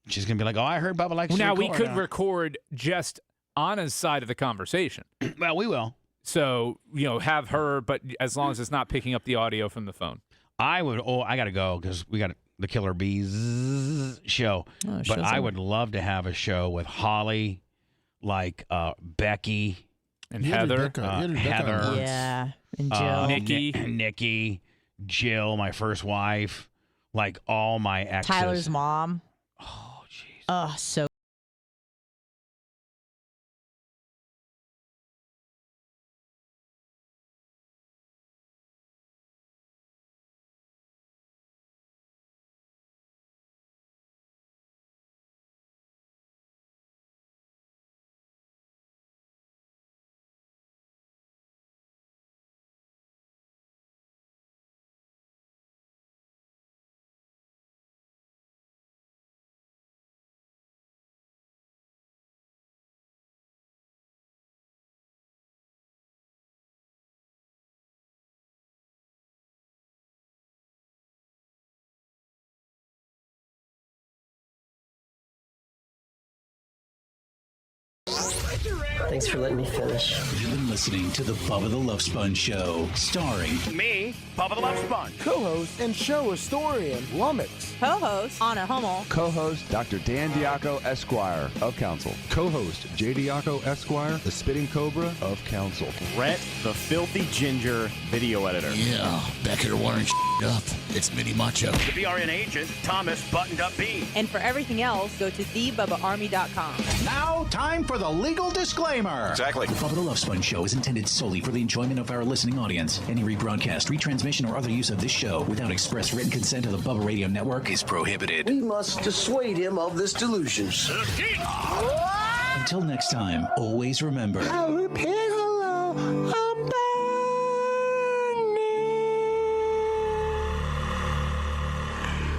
She's gonna be like, "Oh, I heard Bubba likes to
Now
record."
we could
now."
record just Anna's side of the conversation.
Well, we will.
So have her, but as long as it's not picking up the audio from the phone.
I would. Oh, I gotta go because we got the Killer Bees show.
Oh,
but
show's
I
over.
would love to have a show with Holly, like Becky
and Heather,
Heather,
Yeah, and Jill.
Nikki, Jill, my first wife, like all my exes.
Tyler's mom. Oh, jeez. Oh, so.
Thanks for letting me finish.
You've been listening to the Bubba the Love Sponge Show, starring
me, Bubba the Love Sponge,
co-host and show historian Lummox,
Co-host Anna Hummel,
co-host Dr. Dan Diaco Esquire of Council, co-host J. Diaco Esquire, the Spitting Cobra of Council,
Rhett, the filthy ginger video editor.
Yeah, back here wiring up. It's Mini Macho.
the BRN agent, Thomas Buttoned Up B.
And for everything else, go to thebubbaarmy.com.
Now, time for the legal disclaimer.
Exactly.
The Bubba the Love Sponge Show is intended solely for the enjoyment of our listening audience. Any rebroadcast, retransmission, or other use of this show without express written consent of the Bubba Radio Network is prohibited.
We must dissuade him of this delusion.
Until next time, always remember.
I repent.